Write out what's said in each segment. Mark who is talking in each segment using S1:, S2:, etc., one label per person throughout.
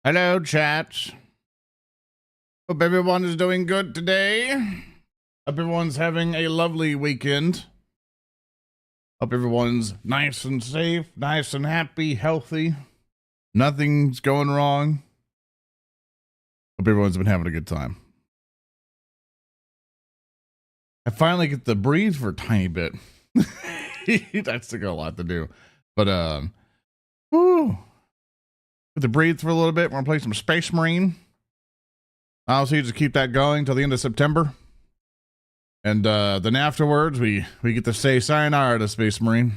S1: Hello, chat. Hope everyone is doing good today. Hope everyone's having a lovely weekend. Hope everyone's nice and safe, nice and happy, healthy. Nothing's going wrong. Hope everyone's been having a good time. I finally get to breathe for a tiny bit. That's still got a lot to do. But, whew. Get to breathe for a little bit. We're gonna play some Space Marine. I'll see, just keep that going till the end of September. And then afterwards, we get to say sayonara to Space Marine.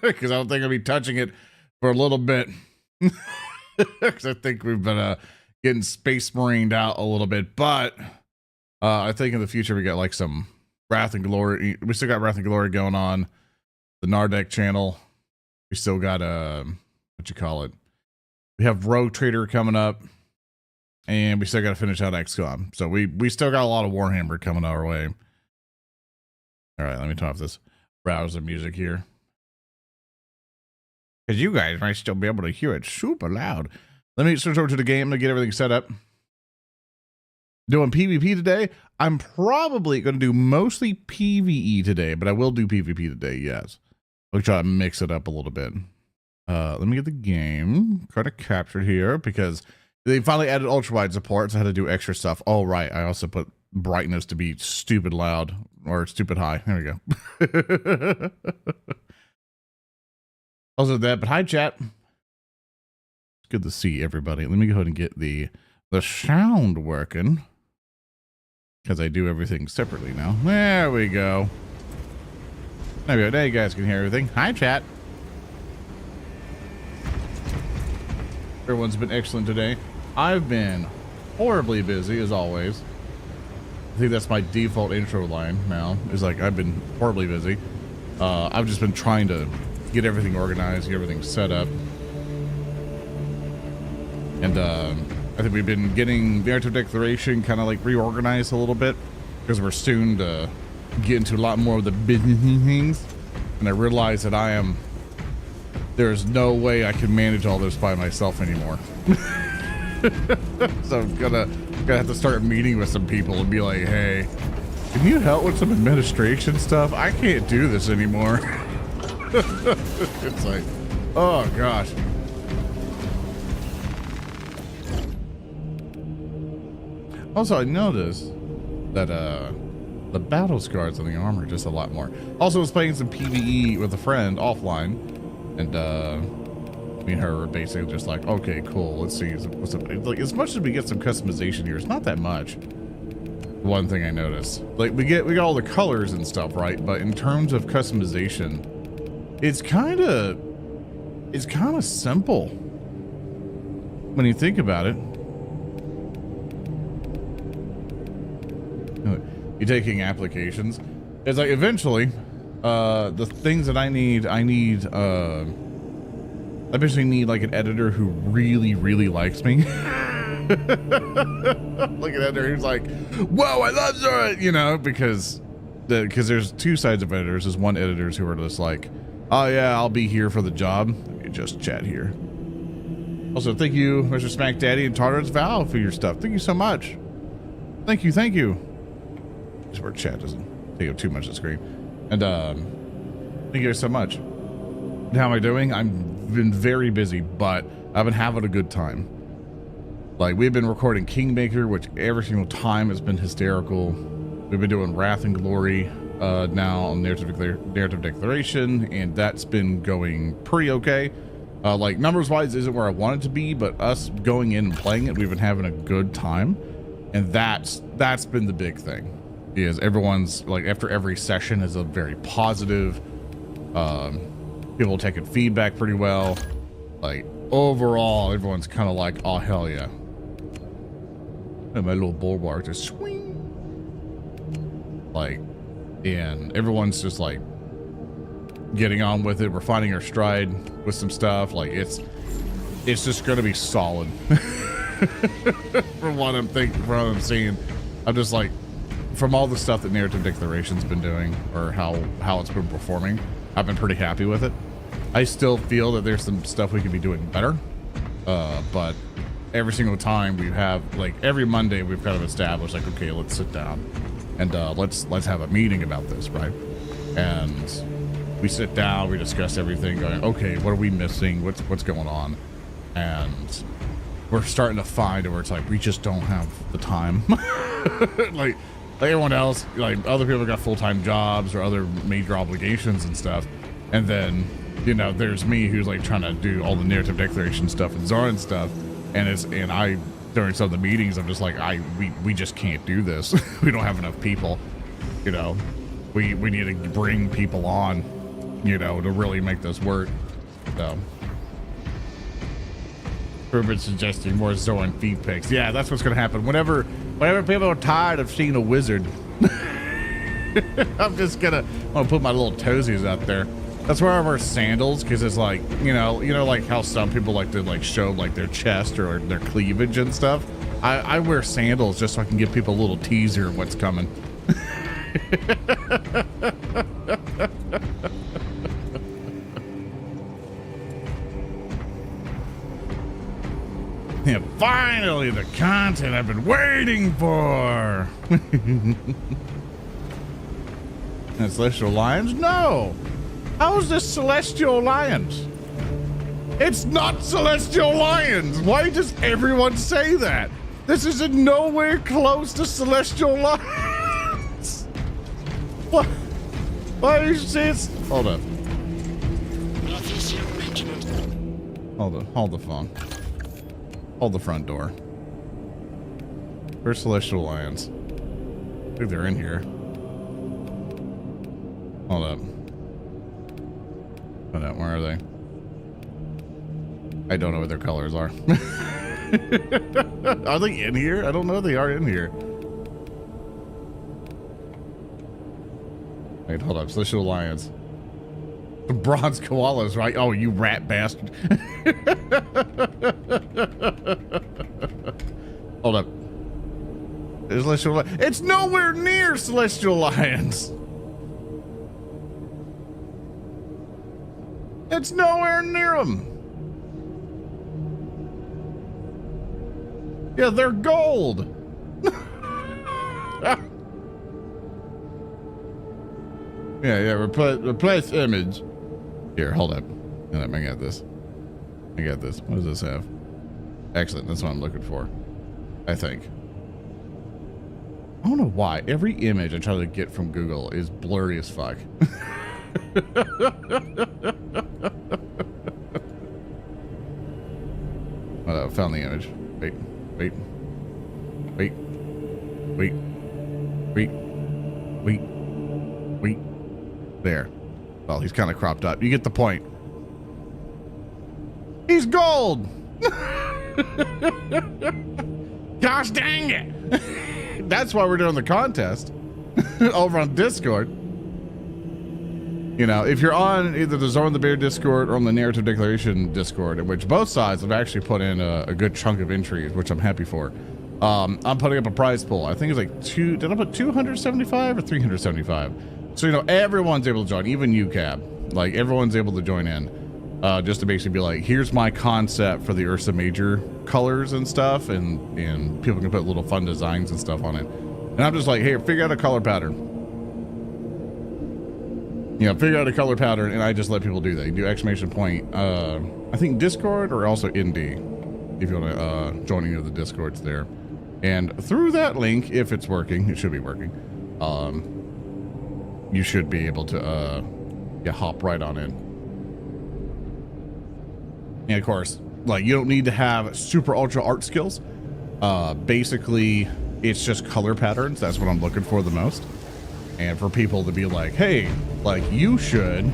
S1: Because I don't think I'll be touching it for a little bit. Because I think we've been getting Space Marined out a little bit. But I think in the future, we got like some Wrath and Glory. We still got Wrath and Glory going on. The Nardec channel. We still got, what you call it? We have Rogue Trader coming up. And we still got to finish out XCOM. So we still got a lot of Warhammer coming our way. All right, let me turn off this browser music here. Because you guys might still be able to hear it super loud. Let me switch over to the game to get everything set up. Doing PvP today. I'm probably going to do mostly PvE today, but I will do PvP today, yes. I'll try to mix it up a little bit. Let me get the game kind of captured here because they finally added ultra wide support, so I had to do extra stuff. Oh, right. I also put brightness to be stupid loud or stupid high. There we go. Also that, but hi, chat. It's good to see everybody. Let me go ahead and get the sound working because I do everything separately now. There we go. There we go. Now you guys can hear everything. Hi, chat. Everyone's been excellent today. I've been horribly busy as always. I think that's my default intro line now. Is like I've been horribly busy. I've just been trying to get everything organized, get everything set up, and I think we've been getting the Narrative Declaration kind of like reorganized a little bit because we're soon to get into a lot more of the business things. And I realize that there's no way I can manage all this by myself anymore. So I'm gonna have to start meeting with some people and be like, hey, can you help with some administration stuff? I can't do this anymore. It's like, oh gosh. Also, I noticed that the battle scars on the armor are just a lot more. Also, I was playing some PvE with a friend offline, and me and her were basically just like, okay, cool, let's see what's up. Like, as much as we get some customization here, it's not that much. One thing I noticed, like we got all the colors and stuff, right? But in terms of customization, it's kind of simple when you think about it. You're taking applications. It's like eventually, the things that I basically need like an editor who really, really likes me. Like an editor who's like, whoa, I love Zora, you know, because there's two sides of editors. There's one editors who are just like, oh yeah, I'll be here for the job. Let me just chat here. Also, thank you, Mr. Smack Daddy and Tartar's Val for your stuff. Thank you so much. Thank you, thank you. Just where chat doesn't take up too much of the screen. And thank you guys so much. How am I doing? I've been very busy, but I've been having a good time. Like, we've been recording Kingmaker, which every single time has been hysterical. We've been doing Wrath and Glory now on Narrative Declaration, and that's been going pretty okay. Like, numbers-wise isn't where I want it to be, but us going in and playing it, we've been having a good time. And that's been the big thing. Is everyone's, like, after every session is a very positive. People taking feedback pretty well. Like, overall, everyone's kind of like, oh, hell yeah. And my little bulwark just swing. Like, and everyone's just like getting on with it. We're finding our stride with some stuff. Like, it's just gonna be solid. From what I'm thinking, from what I'm seeing, I'm just like, from all the stuff that Narrative Declaration's been doing, or how it's been performing, I've been pretty happy with it. I still feel that there's some stuff we could be doing better, But every single time we have, like, every Monday we've kind of established, like, okay, let's sit down and let's have a meeting about this, right? And we sit down, we discuss everything, going, okay, what are we missing? What's going on? And we're starting to find where it's like we just don't have the time. like everyone else, like other people got full-time jobs or other major obligations and stuff, and then, you know, there's me who's like trying to do all the narrative declaration stuff and Zoran stuff, and I during some of the meetings I'm just like, we just can't do this. We don't have enough people, you know. We need to bring people on, you know, to really make this work. So Ruben's suggesting more Zoran feed pics. Yeah, that's what's gonna happen. Whenever people are tired of seeing a wizard, I'm gonna put my little toesies out there. That's where I wear sandals, because it's like, you know, like how some people like to like show like their chest or their cleavage and stuff. I wear sandals just so I can give people a little teaser of what's coming. Yeah, finally, the content I've been waiting for. And Celestial Lions? No. How is this Celestial Lions? It's not Celestial Lions. Why does everyone say that? This is in nowhere close to Celestial Lions. What? Why do you say it's... Hold up. Hold the phone. Hold the front door. Where's Celestial Lions? I think they're in here. Hold up. Hold up, where are they? I don't know what their colors are. Are they in here? I don't know if they are in here. Wait, hold up. Celestial Lions. The bronze koalas, right? Oh, you rat bastard. Hold up. There's Celestial Lions. It's nowhere near Celestial Lions. It's nowhere near them. Yeah, they're gold. Yeah, replace image. Here, hold up. Hold up, I got this. I got this. What does this have? Excellent, that's what I'm looking for. I think. I don't know why. Every image I try to get from Google is blurry as fuck. I found the image. Wait. There. Well, he's kind of cropped up. You get the point. He's gold. Gosh dang it. That's why we're doing the contest over on Discord. You know, if you're on either the Zorn the Bear Discord or on the Narrative Declaration Discord, in which both sides have actually put in a good chunk of entries, which I'm happy for. I'm putting up a prize pool. I think it's like did I put 275 or 375? So, you know, everyone's able to join, even you, Cab. Like, everyone's able to join in. Just to basically be like, here's my concept for the Ursa Major colors and stuff, and people can put little fun designs and stuff on it. And I'm just like, hey, figure out a color pattern. You know, figure out a color pattern, and I just let people do that. You do exclamation point, I think Discord or also Indie, if you want to join any of the Discords there. And through that link, if it's working, it should be working, you should be able to hop right on in. And of course, like, you don't need to have super ultra art skills. Basically, it's just color patterns. That's what I'm looking for the most. And for people to be like, hey, like, you should,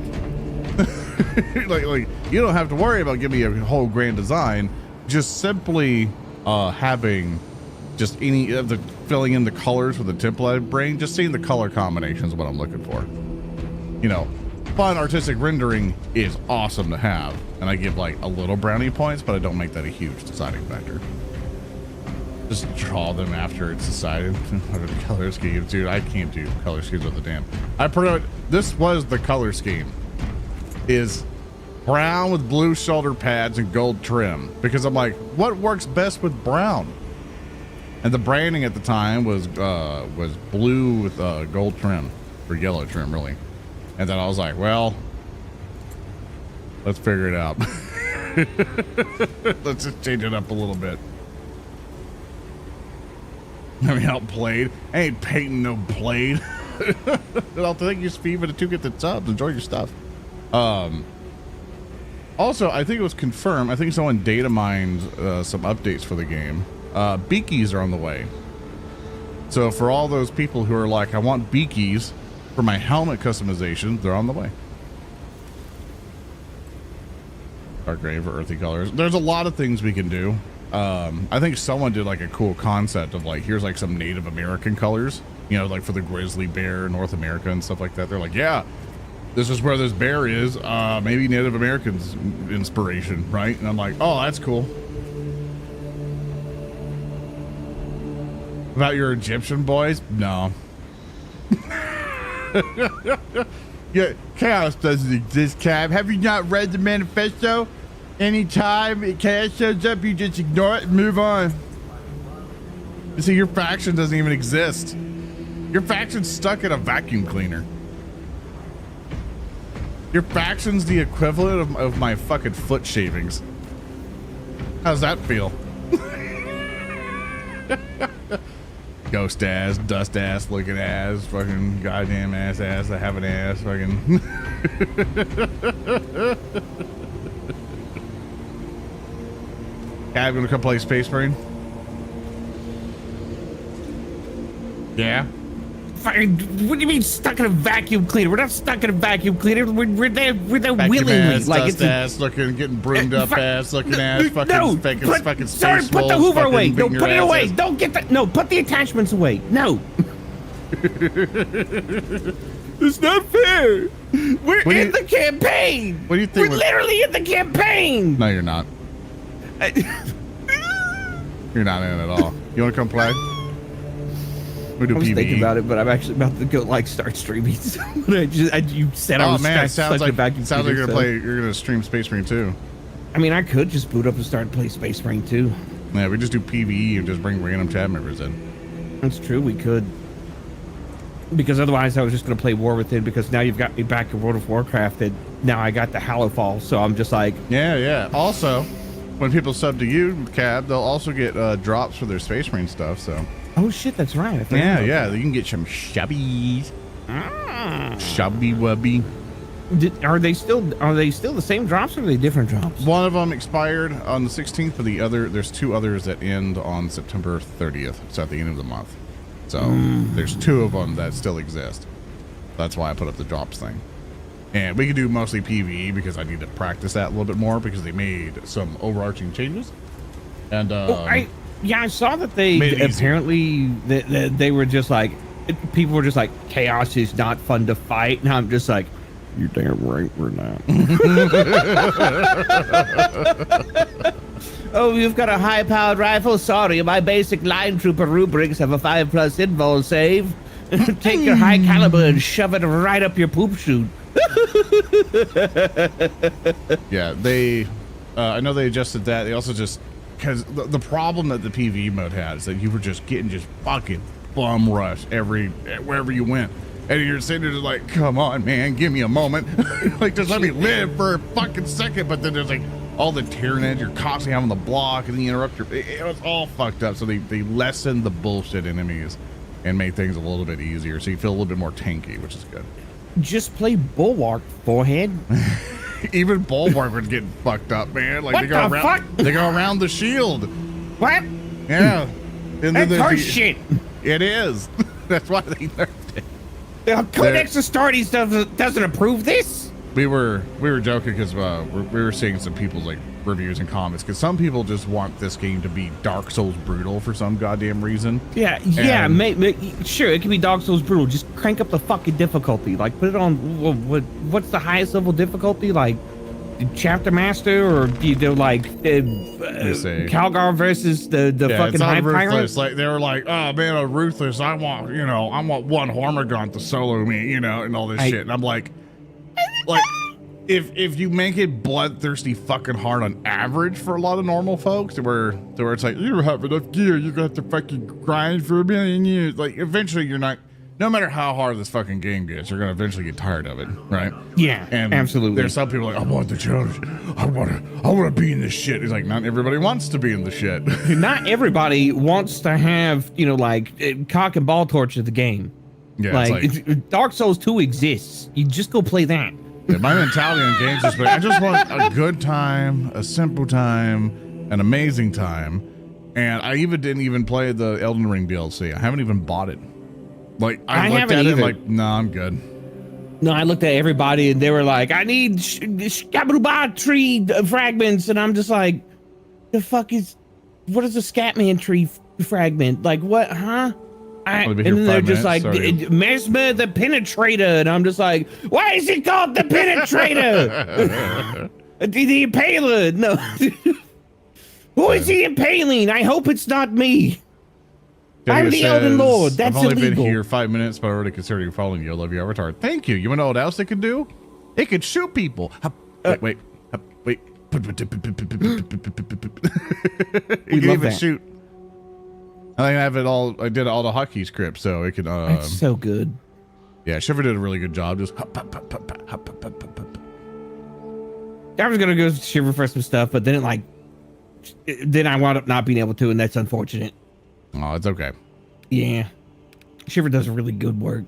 S1: like you don't have to worry about giving me a whole grand design. Just simply having just any of the filling in the colors with the template brain, just seeing the color combinations is what I'm looking for. You know, fun artistic rendering is awesome to have, and I give like a little brownie points, but I don't make that a huge deciding factor. Just draw them after it's decided. What are the color schemes, dude? I can't do color schemes with a damn. This was the color scheme. Is brown with blue shoulder pads and gold trim, because I'm like, what works best with brown? And the branding at the time was blue with gold trim, or yellow trim, really. And then I was like, well, let's figure it out. Let's just change it up a little bit. I mean, outplayed. I ain't painting no blade. I'll thank you, FIFA, to get the subs. Enjoy your stuff. Also, I think it was confirmed. I think someone data mined some updates for the game. Beakies are on the way. So for all those people who are like, I want beakies for my helmet customization, they're on the way. Dark gray for earthy colors. There's a lot of things we can do. I think someone did like a cool concept of like, here's like some Native American colors, you know, like for the grizzly bear, North America and stuff like that. They're like, yeah, this is where this bear is. Maybe Native Americans inspiration, right? And I'm like, oh, that's cool. About your Egyptian boys? No. Yeah, chaos doesn't exist, Cab. Have you not read the manifesto? Anytime chaos shows up, you just ignore it and move on. You see, your faction doesn't even exist. Your faction's stuck in a vacuum cleaner. Your faction's the equivalent of my fucking foot shavings. How's that feel? Ghost ass, dust ass, looking ass, fucking goddamn ass, I have an ass, fucking. I'm gonna come play Space Marine. Yeah.
S2: What do you mean stuck in a vacuum cleaner? We're not stuck in a vacuum cleaner. We're there willingly.
S1: Ass,
S2: like
S1: dust ass, looking, getting broomed up ass, looking ass, fucking,
S2: no,
S1: fucking
S2: sorry,
S1: space
S2: put the
S1: wolves,
S2: Hoover away.
S1: fucking
S2: No, put it away.
S1: ass.
S2: Don't get that. No, put the attachments away. No. It's not fair. We're in the campaign.
S1: What do you think?
S2: We're literally in the campaign.
S1: No, you're not. You're not in at all. You want to come play? We do
S2: I was
S1: PvE.
S2: thinking about it, but I'm actually about to go like start streaming. So you said I was.
S1: Oh man, it sounds like
S2: vacuum
S1: you're gonna play. You're gonna stream Space Marine 2.
S2: I mean, I could just boot up and start and play Space Marine 2.
S1: Yeah, we just do PvE and just bring random chat members in.
S2: That's true. We could. Because otherwise, I was just gonna play War Within. Because now you've got me back in World of Warcraft, and now I got the Hallowfall. So I'm just like.
S1: Yeah. Also, when people sub to you, Cab, they'll also get drops for their Space Marine stuff. So.
S2: Oh shit, that's right.
S1: Yeah. You can get some shubbies. Shubby wubby.
S2: Are they still the same drops or are they different drops?
S1: One of them expired on the 16th, but there's two others that end on September 30th. So at the end of the month. So there's two of them that still exist. That's why I put up the drops thing. And we can do mostly PvE because I need to practice that a little bit more because they made some overarching changes. And
S2: I saw that they apparently they were just like, people were just like, chaos is not fun to fight, and I'm just like, you're damn right we're not. Oh, you've got a high-powered rifle? Sorry, my basic line trooper rubrics have a 5+ invul save. Take your high caliber and shove it right up your poop chute.
S1: Yeah, they I know they adjusted that. They also just because the problem that the PvE mode had is that you were just getting fucking bum rush wherever you went, and you're sitting there just like, come on man, give me a moment. Like just let me live for a fucking second. But then there's like all the Tyranids you're constantly having the block and the interrupter. It was all fucked up. So they lessened the bullshit enemies and made things a little bit easier, so you feel a little bit more tanky, which is good.
S2: Just play Bulwark, forehead.
S1: Even Bulwark was getting fucked up, man. Like
S2: what
S1: they go around the shield.
S2: What?
S1: Yeah. And
S2: that's hard shit.
S1: It is. That's why they nerfed it.
S2: Codex Astartes doesn't approve this.
S1: We were joking because we were seeing some people's like reviews and comments because some people just want this game to be Dark Souls brutal for some goddamn reason.
S2: Yeah, sure, it can be Dark Souls brutal. Just crank up the fucking difficulty. Like put it on what's the highest level difficulty? Like Chapter Master or Calgar versus the fucking High Pirate.
S1: Like they were like, oh man, a Ruthless. I want one Hormigaunt to solo me, and all this shit. And I'm like if you make it bloodthirsty fucking hard on average for a lot of normal folks, to where it's like, you don't have enough gear, you got to fucking grind for a million years. Like, eventually you're not, no matter how hard this fucking game gets, you're gonna eventually get tired of it, right?
S2: Yeah,
S1: and
S2: absolutely.
S1: There's some people like, I want the challenge. I wanna be in this shit. He's like, not everybody wants to be in the shit.
S2: Not everybody wants to have, you know, like cock and ball torture the game.
S1: Yeah,
S2: like Dark Souls 2 exists. You just go play that.
S1: Yeah, my mentality on games is, I just want a good time, a simple time, an amazing time. And I didn't even play the Elden Ring DLC. I haven't even bought it. Like, I looked at it and like, no, I'm good.
S2: No, I looked at everybody and they were like, I need Scabaruba tree fragments. And I'm just like, what is a Scatman tree fragment? Like, what, huh? And then they're just like, Mesmer the Penetrator. And I'm just like, why is it called the Penetrator? the Impaler. No. Who is he impaling? I hope it's not me. I'm the Elden Lord. That's illegal.
S1: I've only been here 5 minutes, but I already consider you following you. I love your avatar. Thank you. You want to know what else they could do? It could shoot people. Wait.
S2: We
S1: You can
S2: love
S1: even
S2: that.
S1: shoot. I have it all. I did all the hotkey script, so it could.
S2: That's so good.
S1: Yeah, Shiver did a really good job. Just.
S2: I was gonna go Shiver for some stuff, but then then I wound up not being able to, and that's unfortunate.
S1: Oh, it's okay.
S2: Yeah, Shiver does really good work.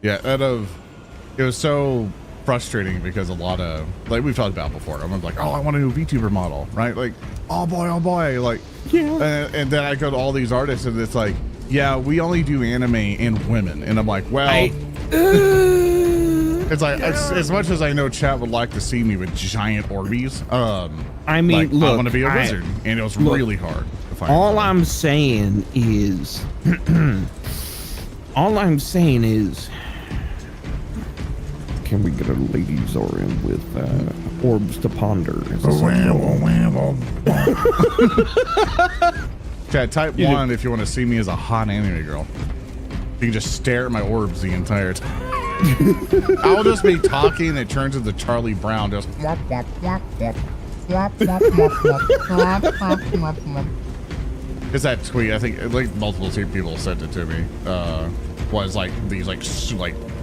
S1: Yeah, it was so frustrating because a lot of, like we've talked about before, I'm like, oh, I want a new VTuber model, right? Like, oh boy, like,
S2: yeah.
S1: And then I go to all these artists and it's like, yeah, we only do anime and women, and I'm like, well, it's like as much as I know chat would like to see me with giant Orbeez,
S2: I mean,
S1: like,
S2: look,
S1: I want to be a wizard, and it was really hard to find.
S2: All I'm saying is, can we get a lady Zorin with orbs to ponder?
S1: Chat, type 1 if you want to see me as a hot anime girl. You can just stare at my orbs the entire time. I'll just be talking and it turns into Charlie Brown. Just it's that tweet. I think like multiple people sent it to me. Was like these like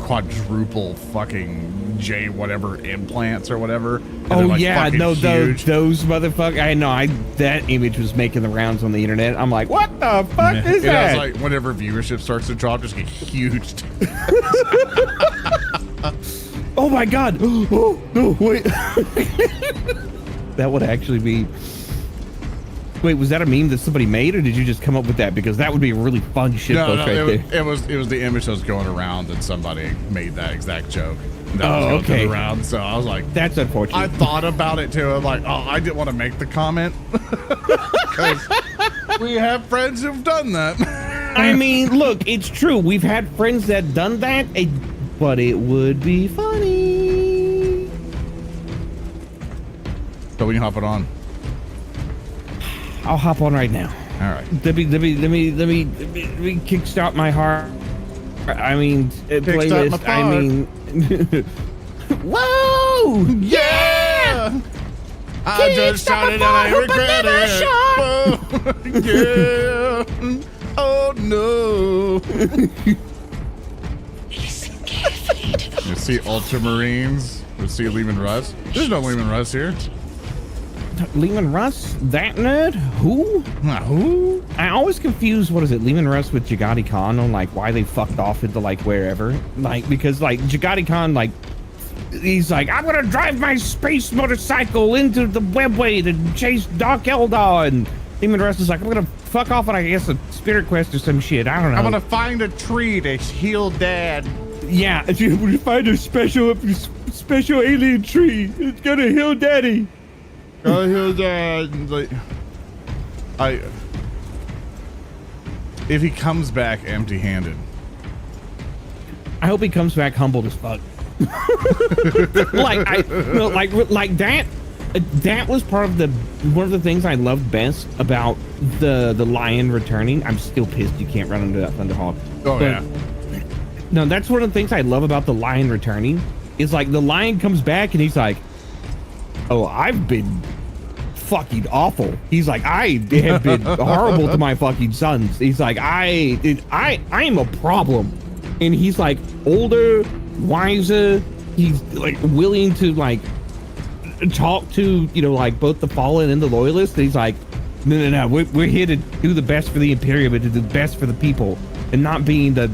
S1: quadruple fucking J whatever implants or whatever. And
S2: oh
S1: like
S2: yeah, no,
S1: huge.
S2: those motherfuckers. I know. That image was making the rounds on the internet. I'm like, what the fuck is that?
S1: It's like whenever viewership starts to drop, just get huge.
S2: Oh my god! Oh no! Wait, that would actually be. Wait, was that a meme that somebody made, or did you just come up with that? Because that would be a really fun shitpost there.
S1: It was the image that was going around, and somebody made that exact joke. That was
S2: okay.
S1: Going around, so I was like,
S2: that's unfortunate.
S1: I thought about it too. I'm like, oh, I didn't want to make the comment because we have friends who've done that.
S2: I mean, look, it's true. We've had friends that done that, but it would be funny.
S1: So when you hop it on.
S2: I'll hop on right now.
S1: All right.
S2: Let me kickstart my heart. I mean, playlist. I mean, whoa! Yeah!
S1: I just shot it and I regret it. Yeah. Oh no. You see Ultramarines? You see Lehman Russ? There's no Lehman Russ here.
S2: Lehman Russ? That nerd? Who?
S1: Who?
S2: I always confuse, what is it, Lehman Russ with Jagati Khan on like why they fucked off into like wherever. Like, because like Jagati Khan, like, he's like, I'm gonna drive my space motorcycle into the webway to chase Dark Eldar, and Lehman Russ is like, I'm gonna fuck off on, I guess, a spirit quest or some shit. I don't know.
S1: I'm gonna find a tree to heal Dad.
S2: Yeah, if you find a special alien tree, it's gonna heal Daddy.
S1: Heal Dad. Like, if he comes back empty-handed,
S2: I hope he comes back humbled as fuck. like that. That was part of one of the things I loved best about the lion returning. I'm still pissed you can't run under that Thunderhawk.
S1: Oh, yeah.
S2: No, that's one of the things I love about the lion returning is like the lion comes back and he's like, oh, I've been fucking awful. He's like, I have been horrible to my fucking sons. He's like, I am a problem. And he's like older, wiser. He's like willing to like talk to, you know, like both the fallen and the loyalists. And he's like, no, we're here to do the best for the Imperium, but to do the best for the people, and not being the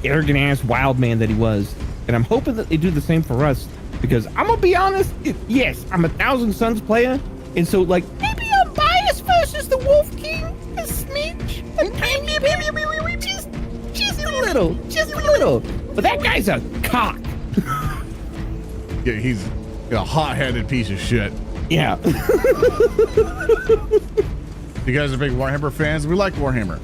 S2: arrogant ass wild man that he was. And I'm hoping that they do the same for us, because I'm gonna be honest, yes, I'm a Thousand Sons player, and so like maybe I'm biased versus the Wolf King a smidge, a tiny bit, just a little. But that guy's a cock.
S1: Yeah, he's a hot-headed piece of shit.
S2: Yeah.
S1: You guys are big Warhammer fans? We like Warhammer.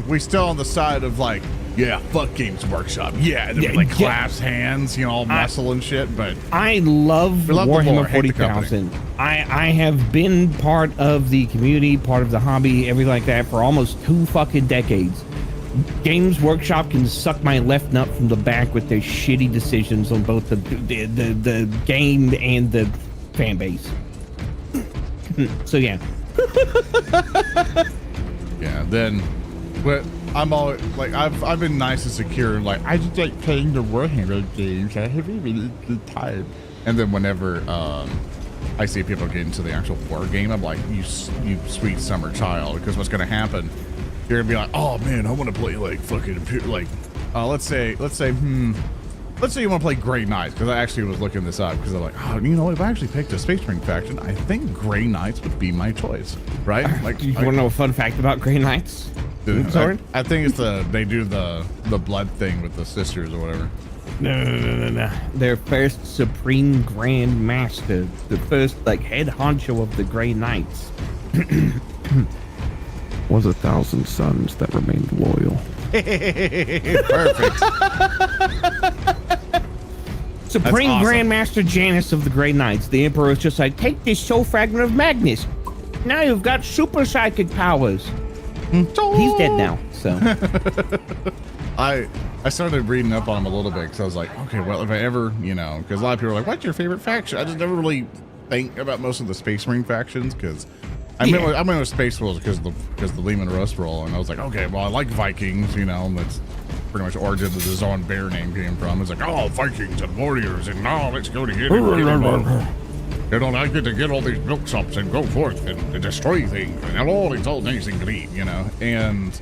S1: We still on the side of like, yeah, fuck Games Workshop. Yeah, and then like clasp hands, you know, all muscle and shit. But
S2: I love Warhammer 40,000. I have been part of the community, part of the hobby, everything like that for almost 2 fucking decades. Games Workshop can suck my left nut from the back with their shitty decisions on both the game and the fan base. So yeah.
S1: Yeah, then, but I'm always like, I've been nice and secure, and like I just like playing the Warhammer games. I have a really good time. And then whenever I see people get into the actual war game, I'm like, you sweet summer child, because what's gonna happen? You're gonna be like, oh man, I want to play like fucking like, let's say you want to play Grey Knights, because I actually was looking this up, because I'm like, oh, you know, if I actually picked a Space Marine faction, I think Grey Knights would be my choice, right? Like,
S2: you want to know a fun fact about Grey Knights?
S1: I think it's they do the blood thing with the sisters or whatever.
S2: No. Their first Supreme Grand Master, the first like head honcho of the Grey Knights, was 1,000 sons that remained loyal.
S1: Perfect.
S2: Supreme awesome. Grandmaster Janus of the Grey Knights. The Emperor is just like, take this soul fragment of Magnus. Now you've got super psychic powers. He's dead now, so.
S1: I started reading up on him a little bit, because I was like, okay, well, if I ever, you know, because a lot of people are like, what's your favorite faction? I just never really think about most of the Space Marine factions, because I went with Space Wolves because the Lehman Russ roll, and I was like, okay, well, I like Vikings, you know, and that's pretty much origin of the Zon Bear name came from. It's like, oh, Vikings and warriors, and now let's go to get it. You know, I get to get all these milksops and go forth and destroy things, and all it's all nice and clean, you know. And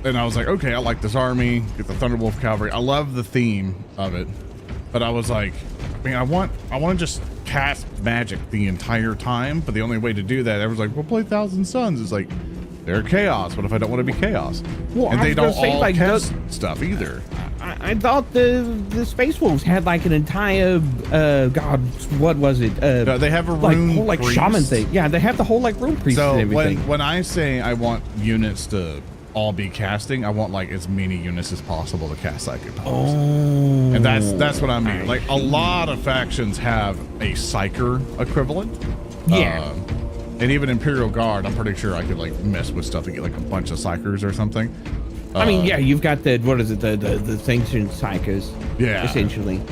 S1: then I was like, okay, I like this army, get the Thunderwolf Cavalry. I love the theme of it, but I was like, man, I want to just cast magic the entire time, but the only way to do that, everyone's like, well, play Thousand Sons. It's like, they're chaos. What if I don't want to be chaos?
S2: Well,
S1: and they don't all
S2: like,
S1: cast stuff either.
S2: I thought the Space Wolves had like an entire God, what was it?
S1: No, they have a rune
S2: whole, like
S1: priest.
S2: Shaman thing. Yeah, they have the whole like rune priest
S1: so
S2: and everything.
S1: when I say I want units to all be casting, I want like as many units as possible to cast psychic powers.
S2: Oh,
S1: and that's what I mean. Like a lot of factions have a psyker equivalent.
S2: Yeah.
S1: And even Imperial Guard, I'm pretty sure I could like mess with stuff to get like a bunch of psychers or something.
S2: I mean, yeah, you've got the sanctioned psychers.
S1: Yeah.
S2: Essentially.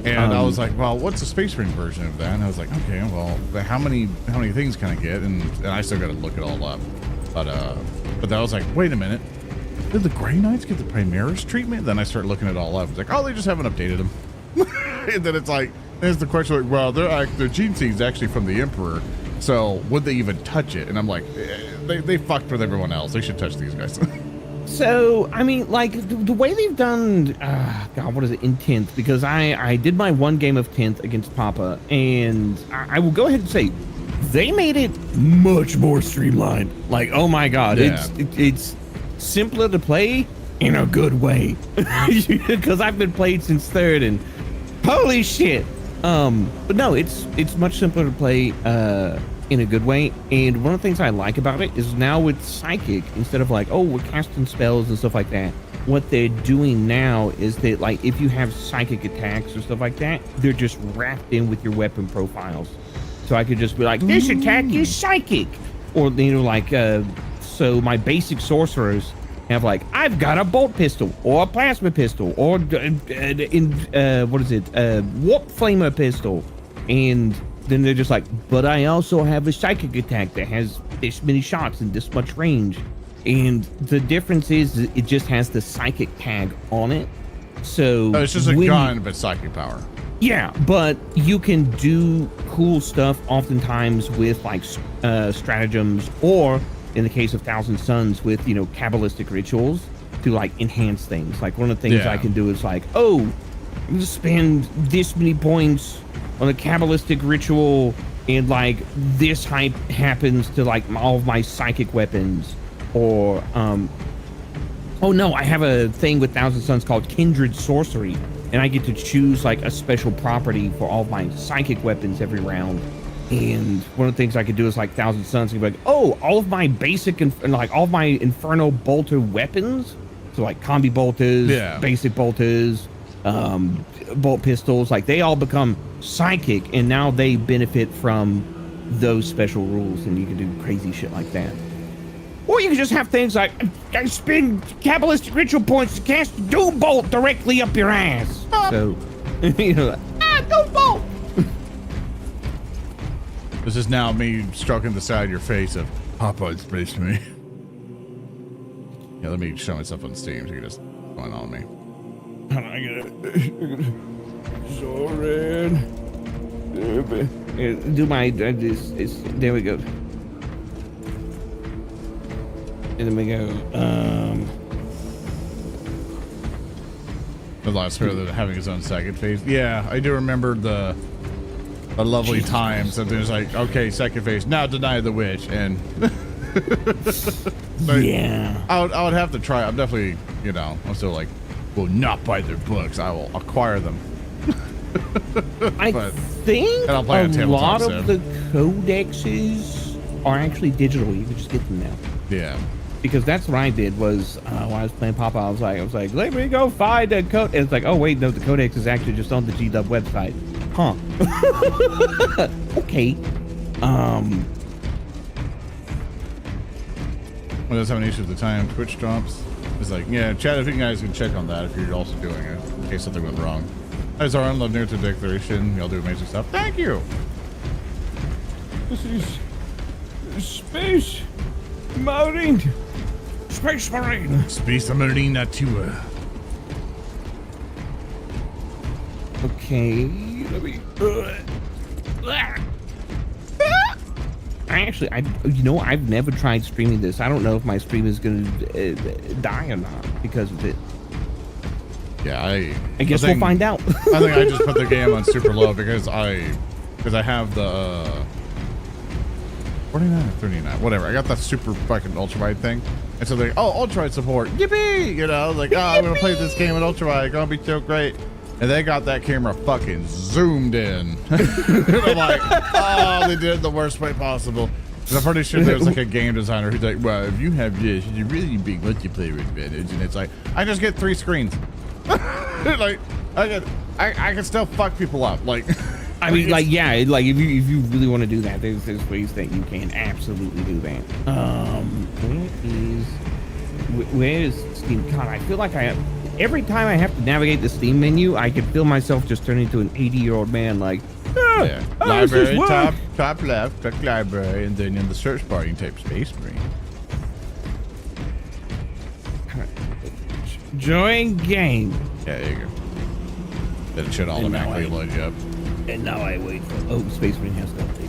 S1: And I was like, well, what's the Space Marine version of that? And I was like, okay, well, how many things can I get? And I still got to look it all up. But then I was like, wait a minute. Did the Grey Knights get the Primaris treatment? Then I started looking it all up. It's like, oh, they just haven't updated them. And then it's like, there's the question like, well, their gene seed's actually from the Emperor. So would they even touch it? And I'm like, they fucked with everyone else. They should touch these guys.
S2: So, I mean, like, the way they've done, God, what is it, in 10th? Because I did my one game of 10th against Papa, and I will go ahead and say, they made it much more streamlined. Like, oh my God,
S1: yeah.
S2: it's simpler to play in a good way. Because I've been played since 3rd, and holy shit. But no, it's much simpler to play, in a good way. And one of the things I like about it is now with Psychic, instead of like, oh, we're casting spells and stuff like that, what they're doing now is that, like, if you have psychic attacks or stuff like that, they're just wrapped in with your weapon profiles. So I could just be like, this attack is psychic. Or, you know, like, so my basic sorcerers have like, I've got a bolt pistol or a plasma pistol or warp flamer pistol, and then they're just like, but I also have a psychic attack that has this many shots and this much range. And the difference is it just has the psychic tag on it. So
S1: it's just a gun, but psychic power.
S2: Yeah, but you can do cool stuff oftentimes with like stratagems, or in the case of Thousand Suns with, you know, Kabbalistic rituals to like enhance things. Like one of the things I can do is like, oh, I'm gonna spend this many points on a Kabbalistic ritual and like this hype happens to like all of my psychic weapons. Or oh no, I have a thing with Thousand Suns called Kindred Sorcery, and I get to choose like a special property for all of my psychic weapons every round. And one of the things I could do is like Thousand Suns and be like, oh, all of my basic and like all of my Inferno Bolter weapons, so like combi bolters, basic bolters, bolt pistols, like they all become psychic, and now they benefit from those special rules, and you can do crazy shit like that. Or you can just have things like, I spend Kabbalistic ritual points to cast Doom Bolt directly up your ass. So, you know, like, Doom Bolt!
S1: This is now me stroking the side of your face of, hop on Space Me. Yeah, let me show myself on Steam so you can just going on me.
S2: I gotta so red. Do my, there we go. And then we go,
S1: The last hero that having his own second phase. Yeah, I do remember the lovely times that there's like, okay, second phase, now deny the witch, and
S2: yeah.
S1: I would have to try. I'm definitely, you know, I'm still like, will not buy their books. I will acquire them.
S2: I think
S1: I'll play
S2: a lot of the codexes are actually digital. You can just get them now.
S1: Yeah.
S2: Because that's what I did was when I was playing Papa, I was like, let me go find a code. And it's like, oh wait, no, the codex is actually just on the GW website. Huh. Okay.
S1: When I was having issues at the time, Twitch drops. It's like, yeah, chat, if you guys can check on that if you're also doing it, in case something went wrong. As our love near to declaration, y'all do amazing stuff. Thank you.
S2: This is Space Marine. Space Marine.
S1: Space Marine Natura.
S2: Okay, let me. You know, I've never tried streaming this. I don't know if my stream is gonna die or not because of it.
S1: Yeah,
S2: I guess we'll find out.
S1: I think I just put the game on super low because I have the 49 or 39, whatever. I got that super fucking ultrawide thing, and so they're ultrawide support, yippee! You know, like, oh, I'm gonna play this game in ultrawide, it's gonna be so great. And they got that camera fucking zoomed in. And I'm like, oh, they did it the worst way possible. And I'm pretty sure there's like a game designer who's like, well, if you have this, it's a really big multiplayer advantage. And it's like, I just get 3 screens. Like, I can still fuck people up. Like,
S2: I mean, like, yeah, like if you really want to do that, there's ways that you can absolutely do that. Where is Steam? God, I feel like every time I have to navigate the Steam menu, I can feel myself just turning into an 80-year-old man. Like,
S1: yeah. Library, top left, click library, and then in the search bar you can type Space Marine.
S2: Join game.
S1: Yeah, there you go. Then it should automatically load you up.
S2: And now I wait for Space Marine has to update.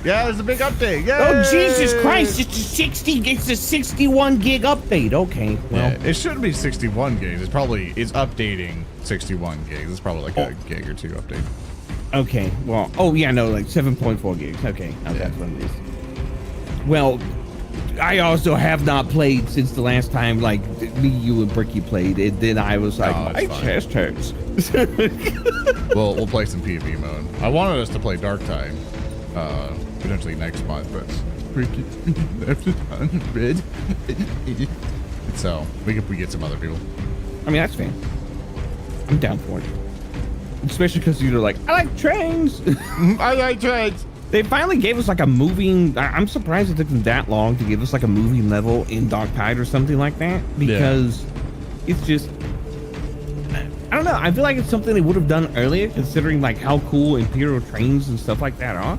S1: Yeah, there's a big update. Yeah.
S2: Oh Jesus Christ! It's a 61 gig update. Okay, well,
S1: yeah, it shouldn't be 61 gigs. It's updating 61 gigs. It's probably like a gig or 2 update.
S2: Okay, well, oh yeah, no, like 7.4 gigs. Okay, that's what it is. Well, I also have not played since the last time, like, me, you, and Bricky played. And then I was like, my chest hurts.
S1: We'll play some PvP mode. I wanted us to play Dark Tide, potentially next month, but red. So we get some other people.
S2: I mean, that's fair. I'm down for it. Especially because you're like, I like trains.
S1: I like trains.
S2: They finally gave us like a moving. I'm surprised it took them that long to give us like a moving level in Dogtide or something like that, because it's just, I don't know. I feel like it's something they would have done earlier, considering like how cool Imperial trains and stuff like that are.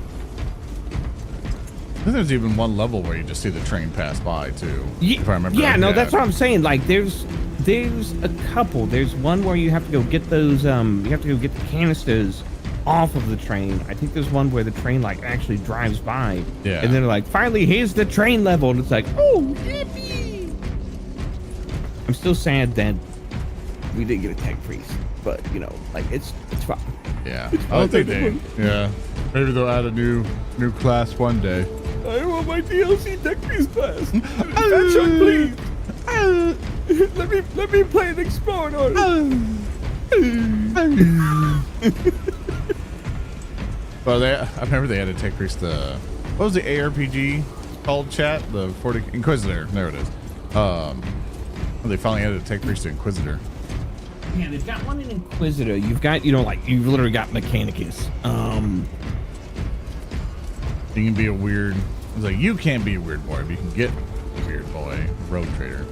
S1: I think there's even one level where you just see the train pass by too. If I remember.
S2: Yeah, no, that's what I'm saying. Like there's a couple. There's one where you have to go get those. You have to go get the canisters off of the train. I think there's one where the train like actually drives by.
S1: Yeah.
S2: And they're like, finally, here's the train level, and it's like, oh, yippee! I'm still sad that we didn't get a tech freeze, but you know, like it's fine.
S1: Yeah. I don't think they. Yeah. Maybe they'll add a new class one day.
S2: I want my DLC tech freeze class. Please. let me play an explorer on
S1: Well, I remember they had to take freeze the, what was the ARPG called, chat? The 40 Inquisitor. There it is. They finally had to take freeze to Inquisitor.
S2: Yeah, they've got one in Inquisitor. You've got, you know, like you've literally got Mechanicus.
S1: You can be a weird. It's like you can't be a weird boy, but you can get a weird boy. Rogue Trader.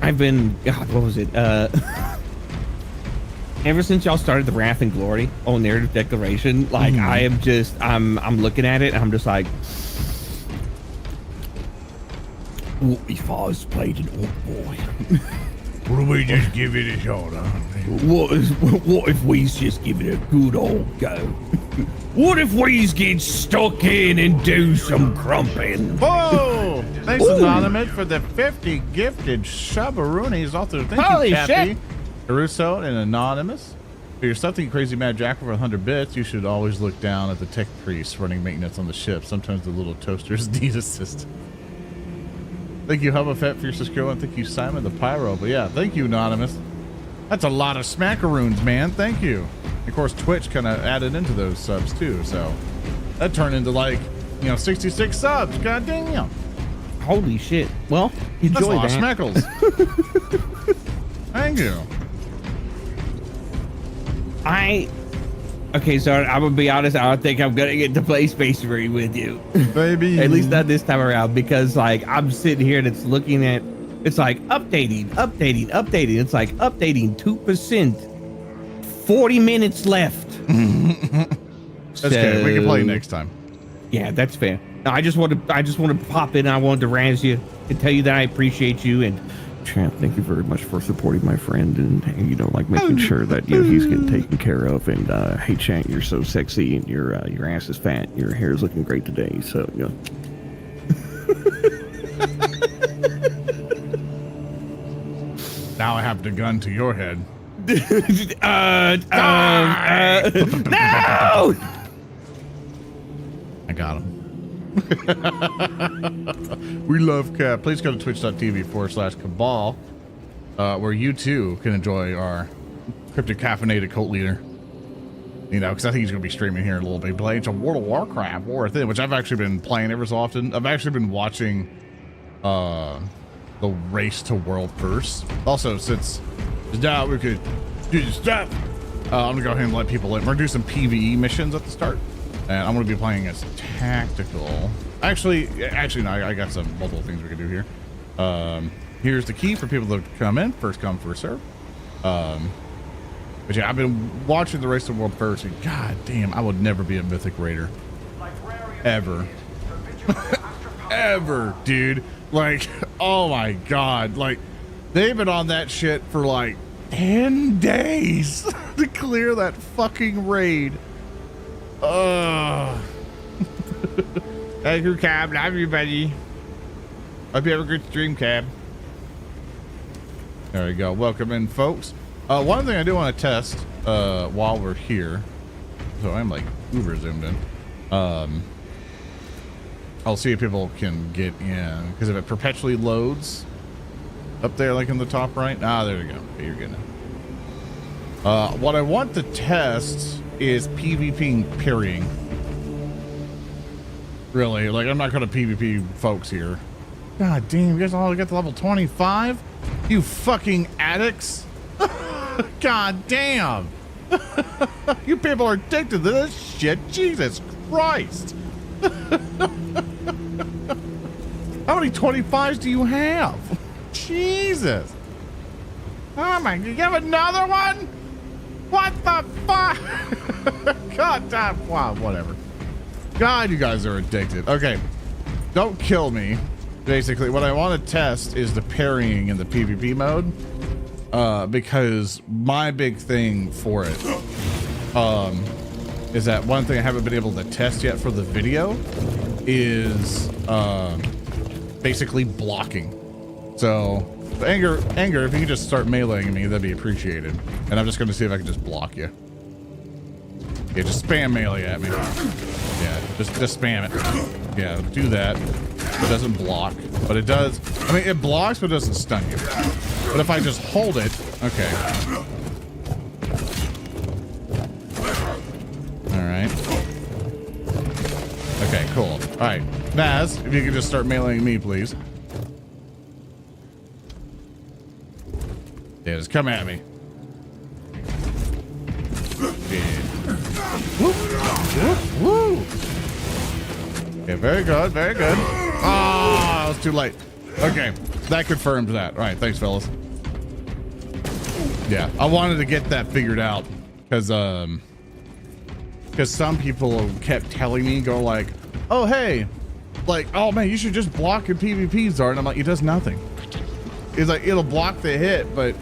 S2: I've been, God, what was it? Ever since y'all started the Wrath and Glory on Narrative Declaration, like I am just, I'm looking at it and I'm just like, what if I was played an orc boy?
S1: What do we just give it a shot?
S2: What if we just give it a good old go? What if we get stuck in and do some crumping?
S1: Whoa! Thanks, Anonymous, for the 50 gifted sub-aroonies. Also, thank
S2: Holy
S1: you, Kathy,
S2: shit.
S1: Caruso, and Anonymous. For your something crazy Mad Jack for 100 bits, you should always look down at the tech priest running maintenance on the ship. Sometimes the little toasters need assistance. Thank you, Hubba Fett, for your subscription. And thank you, Simon the Pyro. But yeah, thank you, Anonymous. That's a lot of smackaroons, man. Thank you. Of course, Twitch kind of added into those subs too, so that turned into like, 66 subs. God damn.
S2: Holy shit. Well, enjoy
S1: That's a lot
S2: that.
S1: of smackles. Thank you.
S2: Okay, so I'm gonna be honest. I don't think I'm gonna get to play Space Marine with you,
S1: Baby.
S2: at least not this time around, because like I'm sitting here and it's looking at, it's like updating. It's like updating 2%. 40 minutes left.
S1: That's good. We can play next time.
S2: Yeah, that's fair. No, I just want to pop in. I wanted to razz you and tell you that I appreciate you, and Champ, thank you very much for supporting my friend and like making sure that he's getting taken care of. And hey, Champ, you're so sexy and your ass is fat. Your hair is looking great today. So
S1: Now I have the gun to your head.
S2: no.
S1: I got him. We love Cap. Please go to twitch.tv/Cabal, where you too can enjoy our cryptic caffeinated cult leader. Because I think he's going to be streaming here in a little bit. Playing some World of Warcraft War Thing, which I've actually been playing ever so often. I've actually been watching the race to world first. Also, since now we could do the stuff, I'm gonna go ahead and let people in. We're gonna do some PvE missions at the start, and I'm gonna be playing as tactical. Actually, no, I got some multiple things we can do here. Here's the key for people to come in. First come, first serve. But yeah, I've been watching the race to world first, and god damn, I would never be a mythic raider, ever. Ever, dude. Like, oh my god, like they've been on that shit for like 10 days to clear that fucking raid. Thank you, Cab. Love you, buddy. Hope you have a good stream, Cab. There we go. Welcome in, folks. One thing I do want to test while we're here, so I'm like uber zoomed in. I'll see if people can get in, because if it perpetually loads up there, like in the top right. There we go. Okay, you're good now. What I want to test is PvP parrying. Really, like I'm not going to PvP folks here. God damn, you guys all got to level 25? You fucking addicts. God damn. You people are addicted to this shit. Jesus Christ. How many 25s do you have? Jesus. Oh my, you have another one? What the fuck? God damn, wow, whatever. God, you guys are addicted. Okay, don't kill me. Basically, what I want to test is the parrying in the PvP mode. Because my big thing for it is that one thing I haven't been able to test yet for the video is basically blocking. So anger, if you can just start meleeing me, that'd be appreciated. And I'm just going to see if I can just block you. Yeah, just spam melee at me. Yeah, just spam it. Yeah, do that. It doesn't block, but it does. I mean, it blocks, but it doesn't stun you. But if I just hold it, okay. All right. Okay, cool. All right, Naz, if you could just start meleeing me, please. Yeah, just come at me. Yeah. Woo. Woo. Woo. Okay, very good, very good. Ah, oh, it was too late. Okay, that confirms that. All right, thanks, fellas. Yeah, I wanted to get that figured out because some people kept telling me, go like, oh hey, like, oh man, you should just block in PvP, Zard. And I'm like, it does nothing. It's like it'll block the hit, but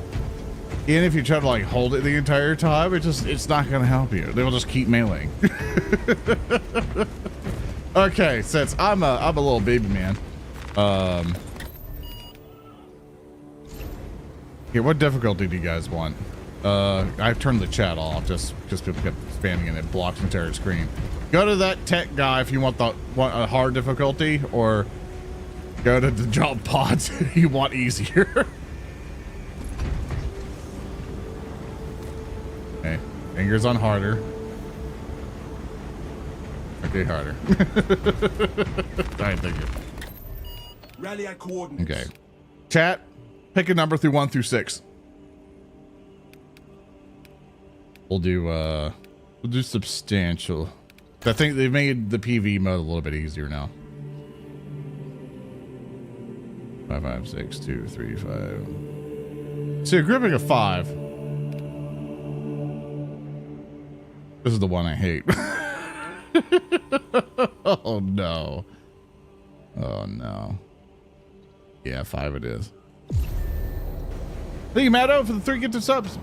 S1: even if you try to like hold it the entire time, it's not gonna help you. They will just keep meleeing. Okay, since I'm a little baby man. Yeah, what difficulty do you guys want? I've turned the chat off just people kept spamming and it blocks the entire screen. Go to that tech guy if you want a hard difficulty, or go to the job pods if you want easier. Okay, fingers on harder. Okay, harder. All right, thank you.
S3: Rally at coordinates.
S1: Okay. Chat, pick a number through 1 through 6. We'll do substantial. I think they've made the PV mode a little bit easier now. 5, 5, 6, 2, 3, 5. So you're gripping a 5. This is the one I hate. Oh no. Oh no. Yeah, 5 it is. Thank you, Matto, for the 3 gifted subs.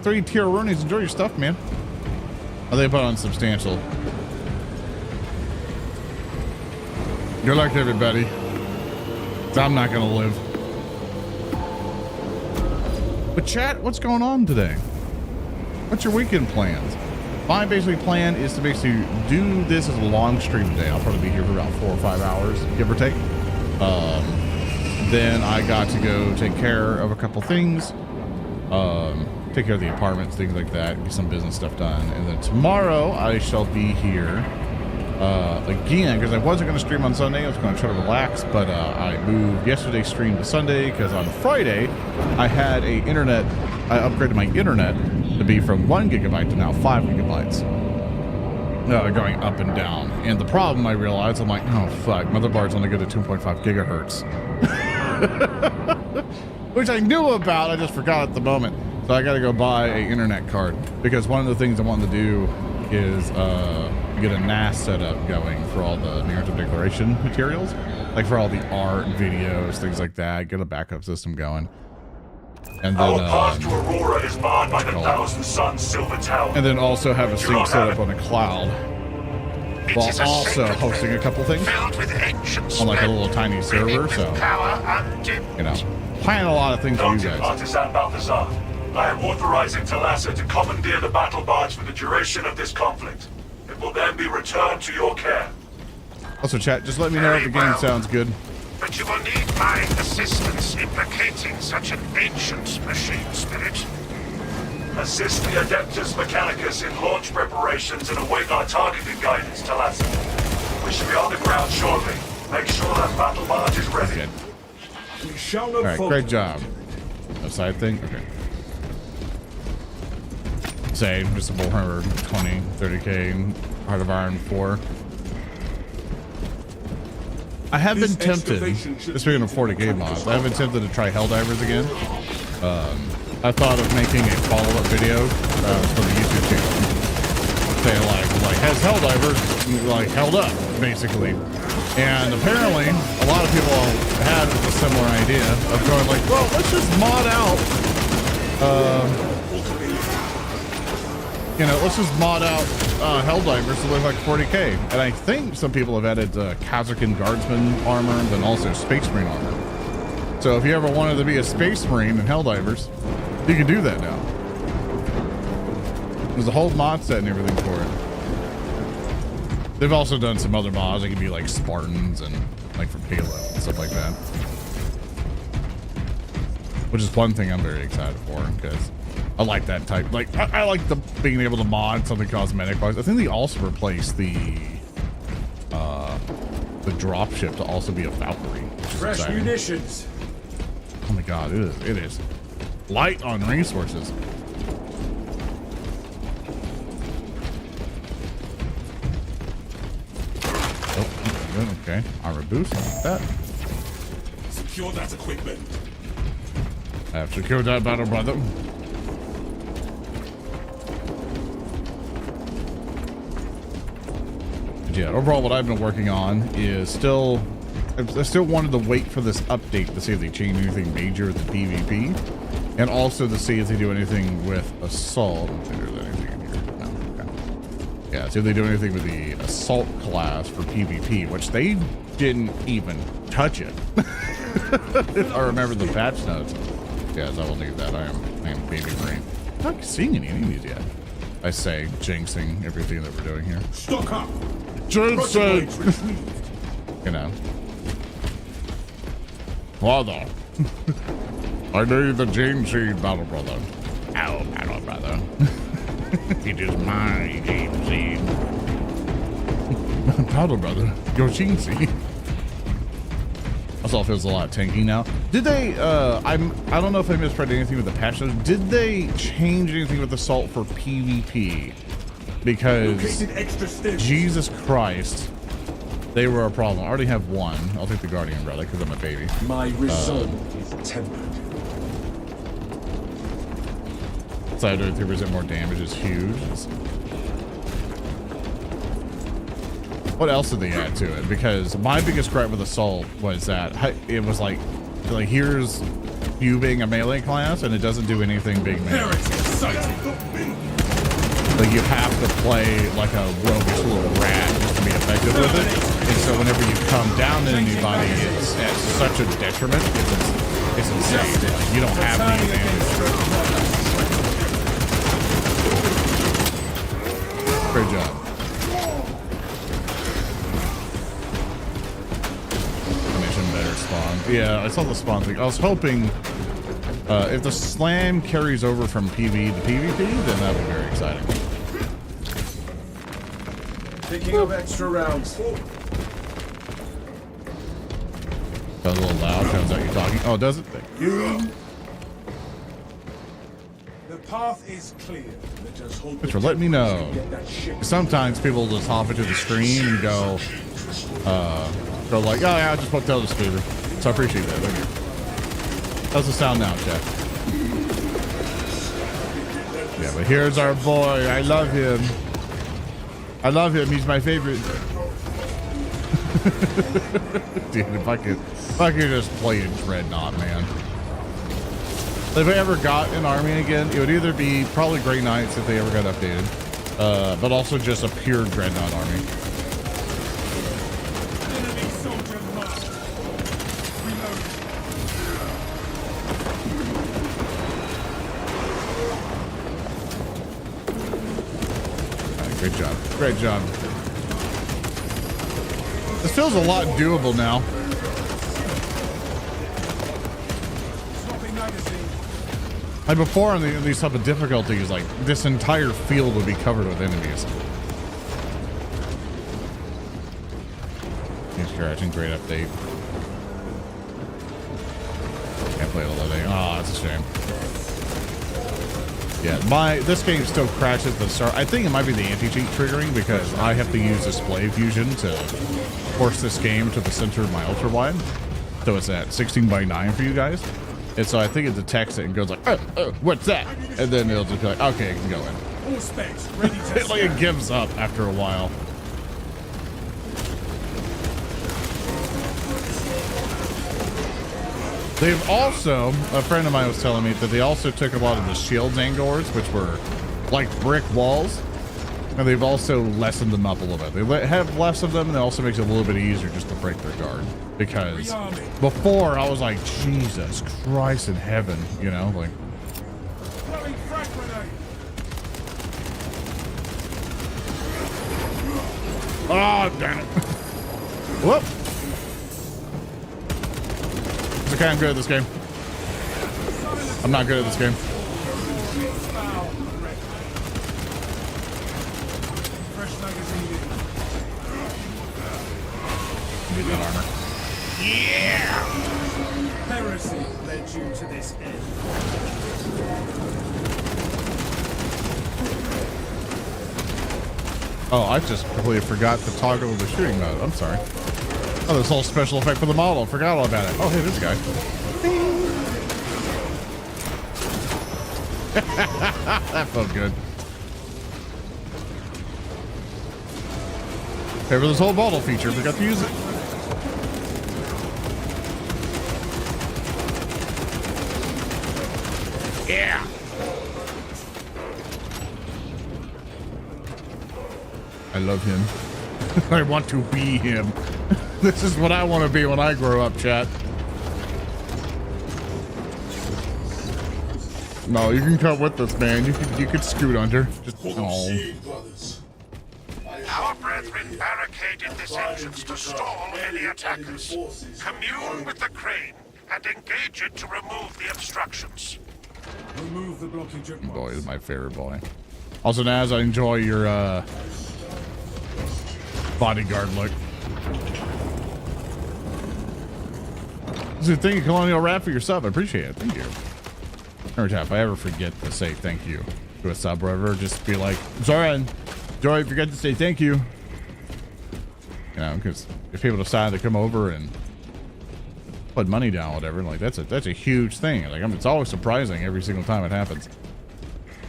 S1: 3 tier roonies. Enjoy your stuff, man. Oh, they put on substantial. Good luck, everybody. I'm not gonna live. But chat, what's going on today? What's your weekend plans? My basically plan is to basically do this as a long stream today. I'll probably be here for about 4 or 5 hours, give or take. Then I got to go take care of a couple things. Take care of the apartments, things like that, get some business stuff done. And then tomorrow I shall be here again, because I wasn't going to stream on Sunday. I was going to try to relax, but I moved yesterday's stream to Sunday because on Friday I had I upgraded my internet to be from 1 gigabyte to now 5 gigabytes. Going up and down. And the problem I realized, I'm like, oh fuck, motherboard's only good at 2.5 gigahertz. Which I knew about, I just forgot at the moment. So I gotta go buy a internet card, because one of the things I wanted to do is get a NAS setup going for all the narrative declaration materials, like for all the art, videos, things like that. Get a backup system going. And then,
S3: our path to Aurora is barred by the Thousand Suns Silver Tower.
S1: And then also have a sync set up on the cloud, while also hosting a couple things on like a little tiny server. So, you know, planning a lot of things for you guys.
S3: Partisan Balthazar, I am authorizing Talassa to commandeer the battle barge for the duration of this conflict. It will then be returned to your care.
S1: Also, chat, just let me know if the game sounds good.
S4: But you will need my assistance implicating such an ancient machine spirit.
S3: Assist the Adeptus Mechanicus in launch preparations and await our targeting guidance, Talassa. We should be on the ground shortly. Make sure that battle barge is ready.
S1: Good.
S3: We shall not
S1: Alright, great job. No side thing? Okay. Same, just a Warhammer 20, 30K Heart of Iron 4. I have been tempted, speaking of 40K mods, I have been tempted to try Helldivers again. I thought of making a follow-up video for the YouTube channel. Saying like, has Helldivers like held up, basically? And apparently, a lot of people had a similar idea of going like, well, let's just mod out, let's just mod out Helldivers to look like 40K. And I think some people have added Kazakhstan Guardsman armor and then also Space Marine armor. So if you ever wanted to be a Space Marine in Helldivers, you can do that now. There's a whole mod set and everything for it. They've also done some other mods. It can be like Spartans and like for Halo and stuff like that. Which is one thing I'm very excited for because I like that type. Like I like the being able to mod something cosmetic wise. I think they also replaced the dropship to also be a Valkyrie.
S5: Fresh
S1: exciting.
S5: munitions.
S1: Oh my god, it is light on resources. Oh, okay, armor boost, like that.
S5: Secure that equipment.
S1: I have secured that battle, brother. But yeah, overall, what I've been working on is I still wanted to wait for this update to see if they change anything major with the PvP, and also to see if they do anything with Assault. Let's see if there's anything in here. No, okay. Yeah, see if they do anything with the Assault class for PvP, which they didn't even touch it. If I remember the patch notes. Yes, I will leave that. I am baby brain. I'm not seeing any of these yet. I say, jinxing everything that we're doing here.
S5: Stock up.
S1: Jinxing! You know. Father. I need the Gene Seed, battle brother. Oh, battle brother. It is my Gene Seed. Battle brother. Your Gene Seed. Also feels a lot tanky now. Did they, I don't know if I misread anything with the patch notes. Did they change anything with Assault for PvP? Because, Jesus Christ, they were a problem. I already have one. I'll take the Guardian brother because I'm a baby.
S5: My resolve is tempered.
S1: Side 3% more damage is huge. What else did they add to it? Because my biggest gripe with Assault was that it was like here's you being a melee class and it doesn't do anything big melee. Like you have to play like a roguish little rat just to be effective with it. And so whenever you come down to anybody, it's at such a detriment. It's insane. Like, you don't have any advantage. Great job. Better spawn. Yeah, I saw the spawn thing. I was hoping if the slam carries over from PV to PvP, then that would be very exciting.
S5: Picking up extra rounds.
S1: Sounds a little loud. Turns out you're talking. Oh, does it? Thank you.
S5: The path is clear.
S1: Thanks for letting me know. Sometimes people just hop into the stream and go like, oh yeah, I just walked out of the speaker. So I appreciate that. Thank you. How's the sound now, chat? Yeah, but here's our boy. I love him. I love him. He's my favorite. Dude, if I could just play in Dreadnought, man. If I ever got an army again, it would either be probably Grey Knights if they ever got updated, but also just a pure Dreadnought army. Great job. Great job. This feels a lot doable now. Like before on these type of difficulties, like this entire field would be covered with enemies. He's scratching. Great update. Can't play all day. Oh, that's a shame. Yeah, this game still crashes at the start. I think it might be the anti-cheat triggering because I have to use display fusion to force this game to the center of my ultra wide. So it's at 16:9 for you guys. And so I think it detects it and goes like, oh, what's that? And then it'll just be like, okay, it can go in.
S5: All specs ready to
S1: It like it gives up after a while. They've also, a friend of mine was telling me that they also took a lot of the shields angors, which were like brick walls, and they've also lessened them up a little bit. They have less of them, and it also makes it a little bit easier just to break their guard. Because before I was like, Jesus Christ in heaven, you know, like.
S5: throwing frag grenade.
S1: Oh, damn it. Whoop. It's okay, I'm good at this game. I'm not good at this game.
S5: Fresh magazine in.
S1: Need that armor. Yeah!
S5: Heresy led you to this end.
S1: Oh, I just completely forgot to toggle the shooting mode. I'm sorry. Oh, this whole special effect for the model. Forgot all about it. Oh, hey, this guy. That felt good. Hey, for this whole model feature, forgot to use it. Yeah. I love him. I want to be him. This is what I want to be when I grow up, chat. No, you can come with us, man. You could scoot under. Just
S4: Our brethren barricaded this entrance to stall any attackers. Commune with the crane and engage it to remove the obstructions.
S5: Remove the blockage at
S1: Boy
S5: once.
S1: is my favorite boy. Also, Naz, I enjoy your bodyguard look. This is a thing, Colonial Rap, for your sub. I appreciate it. Thank you. Every time, if I ever forget to say thank you to a sub ever, just be like, Zoran, Joy, forget to say thank you. You know, because if people decide to come over and put money down, whatever, like that's a huge thing. Like, it's always surprising every single time it happens.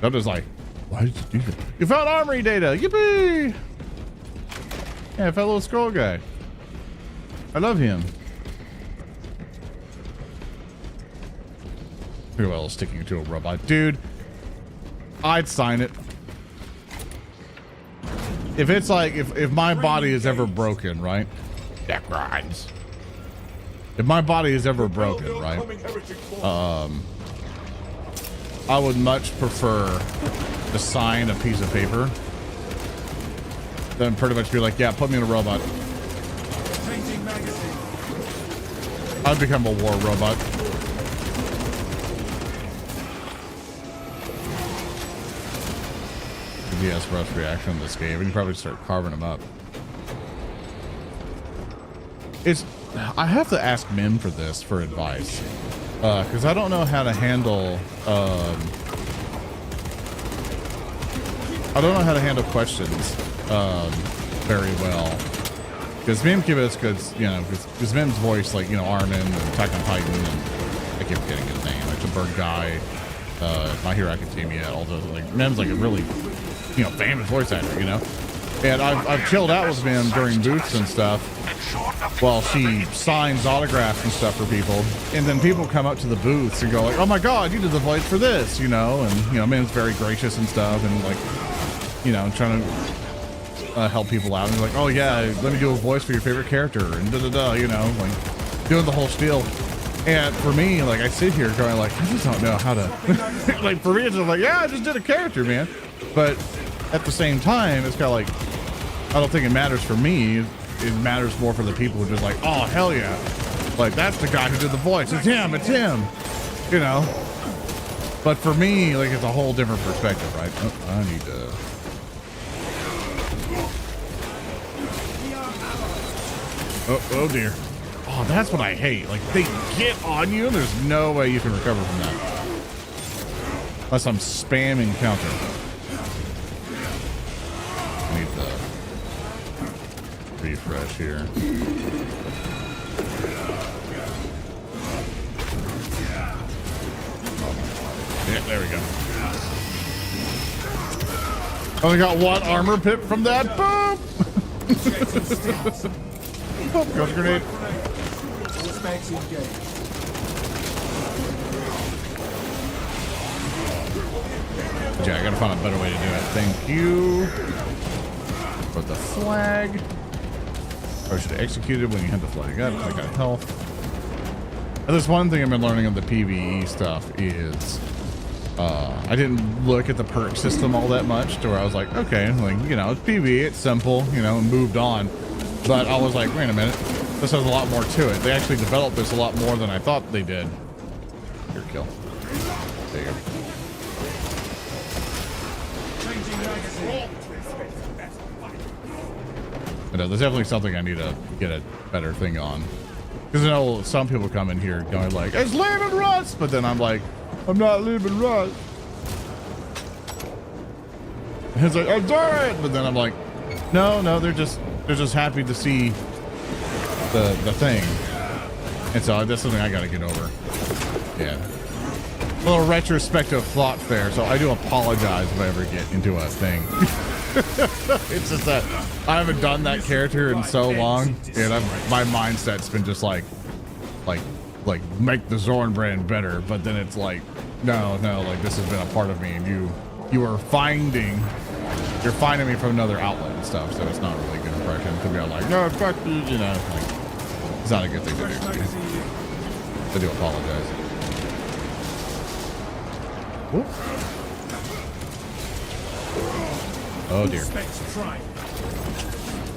S1: I'm just like, why did you do that? You found armory data. Yippee! Yeah, I found a little scroll guy. I love him. Look at well sticking to a robot, dude. I'd sign it. If it's like, if my body is ever broken, right? That grinds. If my body is ever broken, right? I would much prefer to sign a piece of paper than pretty much be like, yeah, put me in a robot.
S5: Changing magazine.
S1: I'd become a war robot. DS rush reaction in this game. We can probably start carving them up. I have to ask Mim for this for advice. Because I don't know how to handle questions very well. Because Mim gives us good, you know, because Mim's voice, like, you know, Armin and Attack on Titan, and I keep forgetting his name, like the bird guy, My Hero Academia, all those, like, Mim's like a really, you know, famous voice actor, you know? And I've chilled out with Mim during booths and stuff while she signs autographs and stuff for people. And then people come up to the booths and go like, oh my God, you did the voice for this, you know? And, you know, Mim's very gracious and stuff and, like, you know, trying to help people out. And they're like, oh yeah, let me do a voice for your favorite character and da-da-da, you know, like doing the whole spiel. And for me, like, I sit here going like, I just don't know how to, like, for me, it's just like, yeah, I just did a character, man. But at the same time, it's kind of like, I don't think it matters for me. It matters more for the people who are just like, oh, hell yeah. Like, that's the guy who did the voice. It's him, you know? But for me, like, it's a whole different perspective, right? Oh, I need to. Oh dear. Oh, that's what I hate. Like, they get on you and there's no way you can recover from that. Unless I'm spamming counter. I need the refresh here. Yeah, there we go. Only got one armor pip from that. Boom! Oh, ghost grenade. Yeah, I gotta find a better way to do it. Thank you. Put the flag. Or should have executed when you had the flag up. I got health. And there's one thing I've been learning of the PvE stuff is I didn't look at the perk system all that much to where I was like, okay, like, you know, it's PvE, it's simple, you know, and moved on. But I was like, wait a minute, this has a lot more to it. They actually developed this a lot more than I thought they did. Here, kill. There you go. But there's definitely something I need to get a better thing on. Because I know some people come in here going like, it's leaving rust, but then I'm like, I'm not leaving rust. And it's like, I'm sorry, but then I'm like, no, they're just happy to see the thing. And so that's something I gotta get over. Yeah. A little retrospective thought there, so I do apologize if I ever get into a thing. It's just that I haven't done that character in so long, and my mindset's been just like make the Zorn brand better, but then it's like, no, like this has been a part of me, and you are finding me from another outlet and stuff, so it's not really a good impression to be like, no, fuck you, know, like, it's not a good thing to do. I do apologize. Whoop. Oh dear.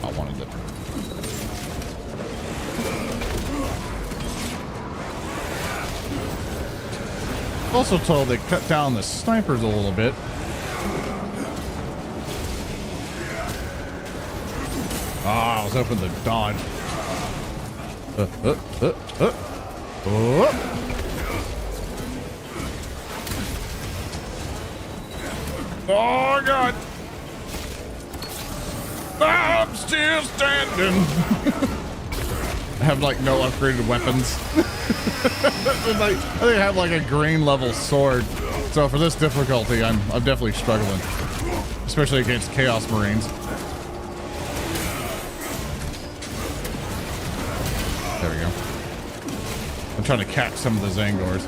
S1: I wanted it. Also told they cut down the snipers a little bit. Ah, I was hoping to dodge. Oh god! I'm still standing. I have like no upgraded weapons. I think I have like a green level sword. So for this difficulty, I'm definitely struggling, especially against Chaos Marines. There we go. I'm trying to catch some of the Zangors.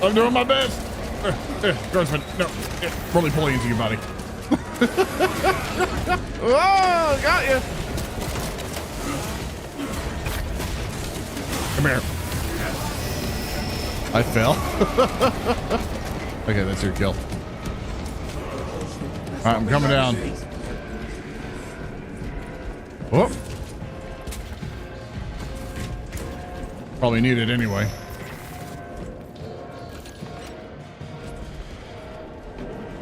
S1: I'm doing my best. Grossman, no, really pulling into you, buddy. Oh, got you. Come here. I fell. Okay, that's your kill. All right, I'm coming down. Whoop. Probably need it anyway.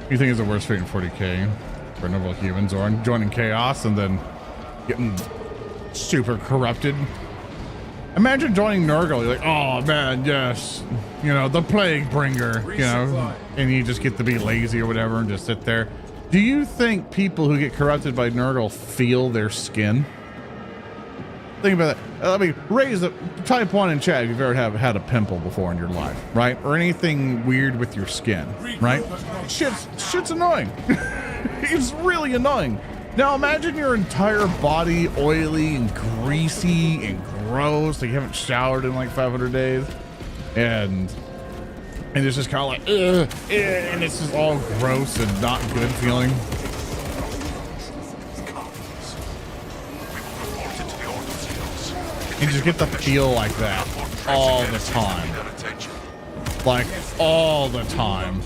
S1: You think is the worst fate in 40K for noble humans, or joining chaos and then getting super corrupted? Imagine joining Nurgle, you're like, oh man, yes, you know, the plague bringer, you know, and you just get to be lazy or whatever and just sit there. Do you think people who get corrupted by Nurgle feel their skin? Think about that. I mean, type 1 in chat if you've ever had a pimple before in your life, right? Or anything weird with your skin, right? Shit's annoying. It's really annoying. Now imagine your entire body oily and greasy and gross, like you haven't showered in like 500 days, and it's just kind of like, and it's just all gross and not good feeling. You just get the feel like that all the time. Like, all the time.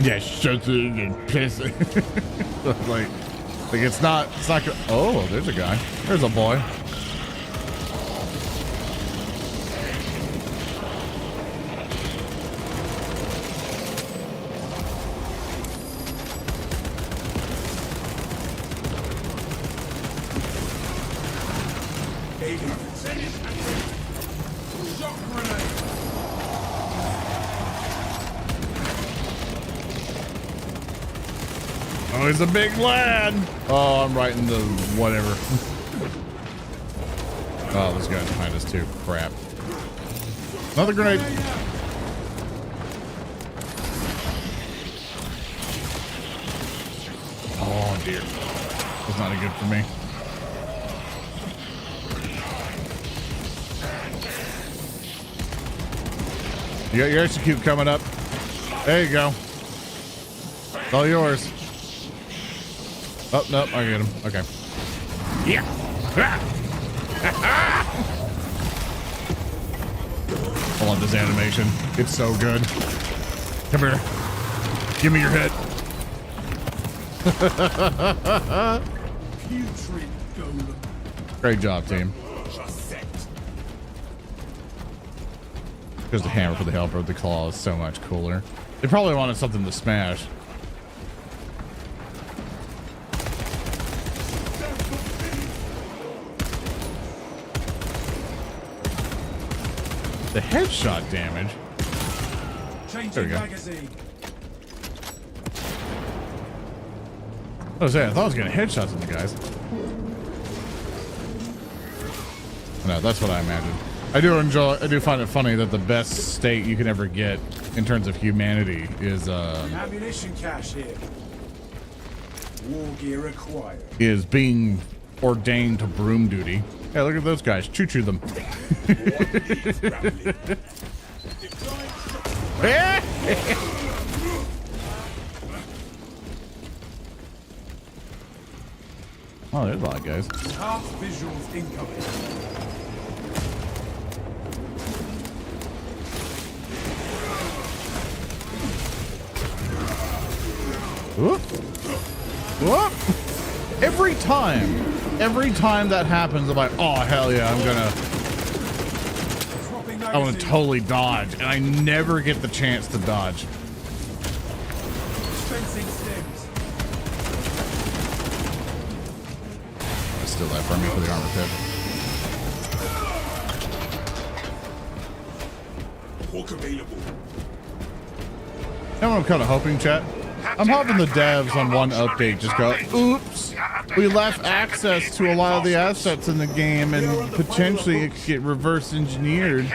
S1: Yeah, shitting and pissing. like it's not good. Oh, there's a guy. There's a boy.
S5: Shock grenade.
S1: Oh, he's a big lad. Oh, I'm right in the whatever. Oh, this guy's behind us too. Crap. Another grenade. Oh dear. That's not good for me. You got your execute coming up. There you go. It's all yours. Oh, nope, I get him. Okay. Yeah. I love this animation. It's so good. Come here. Give me your head.
S5: Putrid golem.
S1: Great job, team. Because the hammer for the helper, the claw is so much cooler. They probably wanted something to smash. The headshot damage. There we go.
S5: Magazine.
S1: I was saying, I thought I was getting headshots in the guys. No, that's what I imagined. I do find it funny that the best state you can ever get in terms of humanity is
S5: Ammunition cache here. War gear acquired.
S1: is being ordained to broom duty. Hey, look at those guys. Choo-choo them. Oh, there's a lot of guys.
S5: Half visuals incoming.
S1: Whoop. Whoop. Every time that happens, I'm like, oh hell yeah, I want to totally dodge, and I never get the chance to dodge.
S5: Fencing stems.
S1: I still that for me for the armor pit.
S4: Hawk available.
S1: You know what I'm kind of hoping, chat? I'm hoping the devs on one update just go, oops, we left access to a lot of the assets in the game and potentially it could get reverse engineered.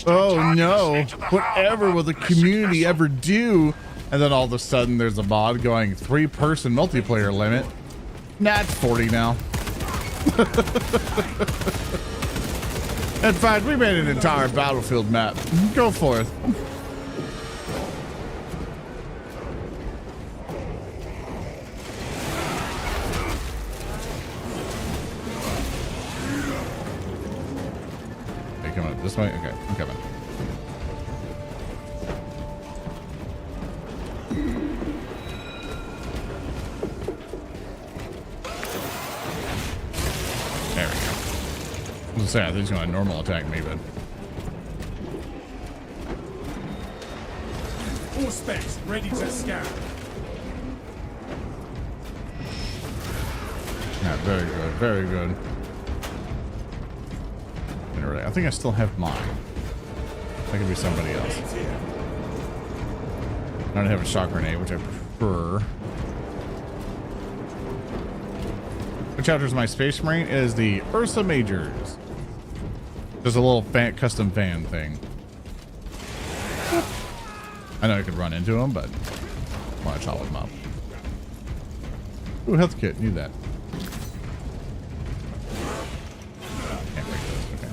S1: Oh no, whatever will the community ever do? And then all of a sudden there's a mod going 3-person multiplayer limit. Nah, it's 40 now. In fact, we made an entire battlefield map. Go forth. This way? Okay, I'm coming. There we go. I was gonna say, I think he's gonna normal attack me, but.
S5: All specs ready to scan.
S1: Yeah, very good, very good. I think I still have mine. That could be somebody else. I don't have a shock grenade, which I prefer. What chapter is my Space Marine? It is the Ursa Majors. There's a little custom fan thing. I know I could run into them, but I want to chop them up. Ooh, health kit. Need that. Can't break those. Okay.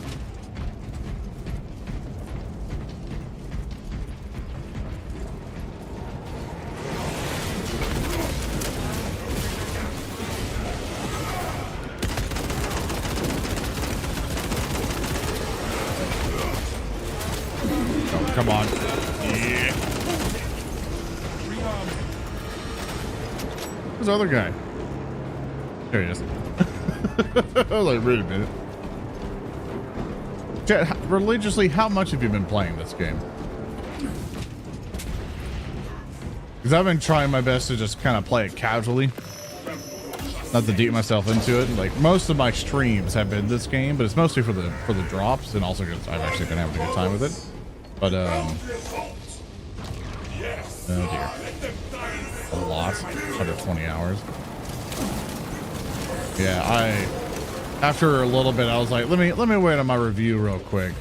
S1: Oh, come on. Yeah. Where's the other guy? There he is. I was like, wait a minute. Chat, religiously, how much have you been playing this game? Because I've been trying my best to just kind of play it casually. not to deep myself into it. Like most of my streams have been this game, but it's mostly for the drops, and also because I've actually been having a good time with it. But oh dear, a lot, 120 hours. Yeah, after a little bit, I was like, let me wait on my review real quick,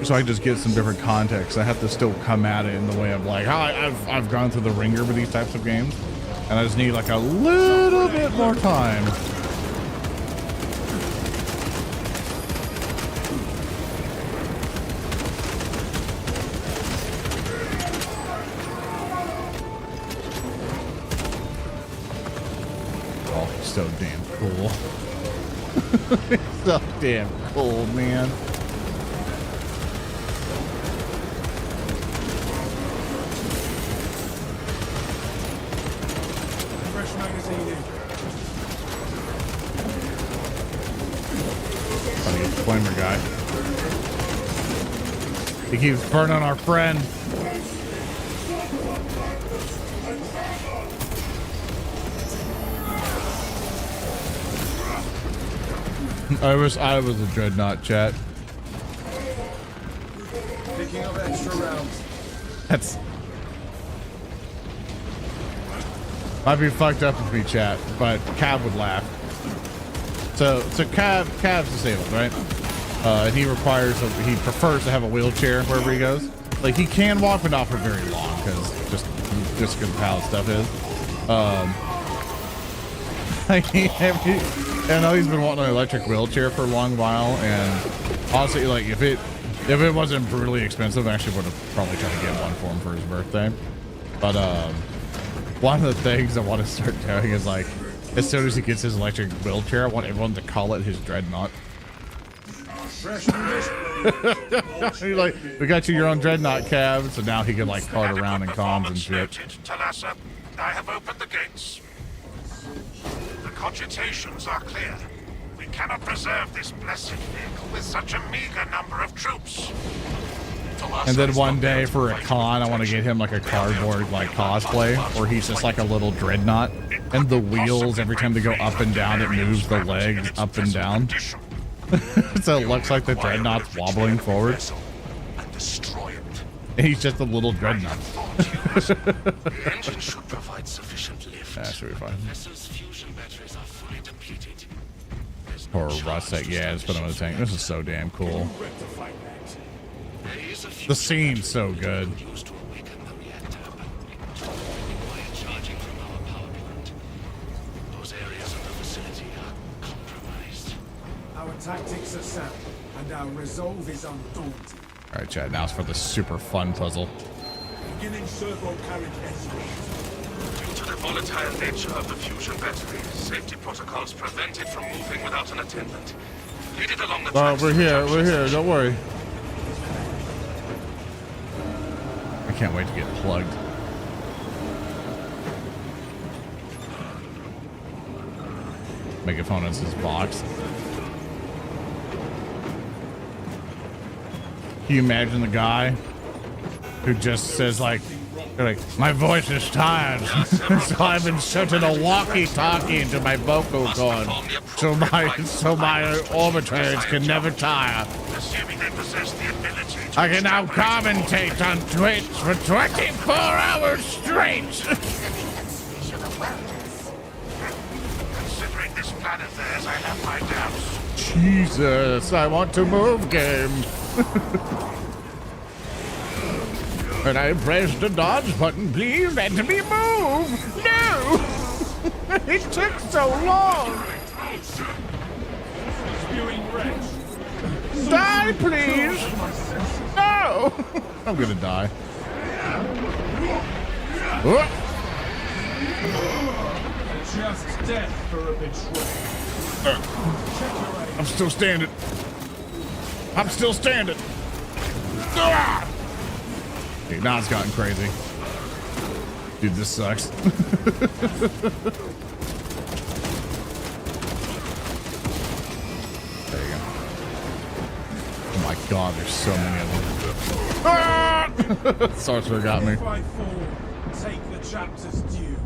S1: so I just get some different context. I have to still come at it in the way of like, I've gone through the ringer with these types of games, and I just need like a little bit more time. Oh, so damn cool. So damn cool, man. Funny flamer guy. He keeps burning our friend. I was a dreadnought, chat.
S5: Picking up extra rounds.
S1: That's might be fucked up with me, chat, but Cav would laugh. So Cav's disabled, right? And he prefers to have a wheelchair wherever he goes. Like he can walk, but not for very long, because just because of how stuff is. I know he's been wanting an electric wheelchair for a long while, and honestly, like if it wasn't brutally expensive, I actually would have probably tried to get one for him for his birthday. But one of the things I want to start doing is like, as soon as he gets his electric wheelchair, I want everyone to call it his dreadnought. He's like, we got you your own dreadnought, Cav, so now he can like cart around in comms and shit.
S4: Talassa, I have opened the gates. The cogitations are clear. We cannot preserve this blessed vehicle with such a meager number of troops.
S1: And then one day for a con, I want to get him like a cardboard like cosplay where he's just like a little dreadnought, and the wheels, every time they go up and down, it moves the legs up and down. So it looks like the dreadnought's wobbling forward. And he's just a little dreadnought.
S4: The engine should provide sufficient lift.
S1: That should be fine.
S4: Vessel's fusion batteries are fully depleted.
S1: Poor Rustic, yeah, just put him in the tank. This is so damn cool. The scene's so good.
S5: Our tactics are sound, and our resolve is undaunted.
S1: All right, chat. Now it's for the super fun puzzle.
S5: Beginning servo carriage escort.
S3: Due to the volatile nature of the fusion battery, safety protocols prevent it from moving without an attendant. Lead it along the tracks.
S1: We're here. Don't worry. I can't wait to get plugged. Megaphone is his box. Can you imagine the guy who just says like my voice is tired, so I've inserted a walkie-talkie into my vocal cord, so my orbiters can never tire.
S4: Assuming they possess the ability to
S1: I can now commentate on Twitch for 24 hours straight.
S4: Considering this plan of theirs, I have my doubts.
S1: Jesus, I want to move, game. And I pressed the dodge button. Please let me move. No! It took so long. Die, please. No! I'm gonna die. Oh.
S5: Just death for a betrayal.
S1: I'm still standing. I'm still standing. Ah! Dude, now it's gotten crazy. Dude, this sucks. There you go. Oh my god, there's so many of them. Ah! Sorcerer got me.
S5: Fight forward. Take the chapter's due.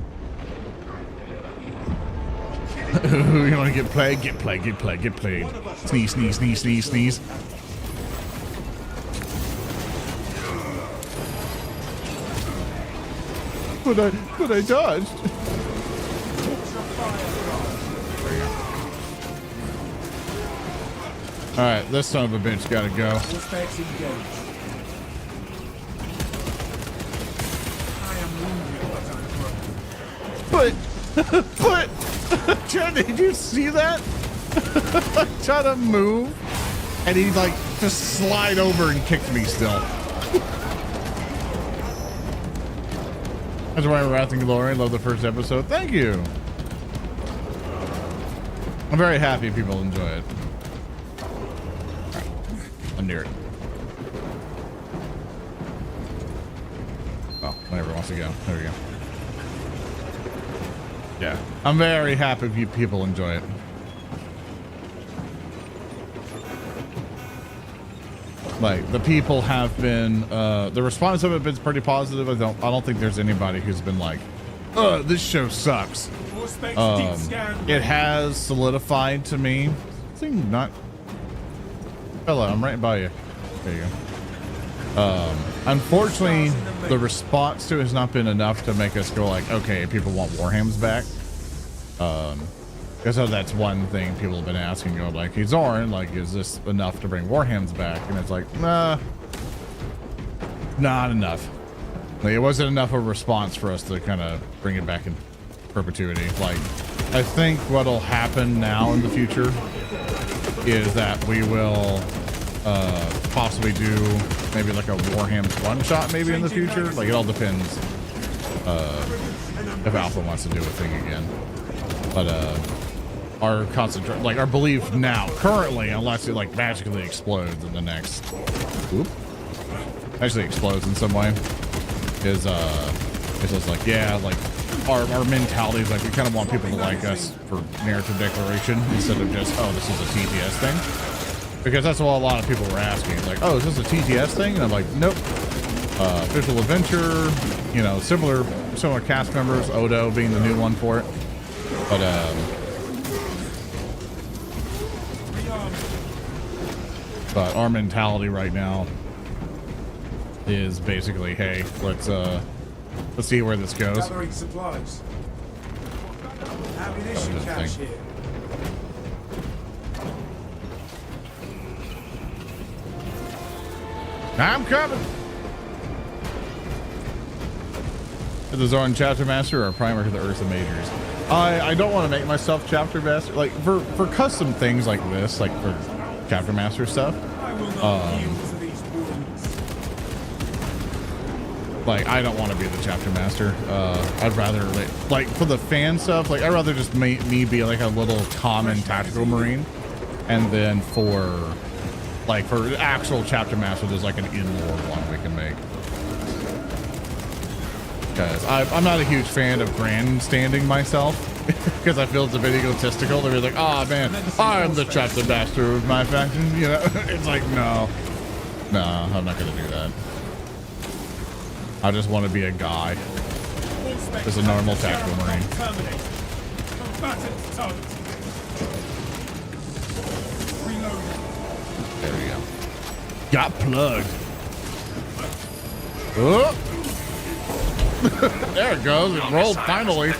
S1: You want to get plagued? Get plagued, get plagued, get plagued. Sneeze, sneeze, sneeze, sneeze, sneeze. But I dodged. All right, this son of a bitch gotta go.
S5: Suspects engaged. I am wounded, but I'm broken.
S1: But Chad, did you see that? I tried to move, and he like just slide over and kicked me still. That's why we're Wrath and Glory. Love the first episode. Thank you. I'm very happy people enjoy it. Right. I'm near it. Oh, whenever it wants to go. There we go. Yeah, I'm very happy people enjoy it. Like the people have been, the response of it has been pretty positive. I don't think there's anybody who's been like, this show sucks. It has solidified to me. Thing not. Hello, I'm right by you. There you go. Unfortunately, the response to it has not been enough to make us go like, okay, people want Warhams back. Because that's one thing people have been asking, going like, hey Zoran, like, is this enough to bring Warhams back? And it's like, nah, not enough. Like, it wasn't enough of a response for us to kind of bring it back in perpetuity. Like, I think what'll happen now in the future is that we will possibly do maybe like a Warham's one shot maybe in the future. Like, it all depends if Alpha wants to do a thing again. But our our belief now currently, unless it like magically explodes in the next actually explodes in some way, is it's just like, yeah, like our mentality is like we kind of want people to like us for narrative declaration instead of just, oh, this is a TTS thing, because that's what a lot of people were asking, like, oh, is this a TTS thing? And I'm like, nope. Official adventure, you know, similar cast members, Odo being the new one for it. But our mentality right now is basically, hey, let's see where this goes.
S5: Gathering supplies. Ammunition cache here.
S1: I'm coming. Is the Zoran chapter master or a primer to the Ursa majors? I don't want to make myself chapter master, like for custom things like this, like for chapter master stuff.
S5: I will not yield to these wounds.
S1: Like, I don't want to be the chapter master. I'd rather like for the fan stuff, like I'd rather just me be like a little common tactical marine, and then for actual chapter master, there's like an in-lore one we can make. Because I'm not a huge fan of grandstanding myself, because I feel it's a bit egotistical to be like, oh man, I'm the chapter master of my faction, you know? It's like, no, I'm not gonna do that. I just want to be a guy, just a normal tactical marine. There we go. Got plugged. Oh. There it goes. It rolled finally.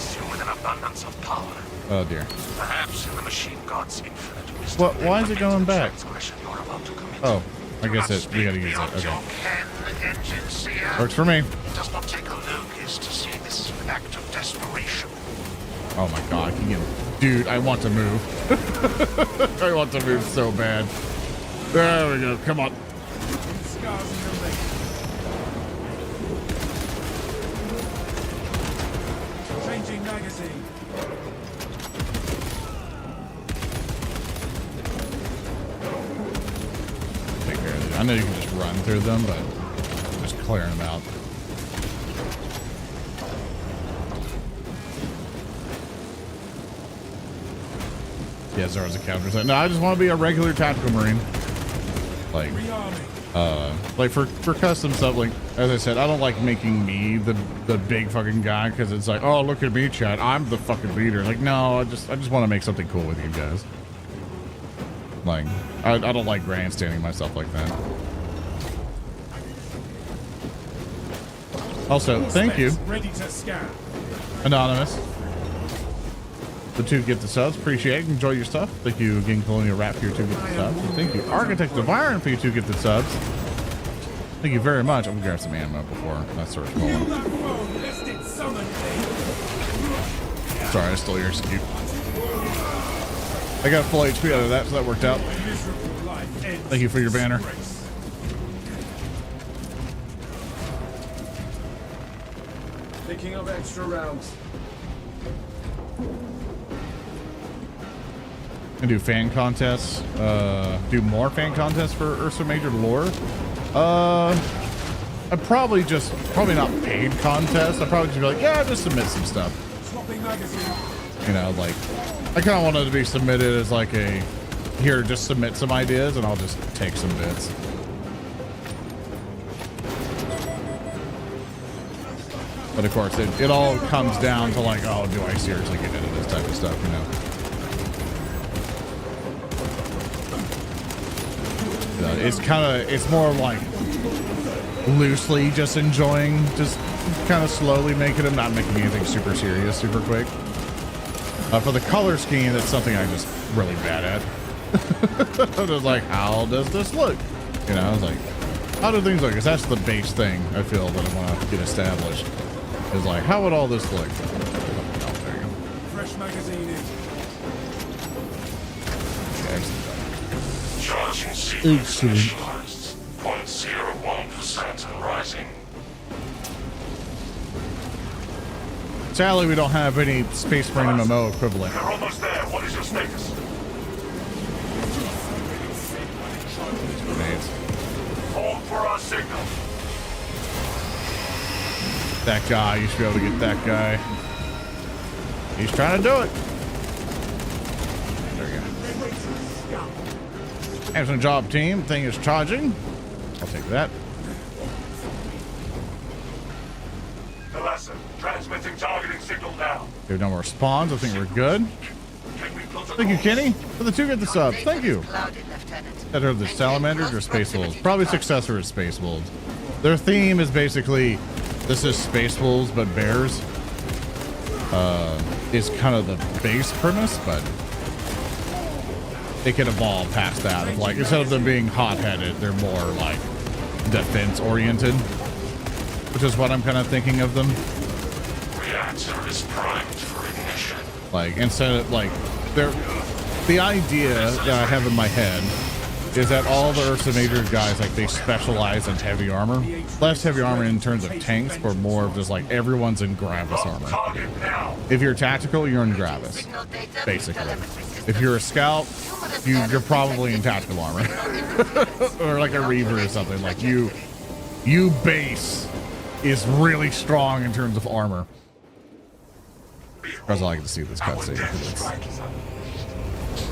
S1: Oh dear.
S4: Perhaps in the machine god's infinite wisdom.
S1: What? Why is it going back? Oh, I guess we gotta use it. Okay. Works for me.
S4: It does not take a Lucas to see this as an act of desperation.
S1: Oh my god, dude, I want to move. I want to move so bad. There we go. Come on.
S5: Changing magazine.
S1: Take care of it. I know you can just run through them, but I'm just clearing them out. Yeah, Zara's a counter. No, I just want to be a regular tactical marine. Like, Like for custom stuff, like as I said, I don't like making me the big fucking guy because it's like, oh, look at me, chat, I'm the fucking leader. Like, no, I just want to make something cool with you guys. Like, I don't like grandstanding myself like that. Also, thank you,
S5: Ready to scan.
S1: Anonymous. The 2 get the subs. Appreciate it. Enjoy your stuff. Thank you again, Colonial Rat, for your 2 get the subs. And thank you, Architect of Iron, for your 2 get the subs. Thank you very much. I'm gonna grab some ammo before I start rolling. Sorry, I stole your scoop. I got full HP out of that, so that worked out. Thank you for your banner.
S5: Picking up extra rounds.
S1: And do fan contests. Do more fan contests for Ursa Major lore. I'd probably not paid contests. I'd probably just be like, yeah, just submit some stuff. You know, like, I kind of wanted to be submitted as like a, here, just submit some ideas and I'll just take some bits. But of course, it all comes down to like, oh, do I seriously get into this type of stuff, you know? It's more like loosely just enjoying, just kind of slowly making them, not making anything super serious, super quick. For the color scheme, that's something I'm just really bad at. I was like, how does this look? You know, I was like, how do things look? Because that's the base thing I feel that I want to get established. Is like, how would all this look? Oh, there you go.
S5: Fresh magazine in.
S3: Charging sequence initialized. 0.01% and rising.
S1: Sadly, we don't have any Space Marine MMO equivalent.
S3: We're almost there. What is your status?
S1: Grenades.
S3: Hold for our signal.
S1: That guy, you should be able to get that guy. He's trying to do it. There we go. Excellent job, team. Thing is charging. I'll take that.
S3: The lesson. Transmitting targeting signal now.
S1: There's no more spawns. I think we're good.
S3: Can we plot a
S1: Thank you,
S3: course?
S1: Kenny, for the 2 get the subs. Thank you. That are the Salamanders or Space Wolves? Probably successor is Space Wolves. Their theme is basically, this is Space Wolves, but bears. Is kind of the base premise, but it can evolve past that. Of like, instead of them being hot-headed, they're more like defense-oriented, which is what I'm kind of thinking of them.
S3: Reactor is primed for ignition.
S1: Like, instead of like, the idea that I have in my head is that all the Ursa Major guys, like, they specialize in heavy armor. Less heavy armor in terms of tanks, but more of just like everyone's in Gravis armor.
S3: Target now.
S1: If you're tactical, you're in Gravis, basically. If you're a scout, you're probably in tactical armor. Or like a Reaver or something. Like you base is really strong in terms of armor. That's all I can see this cutscene.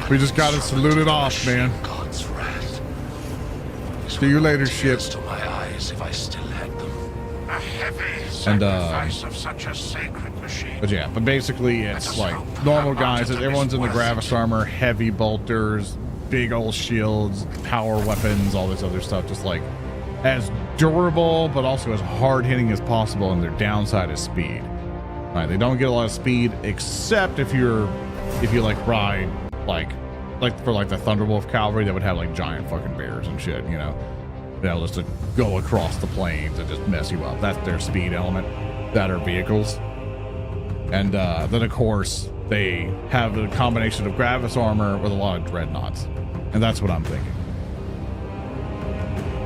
S1: We just gotta salute it off, man.
S3: God's wrath.
S1: See you later, ship.
S3: To my eyes if I still had them.
S4: A heavy
S1: And
S4: sacrifice of such a sacred machine.
S1: but yeah, but basically it's like normal guys. Everyone's in the Gravis armor, heavy bolters, big old shields, power weapons, all this other stuff. Just like as durable, but also as hard hitting as possible. And their downside is speed. Right? They don't get a lot of speed, except if you like ride like for like the Thunderwolf cavalry that would have like giant fucking bears and shit, you know, just to go across the plains and just mess you up. That's their speed element. That are vehicles. And then of course they have a combination of Gravis armor with a lot of dreadnoughts, and that's what I'm thinking.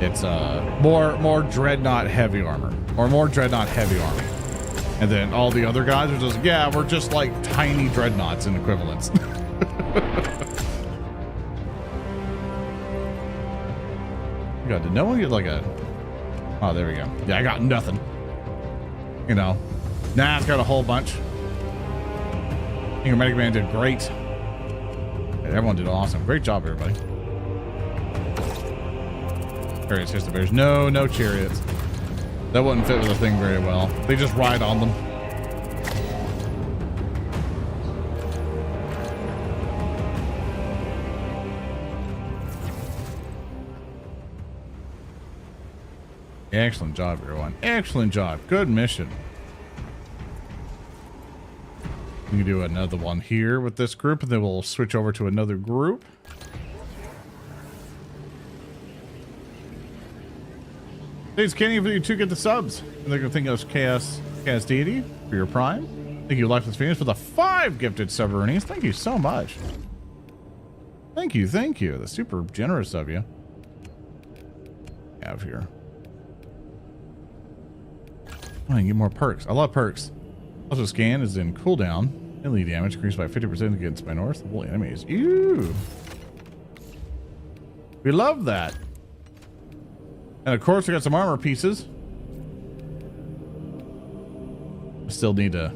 S1: It's more dreadnought heavy armor, or more dreadnought heavy armor, and then all the other guys are just, yeah, we're just like tiny dreadnoughts in equivalence. God, did no one get like a... Oh, there we go. Yeah, I got nothing. You know. Nah, it's got a whole bunch. I think Medic Man did great. Yeah, everyone did awesome. Great job, everybody. Chariots, here's the bears. No, no chariots. That wouldn't fit with the thing very well. They just ride on them. Excellent job, everyone. Excellent job. Good mission. We can do another one here with this group, and then we'll switch over to another group. Thanks, Kenny, for you two get the subs. And they're gonna think of Chaos Deity for your Prime. Thank you, Lifeless Phoenix, for the 5 gifted sub-earnings. Thank you so much. Thank you, thank you. That's super generous of you. Have here. Oh, I can get more perks. I love perks. Also, scan is in cooldown. Melee damage increased by 50% against my north enemies. Ew. We love that. And of course, we got some armor pieces. I still need to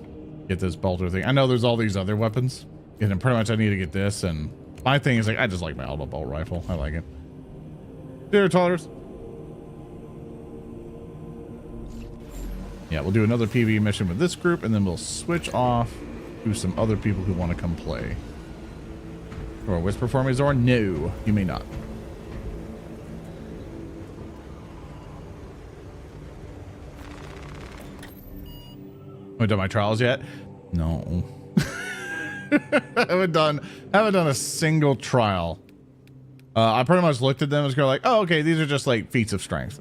S1: get this bolter thing. I know there's all these other weapons. And then pretty much I need to get this. And my thing is like, I just like my auto bolt rifle. I like it. There, toddlers. Yeah, we'll do another PvE mission with this group, and then we'll switch off to some other people who want to come play. Or whisper for me, Zor? No, you may not. Have I done my trials yet? No. haven't done a single trial. I pretty much looked at them and was like, oh, okay, these are just like feats of strength.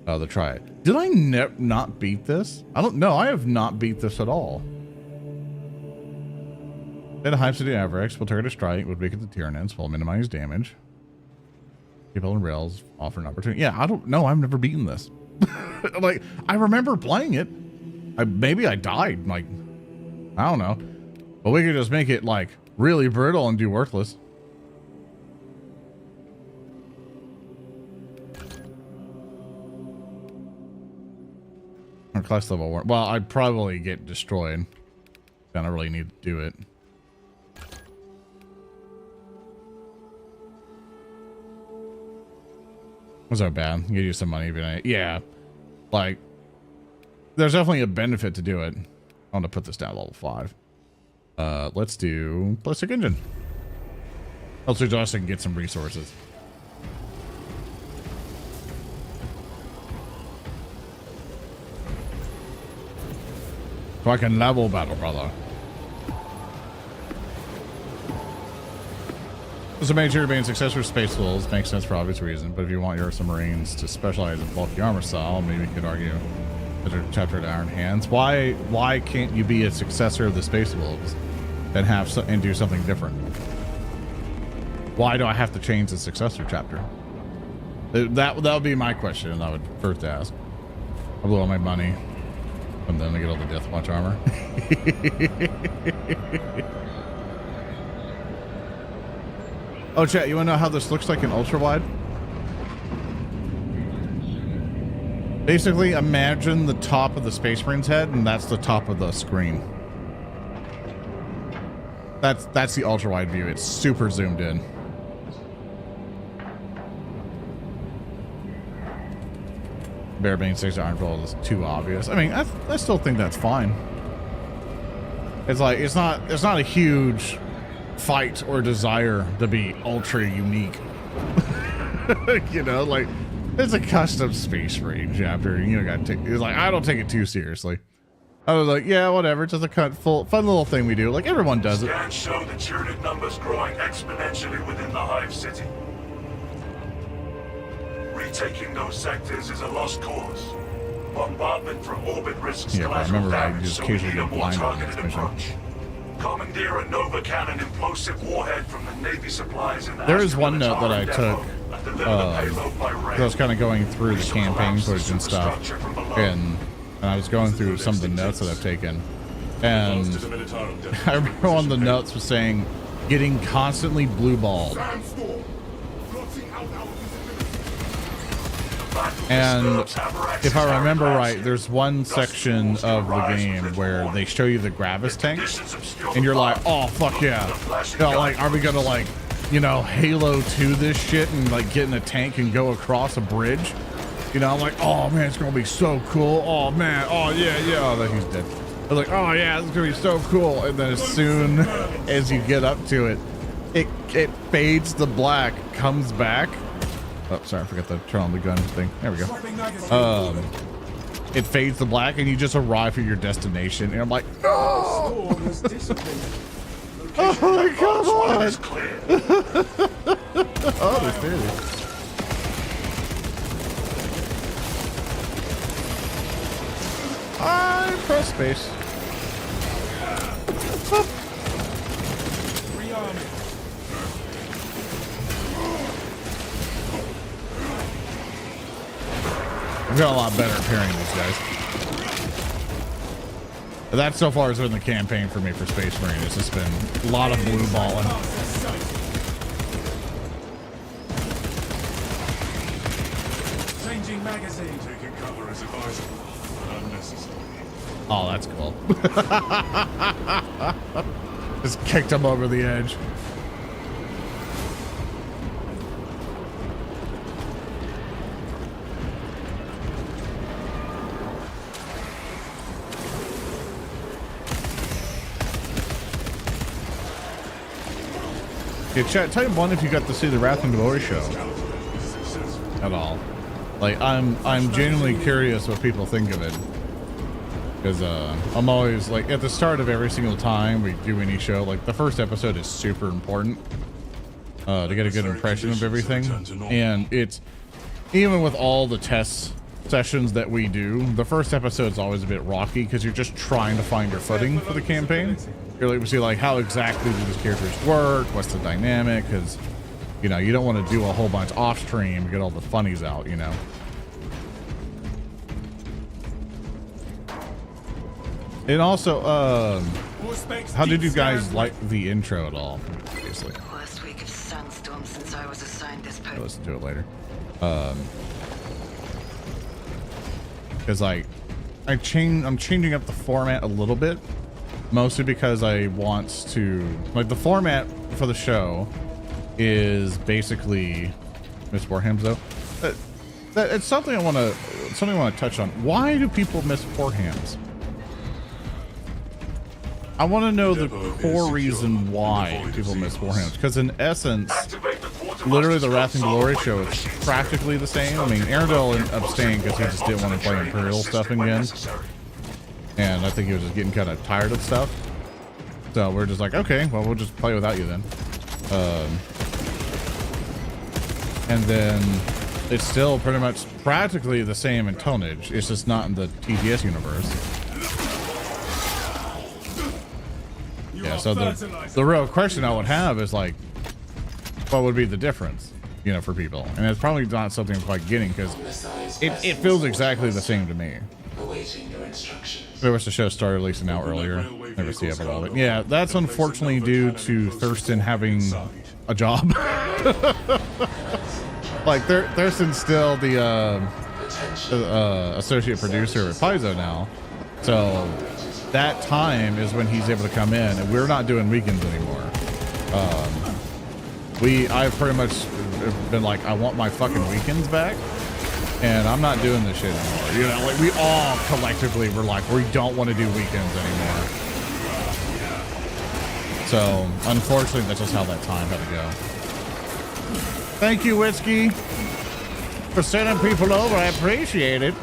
S1: To try it. Did I not beat this? I don't know. I have not beat this at all. At a high city Avrex will target a strike, would weaken the Tyranids, will minimize damage. People and rails offer an opportunity. Yeah, I don't know. I've never beaten this. Like, I remember playing it. Maybe I died. Like, I don't know. But we could just make it like really brutal and do worthless. Or class level 1. Well, I'd probably get destroyed. I don't really need to do it. Was that bad? Give you some money, but yeah. Like, there's definitely a benefit to do it. I want to put this down level 5. Let's do plastic engine. Also, just so I can get some resources. Fucking level battle, brother. This is major being successful with space tools makes sense for obvious reason, but if you want your submarines to specialize in bulky armor style, maybe you could argue that a chapter at Iron Hands. Why can't you be a successor of the Space Wolves and and do something different? Why do I have to change the successor chapter? That would be my question. I would first ask. I blew all my money. And then I get all the Death Watch armor. Oh, chat, you want to know how this looks like in ultra wide? Basically, imagine the top of the Space Marine's head, and that's the top of the screen. That's the ultra wide view. It's super zoomed in. Bear being 6 Ironfall is too obvious. I mean, I still think that's fine. It's like it's not a huge fight or desire to be ultra unique. You know, like it's a custom Space Marine chapter. You know, it's like I don't take it too seriously. I was like, yeah, whatever. It's just a fun little thing we do. Like everyone does it.
S3: Scans show the Tyranid numbers growing exponentially within the Hive City. Retaking those sectors is a lost cause. Bombardment from orbit risks collateral damage, so we need a more targeted approach. Commandeer a Nova Cannon implosive warhead from the Navy supplies in the
S1: There is one note that I took I was kind of going through the campaign footage and stuff, and I was going through some of the notes that I've taken, and I remember one of the notes was saying getting constantly blue balled. And if I remember right, there's one section of the game where they show you the Gravis tank, and you're like, oh fuck yeah. You know, like, are we gonna like you know, Halo 2 this shit and like get in a tank and go across a bridge. You know, I'm like, oh man, it's gonna be so cool. Oh man, oh yeah. Oh, then he's dead. I was like, oh yeah, it's gonna be so cool. And then as soon as you get up to it, it fades to black, comes back. Oh, sorry, I forgot to turn on the gun thing. There we go. It fades to black and you just arrive at your destination. And I'm like, no! Oh my God! Oh, there's theory. I press space. I've got a lot better at parrying these guys. But that so far has been the campaign for me for Space Marine. It's just been a lot of blue balling.
S5: Changing magazine. Taking cover is advisable, but unnecessary.
S1: Oh, that's cool. Just kicked him over the edge. Yeah, chat, tell me one if you got to see the Wrath and Glory show at all. Like, I'm genuinely curious what people think of it, because I'm always like at the start of every single time we do any show, like the first episode is super important to get a good impression of everything. And it's even with all the test sessions that we do, the first episode's always a bit rocky because you're just trying to find your footing for the campaign. You're like, we see like how exactly do these characters work, what's the dynamic, because you know you don't want to do a whole bunch off stream, get all the funnies out, you know. And also, how did you guys like the intro at all? Obviously,
S6: Worst week of sandstorms since I was assigned this post.
S1: I'll listen to it later. Because like I'm changing up the format a little bit, mostly because I want to, like, the format for the show is basically Miss Warhams though. It's something I want to touch on. Why do people miss Warhams? I want to know the core reason why people miss Warhams, because in essence, literally the Wrath and Glory show is practically the same. I mean, Arendelle abstained because he just didn't want to play Imperial stuff again. And I think he was just getting kind of tired of stuff. So we're just like, okay, well, we'll just play without you then. And then it's still pretty much practically the same in tonnage. It's just not in the TTS universe. Yeah, so the real question I would have is like, what would be the difference, you know, for people? And it's probably not something I'm quite getting, because it feels exactly the same to me. I wish the show started at least an hour earlier. Never see it at all. But yeah, that's unfortunately due to Thurston having a job. Like Thurston's still the associate producer at Paizo now, so that time is when he's able to come in, and we're not doing weekends anymore. I've pretty much been like, I want my fucking weekends back, and I'm not doing this shit anymore. You know, like we all collectively were like, we don't want to do weekends anymore. So unfortunately, that's just how that time had to go. Thank you, Whiskey, for sending people over. I appreciate it.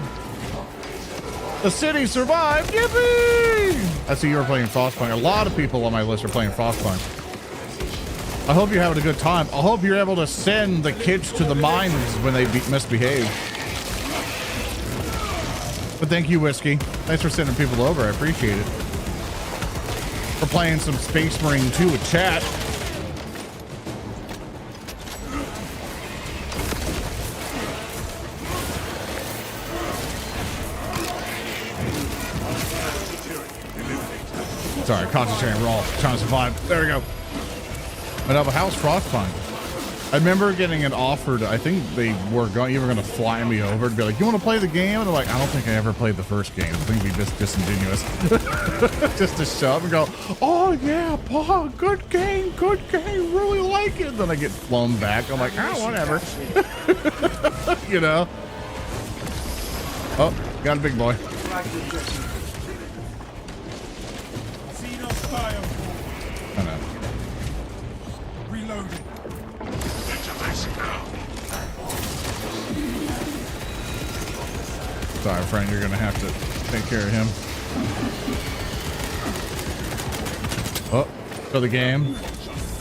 S1: The city survived. Yippee! I see you were playing Frostpunk. A lot of people on my list are playing Frostpunk. I hope you're having a good time. I hope you're able to send the kids to the mines when they misbehave. But thank you, Whiskey. Thanks for sending people over. I appreciate it. We're playing some Space Marine 2 with chat. Sorry, concentrating. We're all trying to survive. There we go. But how's Frostpunk? I remember getting an offer. I think they were going. You were going to fly me over and be like, "You want to play the game?" And they're like, "I don't think I ever played the first game. I think we just disingenuous." Just to show up and go, "Oh yeah, Paul, good game, really like it." Then I get flown back. I'm like, "Oh, whatever." You know. Oh, got a big boy. I know.
S5: Reloading.
S1: Sorry, friend, you're gonna have to take care of him. Oh, for the game.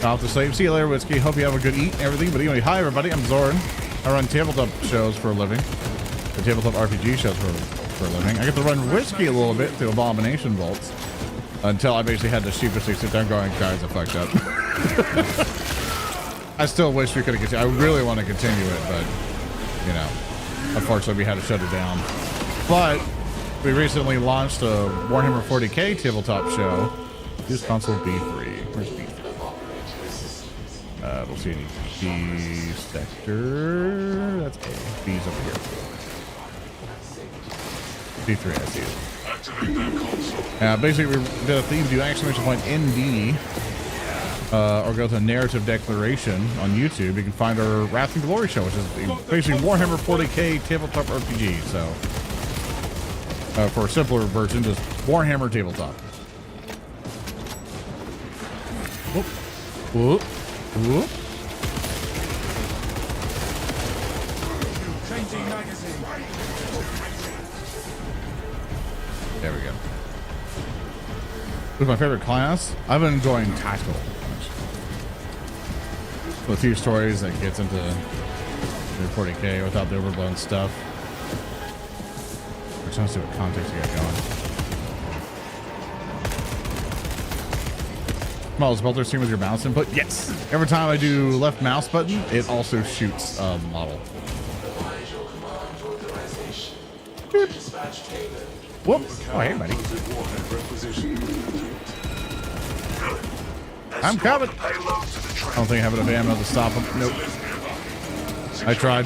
S1: Off to sleep. See you later, Whiskey. Hope you have a good eat and everything. But anyway, hi everybody. I'm Zoran. I run tabletop shows for a living. The tabletop RPG shows for a living. I get to run Whiskey a little bit through Abomination Vaults until I basically had to sheepishly sit there going, guys, I fucked up. I still wish we could have continued. I really want to continue it, but you know, unfortunately we had to shut it down. But we recently launched a Warhammer 40K tabletop show. Use console B3. Where's B3? We'll see any B sector. That's A. B's over here. B3, I see it. Basically, we did a theme, do exclamation point ND, or go to Narrative Declaration on YouTube. You can find our Wrath and Glory show, which is basically Warhammer 40K tabletop RPG. So, for a simpler version, just Warhammer tabletop. Whoop. Whoop. Whoop.
S5: Changing magazine.
S1: There we go. Who's my favorite class? I've been enjoying Tactical. With a few stories that gets into the 40K without the overblown stuff. We're trying to see what context you got going. Models built their stream with your mouse input? Yes. Every time I do left mouse button, it also shoots a model. Boop. Whoop. Oh, hey, buddy. I'm coming. I don't think I have enough ammo to stop him. Nope. I tried.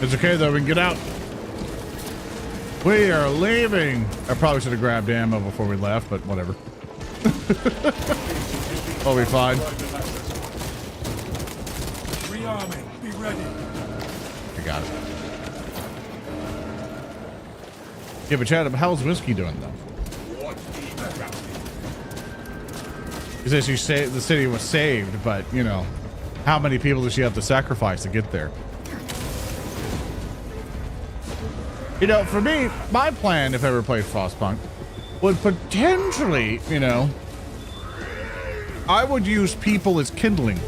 S1: It's okay, though. We can get out. We are leaving. I probably should have grabbed ammo before we left, but whatever. We'll be fine.
S5: Rearming. Be ready.
S1: I got it. Yeah, but Chad, how's Whiskey doing, though? He says you say the city was saved, but, you know, how many people does she have to sacrifice to get there? You know, for me, my plan, if I ever played Frostpunk, would potentially, you know, I would use people as kindling.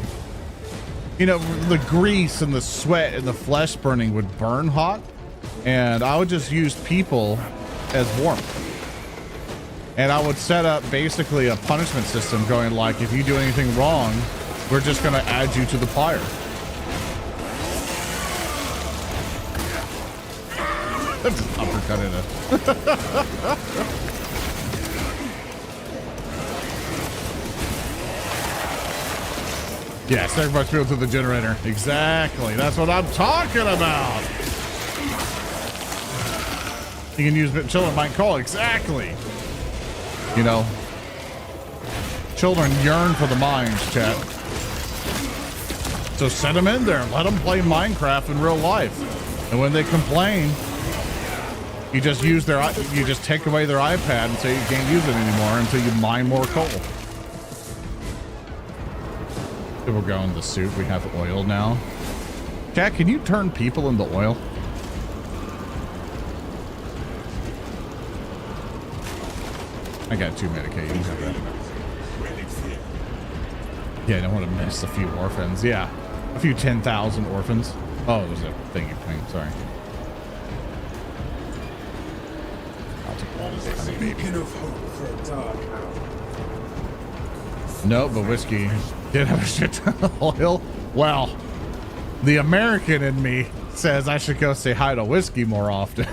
S1: You know, the grease and the sweat and the flesh burning would burn hot, and I would just use people as warmth. And I would set up basically a punishment system going like, if you do anything wrong, we're just going to add you to the fire. Uppercut in it. Yeah, sacrifice people to the generator. Exactly. That's what I'm talking about. You can use children might call. Exactly. You know, children yearn for the mines, chat. So send them in there. Let them play Minecraft in real life. And when they complain, you just use their, you just take away their iPad and say you can't use it anymore until you mine more coal. We'll go in the soup. We have oil now. Jack, can you turn people into oil? I got 2 Medicaid. You can have that. Yeah, I don't want to miss a few orphans. Yeah, a few 10,000 orphans. Oh, there's a thing you're playing. Sorry. I'll take all this kind of baby.
S5: Of hope for a dark hour.
S1: No, but Whiskey did have a shit ton of oil. Well, the American in me says I should go say hi to Whiskey more often.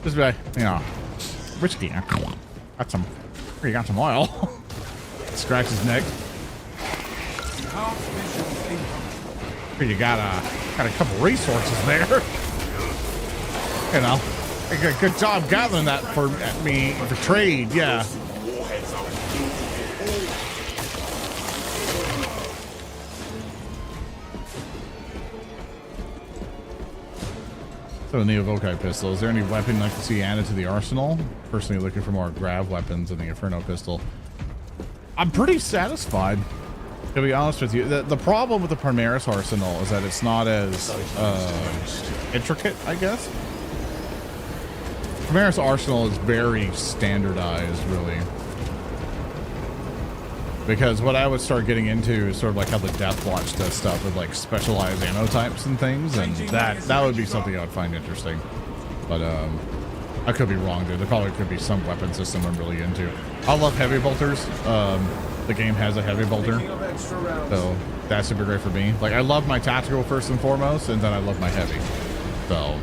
S1: Just be like, you know, Whiskey, got some You got some oil. Scratch his neck. You got a couple resources there. You know, good job gathering that for me for trade. Yeah. So the Neo-Vokai pistol. Is there any weapon I can see added to the arsenal? Personally looking for more grav weapons in the Inferno pistol. I'm pretty satisfied, to be honest with you. The problem with the Primaris arsenal is that it's not as intricate, I guess. Primaris arsenal is very standardized, really. Because what I would start getting into is sort of like how the Death Watch does stuff with like specialized ammo types and things, and that would be something I would find interesting. But I could be wrong, dude. There probably could be some weapon system I'm really into. I love heavy bolters. The game has a heavy bolter, so that's super great for me. Like I love my tactical first and foremost, and then I love my heavy. So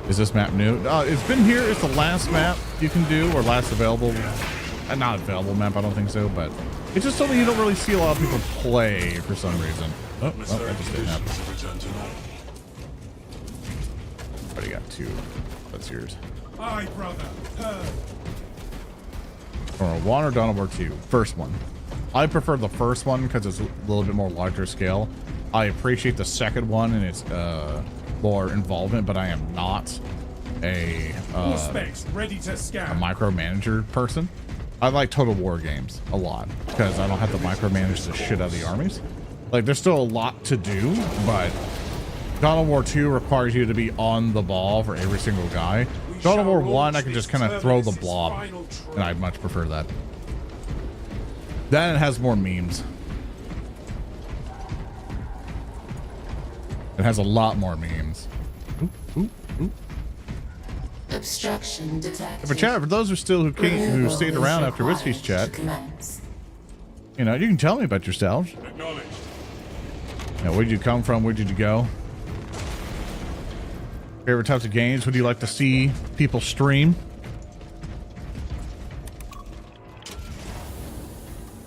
S1: is this map new? It's been here. It's the last map you can do, or last available. Not available map, I don't think so, but it's just something you don't really see a lot of people play for some reason. Oh, that just didn't happen. Already got two. That's yours.
S5: Aye, brother.
S1: Or one or Dawn of War 2? First one. I prefer the first one because it's a little bit more larger scale. I appreciate the second one and its more involvement, but I am not a micromanager person. I like Total War games a lot because I don't have to micromanage the shit out of the armies. Like, there's still a lot to do, but Dawn of War 2 requires you to be on the ball for every single guy. Dawn of War 1, I can just kind of throw the blob, and I'd much prefer that. Then it has more memes. It has a lot more memes.
S7: Obstruction detected.
S1: For chat, for those who stayed around after Whiskey's chat, you know, you can tell me about yourselves. Now, where'd you come from? Where'd you go? Favorite types of games? Would you like to see people stream?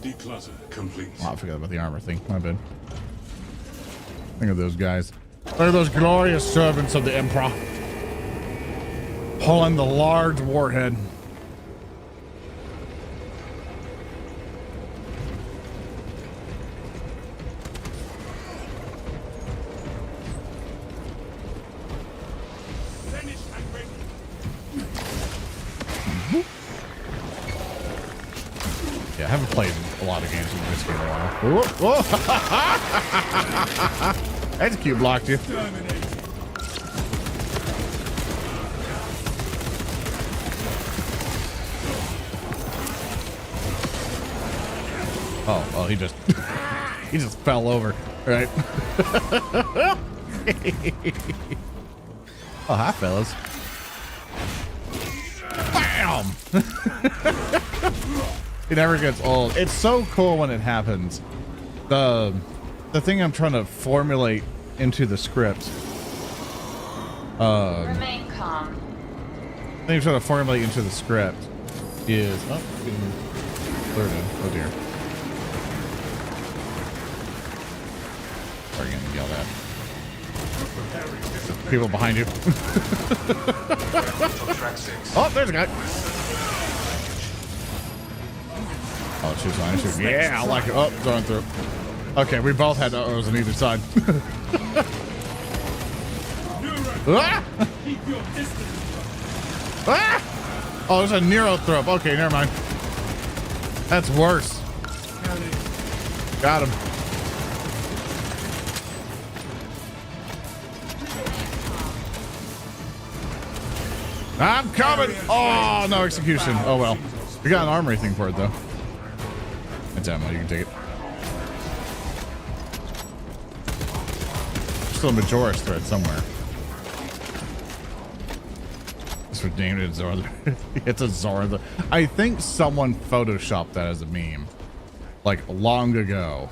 S3: Declutter complete.
S1: Oh, I forgot about the armor thing. My bad. Think of those guys. Look at those glorious servants of the Emperor. Pulling the large warhead. Yeah, I haven't played a lot of games with Whiskey in a while. Whoa, whoa. That's a cute blocked you. Oh, he just he just fell over, right? Oh, hi, fellas. Bam! It never gets old. It's so cool when it happens. The thing I'm trying to formulate into the script.
S7: Remain calm.
S1: The thing I'm trying to formulate into the script is getting blurred in. Oh dear. Are you gonna yell at? People behind you. Oh, there's a guy. Oh, she's on. Yeah, I like it. Oh, going through. Okay, we both had O's on either side. Ah! Ah! Oh, there's a Neurothrope. Okay, never mind. That's worse. Got him. I'm coming. Oh, no execution. Oh, well. We got an armory thing for it, though. It's ammo. You can take it. Still a Majoris thread somewhere. It's renamed it Zora. It's a Zora. I think someone photoshopped that as a meme. Like, long ago.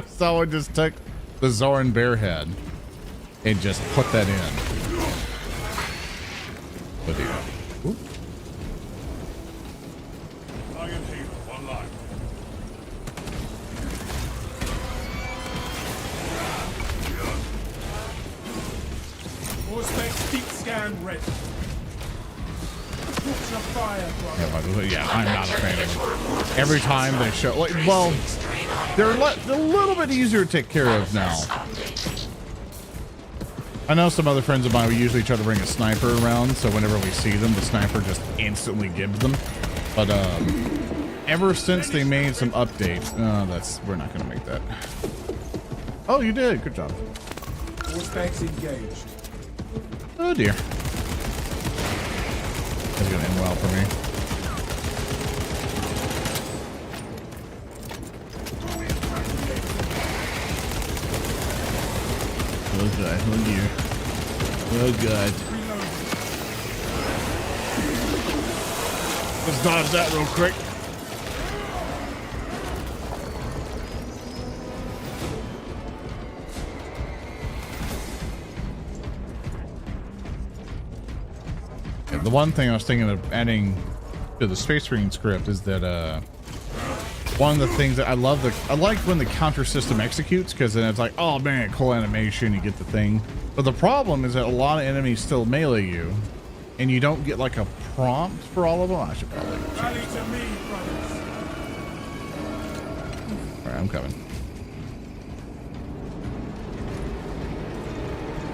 S1: Someone just took the Zoran bear head and just put that in. But yeah.
S5: Auspex deep scan ready. Fire,
S1: Yeah, I'm not a fan of them. Every time they show, like, well, they're a little bit easier to take care of now. I know some other friends of mine, we usually try to bring a sniper around, so whenever we see them, the sniper just instantly gives them. But ever since they made some updates, we're not gonna make that. Oh, you did. Good job.
S5: Auspex engaged.
S1: Oh dear. That's gonna end well for me. Oh god, oh dear. Oh god. Let's dodge that real quick. The one thing I was thinking of adding to the Space Marine script is that one of the things that I like when the counter system executes, because then it's like, oh man, cool animation, you get the thing. But the problem is that a lot of enemies still melee you, and you don't get like a prompt for all of them. I should probably.
S5: Rally to me, brothers.
S1: All right, I'm coming.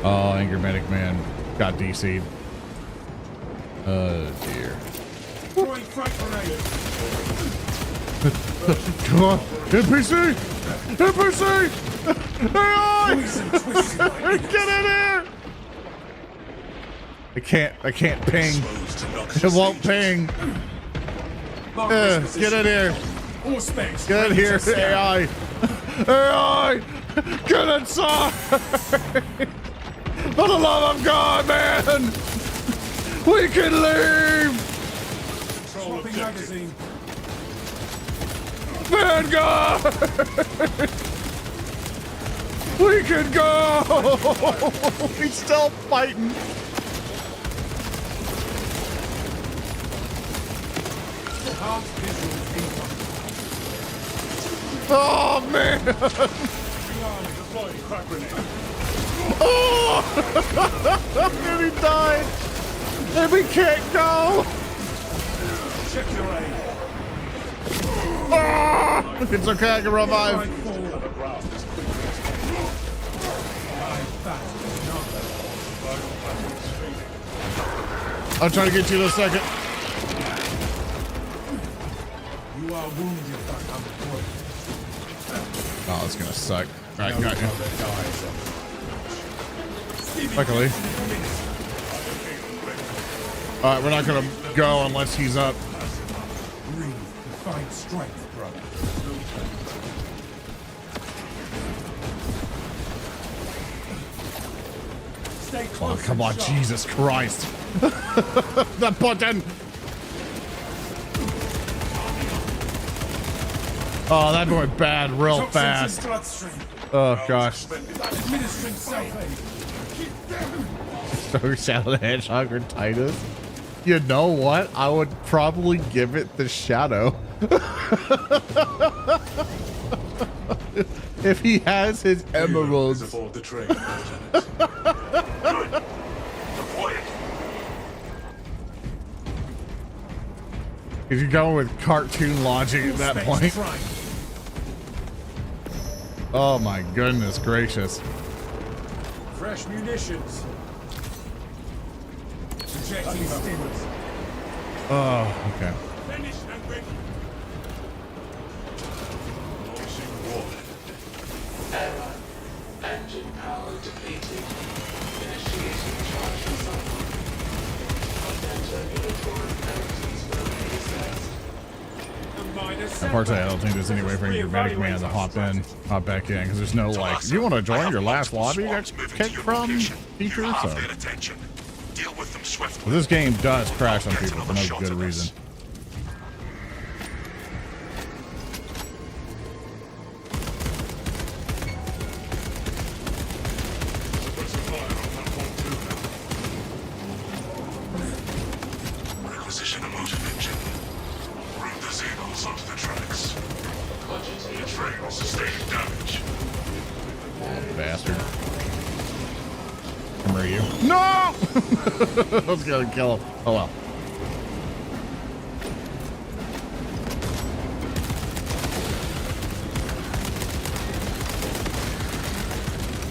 S1: Oh, Anger Medic Man got DC'd. Oh dear.
S5: Throwing frag grenade.
S1: Come on, NPC! NPC! AI! Get in here! I can't ping. It won't ping. Get in here. Get in here, AI. AI! Get inside! For the love of God, man! We can leave!
S5: Swapping magazine.
S1: Vanguard! We can go! He's still fighting. Oh man! Oh! And he died! And we can't go!
S5: Check your aim.
S1: Oh! It's okay, I can revive. I'll try to get you in a second.
S5: You are wounded, but I'm good.
S1: Oh, it's gonna suck. Alright, got you. Luckily. Alright, we're not gonna go unless he's up.
S5: Breathe to find strength, brother. Stay close.
S1: Oh, come on, Jesus Christ. The button! Oh, that went bad real fast. Oh, gosh.
S5: Administering self-aid.
S1: So Shadow the Hedgehog or Titus? You know what? I would probably give it the Shadow. If he has his emeralds. If you're going with cartoon logic at that point. Oh my goodness gracious.
S5: Fresh munitions. Projecting stimulus.
S1: Oh, okay.
S5: Finished and ready.
S3: Launching warhead.
S7: Error. Engine power depleted. Initiating charge cycle. Content regulatory penalties will be assessed.
S1: Unfortunately, I don't think there's any way for your medic man to hop back in, because there's no like, you want to join your last lobby you got kicked from feature, so.
S3: Deal with them swiftly.
S1: Well, this game does crash on people for no good reason.
S3: Requisition a motive engine. Route the Xenos onto the tracks. The train is sustaining damage.
S1: Bastard. Come here, you. No! I was gonna kill him. Oh well.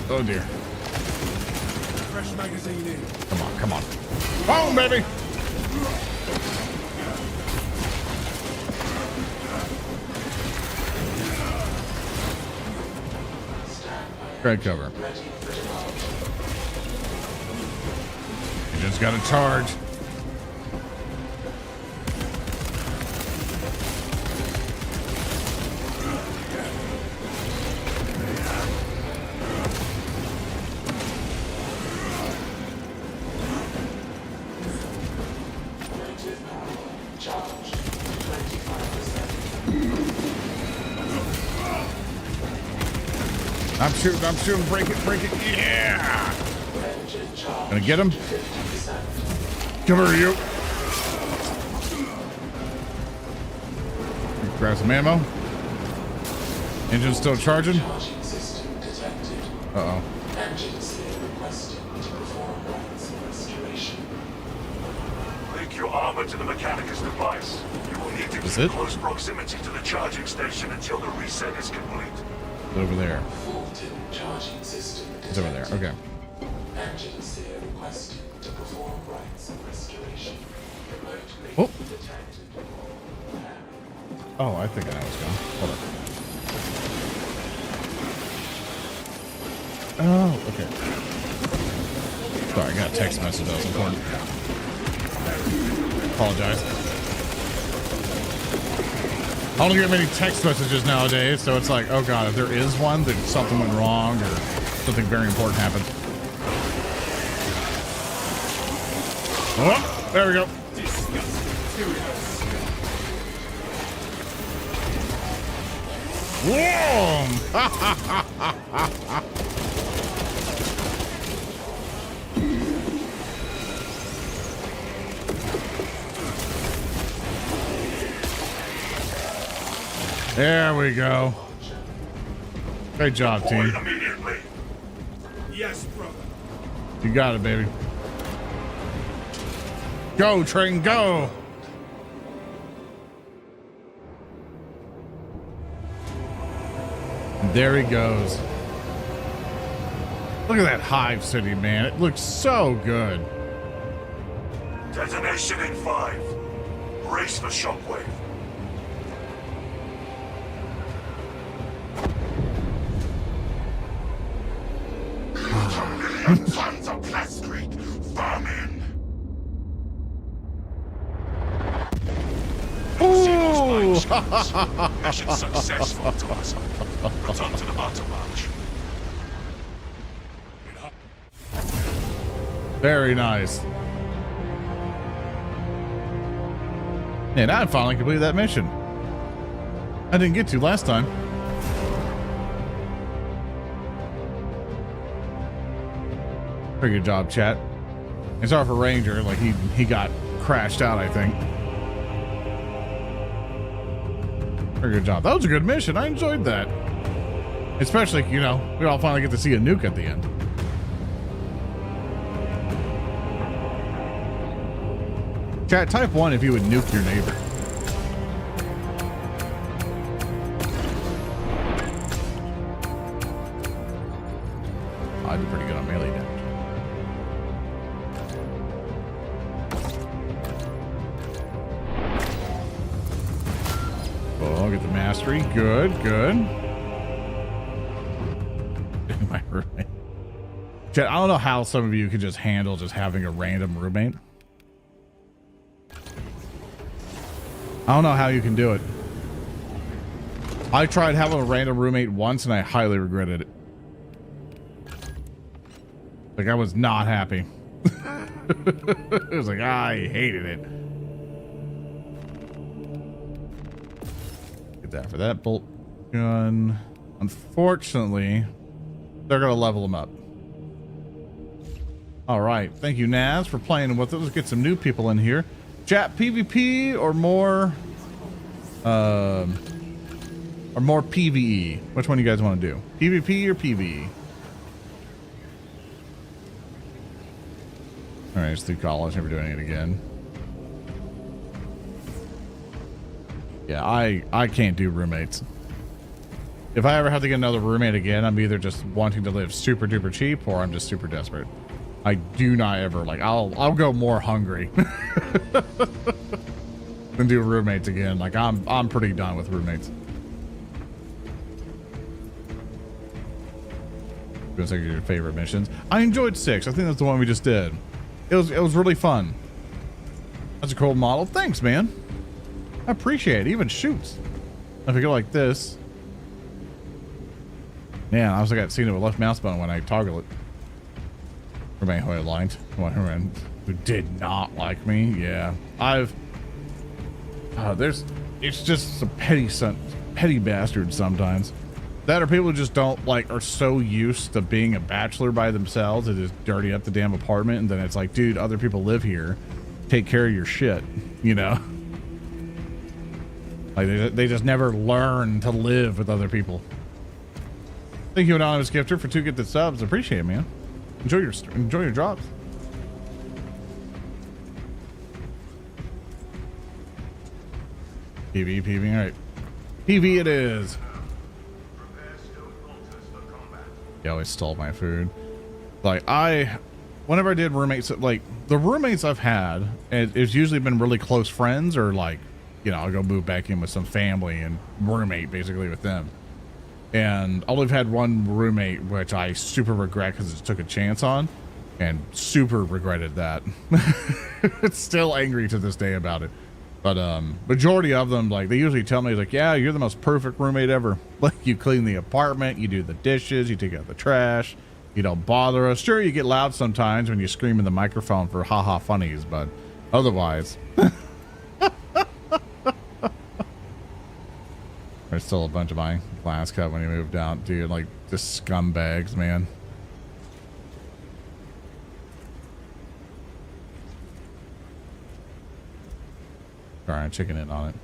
S1: Oh dear.
S5: Fresh magazine in.
S1: Come on, come on. Boom, baby! Great cover. You just gotta charge. I'm shooting, break it, yeah! Gonna get him? Come here, you. Grab some ammo. Engine still charging? Uh-oh.
S3: Link your armor to the Mechanicus device. You will need to keep in close proximity to the charging station until the reset is complete.
S1: Over there.
S7: Charging system
S1: It's over there. Okay.
S7: Engines here requested to perform rites of restoration.
S1: Oh. Oh, I think I know what's going. Hold on. Oh, okay. Sorry, I got a text message that was important. Apologize. I don't get many text messages nowadays, so it's like, oh god, if there is one, then something went wrong or something very important happened. Oh, there we go. Whoa! There we go. Great job, team.
S3: Immediately.
S5: Yes, brother.
S1: You got it, baby. Go, train, go! And there he goes. Look at that hive city, man. It looks so good.
S3: Detonation in 5. Brace for shockwave.
S4: Tons of plastic vermin.
S1: Ooh!
S3: Mission successful, Thomas. Return to the battle match.
S1: Very nice. And I finally completed that mission. I didn't get to last time. Pretty good job, chat. And sorry for Ranger, like he got crashed out, I think. Very good job. That was a good mission. I enjoyed that. Especially, you know, we all finally get to see a nuke at the end. Chat, type 1 if you would nuke your neighbor. I did pretty good on melee damage. Oh, get the mastery. Good, good. My roommate. Chat, I don't know how some of you could just handle just having a random roommate. I don't know how you can do it. I tried having a random roommate once and I highly regretted it. Like, I was not happy. It was like, I hated it. Get that for that bolt gun. Unfortunately, they're going to level them up. All right. Thank you, Naz, for playing with it. Let's get some new people in here. Chat, PvP or more PvE? Which one do you guys want to do? PvP or PvE? All right, it's through college, never doing it again. Yeah, I can't do roommates. If I ever have to get another roommate again, I'm either just wanting to live super duper cheap or I'm just super desperate. I do not ever like, I'll go more hungry than do roommates again. Like I'm pretty done with roommates. What's like your favorite missions? I enjoyed 6. I think that's the one we just did. It was really fun. That's a cool model. Thanks, man. I appreciate it. Even shoots. If I go like this. Man, I was like, I'd seen it with left mouse button when I toggle it. Remain who I liked. Who did not like me. Yeah. It's just some petty bastards sometimes. That or people who just don't like, are so used to being a bachelor by themselves, they just dirty up the damn apartment, and then it's like, dude, other people live here. Take care of your shit, you know? Like they just never learn to live with other people. Thank you, Anonymous Gifter, for 2 gifted subs. Appreciate it, man. Enjoy your drops. PV, all right. PV it is. He always stole my food. Like whenever I did roommates, like the roommates I've had, it's usually been really close friends or like, you know, I'll go move back in with some family and roommate basically with them. And I've only had one roommate, which I super regret because it took a chance on and super regretted that. It's still angry to this day about it. But majority of them, like, they usually tell me, like, yeah, you're the most perfect roommate ever. Like, you clean the apartment, you do the dishes, you take out the trash, you don't bother us. Sure, you get loud sometimes when you scream in the microphone for haha funnies, but otherwise. There's still a bunch of my class cut when he moved out, dude. Like, just scumbags, man. All right, chicken in on it.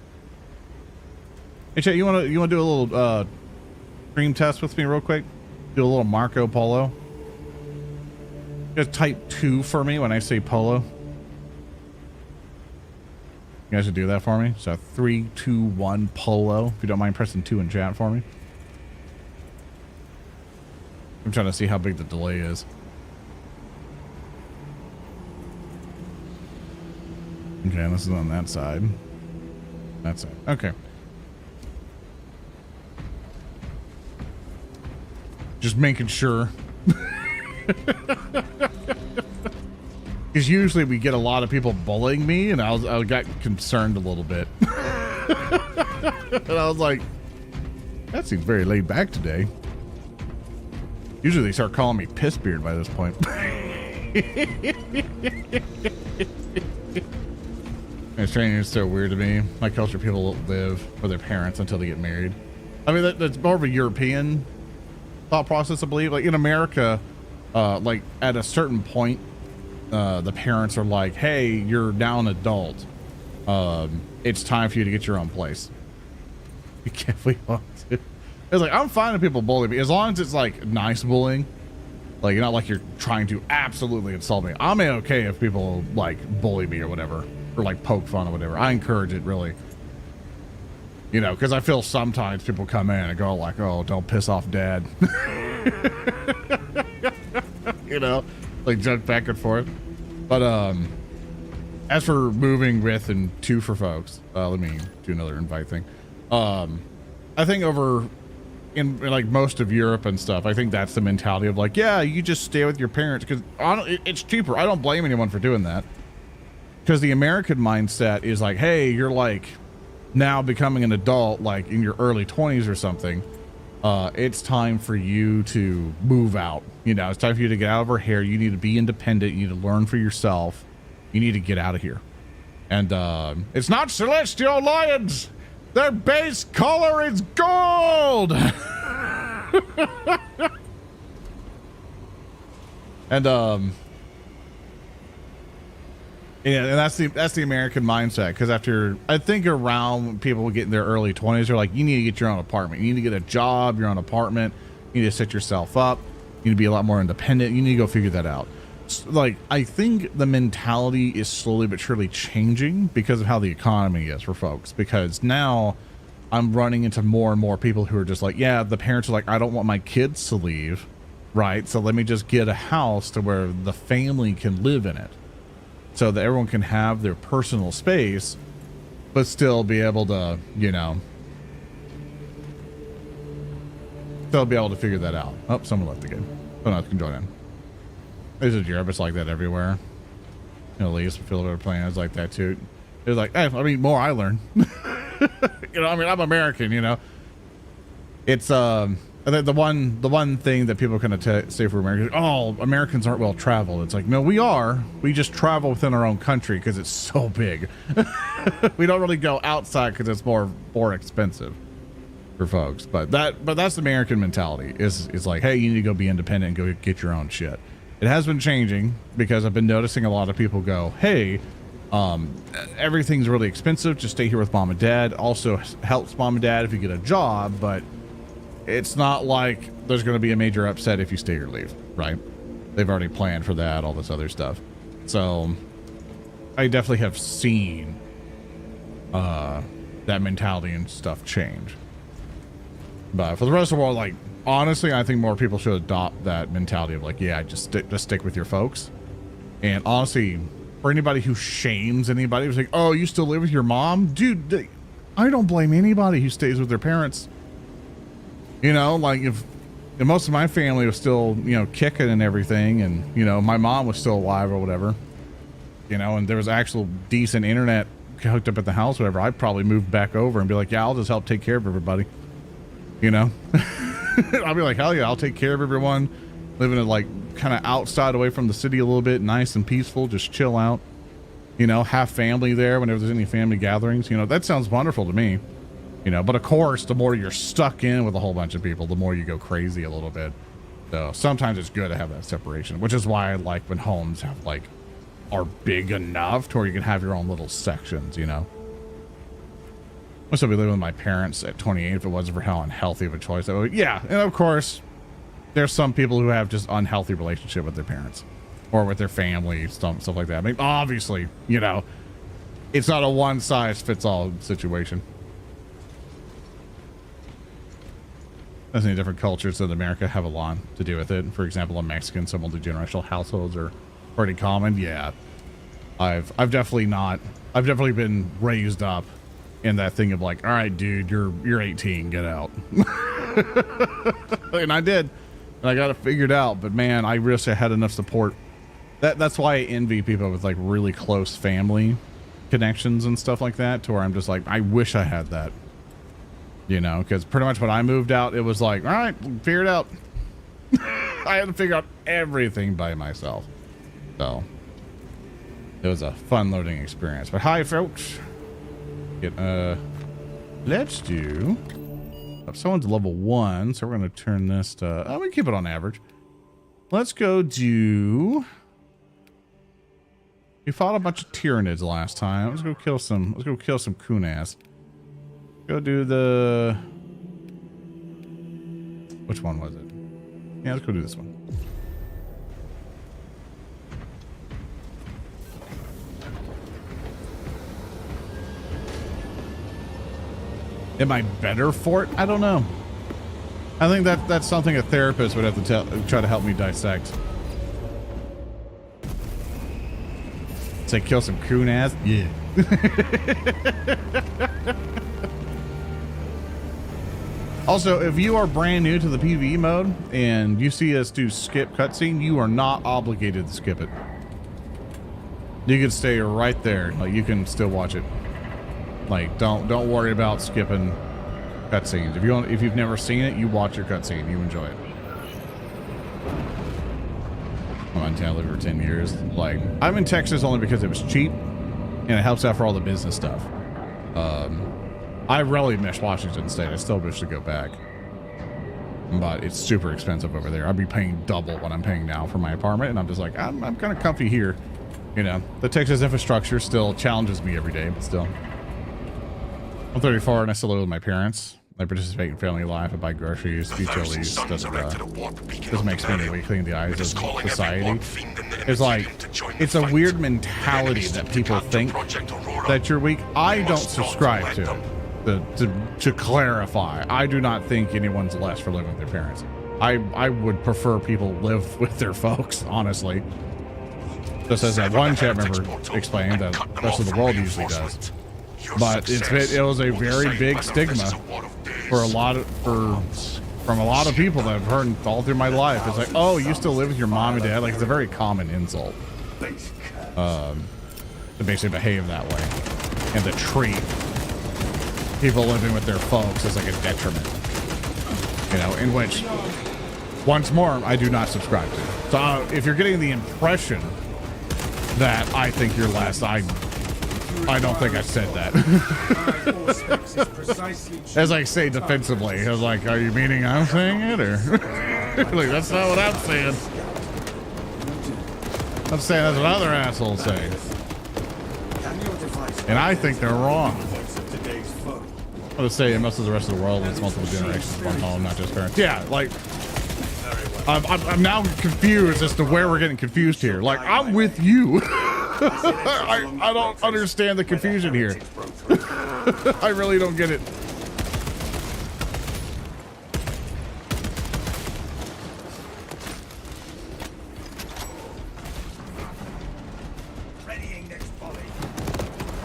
S1: Hey, chat, you wanna do a little stream test with me real quick? Do a little Marco Polo. Just type 2 for me when I say polo. You guys should do that for me. So 3, 2, 1 polo. If you don't mind pressing 2 in chat for me. I'm trying to see how big the delay is. Okay, this is on that side. That's it. Okay. Just making sure. Because usually we get a lot of people bullying me, and I got concerned a little bit. And I was like, that seems very laid back today. Usually they start calling me Pissbeard by this point. Australian is so weird to me. My culture, people live with their parents until they get married. I mean, that's more of a European thought process, I believe. Like in America, like at a certain point, the parents are like, hey, you're now an adult. It's time for you to get your own place. You can't we want to. It's like, I'm fine if people bully me, as long as it's like nice bullying. Like, not like you're trying to absolutely insult me. I'm okay if people like bully me or whatever. Or like poke fun or whatever. I encourage it, really. You know, because I feel sometimes people come in and go like, oh, don't piss off dad. You know, like joke back and forth. But as for moving with and to for folks, let me do another invite thing. I think over in like most of Europe and stuff, I think that's the mentality of like, yeah, you just stay with your parents because it's cheaper. I don't blame anyone for doing that. Because the American mindset is like, hey, you're like now becoming an adult, like in your early 20s or something. It's time for you to move out. You know, it's time for you to get out of our hair. You need to be independent. You need to learn for yourself. You need to get out of here. And it's not celestial lions. Their base color is gold. And yeah, and that's the American mindset. Because after, I think around people get in their early 20s, they're like, you need to get your own apartment. You need to get a job, your own apartment. You need to set yourself up. You need to be a lot more independent. You need to go figure that out. like, I think the mentality is slowly but surely changing because of how the economy is for folks. Because now I'm running into more and more people who are just like, yeah, the parents are like, I don't want my kids to leave, right? So let me just get a house to where the family can live in it, so that everyone can have their personal space, but still be able to, you know, they'll be able to figure that out. Oh, someone left the game. Someone else can join in. This is Europe. It's like that everywhere. You know, at least Philippines playing is like that too. It's like, hey, I mean, more I learn. You know, I mean, I'm American. You know, it's the one thing that people kind of say for Americans. Oh, Americans aren't well traveled. It's like, no, we are. We just travel within our own country because it's so big. We don't really go outside because it's more expensive for folks. But that's the American mentality. Is like, hey, you need to go be independent and go get your own shit. It has been changing because I've been noticing a lot of people go, hey, everything's really expensive. Just stay here with mom and dad. Also helps mom and dad if you get a job, but it's not like there's going to be a major upset if you stay or leave, right? They've already planned for that, all this other stuff. So I definitely have seen that mentality and stuff change. But for the rest of the world, like, honestly, I think more people should adopt that mentality of like, yeah, just stick with your folks. And honestly, for anybody who shames anybody who's like, oh, you still live with your mom? Dude, I don't blame anybody who stays with their parents. You know, like if most of my family was still, you know, kicking and everything, and, you know, my mom was still alive or whatever, you know, and there was actual decent internet hooked up at the house, whatever, I'd probably move back over and be like, yeah, I'll just help take care of everybody. You know? I'll be like, hell yeah, I'll take care of everyone. Living it like kind of outside away from the city a little bit, nice and peaceful, just chill out. You know, have family there whenever there's any family gatherings. You know, that sounds wonderful to me. You know, but of course, the more you're stuck in with a whole bunch of people, the more you go crazy a little bit. So sometimes it's good to have that separation, which is why I like when homes have like, are big enough to where you can have your own little sections, you know. I'd still be living with my parents at 28 if it wasn't for how unhealthy of a choice. Yeah, and of course, there's some people who have just unhealthy relationship with their parents or with their family, stuff like that. I mean, obviously, you know, it's not a one-size-fits-all situation. As any different cultures in America have a lot to do with it. For example, in Mexican, some multi-generational households are pretty common. Yeah, I've definitely been raised up in that thing of like, all right, dude, you're 18, get out. And I did, and I got it figured out. But man, I wish I had enough support. That's why I envy people with like really close family connections and stuff like that, to where I'm just like, I wish I had that. You know, because pretty much when I moved out, it was like, all right, figure it out. I had to figure out everything by myself. So it was a fun learning experience. But hi, folks. Let's do. Someone's level 1, so we're going to turn this to. We keep it on average. Let's go do. We fought a bunch of Tyranids last time. Let's go kill some. Let's go kill some Kunas. Go do the. Which one was it? Yeah, let's go do this one. Am I better for it? I don't know. I think that's something a therapist would have to try to help me dissect. Say kill some Kunas? Yeah. Also, if you are brand new to the PvE mode and you see us do skip cutscene, you are not obligated to skip it. You can stay right there. Like, you can still watch it. Like, don't worry about skipping cutscenes. If you've never seen it, you watch your cutscene. You enjoy it. I'm in town, lived for 10 years. Like, I'm in Texas only because it was cheap and it helps out for all the business stuff. I really miss Washington State. I still wish to go back, but it's super expensive over there. I'd be paying double what I'm paying now for my apartment, and I'm just like, I'm kind of comfy here. You know, the Texas infrastructure still challenges me every day, but still. I'm 34 and I still live with my parents. I participate in family life. I buy groceries, utilities. Doesn't make spending weekly in the eyes of society. It's like, it's a weird mentality that people think that you're weak. I don't subscribe to clarify. I do not think anyone's less for living with their parents. I would prefer people live with their folks, honestly. Just as that one chat member explained, that the rest of the world usually does. But it was a very big stigma for from a lot of people that I've heard all through my life. It's like, oh, you still live with your mom and dad? Like, it's a very common insult. To basically behave that way. And to treat people living with their folks as like a detriment. You know, in which, once more, I do not subscribe to. So if you're getting the impression that I think you're less, I don't think I said that. As I say defensively, I was like, are you meaning I'm saying it, or like, that's not what I'm saying. I'm saying that's what other assholes say, and I think they're wrong. I would say most of the rest of the world is multiple generations from home, not just parents. Yeah, like I'm now confused as to where we're getting confused here. Like, I'm with you. I don't understand the confusion here. I really don't get it.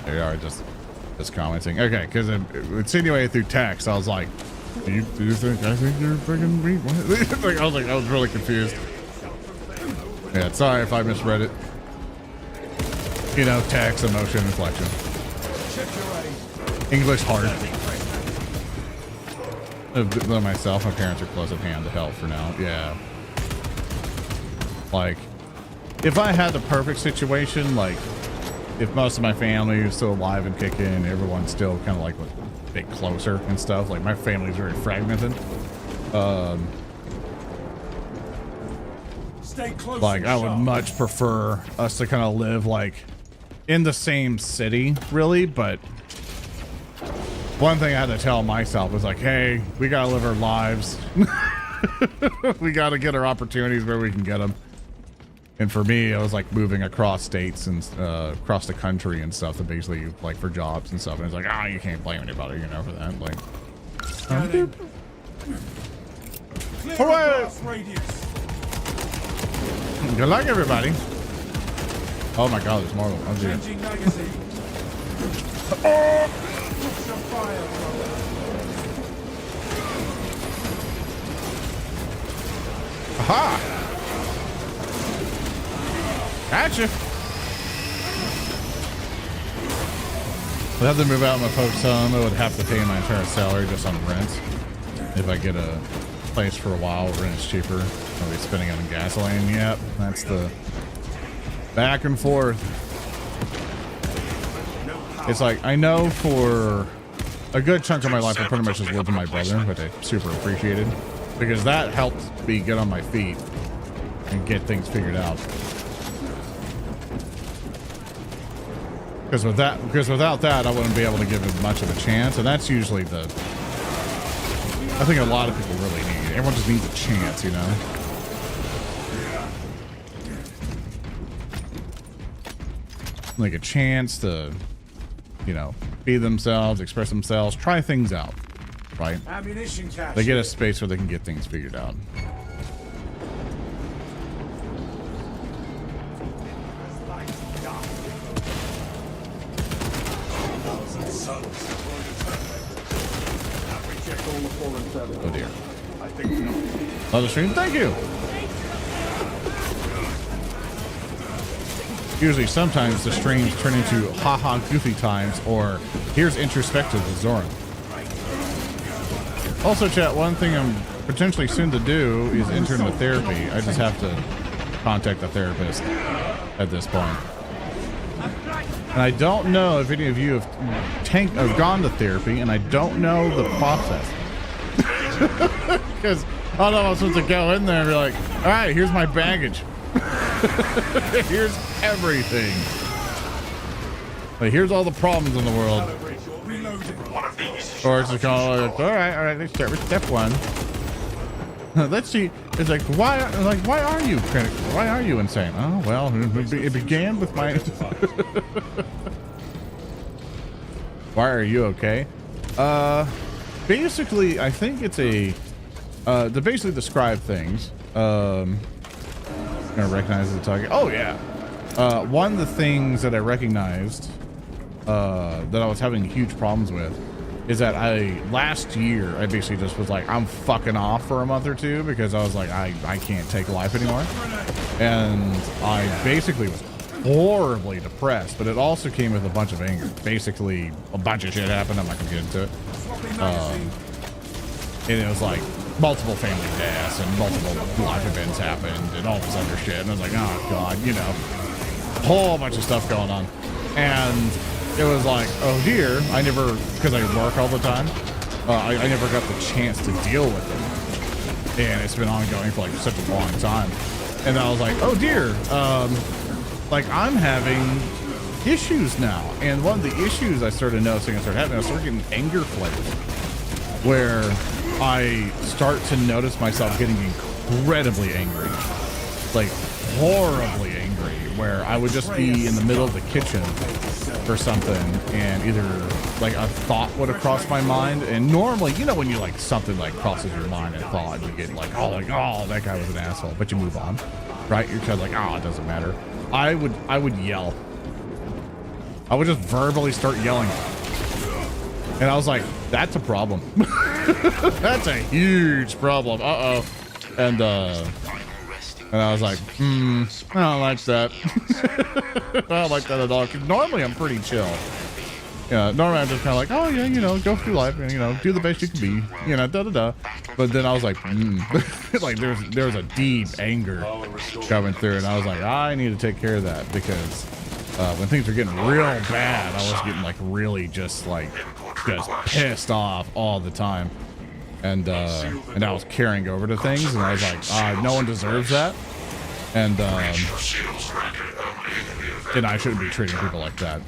S1: There you are, just commenting. Okay, because it insinuated through text. I was like, do you think I think you're freaking weak? Like, I was really confused. Yeah, sorry if I misread it. You know, text, emotion, inflection. English hard. Myself, my parents are close at hand to help for now. Yeah. Like, if I had the perfect situation, like, if most of my family is still alive and kicking, everyone's still kind of like a bit closer and stuff. Like, my family's very fragmented. Like, I would much prefer us to kind of live like in the same city, really. But one thing I had to tell myself was like, hey, we gotta live our lives. We gotta get our opportunities where we can get them. And for me, I was like moving across states and across the country and stuff, to basically like for jobs and stuff. And it's like, you can't blame anybody, you know, for that. Like, good luck, everybody. Oh my God, there's more. Oh, dear. Aha! Gotcha. I'd have to move out of my folks' home. I would have to pay my entire salary just on rent. If I get a place for a while, rent is cheaper. I'll be spending it on gasoline. Yep, that's the back and forth. It's like, I know for a good chunk of my life, I pretty much just lived with my brother, which I super appreciated, because that helped me get on my feet and get things figured out. Because without that, I wouldn't be able to give him much of a chance, and that's usually I think a lot of people really need. Everyone just needs a chance, you know? Like a chance to, you know, be themselves, express themselves, try things out, right?
S5: Ammunition cache.
S1: They get a space where they can get things figured out. Oh dear. Another stream, thank you. Usually, sometimes the streams turn into haha goofy times, or here's introspective with Zoran. Also, chat, one thing I'm potentially soon to do is enter into therapy. I just have to contact the therapist at this point. And I don't know if any of you have gone to therapy, and I don't know the process. Because I don't know if I'm supposed to go in there and be like, all right, here's my baggage. Here's everything. Like, here's all the problems in the world. Or it's just kind of like, all right, let's start with step one. Let's see. It's like, why are you insane? Oh, well, it began with my... Why are you okay? Basically, I think it's a, to basically describe things. I'm gonna recognize the target. Oh, yeah. One of the things that I recognized, that I was having huge problems with is that last year, I basically just was like, I'm fucking off for a month or two because I was like, I can't take life anymore. And I basically was horribly depressed, but it also came with a bunch of anger. Basically, a bunch of shit happened. I'm not gonna get into it. And it was like multiple family deaths and multiple life events happened and all this other shit. And I was like, oh God, you know, a whole bunch of stuff going on. And it was like, oh dear, because I work all the time, I never got the chance to deal with it. And it's been ongoing for like such a long time. And I was like, oh dear, like I'm having issues now. And one of the issues I started noticing I started getting anger flares where I start to notice myself getting incredibly angry, like horribly angry, where I would just be in the middle of the kitchen or something and either like a thought would have crossed my mind, and normally, you know, when you like something like crosses your mind and thought, you get like, oh that guy was an asshole, but you move on, right? You're kind of like, oh, it doesn't matter. I would yell. I would just verbally start yelling, and I was like, that's a problem. That's a huge problem. And I was like, I don't like that. I don't like that at all. 'Cause normally I'm pretty chill. Yeah, normally I'm just kind of like, oh yeah, you know, go through life and, you know, do the best you can be, you know, da-da-da. But then I was like, like there's a deep anger coming through, and I was like, I need to take care of that, because when things were getting real bad, I was getting like really just pissed off all the time. And I was carrying over to things, and I was like, no one deserves that, and I shouldn't be treating people like that.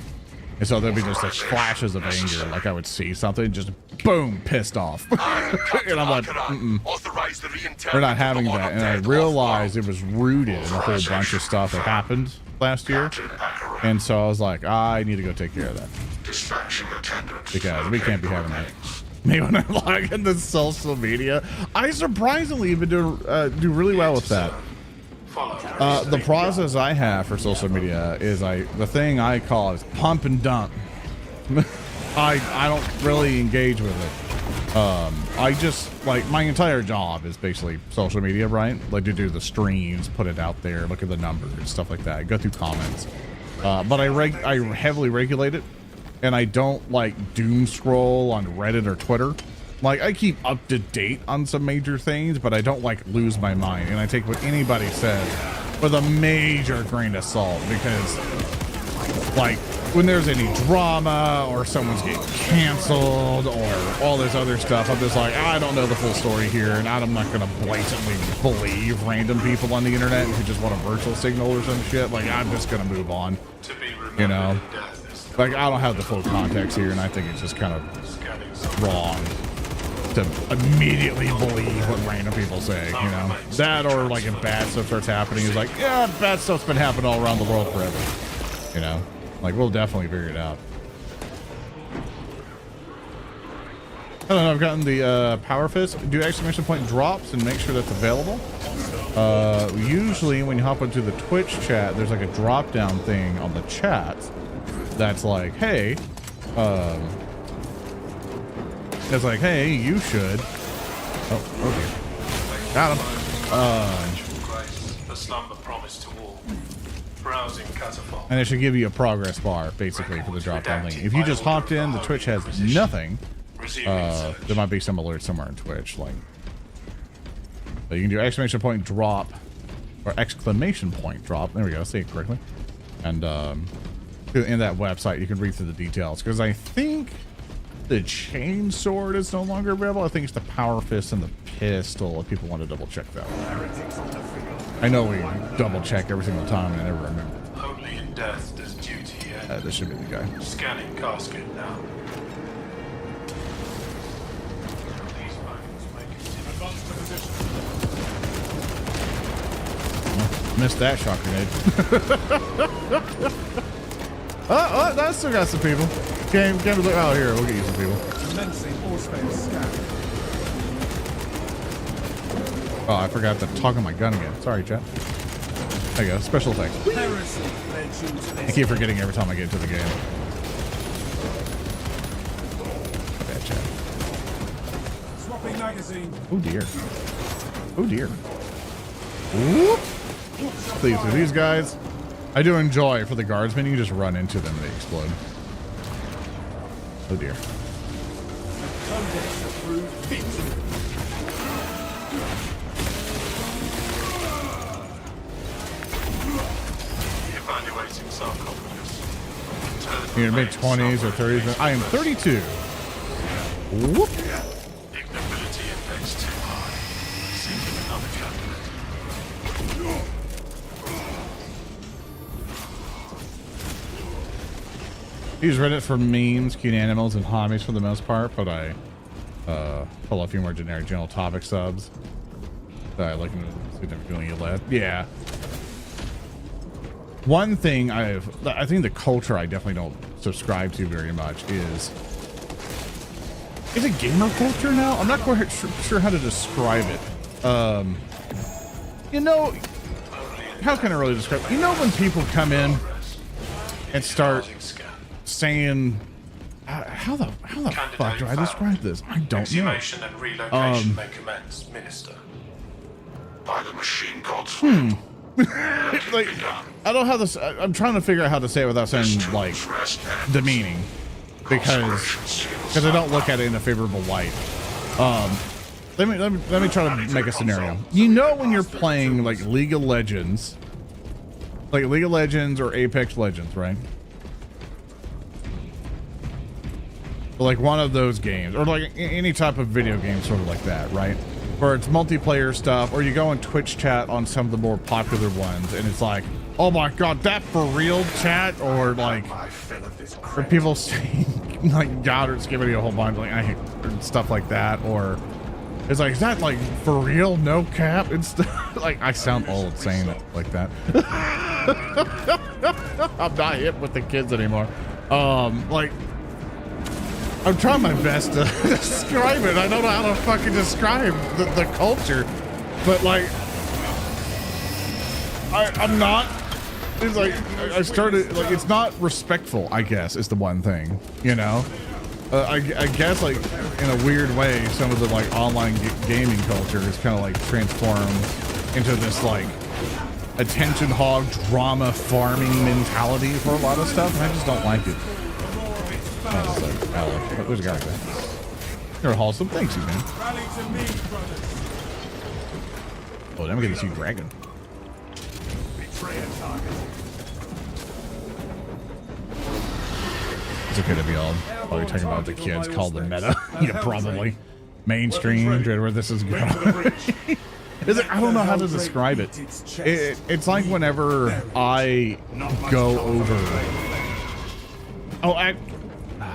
S1: And so there'd be just like flashes of anger, like I would see something, just boom, pissed off. And I'm like, we're not having that. And I realized it was rooted in a whole bunch of stuff that happened last year. And so I was like, I need to go take care of that, because we can't be having that. Me when I log into social media, I surprisingly have been do really well with that. The process I have for social media is the thing I call is pump and dump. I don't really engage with it. I just, like, my entire job is basically social media, right? Like, to do the streams, put it out there, look at the numbers, stuff like that, go through comments. But I heavily regulate it. And I don't like doom scroll on Reddit or Twitter. Like, I keep up to date on some major things, but I don't like lose my mind. And I take what anybody says with a major grain of salt, because like when there's any drama or someone's getting canceled or all this other stuff, I'm just like, I don't know the full story here, and I'm not gonna blatantly believe random people on the internet who just want a virtual signal or some shit. Like, I'm just gonna move on, you know? Like, I don't have the full context here, and I think it's just kind of wrong to immediately believe what random people say, you know? That, or like if bad stuff starts happening, it's like, yeah, bad stuff's been happening all around the world forever, you know? Like, we'll definitely figure it out. I don't know, I've gotten the Power Fist. Do exclamation point drops and make sure that's available. Usually when you hop into the Twitch chat, there's like a drop down thing on the chat that's like, hey, it's like, hey, you should. Oh, okay. Got him. And it should give you a progress bar, basically, for the drop down thing. If you just hopped in, the Twitch has nothing. There might be some alert somewhere in Twitch, like, so you can do exclamation point drop or exclamation point drop. There we go. Say it correctly. And in that website, you can read through the details, because I think the chain sword is no longer available. I think it's the Power Fist and the pistol, if people want to double check that. I know we double check every single time, and I never remember.
S4: Only in death does duty end.
S1: This should be the guy.
S4: Scanning casket now.
S1: Missed that shock grenade. Oh, that's still got some people. Came to look. Oh, here, we'll get you some people. Oh, I forgot to talk on my gun again. Sorry, chat. There you go. Special effects. I keep forgetting every time I get into the game. Bad chat.
S5: Swapping magazine.
S1: Oh dear. Oh dear. Whoop. Please, for these guys, I do enjoy for the guardsmen. You just run into them and they explode. Oh dear.
S3: Evaluating sarcophagus.
S1: You're in mid-20s or 30s. I am 32. Whoop.
S3: Ignobility index too high. Seeking another candidate.
S1: Use Reddit for memes, cute animals, and hobbies for the most part, but I pull a few more generic general topic subs. I like significantly less. Yeah. One thing I think the culture I definitely don't subscribe to very much is it gamer culture now? I'm not quite sure how to describe it. You know, how can I really describe it? You know when people come in and start saying, how the fuck do I describe this? I don't know.
S3: Exhumation and relocation may commence, Minister. By the machine gods.
S1: Like, I don't know how this. I'm trying to figure out how to say it without saying like demeaning, because I don't look at it in a favorable light. Let me try to make a scenario. You know when you're playing like League of Legends or Apex Legends, right? Like one of those games, or like any type of video game, sort of like that, right? Where it's multiplayer stuff, or you go on Twitch chat on some of the more popular ones, and it's like, oh my god, that for real chat, or like, or people saying like God, or it's giving you a whole bunch like I hate stuff like that, or it's like, is that like for real, no cap? It's like I sound old saying it like that. I'm not hip with the kids anymore. Like. I'm trying my best to describe it. I don't know how to fucking describe the culture, but like, I'm not. It's like I started like it's not respectful. I guess is the one thing, you know. I guess like in a weird way, some of the like online gaming culture is kind of like transformed into this like attention hog drama farming mentality for a lot of stuff, and I just don't like it. Oh, there's a guy there. You're wholesome. Thanks, you, man. Oh, then we get to see Dragon. It's okay to be all while you're talking about the kids called the meta. Yeah, probably. Mainstream, where this is going. I don't know how to describe it. It's like whenever I go over. Oh,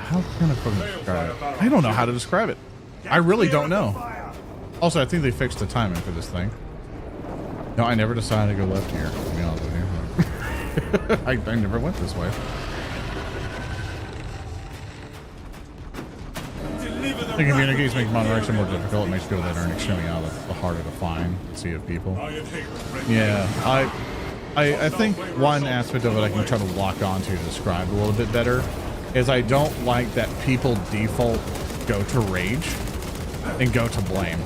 S1: how can I fucking describe it? I don't know how to describe it. I really don't know. Also, I think they fixed the timing for this thing. No, I never decided to go left here, to be honest with you. I never went this way. The communities make moderation more difficult. It makes people that aren't extremely out of the harder to find, see of people. Yeah, I think one aspect of it I can try to lock onto to describe a little bit better is I don't like that people default go to rage and go to blame.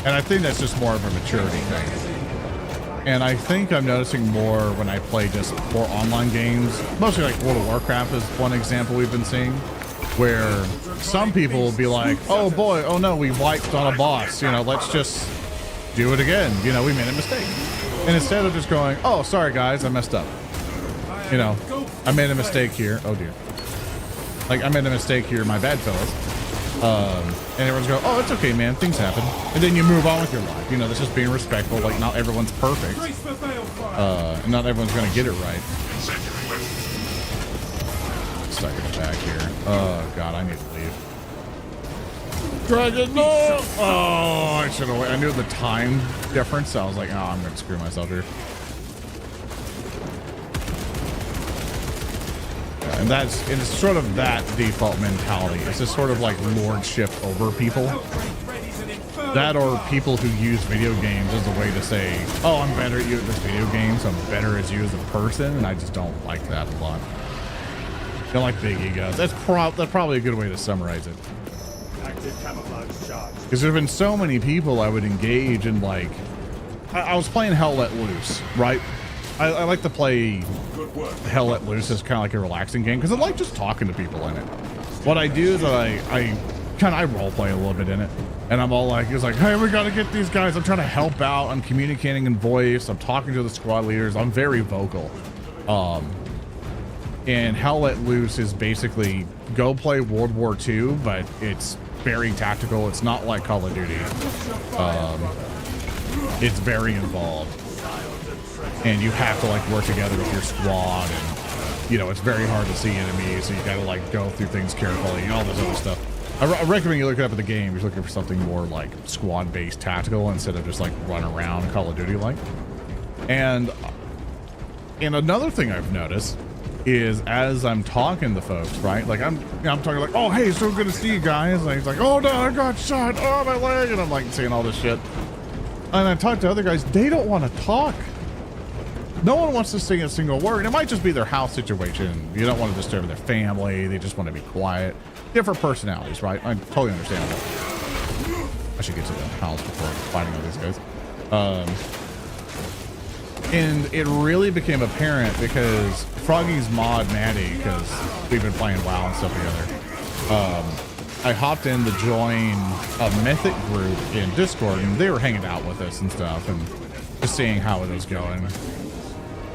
S1: And I think that's just more of a maturity thing. And I think I'm noticing more when I play just more online games, mostly like World of Warcraft is one example we've been seeing, where some people will be like, oh boy, oh no, we wiped on a boss, you know, let's just do it again. You know, we made a mistake. And instead of just going, oh, sorry guys, I messed up. You know, I made a mistake here. Oh dear. Like, I made a mistake here, my bad fellas. And everyone's going, oh, it's okay, man, things happen. And then you move on with your life. You know, this is being respectful. Like, not everyone's perfect. And not everyone's going to get it right. Stuck in the back here. Oh, God, I need to leave. Dragon, no! Oh, I should have. I knew the time difference. So I was like, oh, I'm gonna screw myself here. Yeah, and it's sort of that default mentality. It's just sort of like lordship over people. That or people who use video games as a way to say, oh, I'm better at you at this video game, so I'm better as you as a person, and I just don't like that a lot. I don't like big egos. That's probably a good way to summarize it. Because there have been so many people I would engage in, like, I was playing Hell Let Loose, right? I like to play Hell Let Loose as kind of like a relaxing game, because I like just talking to people in it. What I do is I role play a little bit in it. And I'm all like, it's like, hey, we got to get these guys. I'm trying to help out. I'm communicating in voice. I'm talking to the squad leaders. I'm very vocal. And Hell Let Loose is basically go play World War II, but it's very tactical. It's not like Call of Duty. It's very involved. And you have to like work together with your squad. And, you know, it's very hard to see enemies. So you got to like go through things carefully and all this other stuff. I recommend you look it up at the game. You're looking for something more like squad-based tactical instead of just like run around Call of Duty like. And another thing I've noticed is as I'm talking to folks, right? Like I'm talking like, oh, hey, so good to see you guys. And he's like, oh no, I got shot. Oh, my leg. And I'm like saying all this shit. And I talk to other guys. They don't want to talk. No one wants to say a single word. It might just be their house situation. You don't want to disturb their family. They just want to be quiet. Different personalities, right? I totally understand that. I should get to the house before fighting all these guys. And it really became apparent because Froggy's mod Maddie, because we've been playing WoW and stuff together. I hopped in to join a Mythic group in Discord, and they were hanging out with us and stuff, and just seeing how it was going.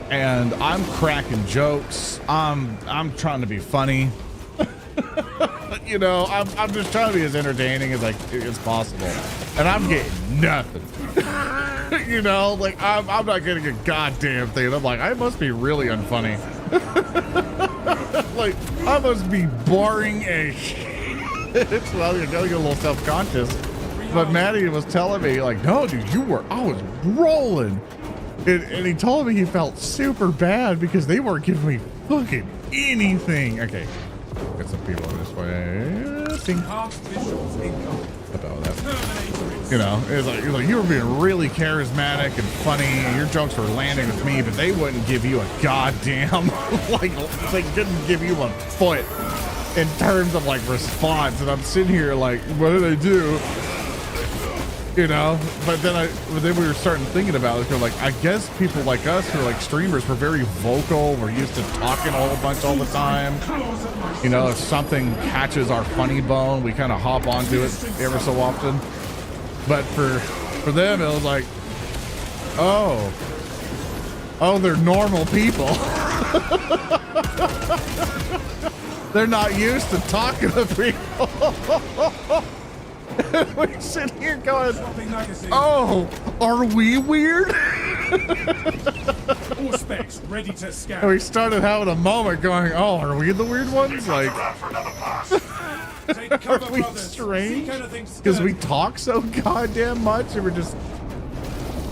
S1: And I'm cracking jokes. I'm trying to be funny. You know, I'm just trying to be as entertaining as possible, and I'm getting nothing. You know, like I'm not getting a goddamn thing. And I'm like, I must be really unfunny. Like I must be boring as shit. Well, you're gonna get a little self-conscious. But Maddie was telling me like, no, dude, I was rolling. And he told me he felt super bad because they weren't giving me fucking anything. Okay, get some people this way. Think about that. You know, it's like you were being really charismatic and funny, and your jokes were landing with me, but they wouldn't give you a goddamn like they couldn't give you a foot in terms of like response. And I'm sitting here like, what did I do? You know, but then we were starting thinking about it. We're like, I guess people like us who are like streamers, we're very vocal. We're used to talking a whole bunch all the time. You know, if something catches our funny bone, we kind of hop onto it ever so often. But for them, it was like, oh, they're normal people. They're not used to talking to people. We're sitting here going, oh, are we weird?
S5: All specs ready to scan.
S1: And we started having a moment going, oh, are we the weird ones? Like, are we strange? Because we talk so goddamn much, and we're just,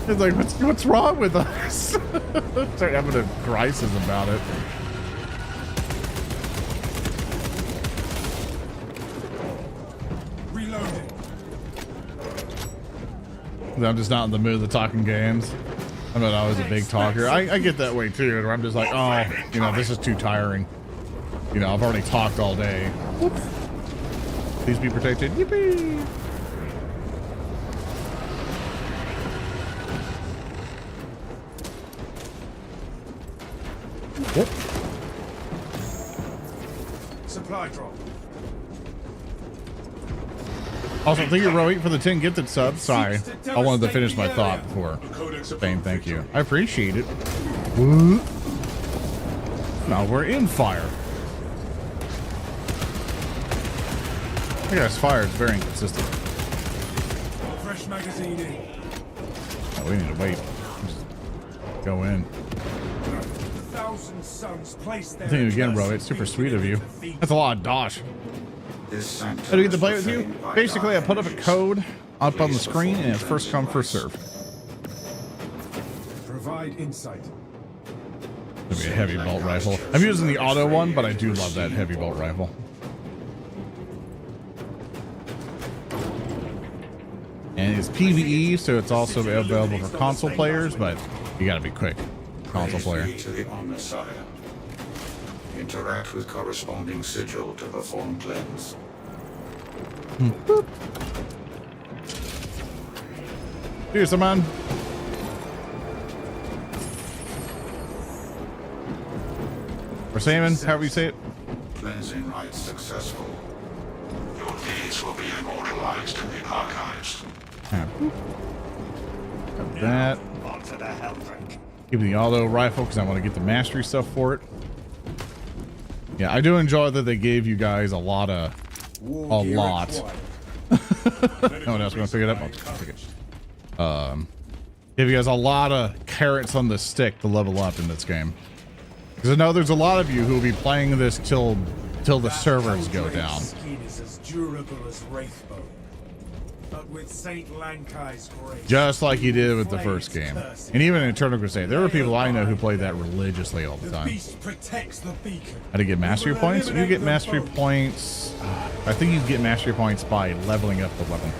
S1: it's like, what's wrong with us? Start having a crisis about it. I'm just not in the mood of talking games. I'm not always a big talker. I get that way too, where I'm just like, oh, you know, this is too tiring. You know, I've already talked all day. Whoop. Please be protected. Yippee! Whoop.
S5: Supply drop.
S1: Also, thank you, Rowie, for the 10 gifted subs. Sorry, I wanted to finish my thought before saying thank you. I appreciate it. Whoop. Now we're in fire. I guess fire is very inconsistent.
S5: Fresh magazine in.
S1: Oh, we need to wait. Just go in.
S5: Thousand suns placed there.
S1: Thank you again, Rowie. It's super sweet of you. That's a lot of dosh. How do you get to play with you? Basically, I put up a code up on the screen and it's first come, first serve.
S5: Provide insight.
S1: It'll be a heavy bolt rifle. I'm using the auto one, but I do love that heavy bolt rifle. And it's PvE, so it's also available for console players, but you gotta be quick. Console player.
S8: To the Omnissiah. Interact with corresponding sigil to perform cleanse.
S1: Boop. Here's some man. Or salmon, however you say it.
S8: Cleansing rites successful. Your deeds will be immortalized in the archives.
S1: Got that. Give me the auto rifle because I want to get the mastery stuff for it. Yeah, I do enjoy that they gave you guys a lot. No one else gonna pick it up. I'll pick it. Give you guys a lot of carrots on the stick to level up in this game. Because I know there's a lot of you who will be playing this till the servers go down.
S5: Skin is as durable as Wraithbone, but with Saint Lankai's grace,
S1: Just like you did with the first game. And even in Eternal Crusade, there were people I know who played that religiously all the time.
S5: beast protects the beacon.
S1: How to get mastery points? You get mastery points. I think you get mastery points by leveling up the weapon.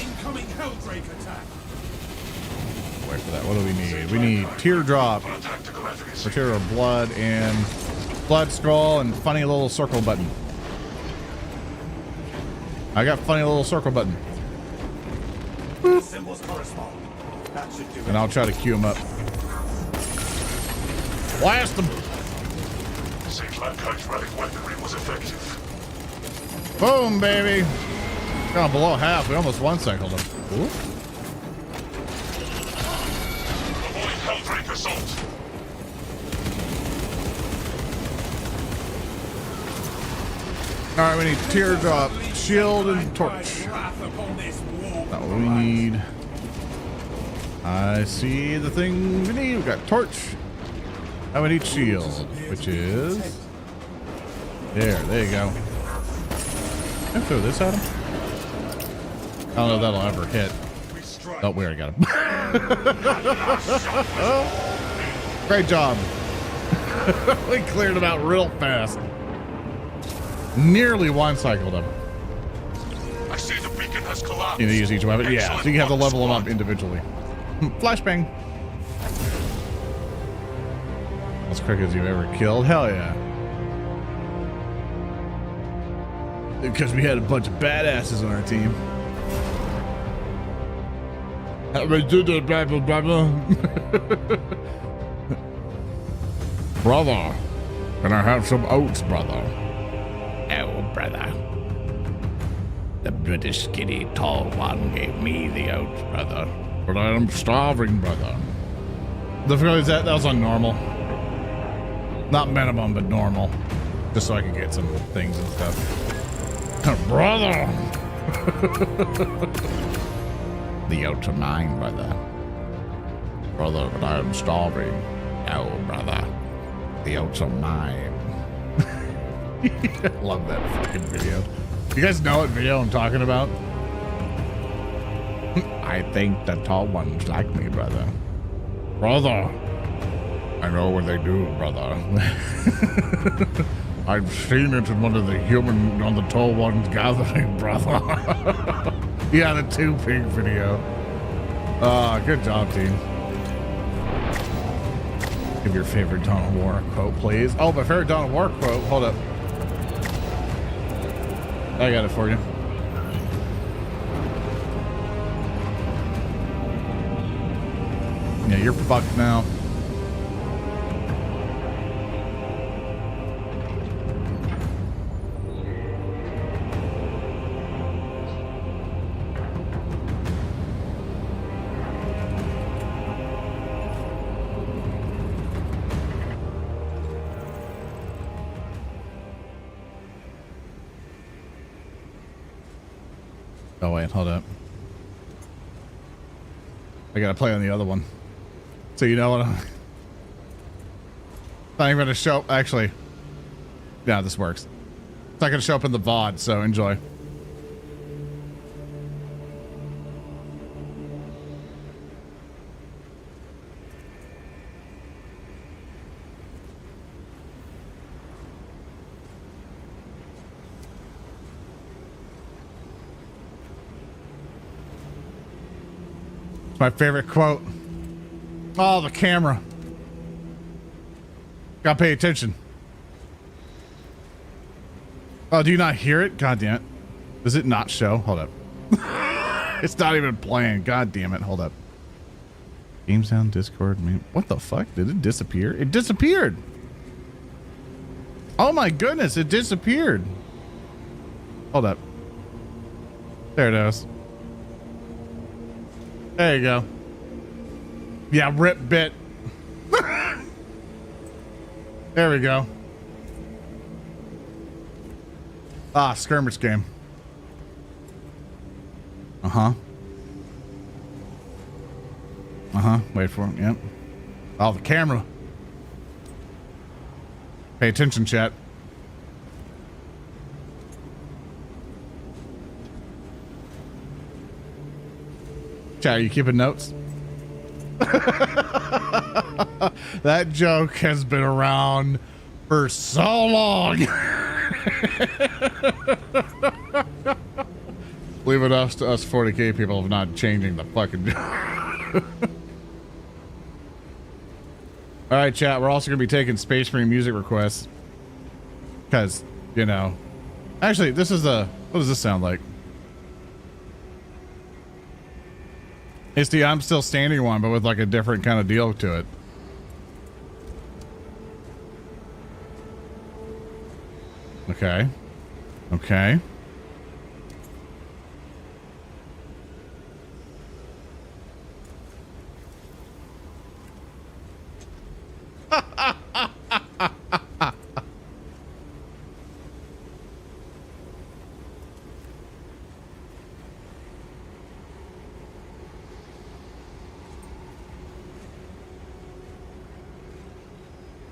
S5: Incoming Helldrake attack.
S1: Wait for that. What do we need? We need teardrop, material of blood, and blood skull, and funny little circle button. I got funny little circle button.
S5: Symbols correspond. That should do
S1: And I'll try to queue him up. Blast him!
S3: Seems like Coach relic weaponry was effective.
S1: Boom, baby! Gone below half. We almost one-cycled him. Ooh.
S3: Avoid Helldrake assault.
S1: Alright, we need teardrop, shield, and torch. Not what we need. I see the thing we need. We got torch. And we need shield, which is there you go. Can I throw this at him? I don't know if that'll ever hit. Oh, we already got him. Great job. We cleared him out real fast. Nearly one-cycled him.
S3: I see the beacon has collapsed.
S1: You need to use each weapon? Yeah, so you have to level them up individually. Flashbang. As quick as you've ever killed? Hell yeah. Because we had a bunch of badasses on our team. Brother, can I have some oats, brother?
S9: Oh, brother. The British skinny tall one gave me the oats, brother.
S1: But I am starving, brother. The thing is that was on normal. Not minimum, but normal. Just so I could get some things and stuff. Brother!
S9: The oats are mine, brother.
S1: Brother, but I am starving.
S9: Oh, brother. The oats are mine.
S1: Love that fucking video. You guys know what video I'm talking about?
S9: I think the tall ones like me, brother.
S1: Brother. I know what they do, brother. I've seen it in one of the human on the tall ones gathering, brother. Yeah, the 2 pig video. Good job, team. Give your favorite Dawn of War quote, please. Oh, my favorite Dawn of War quote. Hold up. I got it for you. Yeah, you're fucked now. Oh wait, hold up. I gotta play on the other one. So you know what? I'm not even gonna show. Actually, Yeah, this works. It's not gonna show up in the VOD, so enjoy. It's my favorite quote. Oh, the camera. Gotta pay attention. Oh, do you not hear it? God damn it. Does it not show? Hold up. It's not even playing. God damn it. Hold up. Game sound, Discord. What the fuck? Did it disappear? It disappeared. Oh my goodness. It disappeared. Hold up. There it is. There you go. Yeah, rip bit. There we go. Ah, skirmish game. Uh-huh. Uh-huh. Wait for it. Yep. Oh, the camera. Pay attention, chat. Chat, are you keeping notes? That joke has been around for so long. Leave it up to us 40K people of not changing the fucking joke. All right, chat. We're also going to be taking Space Marine music requests. Because, you know. Actually, this is what does this sound like? It's the I'm Still Standing one, but with like a different kind of deal to it. Okay. Okay.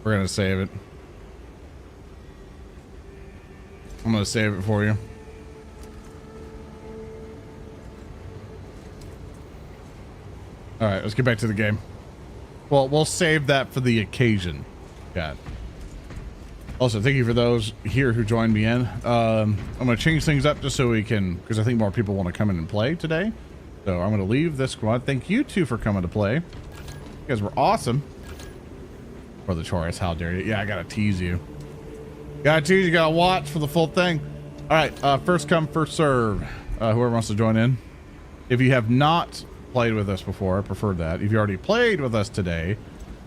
S1: We're gonna save it. I'm gonna save it for you. All right, let's get back to the game. Well, we'll save that for the occasion. God. Also, thank you for those here who joined me in. I'm gonna change things up just so we can, because I think more people want to come in and play today. So I'm gonna leave this squad. Thank you two for coming to play. You guys were awesome. For the Taurus, how dare you? Yeah, I gotta tease you. Gotta tease you, gotta watch for the full thing. All right, first come, first serve. Whoever wants to join in. If you have not played with us before, I prefer that. If you already played with us today,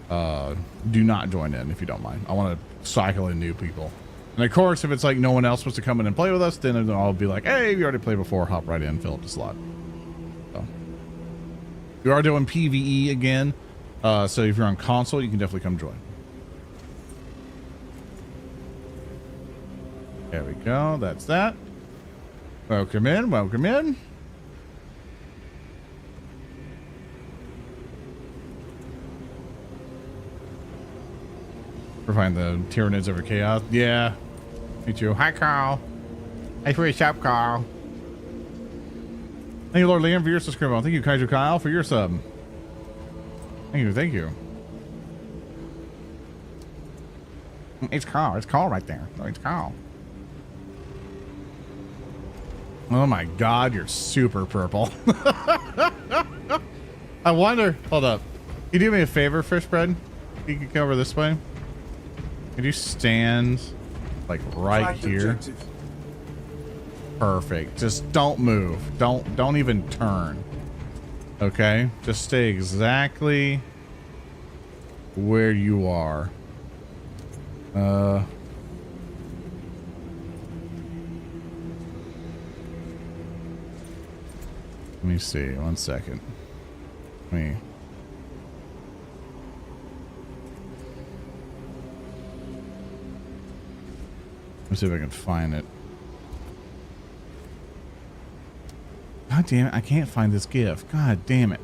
S1: do not join in if you don't mind. I want to cycle in new people. And of course, if it's like no one else wants to come in and play with us, then I'll be like, hey, you already played before, hop right in, fill up the slot. So, we are doing PvE again. So if you're on console, you can definitely come join. There we go. That's that. Welcome in. Welcome in. We're finding the Tyranids over Chaos. Yeah. Me too. Hi, Carl. Hey, for your shop, Carl. Thank you, Lord Liam, for your subscription. Thank you, Kaiju Kyle, for your sub. Thank you. Thank you. It's Carl. It's Carl right there. No, it's Carl. Oh my God, you're super purple. I wonder. Hold up. Can you do me a favor, Fish Bread? You can come over this way. Could you stand like right here?
S5: Objective.
S1: Perfect. Just don't move. Don't even turn. Okay? Just stay exactly where you are. Let me see. 1 second. Let's see if I can find it. God damn it. I can't find this GIF. God damn it.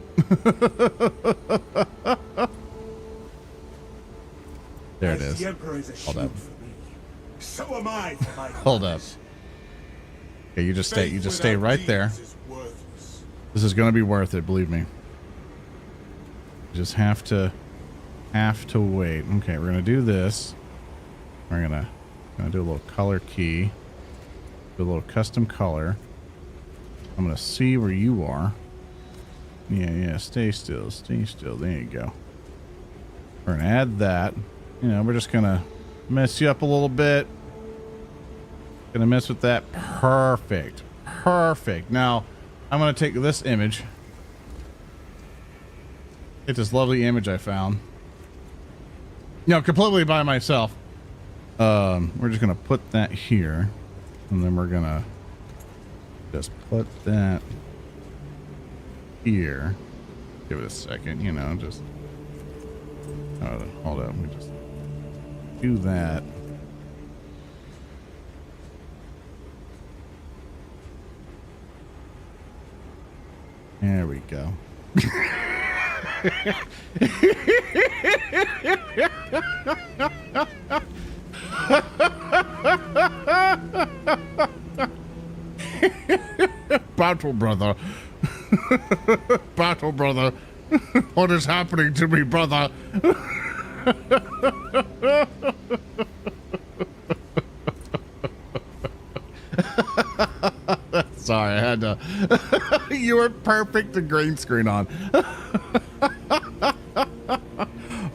S1: There it is.
S5: The Emperor is a
S1: Hold up.
S5: shield for me. So am I for my
S1: Hold up. Okay, you just stay right there.
S5: Is worthless.
S1: This is gonna be worth it, believe me. You just have to wait. Okay, we're gonna do this. We're gonna do a little color key. Do a little custom color. I'm gonna see where you are. Yeah, stay still. There you go. We're gonna add that. You know, we're just gonna mess you up a little bit. Gonna mess with that. Perfect. Now, I'm gonna take this image. It's this lovely image I found. Completely by myself. We're just gonna put that here, and then we're gonna just put that here. Give it a second, just hold up. We just do that. There we go. Battle brother. Battle brother. What is happening to me, brother? Sorry, I had to. You were perfect to green screen on.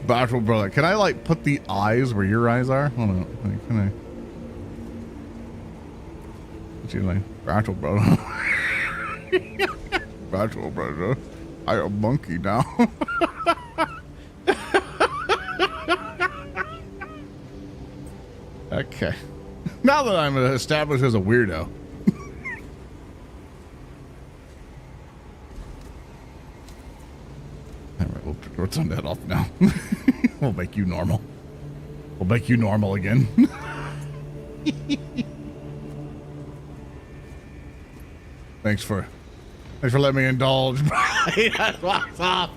S1: Battle brother. Can I put the eyes where your eyes are? Hold on. Can I? What's your Battle brother? Battle brother. I am a monkey now. Okay. Now that I'm established as a weirdo. We'll turn that off now. We'll make you normal. We'll make you normal again. Thanks for letting me indulge. That's what's up.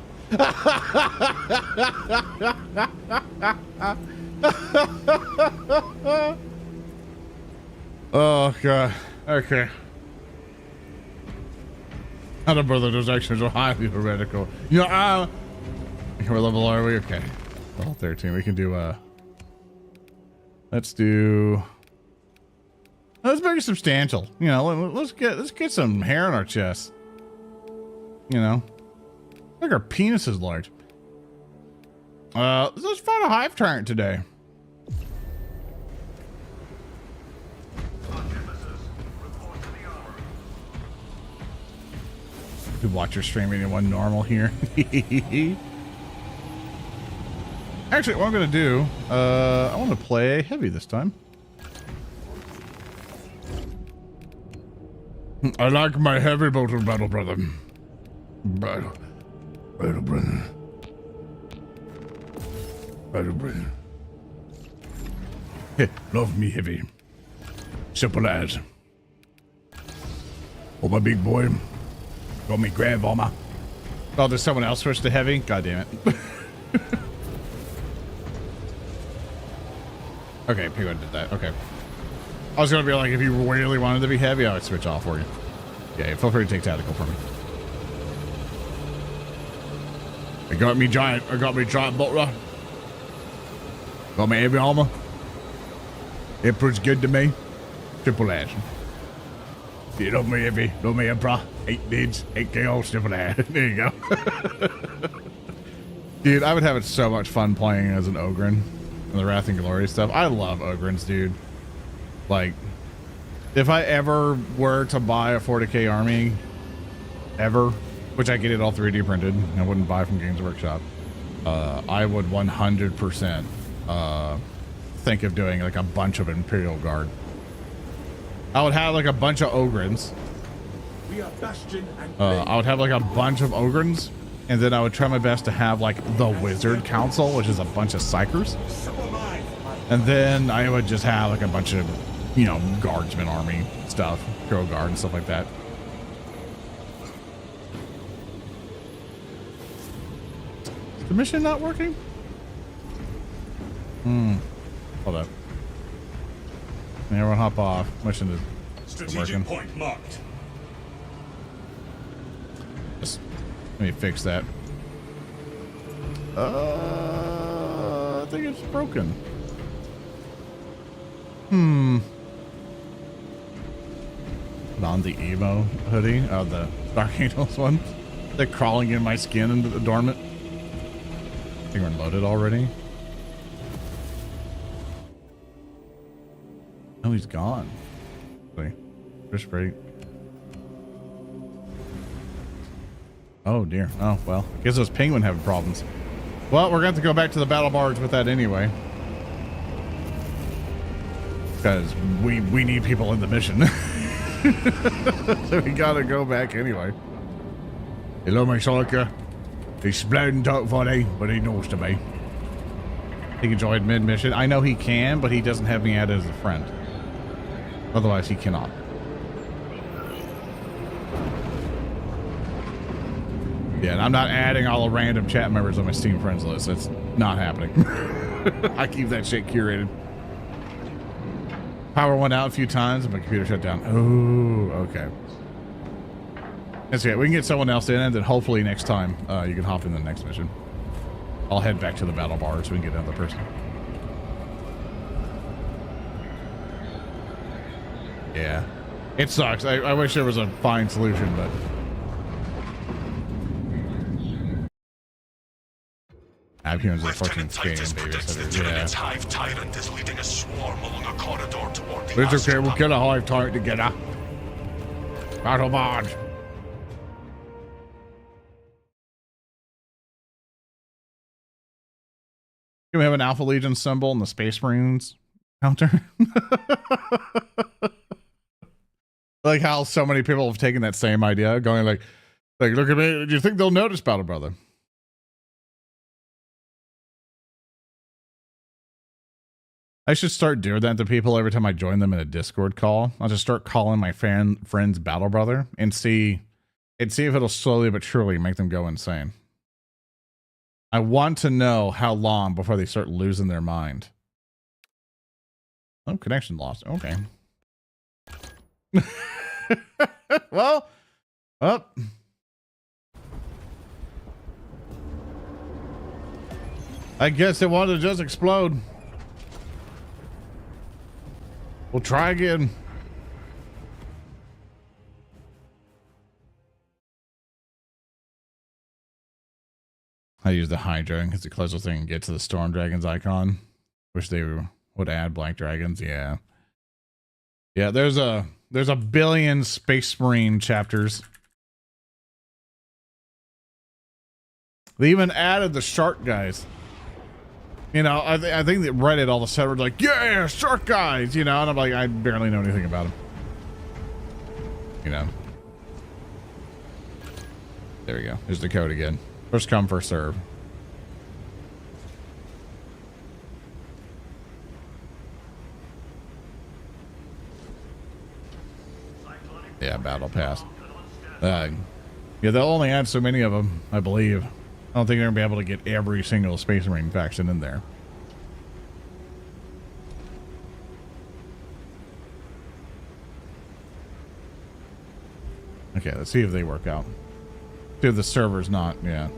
S1: Oh god. Okay. Other brother, those actions are highly heretical. What level are we? Okay. Level 13. We can do let's make it substantial. Let's get some hair on our chest. Like our penis is large. Let's find a hive tyrant today. You watch your stream, anyone normal here? Actually, what I'm gonna do, I want to play heavy this time. I like my heavy battle brother. Battle brother. Hey, love me heavy. Simple as. Oh, my big boy. Call me grandmama. Oh, there's someone else switched to heavy? God damn it. Okay, Penguin did that. Okay. I was gonna be like, if you really wanted to be heavy, I would switch off for you. Yeah, feel free to take tactical for me. I got me giant butler. Got me heavy armor. Emperor's good to me. Triple ass. You love me heavy, love me emperor. 8 bids, 8 KO, triple ass. There you go. Dude, I would have so much fun playing as an Ogren. And the Wrath and Glory stuff. I love Ogrens, dude. Like, if I ever were to buy a 40K army, ever, which I get it all 3D printed, I wouldn't buy from Games Workshop, I would 100% think of doing like a bunch of Imperial Guard. I would have like a bunch of Ogrens.
S5: We are Bastion and
S1: I would have like a bunch of Ogrens, and then I would try my best to have like the Wizard Council, which is a bunch of Psychers. And then I would just have like a bunch of, Guardsman army stuff, Imperial Guard and stuff like that. Is the mission not working? Hold up. hop off. Mission is
S5: Strategic
S1: working.
S5: point marked.
S1: Just, let me fix that. I think it's broken. Put on the emo hoodie. Oh, the Dark Angels one. They're crawling in my skin into the dormant. I think we're loaded already. Oh, he's gone. Wait, fish break. Oh dear. Oh well. I guess those penguin having problems. Well, we're going to have to go back to the battle barge with that anyway. Because we need people in the mission. So we gotta go back anyway. Hello, my soldier. He's splitting talk funny, but he knows to me. He can join mid-mission. I know he can, but he doesn't have me added as a friend. Otherwise, he cannot. Yeah, and I'm not adding all the random chat members on my Steam friends list. That's not happening. I keep that shit curated. Power went out a few times and my computer shut down. Oh, okay. That's okay. We can get someone else in, and then hopefully next time you can hop in the next mission. I'll head back to the battle bar so we can get another person. Yeah. It sucks. I wish there was a fine solution, but... Abhumans are fucking scam babysitter. Yeah.
S3: Hive tyrant is leading a swarm along a corridor toward the
S1: It's okay, we'll kill a hive tyrant together. Battle barge. Can we have an Alpha Legion symbol in the Space Marines counter? Like how so many people have taken that same idea, going like look at me. Do you think they'll notice, Battle Brother? I should start doing that to people every time I join them in a Discord call. I'll just start calling my friends Battle Brother and see if it'll slowly but surely make them go insane. I want to know how long before they start losing their mind. Oh, connection lost. Okay. Well, up. I guess it wanted to just explode. We'll try again. I use the Hydra because the closest thing can get to the Storm Dragons icon. Wish they would add Black Dragons. Yeah. Yeah, there's a billion Space Marine chapters. They even added the shark guys. You know, I think that Reddit all of a sudden were like, yeah, shark guys, you know, and I'm like, I barely know anything about them. You know. There we go. Here's the code again. First come, first serve. Yeah, battle pass. Yeah, they'll only add so many of them, I believe. I don't think they're gonna be able to get every single Space Marine faction in there. Okay, let's see if they work out. See if the server's not, yeah.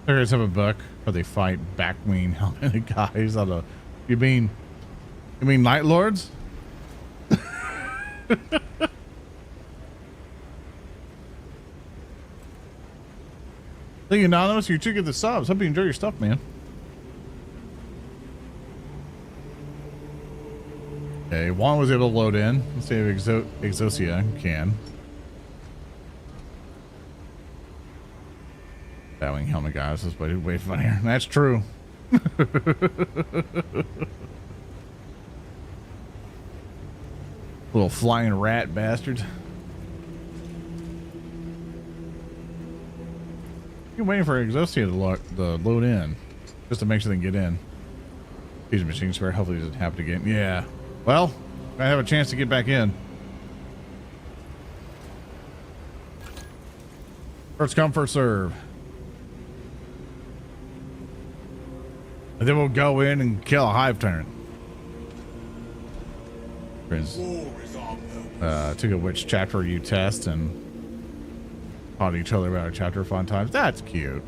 S1: There guys have a book where they fight backwing helmeted guys on a. You mean Night Lords? Thank you, Anonymous. You two get the subs. Hope you enjoy your stuff, man. Okay, Juan was able to load in. Let's see if Exosia can. Batwing helmet guys is way funnier. That's true. Little flying rat bastard. You're waiting for Exosia to load in, just to make sure they can get in. These machines spare. Hopefully it doesn't happen again. Yeah. Well, I have a chance to get back in. First come, first serve. And then we'll go in and kill a hive tyrant. Friends, took a which chapter you test and taught each other about our chapter fun times. That's cute.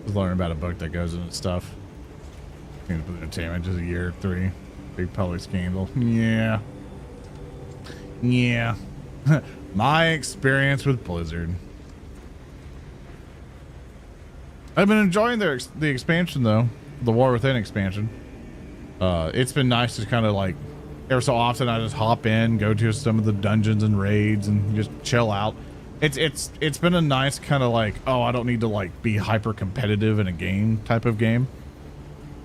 S1: Just learning about a book that goes into stuff. Entertainment just a year 3. Big public scandal. Yeah. Yeah. My experience with Blizzard. I've been enjoying the expansion though. The War Within expansion. It's been nice to kind of like every so often I just hop in, go to some of the dungeons and raids and just chill out. It's been a nice kind of like, oh, I don't need to like be hyper competitive in a game type of game.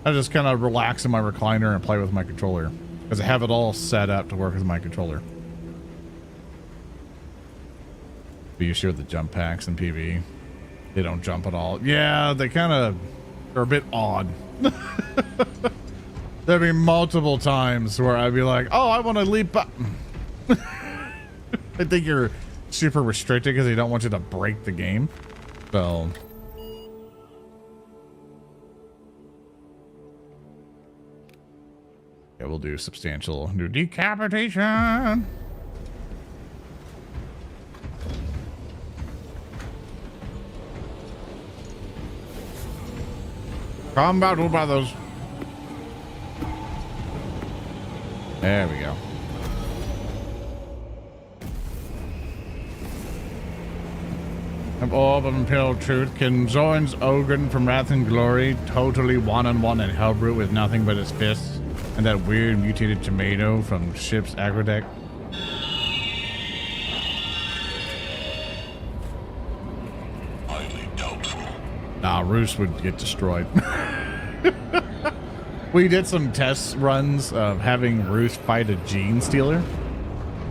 S1: I just kind of relax in my recliner and play with my controller because I have it all set up to work with my controller. Be sure the jump packs and PvE, they don't jump at all. Yeah, they kind of are a bit odd. There'd be multiple times where I'd be like, oh, I want to leap up. I think you're super restricted because they don't want you to break the game. So yeah, we'll do substantial new decapitation. Combat by those. There we go. Of orb of imperial truth, can Zoran's Ogren from Wrath and Glory totally one-on-one and Hellbrute with nothing but his fists and that weird mutated tomato from ship's aggro deck?
S8: Highly doubtful.
S1: Nah, Roos would get destroyed. We did some test runs of having Roos fight a Gene Stealer.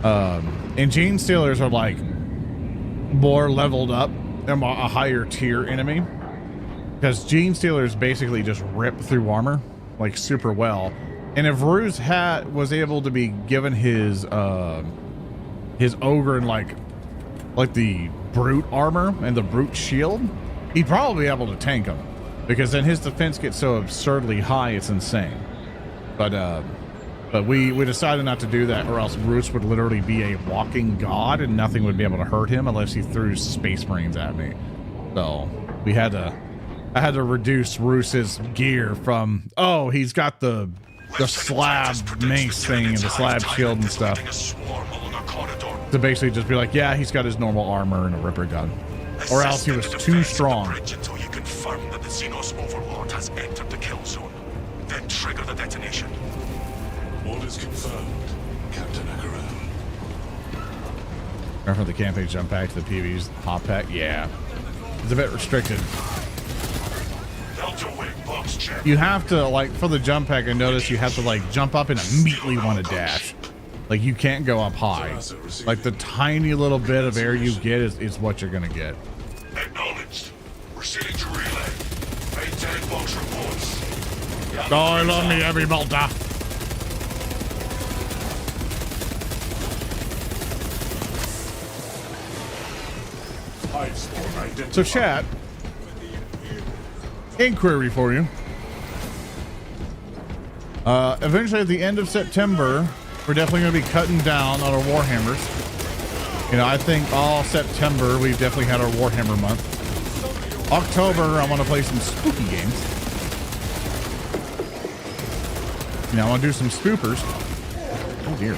S1: And Gene Stealers are like more leveled up and a higher tier enemy. Because Gene Stealers basically just rip through armor like super well. And if Roos was able to be given his ogre and like the brute armor and the brute shield, he'd probably be able to tank him. Because then his defense gets so absurdly high, it's insane. But we decided not to do that, or else Roos would literally be a walking god, and nothing would be able to hurt him unless he threw Space Marines at me. So I had to reduce Roos's gear from, oh, he's got the slab mace thing and the slab shield and stuff, to basically just be like, yeah, he's got his normal armor and a Ripper gun, or else he was too strong.
S3: Confirm that the Xenos Overlord has entered the kill zone. Then trigger the detonation.
S8: Orders confirmed, Captain Akaran.
S1: Remember from the campaign jump pack to the PV's hop pack? Yeah. It's a bit restricted.
S3: Delta Wing box check.
S1: You have to, like, for the jump pack, I noticed you have to, like, jump up and immediately want to dash. Like, you can't go up high. Like, the tiny little bit of air you get is what you're going to get.
S3: Acknowledged. Proceeding to relay. Maintain box reports.
S1: Die on me, every bolter. So chat, inquiry for you. Eventually at the end of September, we're definitely going to be cutting down on our Warhammers. You know, I think all September we've definitely had our Warhammer month. October, I want to play some spooky games. You know, I want to do some spoopers. Oh dear.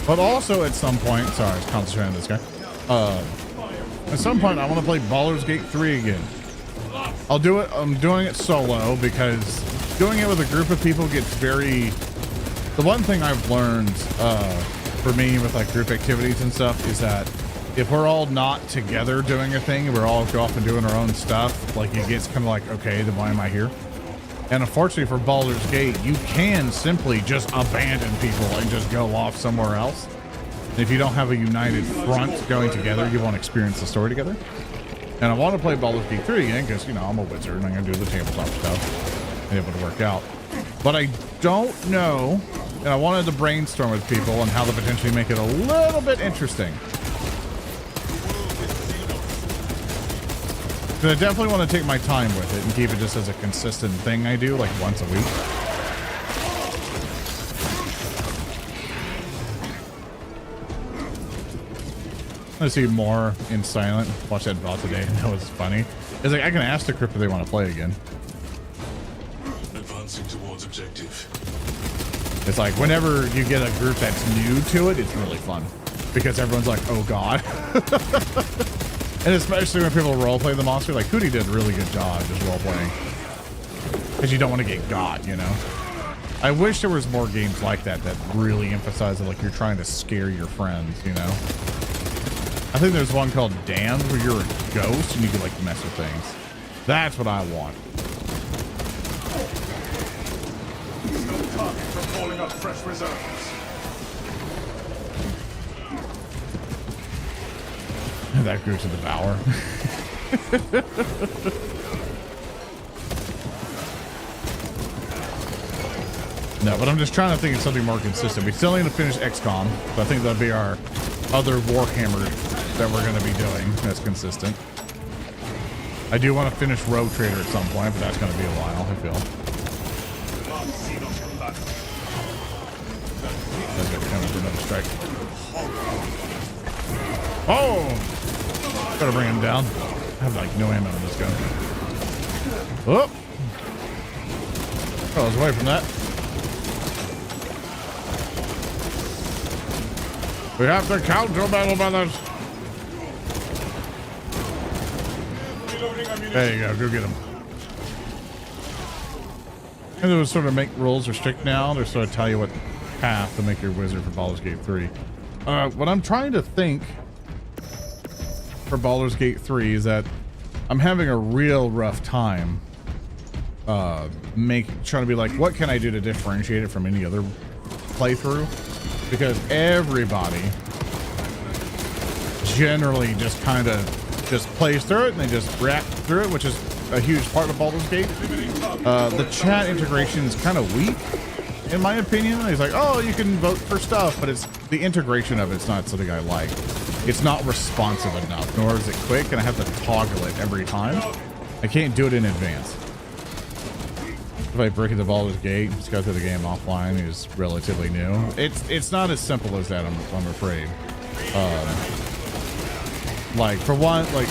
S1: But also at some point, sorry, I was concentrating on this guy. At some point, I want to play Baldur's Gate 3 again. I'll do it. I'm doing it solo because doing it with a group of people gets very... The one thing I've learned for me with like group activities and stuff is that if we're all not together doing a thing and we're all go off and doing our own stuff, like it gets kind of like, okay, then why am I here? And unfortunately for Baldur's Gate, you can simply just abandon people and just go off somewhere else. And if you don't have a united front going together, you won't experience the story together. And I want to play Baldur's Gate 3 again because, you know, I'm a wizard and I'm going to do the tabletop stuff and able to work out. But I don't know and I wanted to brainstorm with people on how to potentially make it a little bit interesting. But I definitely want to take my time with it and keep it just as a consistent thing I do, like once a week. I see more in silent. Watch that VOD today and that was funny. It's like I can ask the crypt if they want to play again.
S7: Advancing towards objective.
S1: It's like whenever you get a group that's new to it, it's really fun because everyone's like, oh god. And especially when people role play the monster, like Hootie did a really good job just role playing because you don't want to get got, you know. I wish there was more games like that that really emphasize it, like you're trying to scare your friends, you know. I think there's one called Damned where you're a ghost and you can like mess with things. That's what I want.
S5: No target for calling up fresh reserves.
S1: That grew to devour. No, but I'm just trying to think of something more consistent. We still need to finish XCOM, but I think that'll be our other Warhammer that we're going to be doing that's consistent. I do want to finish Rogue Trader at some point, but that's going to be a while, I feel. That's going to come with another strike. Oh! Gotta bring him down. I have like no ammo in this gun. Oh! I was away from that. We have to counter battle, brothers. There you go. Go get him. And those sort of make rules are strict now. They sort of tell you what path to make your wizard for Baldur's Gate 3. What I'm trying to think for Baldur's Gate 3 is that I'm having a real rough time trying to be like, what can I do to differentiate it from any other playthrough? Because everybody generally just kind of just plays through it and they just react through it, which is a huge part of Baldur's Gate. The chat integration is kind of weak, in my opinion. He's like, oh, you can vote for stuff, but it's the integration of it's not something I like. It's not responsive enough, nor is it quick, and I have to toggle it every time. I can't do it in advance. If I break into Baldur's Gate, just go through the game offline, is relatively new. It's not as simple as that, I'm afraid. Like, for one, like,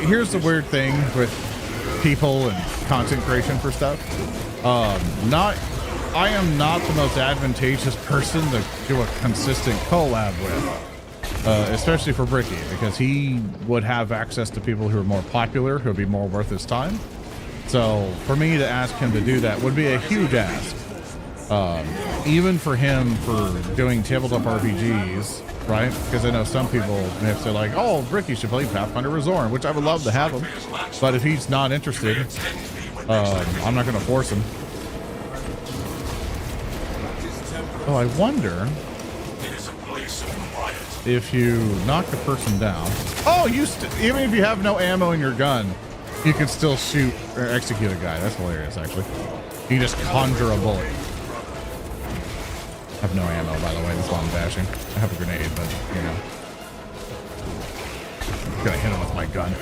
S1: here's the weird thing with people and content creation for stuff. I am not the most advantageous person to do a consistent collab with, especially for Bricky, because he would have access to people who are more popular, who would be more worth his time. So for me to ask him to do that would be a huge ask. Even for him for doing tabletop RPGs, right? Because I know some people may say like, oh, Bricky should play Pathfinder Resource, which I would love to have him. But if he's not interested, I'm not going to force him. Oh, I wonder if you knock the person down. Oh, even if you have no ammo in your gun, you can still shoot or execute a guy. That's hilarious, actually. You can just conjure a bullet. I have no ammo, by the way. That's why I'm bashing. I have a grenade, but, you know. I'm gonna hit him with my gun.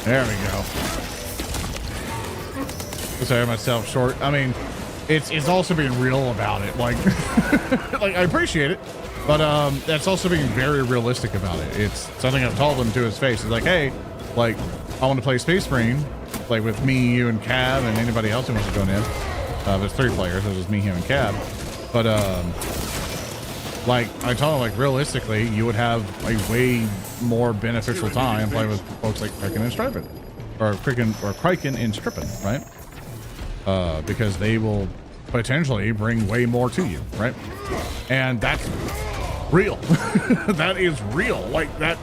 S1: There we go. Sorry, myself short. I mean, it's also being real about it. Like, like I appreciate it, but that's also being very realistic about it. It's something I've told him to his face. It's like, hey, like, I want to play Space Marine, like with me, you, and Cab, and anybody else who wants to join in. There's 3 players. There's just me, him, and Cab. But like I told him, like realistically, you would have a way more beneficial time playing with folks like Kraken and Strippin, or Kraken and Strippin, right? Because they will potentially bring way more to you, right? And that's real. That is real. Like that,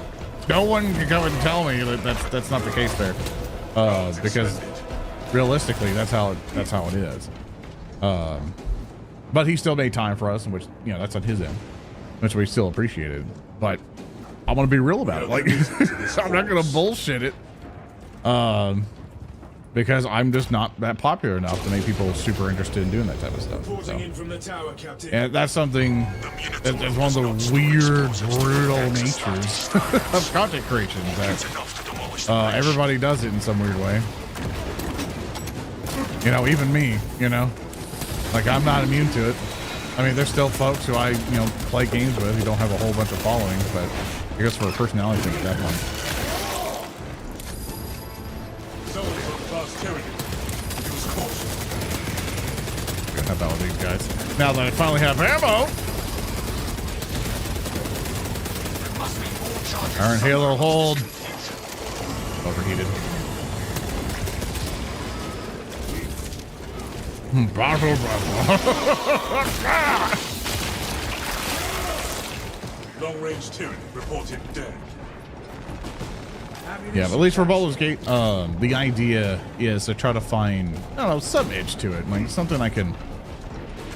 S1: no one can come and tell me that that's not the case there. Because realistically, that's how it is. But he still made time for us, which, you know, that's on his end, which we still appreciated. But I want to be real about it. Like, I'm not gonna bullshit it. because I'm just not that popular enough to make people super interested in doing that type of stuff. So.
S5: Reporting in from the tower, Captain.
S1: And that's something that's one of the weird, brutal natures of content creation. That everybody does it in some weird way. You know, even me. You know, like I'm not immune to it. I mean, there's still folks who I play games with who don't have a whole bunch of followings, but I guess for a personality thing, that one. Gonna have that with these guys. Now that I finally have ammo. Iron Halo hold. Overheated. Bravo, bravo.
S5: Long range tyranny reported dead.
S1: Yeah, but at least for Baldur's Gate, the idea is to try to find, I don't know, some edge to it. Like something I can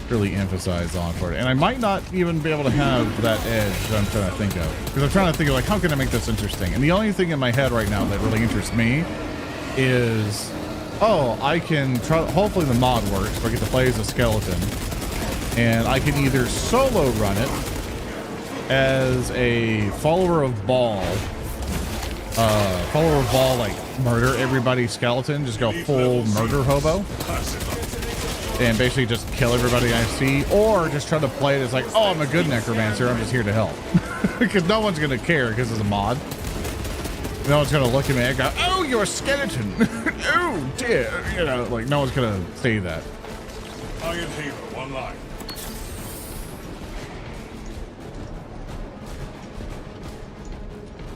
S1: really emphasize on for it. And I might not even be able to have that edge that I'm trying to think of. Because I'm trying to think of, like, how can I make this interesting? And the only thing in my head right now that really interests me is, oh, I can try, hopefully the mod works, where I get to play as a skeleton. And I can either solo run it as a follower of Baal, like murder everybody skeleton, just go full murder hobo. And basically just kill everybody I see, or just try to play it as like, oh, I'm a good necromancer, I'm just here to help. Because no one's going to care because it's a mod. No one's going to look at me and go, oh, you're a skeleton. Oh, dear. You know, like, no one's going to say that.
S5: Iron Halo, one line.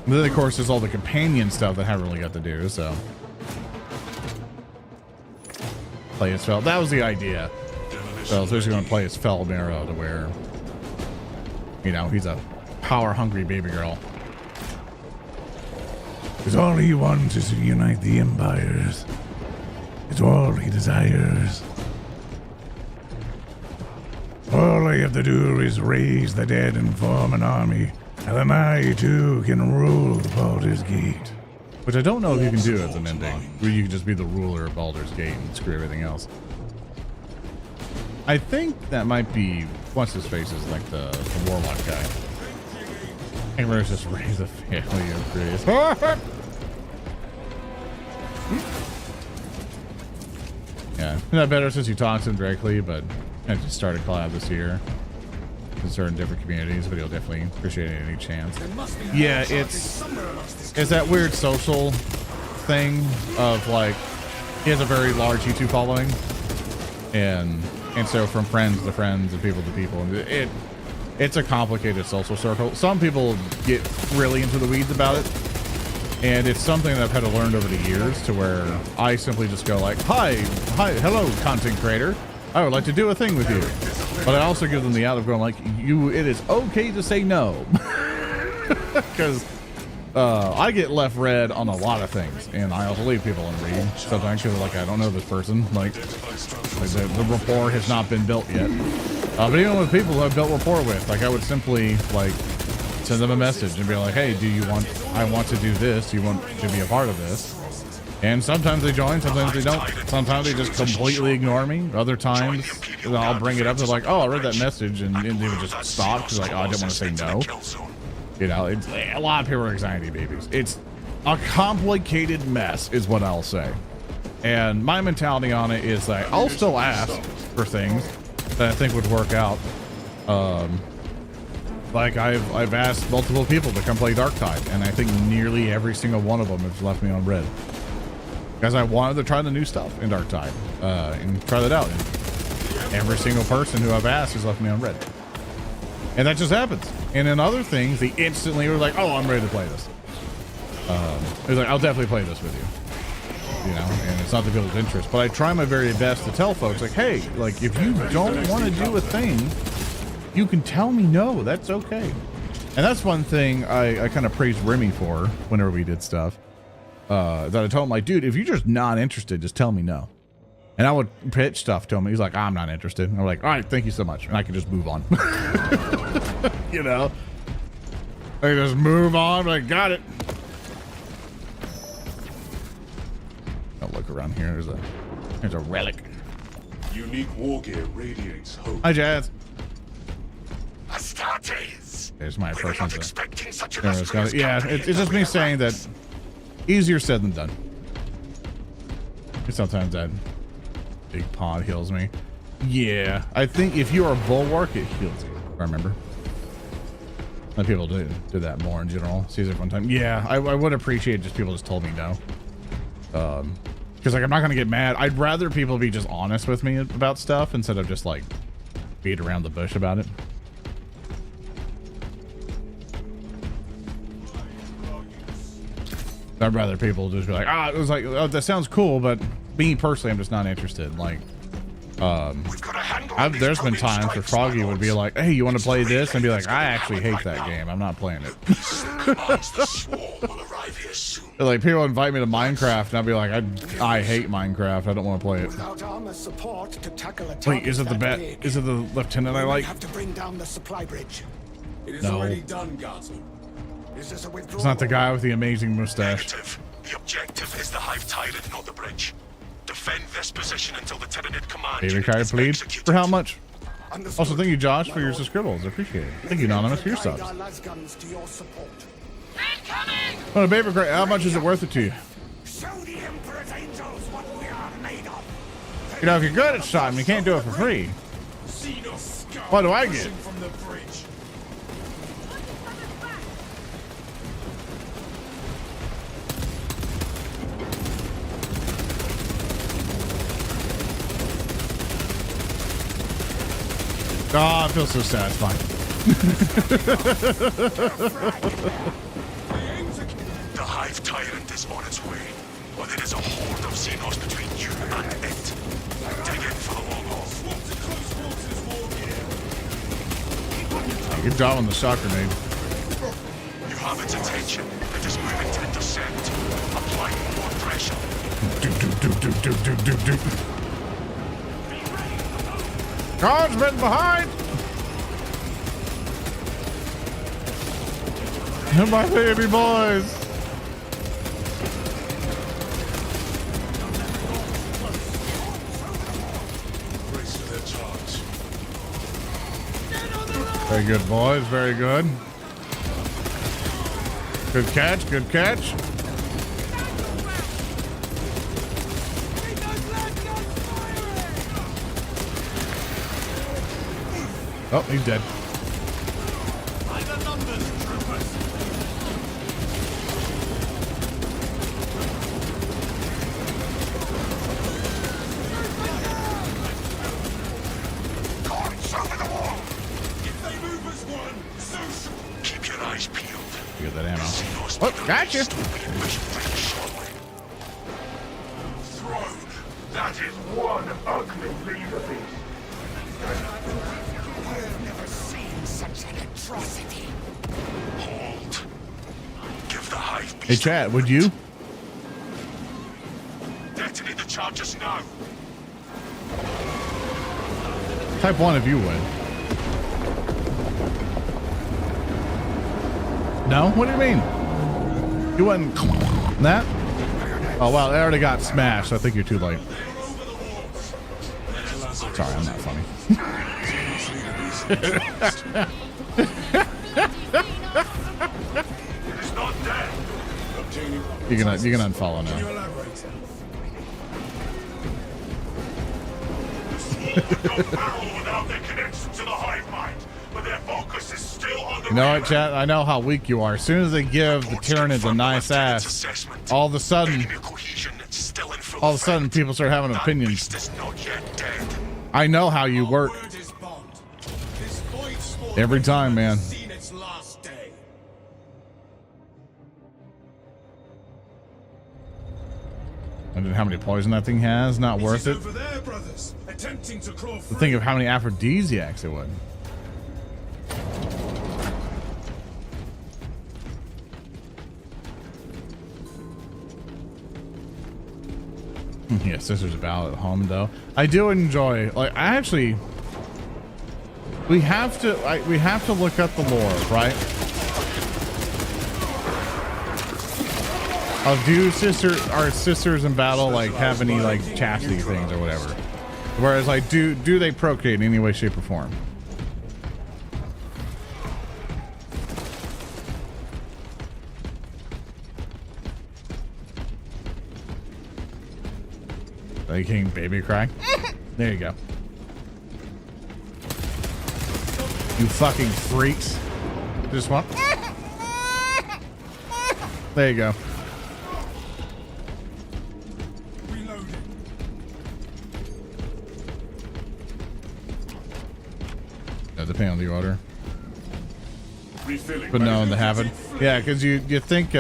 S1: But then, of course, there's all the companion stuff that I haven't really got to do, so. Play as Fel. That was the idea. So I was just going to play as Fel Marrow to where, you know, he's a power-hungry baby girl.
S8: Because all he wants is to unite the empires. It's all he desires. All I have to do is raise the dead and form an army, and then I too can rule Baldur's Gate.
S1: Which I don't know if you can do as an ending, where you can just be the ruler of Baldur's Gate and screw everything else. I think that might be, what's his face is like the warlock guy. And we're just raise a family of Grace. Yeah, not better since you talked to him directly, but I just started collab this year. Certain different communities, but he'll definitely appreciate any chance. Yeah, it's that weird social thing of like, he has a very large YouTube following, and so from friends to friends and people to people, and it's a complicated social circle. Some people get really into the weeds about it, and it's something that I've had to learn over the years to where I simply just go like, hi, hello, content creator. I would like to do a thing with you. But I also give them the out of going like, it is okay to say no. Because I get left read on a lot of things. And I also leave people in read. Sometimes because like, I don't know this person. Like the rapport has not been built yet. But even with people who I've built rapport with, like I would simply like send them a message and be like, hey, I want to do this. Do you want to be a part of this? And sometimes they join, sometimes they don't. Sometimes they just completely ignore me. Other times, I'll bring it up. They're like, oh, I read that message. And they would just stop. Because like, oh, I didn't want to say no. You know, it's, a lot of people are anxiety babies. It's a complicated mess is what I'll say. And my mentality on it is like, I'll still ask for things that I think would work out. Like I've asked multiple people to come play Darktide. And I think nearly every single one of them has left me on red. Because I wanted to try the new stuff in Darktide and try that out. And every single person who I've asked has left me on red. And that just happens. And in other things, they instantly were like, oh, I'm ready to play this. It was like, I'll definitely play this with you. You know, and it's not the people's interest. But I try my very best to tell folks, like, hey, like, if you don't want to do a thing, you can tell me no. That's okay. And that's one thing I kind of praised Remy for whenever we did stuff. That I told him, like, dude, if you're just not interested, just tell me no. And I would pitch stuff to him. He's like, I'm not interested. And I'm like, all right, thank you so much. And I can just move on. You know? I just move on. Like, got it. Oh, look. look around here. There's a relic.
S3: Unique war gear radiates hope.
S1: Hi, Jazz.
S4: Astartes!
S1: There's my
S4: We were
S1: first
S4: not
S1: one.
S4: expecting such
S1: Yeah,
S4: illustrious
S1: it's
S4: company
S1: just
S4: until
S1: me
S4: we
S1: saying
S4: arrived.
S1: that easier said than done. Sometimes that big pod heals me. Yeah, I think if you are a bulwark, it heals you. I remember. Let people do that more in general. Sees it one time. Yeah, I would appreciate just people just told me no. Because like I'm not gonna get mad. I'd rather people be just honest with me about stuff instead of just like beat around the bush about it. I'd rather people just be like, it was like, oh, that sounds cool, but me personally, I'm just not interested. Like,
S4: We've got a handle on these
S1: there's been
S4: probing
S1: times where
S4: strikes,
S1: Froggy
S4: my
S1: would be
S4: lords.
S1: like, hey, you want to
S4: It's
S1: play
S4: a
S1: this? And be
S4: relay
S1: like,
S4: that's
S1: I
S4: gonna
S1: actually
S4: happen
S1: hate
S4: right
S1: that
S4: now.
S1: game. I'm not playing it.
S4: Commands the swarm will arrive here soon.
S1: Like, people invite me to Minecraft, and I'll be like, I hate Minecraft. I don't want to play it.
S10: Without armor support to tackle a
S1: Wait, is it the
S10: target that
S1: bat?
S10: big,
S1: Is it the lieutenant I
S10: we
S1: like?
S10: have to bring down the supply bridge.
S5: It is
S1: No.
S5: already done, Guardsman.
S10: Is this a withdrawal?
S1: It's not the guy with the amazing mustache.
S4: Negative. The objective is the Hive Tyrant, not the bridge. Defend this position until the Tyranid command
S1: Favorite
S4: unit
S1: card,
S4: is
S1: please.
S4: executed.
S1: For how much?
S10: Understood.
S1: Also, thank you, Josh, for
S10: My
S1: your
S10: lord.
S1: subscribbles. I appreciate it. Thank you, Anonymous, for your
S10: Guide
S1: subs.
S10: our lasguns to your support.
S1: Oh, baby, great. How much is it worth it to you?
S10: Show the Emperor's angels what we are made of.
S1: You know, if you're good at something, you can't do it for free. What do I get?
S5: From the bridge.
S1: Oh, I feel so satisfying.
S4: The Hive Tyrant is on its way, but it is a horde of Xenos between you and it. Dig in for the long haul.
S1: Good job on the shock grenade.
S4: You have its attention. It is moving to intercept. Apply more pressure.
S1: Guardsmen behind! My baby boys!
S3: Brace for their charge.
S1: Very good, boys. Very good. Good catch. Good catch. Oh, he's dead.
S4: Guards over the wall. Keep your eyes peeled.
S1: You get that ammo.
S4: Xenos
S1: Oh,
S4: need the
S1: gotcha.
S4: release to be pushed pretty shortly. Throne. That is one ugly leader beast.
S10: I've never seen such an atrocity.
S4: Hold. Give the Hive
S1: Hey,
S4: beast.
S1: chat, would you?
S4: Detonate the charges now.
S1: Type 1 if you would. No? What do you mean? You wouldn't that? Oh, well, it already got smashed, so I think you're too late. Sorry, I'm not funny.
S4: It is not dead.
S1: You can unfollow now.
S4: Go barrel without their connection to the Hive mind, but their focus is still on the
S1: You know what, chat? I know how weak you are. As soon as they give the Tyranids a nice ass, all of a sudden, people start having opinions. I know how you work. Every time, man. And how many poison that thing has? Not worth it.
S5: Over there, brothers, attempting to claw free.
S1: Think of how many aphrodisiacs it would. Yeah, Sister's Ballad at home though. I do enjoy, like, I actually, we have to look up the lore, right? Oh, do our sisters in battle like have any like chastity things or whatever? Whereas like do they procreate in any way, shape, or form? Like King baby cry. There you go. You fucking freaks. Just want. There you go. Depending on the order. But no, in the habit. Yeah, because you think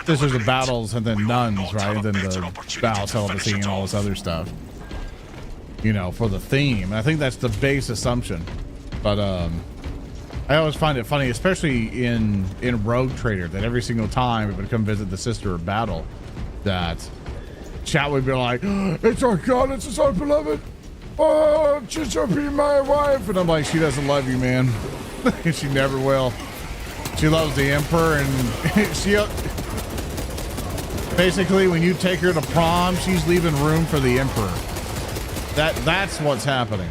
S1: sisters of battles and then nuns, right? And then the vow celibacy and all this other stuff. You know, for the theme. I think that's the base assumption. But I always find it funny, especially in Rogue Trader, that every single time we would come visit the sister of battle, that chat would be like, "It's our god, it's our beloved. Oh, she shall be my wife." And I'm like, she doesn't love you, man. She never will. She loves the Emperor, and she basically, when you take her to prom, she's leaving room for the Emperor. That's what's happening.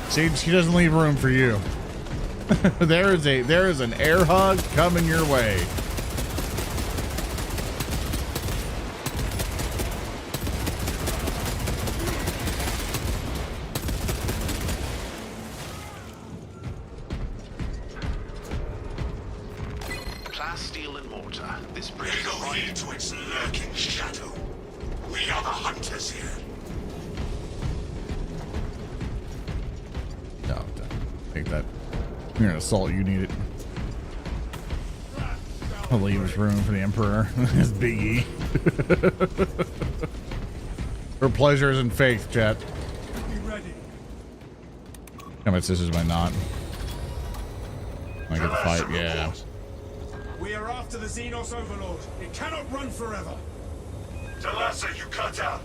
S1: She doesn't leave room for you. there is an air hug coming your way.
S4: Steel and mortar. This brings us right into its lurking shadow. We are the hunters here.
S1: No, take that. You're an assault. You need it. I'll leave his room for the Emperor. His Big E. Her pleasures and faith, chat. How much this is my knot? I get the fight. Yeah.
S5: We are after the Xenos Overlord. It cannot run forever.
S3: Talassa, you cut out.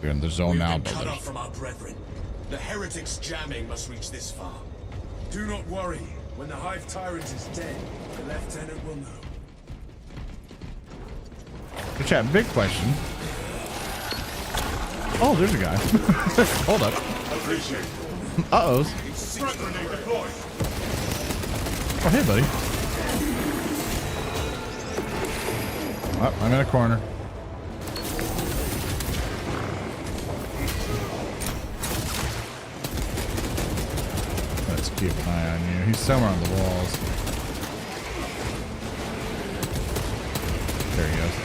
S1: We're in the zone now,
S10: Cut
S1: brother.
S10: off from our brethren. The heretics' jamming must reach this far.
S5: Do not worry. When the Hive Tyrant is dead, the Lieutenant will know.
S1: But chat, big question. Oh, there's a guy. Hold up. Uh-oh. Oh, hey, buddy. Oh, I'm in a corner. Let's keep an eye on you. He's somewhere on the walls. There he goes.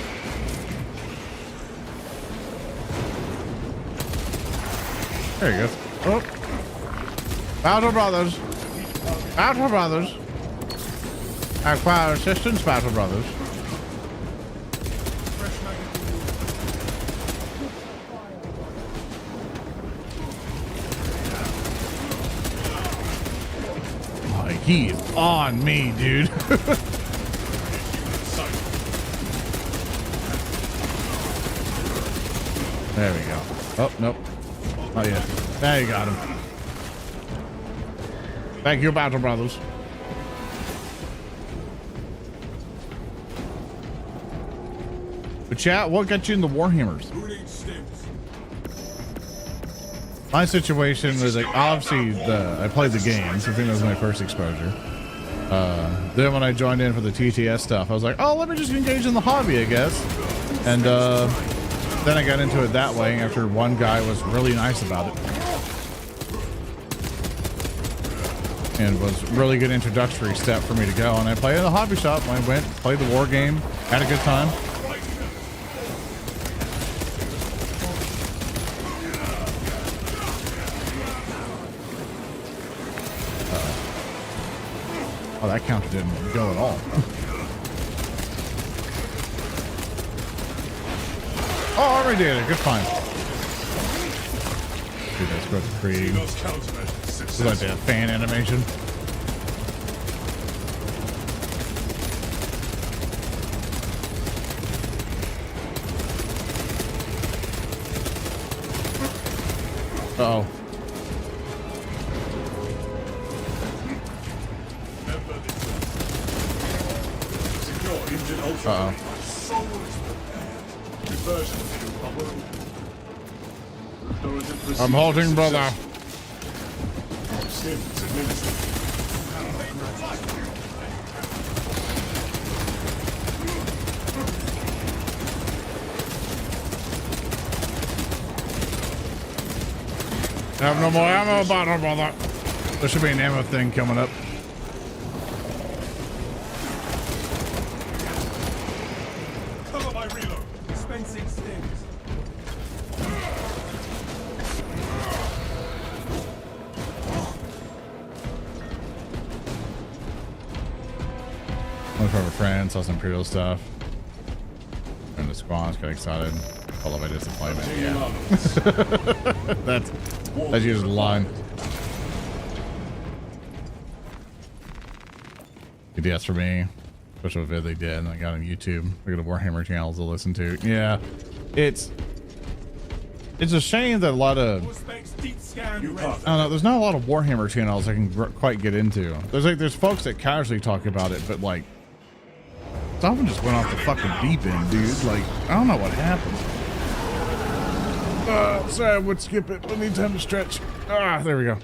S1: There he goes. Oh. Battle Brothers. Battle Brothers. Acquire assistance, Battle Brothers. Oh, he is on me, dude. There we go. Oh, nope. Oh, yeah. There you got him. Thank you, Battle Brothers. But chat, what got you in the Warhammers? My situation was like, obviously, I played the games. I think that was my first exposure. Then when I joined in for the TTS stuff, I was like, oh, let me just engage in the hobby, I guess. And then I got into it that way after one guy was really nice about it. And was really good introductory step for me to go. And I played in the hobby shop. I went, played the war game, had a good time. Oh, that counter didn't go at all. Oh, I already did it. Good find. Dude, that's supposed to create. It's like a fan animation. Uh-oh. Uh-oh. I'm halting, brother. Have no more ammo, brother. There should be an ammo thing coming up.
S5: Cover my reload. Dispensing stings.
S1: Went for a friend, saw some Imperial stuff. And the squads got excited. All of my disappointment. Yeah. That's usually the line. Yes for me. Special vid they did, and I got on YouTube. I got a Warhammer channels to listen to. Yeah, it's a shame that a lot of I don't know. There's not a lot of Warhammer channels I can quite get into. There's folks that casually talk about it, but like someone just went off the fucking deep end, dude. Like I don't know what happened. Sorry, I would skip it. I need time to stretch. Ah, there we go.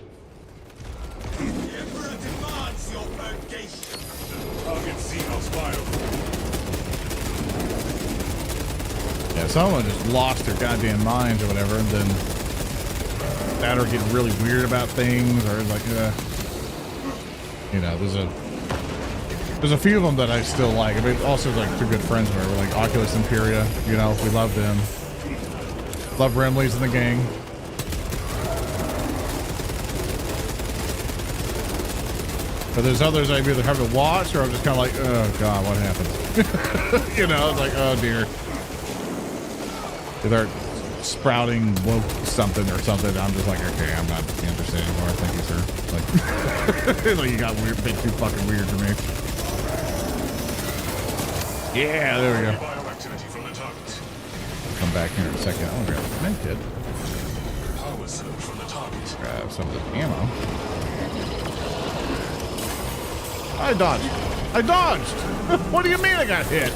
S1: Yeah, someone just lost their goddamn minds or whatever, and then that or getting really weird about things, or like, you know, there's a few of them that I still like. I mean, also like two good friends of mine, like Oculus Imperia. You know, we love them. Love Brimley's in the gang. But there's others I either have to watch or I'm just kind of like, oh god, what happened? You know, it's like, oh dear. They're sprouting woke something or something. I'm just like, okay, I'm not interested anymore. Thank you, sir. Like, like you got weird, bit too fucking weird for me. Yeah, there we go. Come back here in a second. I'm gonna grab the med kit. Grab some of the ammo. I dodged. I dodged. What do you mean I got hit?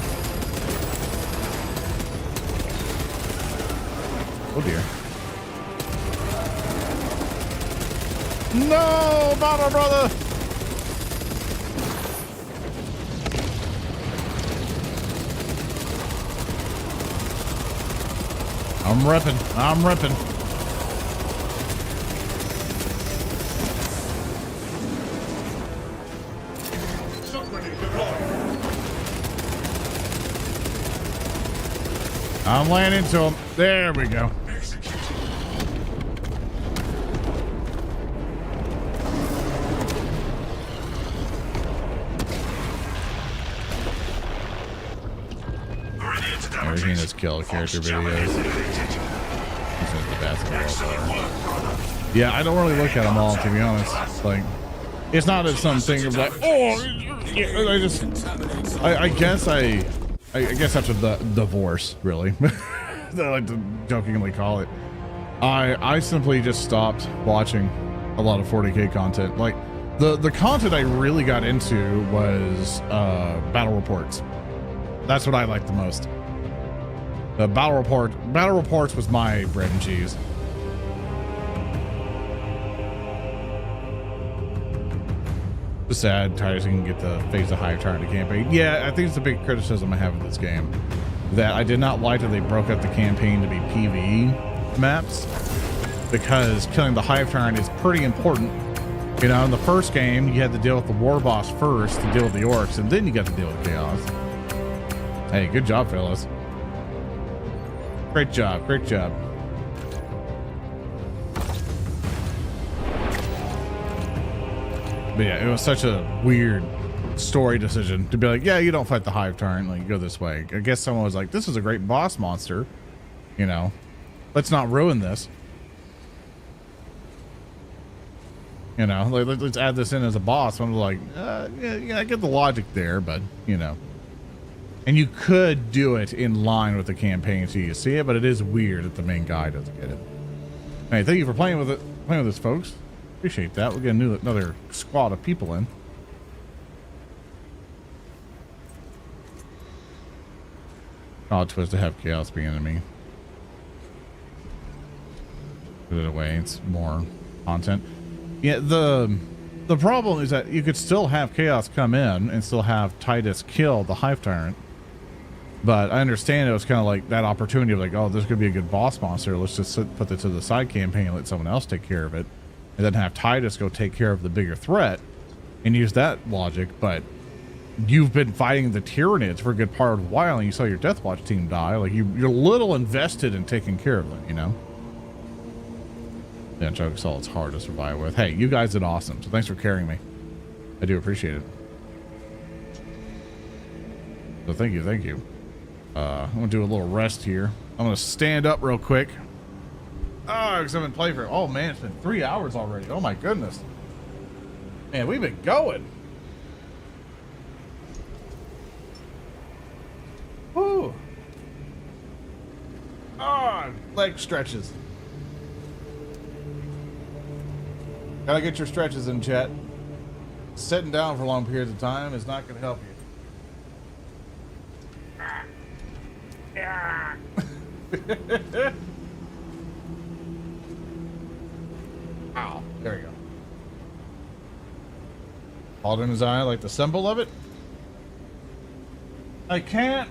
S1: Oh dear. No, bottle brother. I'm repping. I'm repping. I'm landing to him. There we go. Everything that's killed character videos. Yeah, I don't really look at them all, to be honest. Like, it's not as something of like, oh, I guess after the divorce, really, I like to jokingly call it. I simply just stopped watching a lot of 40K content. Like, the content I really got into was battle reports. That's what I liked the most. The battle reports was my bread and cheese. It's sad Titus can get to face the high turn to campaign. Yeah, I think it's a big criticism I have of this game. That I did not like that they broke up the campaign to be PvE maps, because killing the hive tyrant is pretty important. You know, in the first game, you had to deal with the war boss first to deal with the orcs, and then you got to deal with chaos. Hey, good job, fellas. Great job, great job. But yeah, it was such a weird story decision to be like, yeah, you don't fight the hive tyrant, like you go this way. I guess someone was like, this is a great boss monster, you know, let's not ruin this. You know, let's add this in as a boss. I'm like, yeah, I get the logic there, but you know. And you could do it in line with the campaign so you see it, but it is weird that the main guy doesn't get it. Hey, thank you for playing with us, folks. Appreciate that. We'll get another squad of people in. Odd twist to have chaos be enemy. Put it away. It's more content. Yeah, the problem is that you could still have chaos come in and still have Titus kill the Hive Tyrant. But I understand it was kind of like that opportunity of like, oh, this could be a good boss monster. Let's just put it to the side campaign and let someone else take care of it. And then have Titus go take care of the bigger threat and use that logic. But you've been fighting the Tyranids for a good part of a while and you saw your Death Watch team die. Like you're a little invested in taking care of them, you know? Yeah, Joke Saw, it's hard to survive with. Hey, you guys did awesome. So thanks for carrying me. I do appreciate it. So thank you, thank you. I'm gonna do a little rest here. I'm gonna stand up real quick. Oh, because I've been playing for, oh man, it's been 3 hours already. Oh my goodness. Man, we've been going. Woo. Oh, leg stretches. Gotta get your stretches in, chat. Sitting down for long periods of time is not gonna help you. Ow, there you go. Called in his eye, like the symbol of it. I can't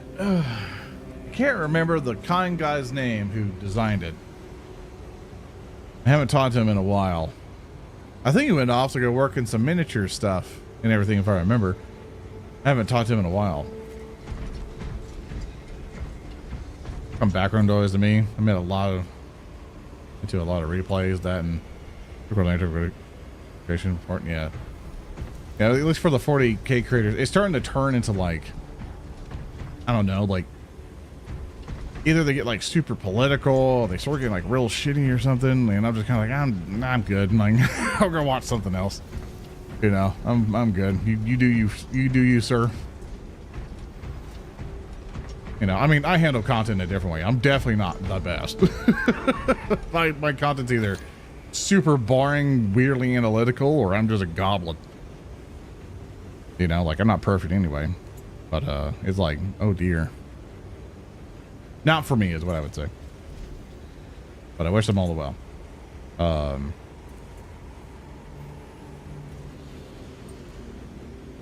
S1: remember the kind guy's name who designed it. I haven't talked to him in a while. I think he went off to go work in some miniature stuff and everything, if I remember. I haven't talked to him in a while. Some background noise to me. I made a lot of replays, that and creation important. Yeah, at least for the 40K creators, it's starting to turn into like, I don't know, like either they get like super political, or they start getting like real shitty or something, and I'm just kind of like, I'm good. I'm like, I'm gonna watch something else. You know, I'm good. You do you, sir. You know, I mean, I handle content a different way. I'm definitely not the best. my content's either super boring, weirdly analytical, or I'm just a goblin. You know, like I'm not perfect anyway. But it's like, oh dear. Not for me is what I would say. But I wish them all the well.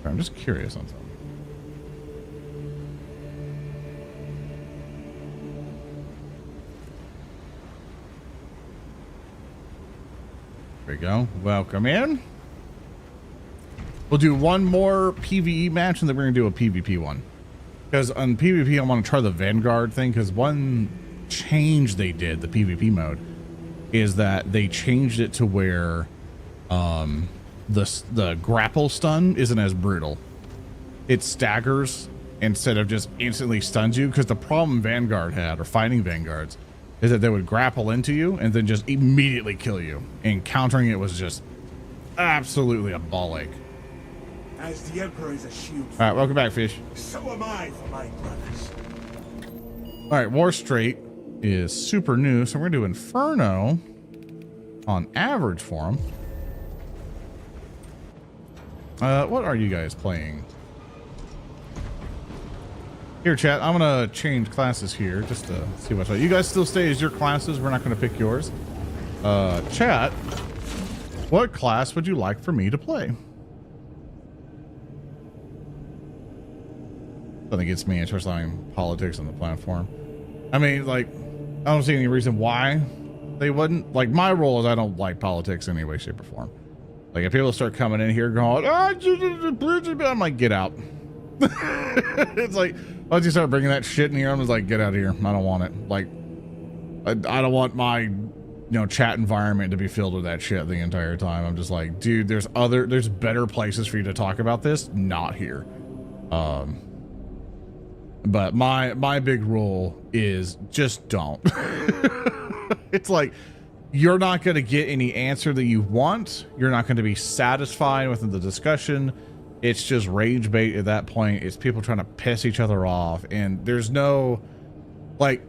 S1: I'm just curious on something. There we go. Welcome in. We'll do one more PvE match and then we're going to do a PvP one. Because on PvP, I want to try the Vanguard thing, because one change they did, the PvP mode, is that they changed it to where the grapple stun isn't as brutal. It staggers instead of just instantly stuns you, because the problem Vanguard had, or fighting Vanguards, is that they would grapple into you and then just immediately kill you. And countering it was just absolutely a ball ache.
S5: As the Emperor is a shield.
S1: All right, welcome back, Fish.
S5: So am I for my brothers.
S1: All right, War Straight is super new, so we're gonna do Inferno on average for him. What are you guys playing? Here, chat, I'm gonna change classes here just to see what's right. You guys still stay as your classes. We're not gonna pick yours. Chat, what class would you like for me to play? I think it's me, especially on politics on the platform. I mean, like, I don't see any reason why they wouldn't. Like, my rule is I don't like politics in any way, shape, or form. Like, if people start coming in here going, I'm like, get out. It's like, once you start bringing that shit in here, I'm just like, get out of here. I don't want it. Like, I don't want my, chat environment to be filled with that shit the entire time. I'm just like, dude, there's better places for you to talk about this, not here. But my big rule is just don't. It's like, you're not going to get any answer that you want. You're not going to be satisfied with the discussion. It's just rage bait at that point. It's people trying to piss each other off. And there's no, like,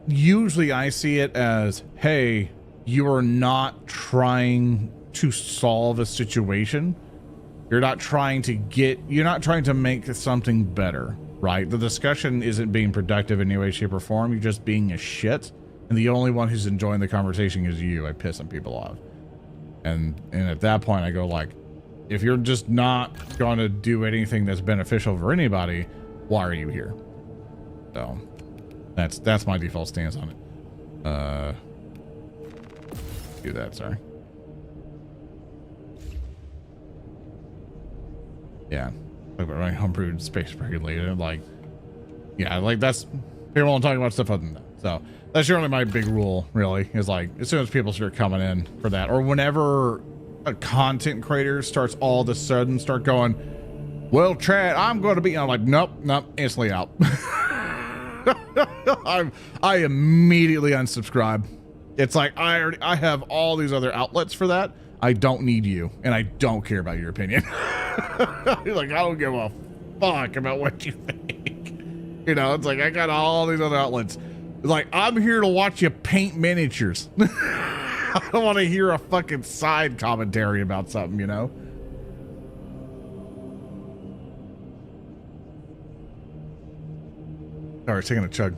S1: usually I see it as, hey, you are not trying to solve a situation. You're not trying to make something better. right? The discussion isn't being productive in any way, shape, or form. You're just being a shit. And the only one who's enjoying the conversation is you. I piss some people off. And at that point I go like, if you're just not going to do anything that's beneficial for anybody, why are you here? So that's my default stance on it. Do that, sorry. Yeah. Like my homebrewed space regulator, like, yeah, like that's, people won't talk about stuff other than that. So that's generally my big rule, really, is like, as soon as people start coming in for that, or whenever a content creator starts all of a sudden start going, well, Chad, I'm going to be, I'm like, nope, instantly out. I immediately unsubscribe. It's like, I have all these other outlets for that. I don't need you, and I don't care about your opinion. Like, I don't give a fuck about what you think. You know, it's like, I got all these other outlets. It's like, I'm here to watch you paint miniatures. I don't want to hear a fucking side commentary about something, you know? Sorry, taking a chug.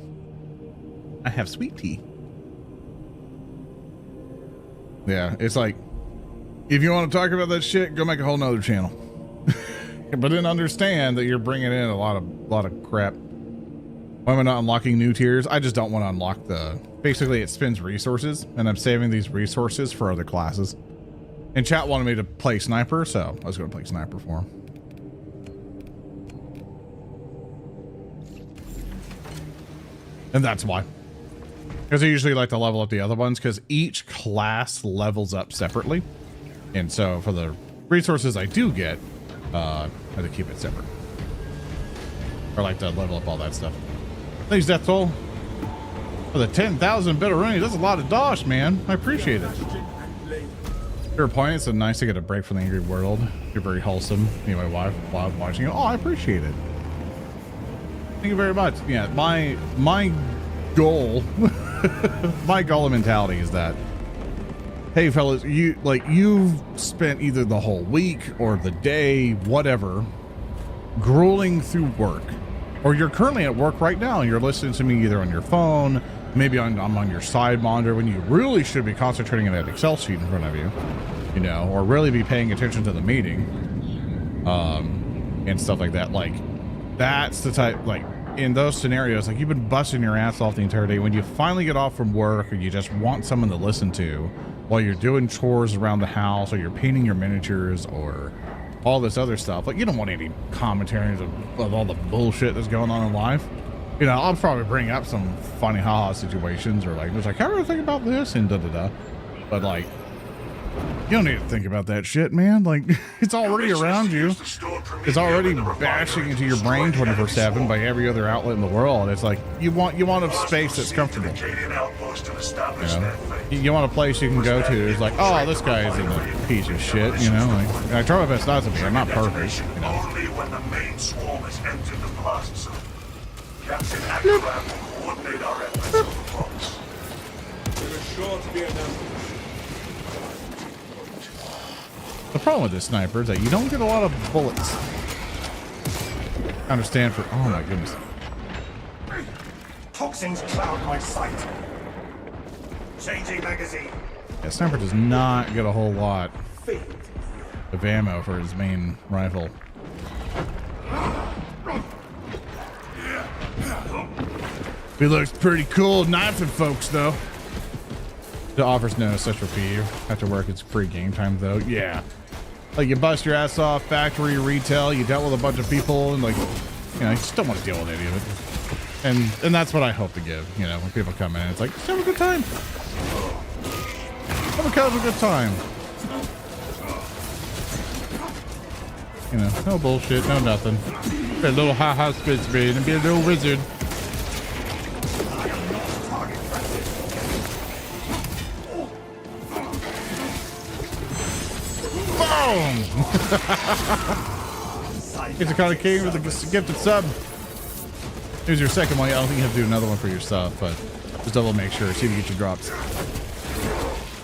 S1: I have sweet tea. Yeah, it's like, if you want to talk about that shit, go make a whole nother channel. But then understand that you're bringing in a lot of crap. Why am I not unlocking new tiers? I just don't want to unlock the... Basically, it spends resources, and I'm saving these resources for other classes. And chat wanted me to play sniper, so I was going to play sniper for him. And that's why. Because I usually like to level up the other ones, because each class levels up separately. And so for the resources I do get, I have to keep it separate. Or like to level up all that stuff. Thanks, Death Toll. For the 10,000 bitteroni, that's a lot of dosh, man. I appreciate it. Your point, it's so nice to get a break from the angry world. You're very wholesome. Me and my wife while watching it. Oh, I appreciate it. Thank you very much. Yeah, my goal, my goal and mentality is that, hey fellas, you've spent either the whole week or the day, whatever, grueling through work, or you're currently at work right now and you're listening to me either on your phone, maybe I'm on your side monitor when you really should be concentrating on that Excel sheet in front of you, you know, or really be paying attention to the meeting, and stuff like that. Like, that's the type, like, in those scenarios, like, you've been busting your ass off the entire day. When you finally get off from work, or you just want someone to listen to while you're doing chores around the house, or you're painting your miniatures, or all this other stuff, like, you don't want any commentaries of all the bullshit that's going on in life. You know, I'll probably bring up some funny haha situations, or like, just like, how do I think about this, and da-da-da. But like, you don't need to think about that shit, man. Like, it's already around you. It's already bashing into your brain 24/7 by every other outlet in the world. It's like, you want a space that's comfortable. You know? You want a place you can go to. It's like, oh, this guy is a piece of shit, you know? Like, and I try my best not to be. I'm not perfect, you know?
S3: Only when the main swarm has entered the blast zone. Captain Akram will coordinate our efforts on the box.
S5: There is sure to be enough.
S1: The problem with this sniper is that you don't get a lot of bullets. I understand for, oh my goodness.
S10: Toxins cloud my sight. Changing magazine.
S1: Yeah, sniper does not get a whole lot of ammo for his main rifle. He looks pretty cool knifing folks, though. It offers no such reprieve. After work, it's free game time, though. Yeah. Like, you bust your ass off, factory, retail, you dealt with a bunch of people, and like, you know, you just don't want to deal with any of it. And that's what I hope to give, you know, when people come in. It's like, just have a good time. Have a good time. You know, no bullshit, no nothing. Be a little ha-ha spitz brain and be a little wizard. Boom! It's a kind of king with a gifted sub. Here's your second one. I don't think you have to do another one for yourself, but just double make sure. See if you get your drops.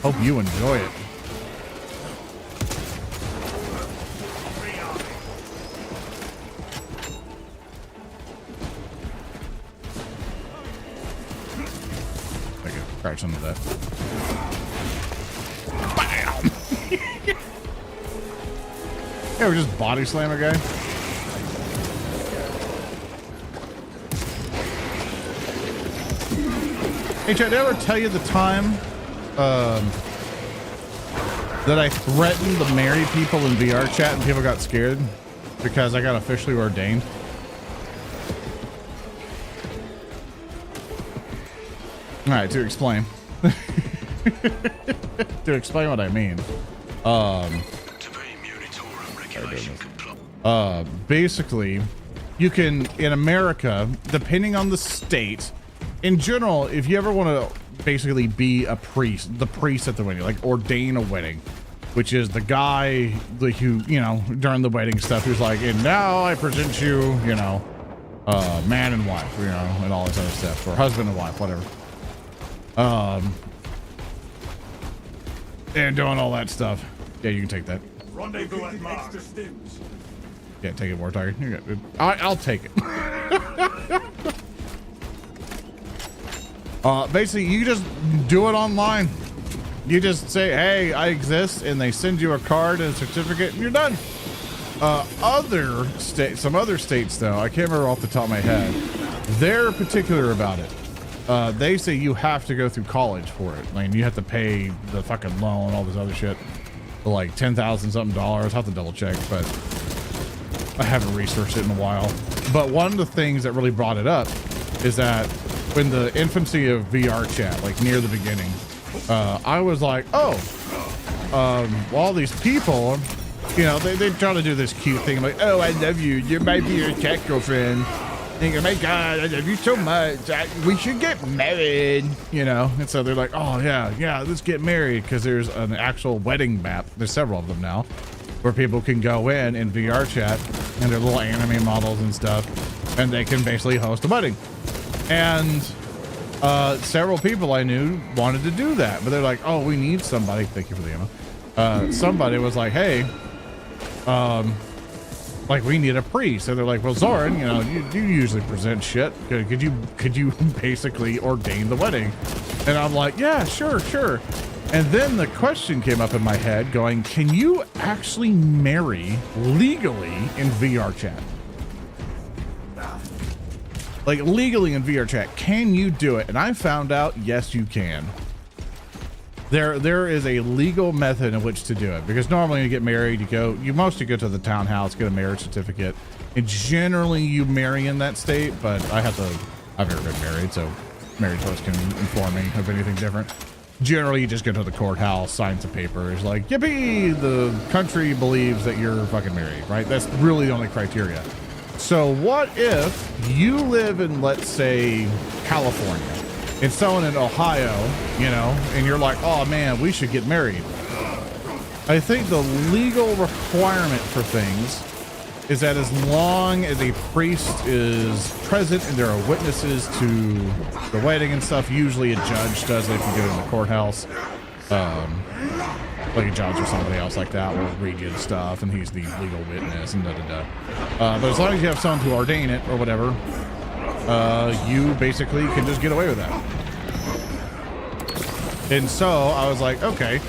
S1: Hope you enjoy it. Scratch some of that. Bam! Yeah, we just body slam a guy. Hey, Chad, did I ever tell you the time that I threatened to marry people in VR chat and people got scared because I got officially ordained? All right, to explain. To explain what I mean. Basically, you can, in America, depending on the state, in general, if you ever want to basically be a priest, the priest at the wedding, like ordain a wedding, which is the guy like who, you know, during the wedding stuff, who's like, and now I present you, you know, man and wife, you know, and all this other stuff, or husband and wife, whatever. And doing all that stuff. Yeah, you can take that.
S5: Rendezvous at Mars.
S1: Yeah, take it, War Tiger. You're good. I'll take it. Basically, you just do it online. You just say, hey, I exist, and they send you a card and a certificate, and you're done. Some other states, though, I can't remember off the top of my head, they're particular about it. They say you have to go through college for it. Like, you have to pay the fucking loan, all this other shit, for like $10,000 something. I'll have to double check, but I haven't researched it in a while. But one of the things that really brought it up is that in the infancy of VR chat, like near the beginning, I was like, oh, all these people, you know, they try to do this cute thing. I'm like, oh, I love you. You're my VR chat girlfriend. And you go, my God, I love you so much. We should get married, you know? And so they're like, oh, yeah, let's get married. Because there's an actual wedding map. There's several of them now where people can go in VR chat and their little anime models and stuff. And they can basically host a wedding. And several people I knew wanted to do that. But they're like, oh, we need somebody. Thank you for the ammo. Somebody was like, hey, like we need a priest. So they're like, well, Zoran, you know, you usually present shit. Could you basically ordain the wedding? And I'm like, yeah, sure. And then the question came up in my head going, can you actually marry legally in VR chat? Like legally in VR chat, can you do it? And I found out, yes, you can. There is a legal method in which to do it, because normally you get married, you mostly go to the townhouse, get a marriage certificate, and generally you marry in that state. But I've never been married, so married folks can inform me of anything different. Generally, you just go to the courthouse, sign some papers, like, yippee, the country believes that you're fucking married, right? That's really the only criteria. So what if you live in, let's say, California, and someone in Ohio, you know, and you're like, oh man, we should get married. I think the legal requirement for things is that as long as a priest is present and there are witnesses to the wedding and stuff, usually a judge does it if you get in the courthouse. Like a judge or somebody else like that will read you the stuff, and he's the legal witness and But as long as you have someone to ordain it or whatever, you basically can just get away with that. And so I was like, okay,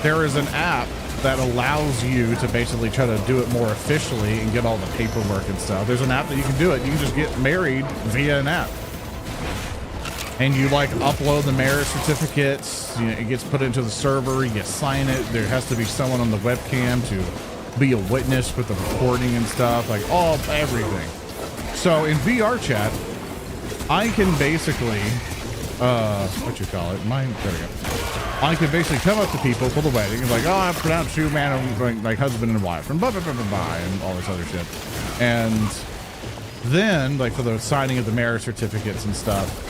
S1: there is an app that allows you to basically try to do it more officially and get all the paperwork and stuff. There's an app that you can do it. You can just get married via an app. And you like upload the marriage certificates, you know, it gets put into the server, you sign it. There has to be someone on the webcam to be a witness with the recording and stuff, like everything. So in VR chat, I can basically, there we go. I can basically come up to people for the wedding and like, oh, I pronounced you, man, I'm like husband and wife, and blah, blah, blah, blah, blah, and all this other shit. And then, like for the signing of the marriage certificates and stuff,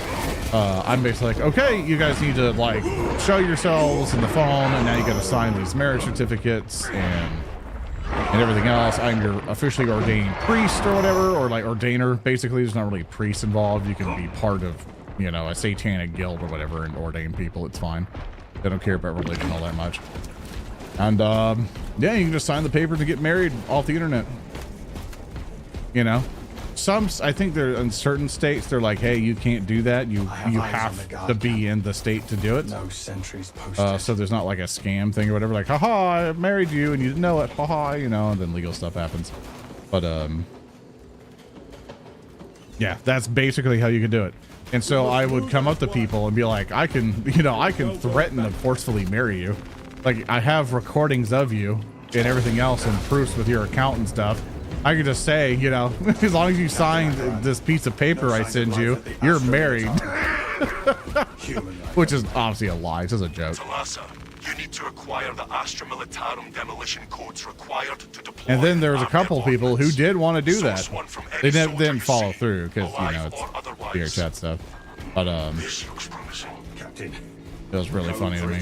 S1: I'm basically like, okay, you guys need to like show yourselves in the phone, and now you got to sign these marriage certificates and everything else. I'm your officially ordained priest or whatever, or like ordainer. Basically, there's not really a priest involved. You can be part of, you know, a satanic guild or whatever and ordain people. It's fine. They don't care about religion all that much. And yeah, you can just sign the paper to get married off the internet. You know, I think they're in certain states. They're like, hey, you can't do that. You have to be in the state to do it.
S5: No sentries posted.
S1: So there's not like a scam thing or whatever. Like, haha, I married you and you didn't know it. Haha, you know. And then legal stuff happens. But yeah, that's basically how you can do it. And so I would come up to people and be like, I can threaten to forcefully marry you. Like, I have recordings of you and everything else and proofs with your account and stuff. I could just say, you know, as long as you signed this piece of paper I send you, you're married. Which is obviously a lie. It's just a joke.
S3: Talassa, you need to acquire the Astra Militarum demolition codes required to deploy.
S1: And then there was a couple people who did want to do that. They didn't follow through because, you know, it's beer chat stuff. But
S3: This looks promising. Captain,
S1: it was really funny to me.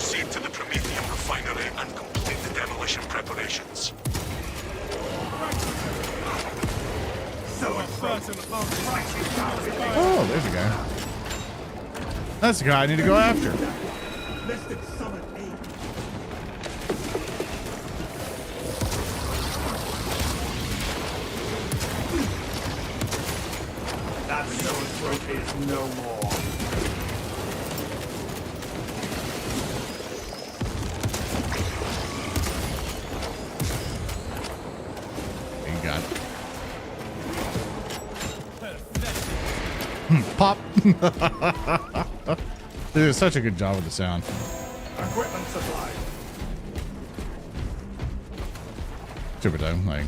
S3: proceed to the Prometheum refinery and complete the demolition preparations.
S1: Oh, there's a guy. That's the guy I need to go after.
S5: That zoanthrope is no more.
S1: Thank God. Pop. They did such a good job with the sound.
S5: Equipment supply.
S1: Super time. Like,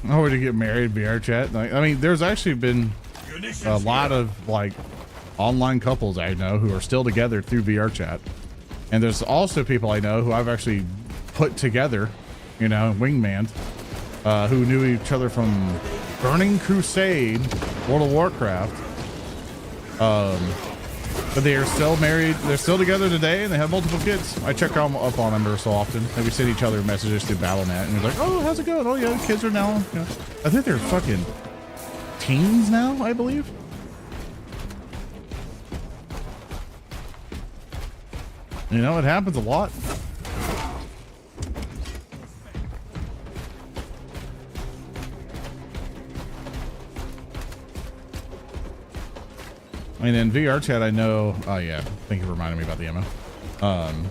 S1: oh, to get married, VR chat. Like, I mean, there's actually been a lot of like online couples I know who are still together through VR chat, and there's also people I know who I've actually put together, you know, wingman, who knew each other from Burning Crusade, World of Warcraft. But they are still married. They're still together today, and they have multiple kids. I check up on them every so often, and we send each other messages through Battle.net, and we're like, "Oh, how's it going? Oh, yeah, the kids are now." You know, I think they're fucking teens now, I believe. You know, it happens a lot. And in VR chat, I know, oh yeah, thank you for reminding me about the ammo. And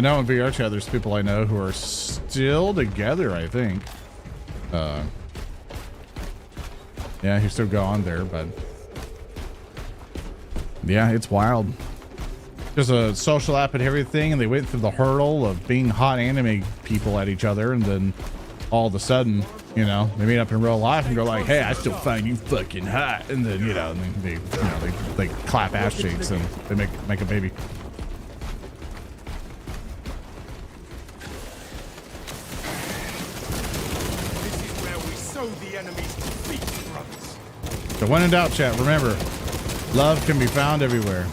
S1: now in VR chat, there's people I know who are still together, I think. Yeah, he's still going there, but yeah, it's wild. There's a social app and everything, and they went through the hurdle of being hot anime people at each other, and then all of a sudden, you know, they meet up in real life and go like, "Hey, I still find you fucking hot," and then you know, they clap ass cheeks and they make a baby.
S5: This is where we sow the enemy's defeat, brothers.
S1: So when in doubt, chat, remember, love can be found everywhere.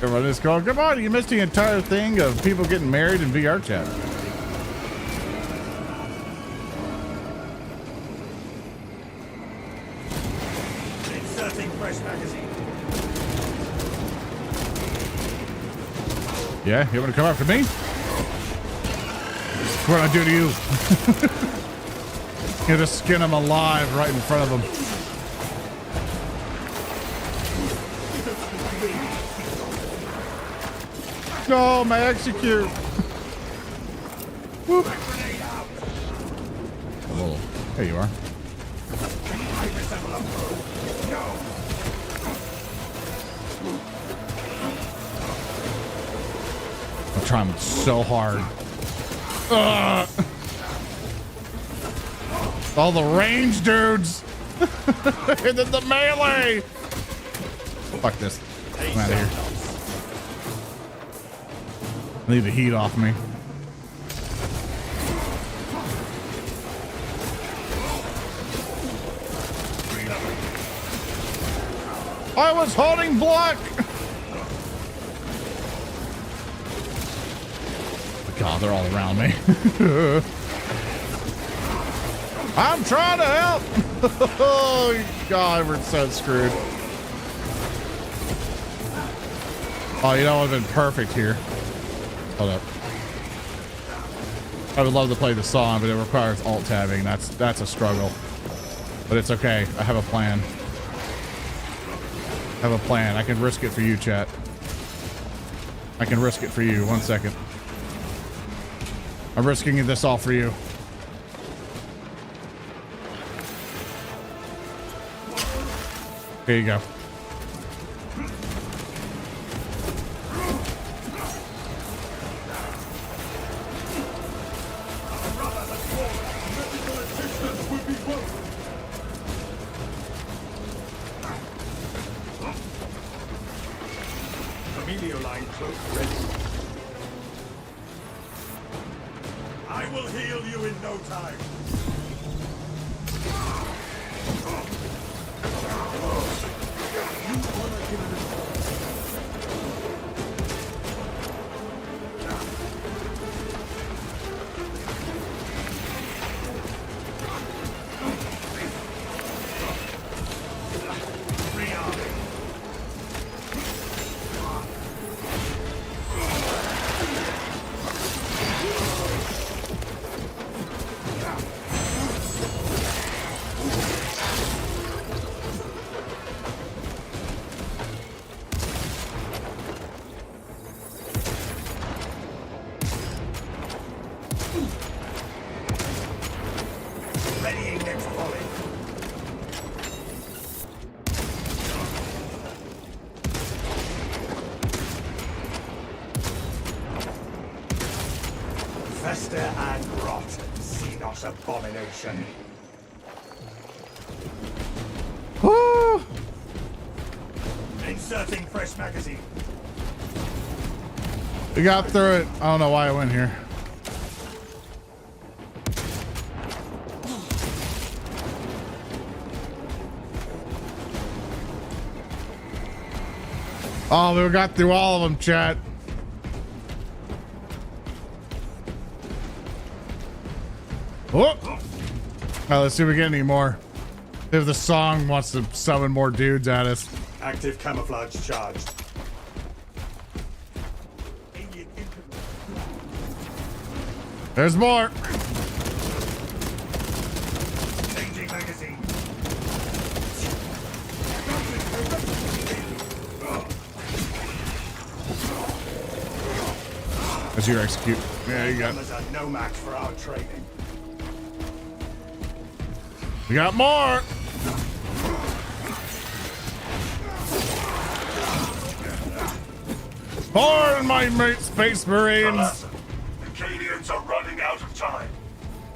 S1: Everyone is going, come on, you missed the entire thing of people getting married in VR chat.
S5: Inserting fresh magazine.
S1: Yeah, you want to come after me? What I do to you? You just skin them alive right in front of them. No, my execute. Whoop. Oh, there you are. I'm trying so hard. All the range dudes. And then the melee. Fuck this. I'm out of here. I need the heat off me. I was holding block. God, they're all around me. I'm trying to help. Oh God, we're so screwed. Oh, you know, it would have been perfect here. Hold up. I would love to play the song, but it requires alt tabbing. That's a struggle. But it's okay. I have a plan. I can risk it for you, chat. I can risk it for you. 1 second. I'm risking this all for you. Here you go.
S5: Line cloak ready. I will heal you in no time. Fester and rot, see not abomination. Inserting fresh magazine.
S1: We got through it. I don't know why I went here. Oh, we got through all of them, chat. Oh! Now let's see if we get any more. If the song wants to summon more dudes at us.
S5: Active camouflage charged.
S1: There's more.
S5: Changing magazine.
S1: That's your execute. Yeah, you got.
S5: Numbers are no match for our training.
S1: We got more. Pardon my mate, Space Marines.
S3: The Cadians are running out of time.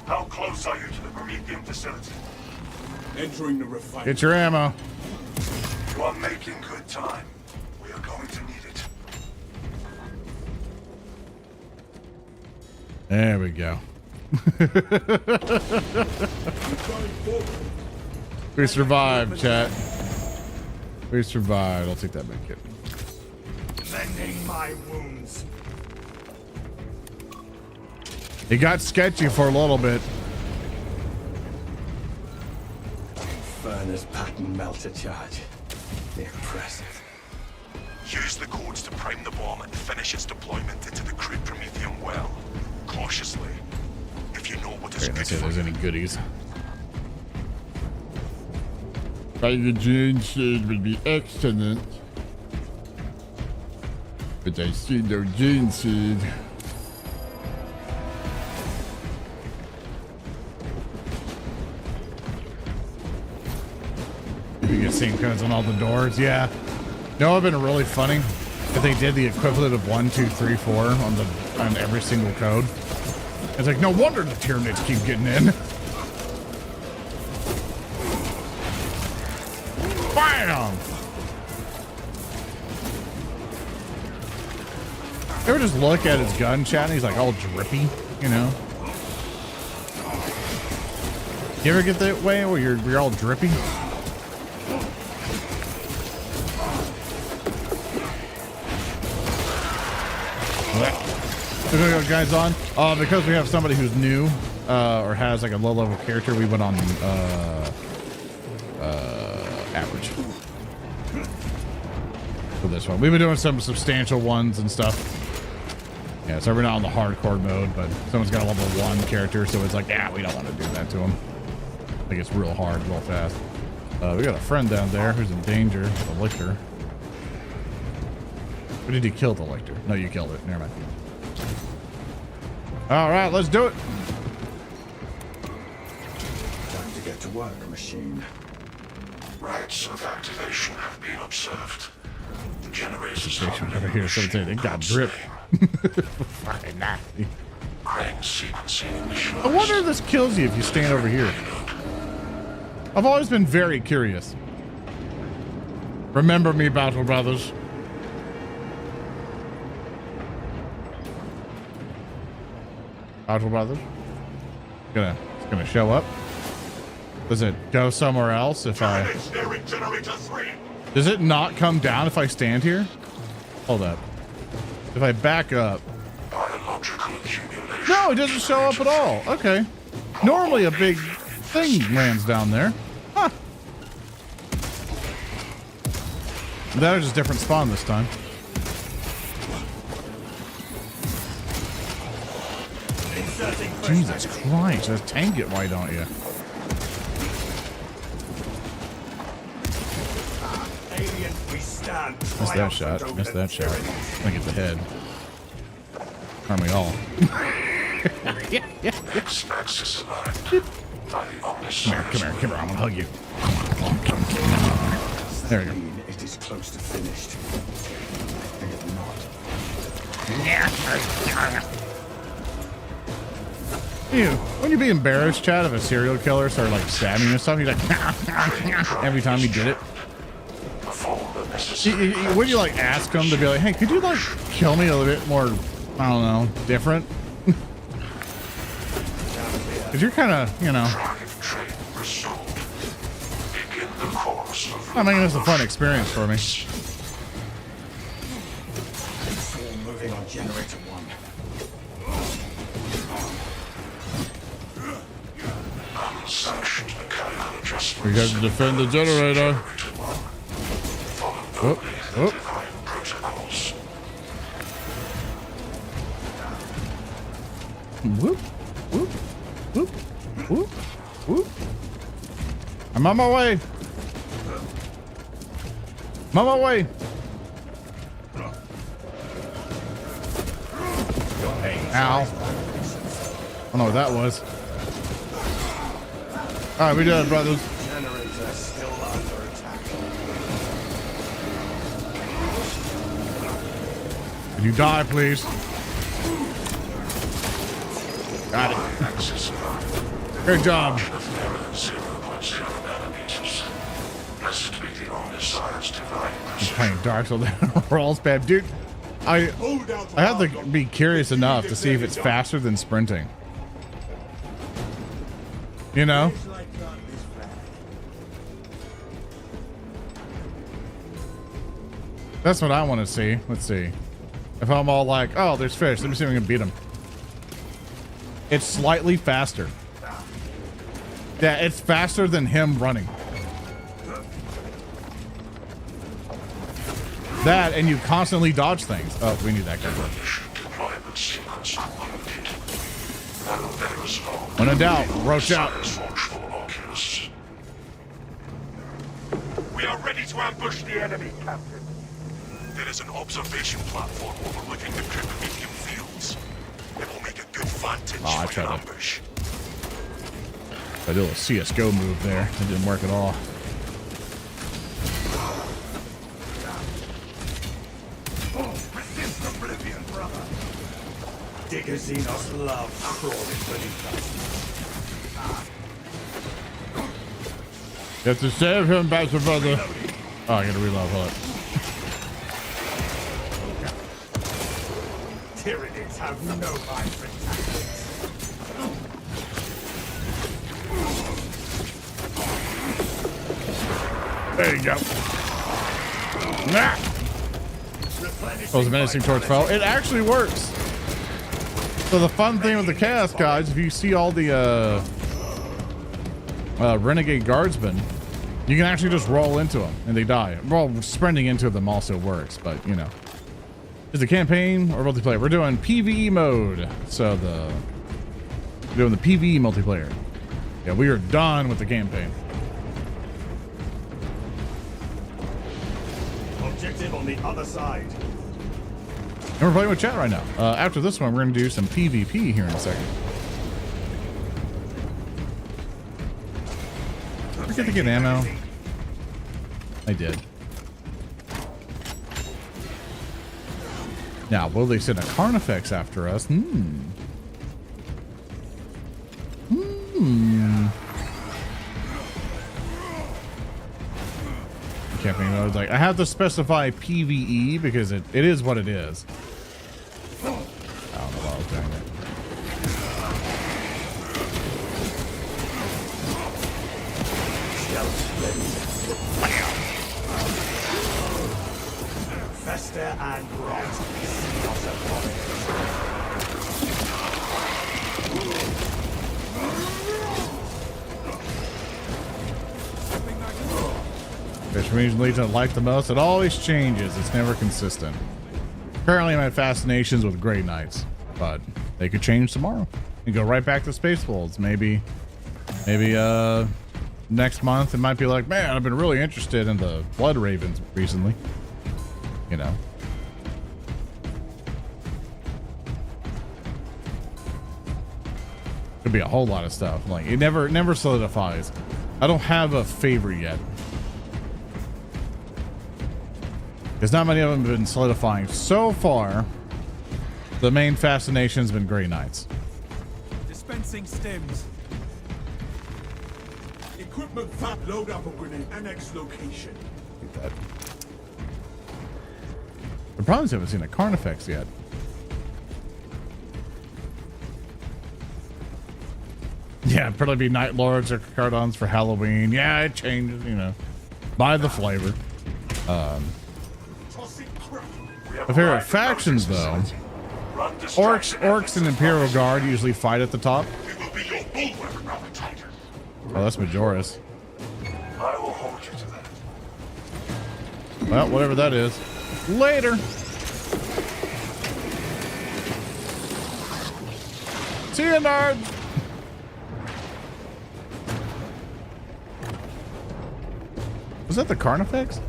S3: How close are you to the Promethean facility?
S5: Entering the refinery.
S1: Get your ammo.
S3: You are making good time. We are going to need it.
S1: There we go. We survived, chat. We survived. I'll take that med kit.
S5: Mending my wounds.
S1: It got sketchy for a little bit.
S5: Furnace pattern melter charge. Impressive.
S3: Use the codes to prime the bomb and finish its deployment into the crude Promethean well. Cautiously. If you know what is
S1: Okay,
S3: good
S1: let's see if
S3: for
S1: there's
S3: you.
S1: any goodies. Hydrogen shade would be excellent. But I see no gene seed. You get same codes on all the doors, yeah. No, it would have been really funny if they did the equivalent of 1, 2, 3, 4 on every single code. It's like, no wonder the Tyranids keep getting in. Bam! You ever just look at his gun, chat, and he's like all drippy, you know? You ever get that way where you're all drippy? Guys on because we have somebody who's new or has like a low level character, we went on average for this one. We've been doing some substantial ones and stuff. Yeah, so we're not on the hardcore mode, but someone's got a level 1 character, so it's like, yeah, we don't want to do that to him. Like it's real hard, real fast. We got a friend down there who's in danger, the lictor. Or did he kill the lictor? No, you killed it. Never mind. All right, let's do it.
S5: Time to get to work, machine.
S3: Rites of activation have been observed. The generators
S1: Over here, so it got drip. Fucking nasty. I wonder if this kills you if you stand over here. I've always been very curious. Remember me, Battle Brothers. Battle Brothers. It's gonna show up. Does it go somewhere else if I? Does it not come down if I stand here? Hold up. If I back up. No, it doesn't show up at all. Okay. Normally a big thing lands down there. Huh. That is just a different spawn this time. Jesus Christ, just tank it, why don't you? Missed that shot. Missed that shot. I get the head. Aren't we all? Yeah. Come here. I'm gonna hug you. There we go.
S5: It is close to finished. I think not.
S1: You, when you be embarrassed, Chad, if a serial killer started like stabbing you and stuff, you're like every time he did it. Would you like ask him to be like, hey, could you like kill me a little bit more, I don't know, different? Cause you're kind of, you know, I'm making this a fun experience for me.
S5: Moving on generator 1.
S1: We got to defend the generator. Oh. Whoop. I'm on my way. Ow. I don't know what that was. All right, we did it, brothers.
S5: Generator still under attack.
S1: Can you die, please? Got it. Great job. I'm playing Dark Souls. Rolls bad, dude. I have to be curious enough to see if it's faster than sprinting. You know? That's what I want to see. Let's see. If I'm all like, oh, there's fish. Let me see if we can beat them. It's slightly faster. Yeah, it's faster than him running. That, and you constantly dodge things. Oh, we need that guy. When in doubt, roach out.
S3: We are ready to ambush the enemy, Captain. There is an observation platform overlooking the Kryptonian fields. It will make a good vantage for an ambush.
S1: I did a little CSGO move there. It didn't work at all.
S5: Resist oblivion, brother. Digazinos love crawling beneath us.
S1: You have to save him, Bastard Brother. Oh, I gotta reload. Hold it.
S5: Tyranids have no vibrant tactics.
S1: There you go. Nah. Oh, was menacing towards foe. It actually works. So the fun thing with the chaos guys, if you see all the renegade guardsmen, you can actually just roll into them and they die. Well, sprinting into them also works, but you know. Is the campaign or multiplayer? We're doing PvE mode. So we're doing the PvE multiplayer. Yeah, we are done with the campaign.
S10: Objective on the other side.
S1: And we're playing with chat right now. After this one, we're going to do some PvP here in a second. Forget to get ammo. I did. Now, will they send a Carnifex after us? Campaign mode, like I have to specify PvE because it is what it is. I don't know why I was doing it.
S10: Fester and rot.
S1: Which means leads I like the most. It always changes. It's never consistent. Currently, I'm at Fascinations with Grey Knights, but they could change tomorrow and go right back to Space Wolves. Maybe next month it might be like, man, I've been really interested in the Blood Ravens recently. You know. Could be a whole lot of stuff. Like it never solidifies. I don't have a favorite yet. Because not many of them have been solidifying. So far, the main fascination's been Grey Knights.
S5: Dispensing stims.
S10: Equipment fab load up at an annex location.
S1: The problem is I haven't seen a Carnifex yet. Yeah, it'd probably be Night Lords or Cardons for Halloween. Yeah, it changes, you know, by the flavor. My favorite factions, though, Orcs and Imperial Guard usually fight at the top. Oh, that's Majoris.
S3: I will hold you to that.
S1: Well, whatever that is. Later. See you, nerds. Was that the Carnifex?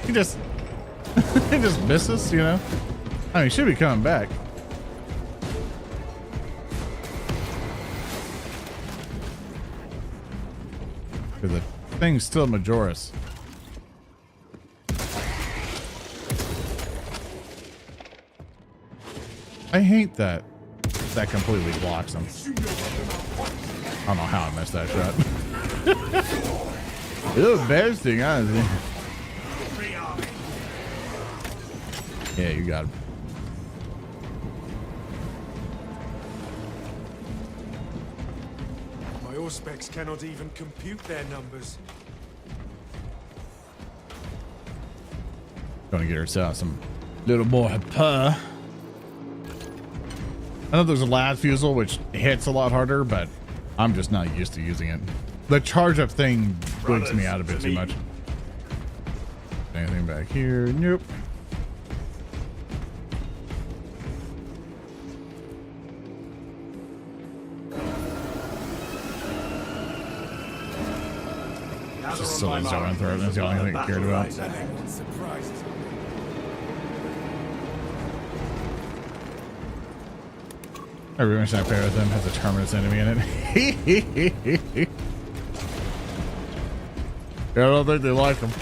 S1: he just misses, you know? I mean, he should be coming back. Because the thing's still Majoris. I hate that. That completely blocks him. I don't know how I missed that shot. It was embarrassing, honestly. Yeah, you got him.
S5: My Auspex cannot even compute their numbers.
S1: Gonna get herself some little more purr. I know there's a lad fusel which hits a lot harder, but I'm just not used to using it. The charge up thing wigs me out a bit too much. Anything back here? Nope. Just silly Zoran throat. That's the only thing I cared about. Every mission I play with them has a Terminus enemy in it. Yeah, I don't think they like them.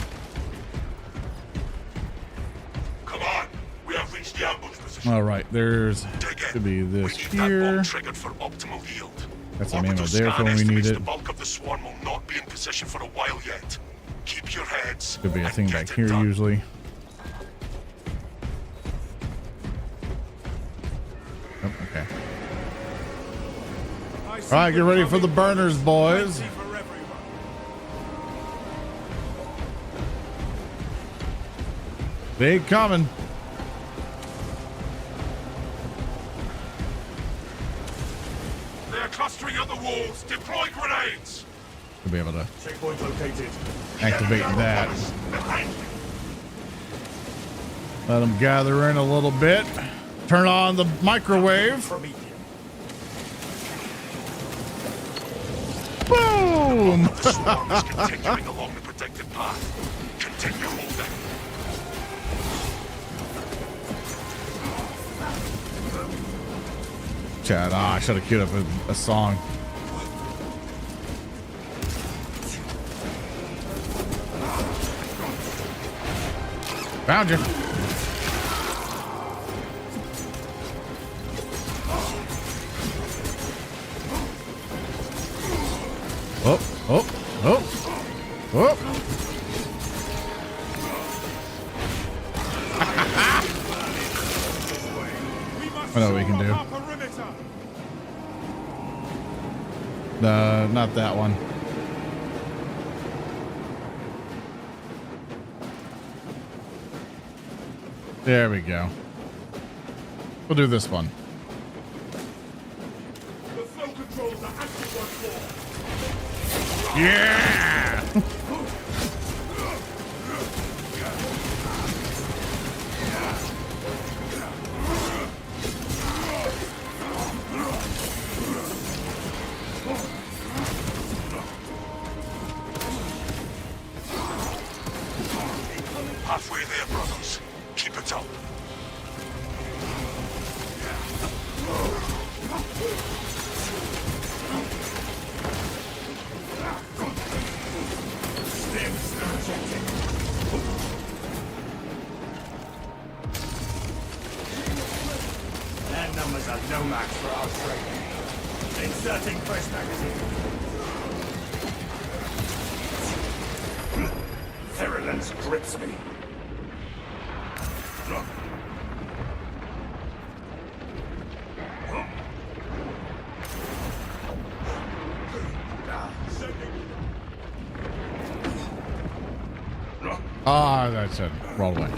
S3: Come on, we have reached the ambush position.
S1: All right, there's could be this here.
S3: Triggered for optimal yield.
S1: That's some ammo there for when we need it.
S3: The bulk of the swarm will not be in position for a while yet. Keep your heads.
S1: Could be a thing back here usually. Oh, okay. All right, get ready for the burners, boys. They ain't coming.
S3: They're clustering at the walls. Deploy grenades.
S1: We'll be able to
S10: Checkpoint located.
S1: activate that. Let them gather in a little bit. Turn on the microwave. Boom!
S3: The swarm is continuing along the protected path. Continue holding.
S1: Chad, I should have queued up a song. Found you. Oh, oh, oh, oh. I know what we can do. Not that one. There we go. We'll do this one.
S5: The flow controls are active once more.
S1: Yeah!
S3: Halfway there, brothers. Keep it up.
S5: Their numbers are no match for our training. Inserting fresh magazine. Virulence grips me.
S1: Ah, that's it. Roll away.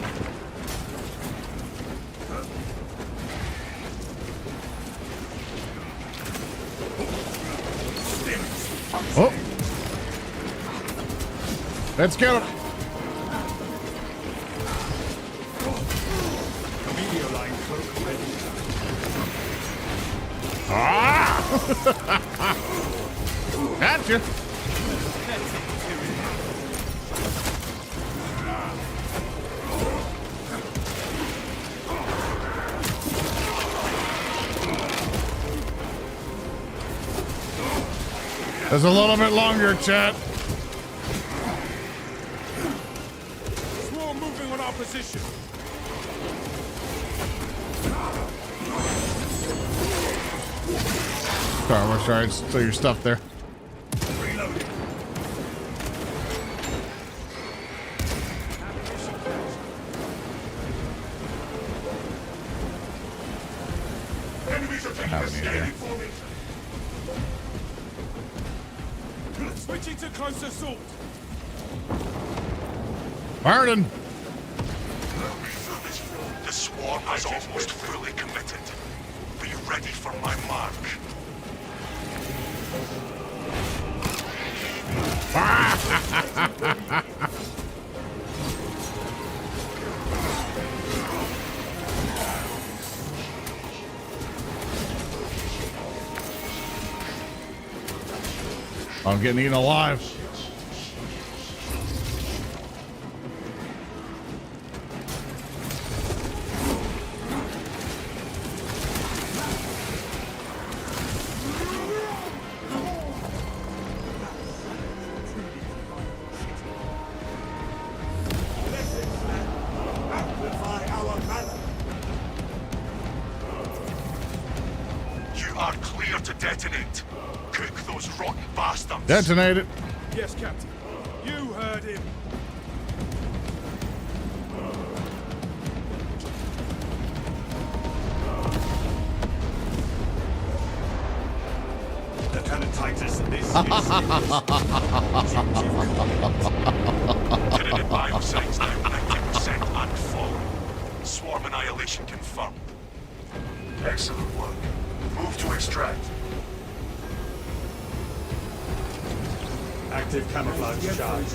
S1: Oh. Let's get him. Ah! Gotcha. There's a little bit longer, chat.
S5: Swarm moving on our position.
S1: Sorry, still your stuff there.
S5: Reloading.
S3: Enemies are taking a standing formation.
S5: Switching to close assault.
S1: Martin.
S3: The swarm is almost fully committed. Be ready for my mark.
S1: I'm getting eaten alive.
S5: Amplify our valor.
S3: You are clear to detonate. Cook those rotten bastards.
S1: Detonate it.
S5: Yes, Captain. You heard him. Lieutenant Titus, this is
S3: Unit biosites now 90% and full. Swarm annihilation confirmed. Excellent work. Move to extract.
S5: active camouflage charge.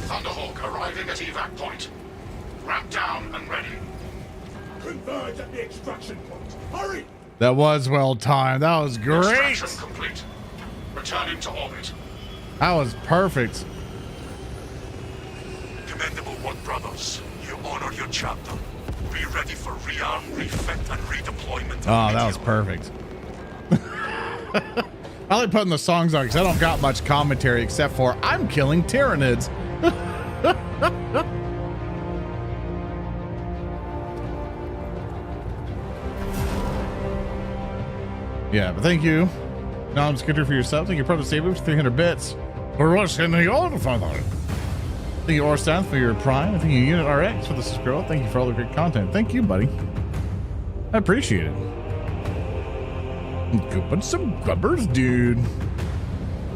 S3: Thunderhawk arriving at evac point. Ramp down and ready.
S5: Converge at the extraction point. Hurry!
S1: That was well timed. That was great.
S3: Extraction complete. Returning to orbit.
S1: That was perfect.
S3: Commendable One Brothers. You honored your chapter. Be ready for rearm, refit, and redeployment.
S1: Oh, that was perfect. I like putting the songs on because I don't got much commentary except for I'm killing Tyranids. Yeah, but thank you. Now I'm Skidder for yourself. Thank you, Proto Saber, for 300 bits. For watching the old father. Thank you, Orstath, for your Prime. Thank you, Unit RX, for the subscribe. Thank you for all the great content. Thank you, buddy. I appreciate it. Go put some grubbers, dude.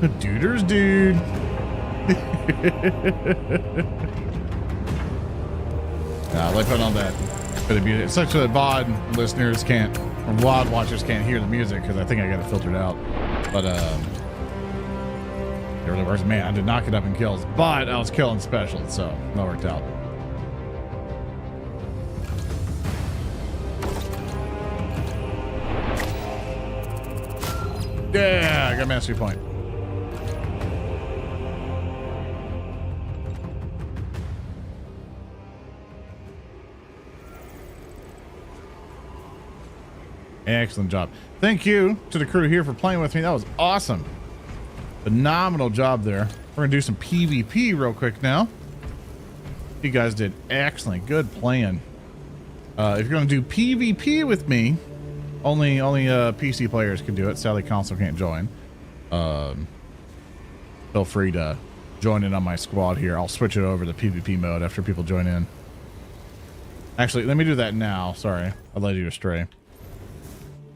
S1: The duders, dude. I like putting on that bit of music. It's such that VOD listeners can't, or VOD watchers can't hear the music because I think I got it filtered out. But it really works. Man, I did not get up in kills, but I was killing special, so that worked out. Yeah, I got mastery point. Excellent job. Thank you to the crew here for playing with me. That was awesome. Phenomenal job there. We're gonna do some PvP real quick now. You guys did excellent. Good plan. If you're gonna do PvP with me, only PC players can do it. Sadly, console can't join. Feel free to join in on my squad here. I'll switch it over to PvP mode after people join in. Actually, let me do that now. Sorry, I led you astray.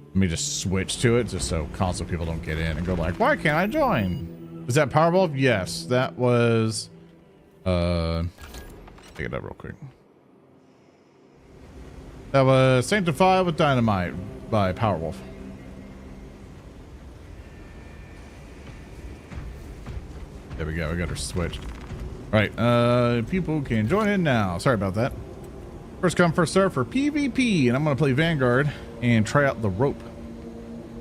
S1: Let me just switch to it just so console people don't get in and go like, why can't I join? Is that Powerball? Yes, that was, take it up real quick. That was Sanctified with Dynamite by Powerwolf. There we go, we got her switched. All right, people can join in now. Sorry about that. First come, first serve for PvP, and I'm gonna play Vanguard and try out the rope.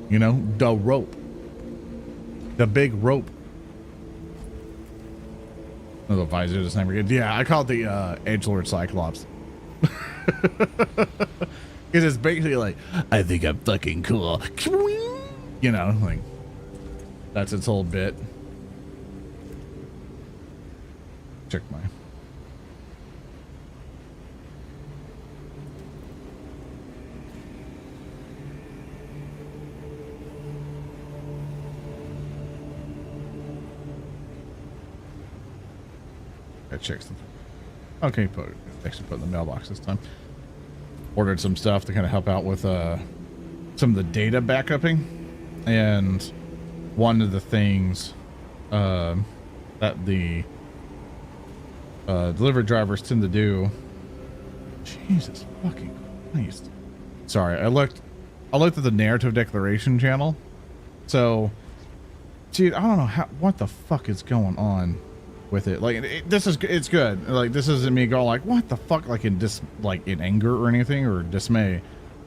S1: You know, the rope. The big rope. The visor, the sniper. Yeah, I call it the Edgelord Cyclops. Because it's basically like, I think I'm fucking cool. You know, like, that's its whole bit. Check my... I checked something. Okay, actually put in the mailbox this time. Ordered some stuff to kind of help out with some of the data backupping, and one of the things that the delivery drivers tend to do. Jesus fucking Christ! Sorry, I looked at the narrative declaration channel. So, dude, I don't know what the fuck is going on with it. Like, it's good. Like, this isn't me going like, what the fuck, like in in anger or anything, or dismay.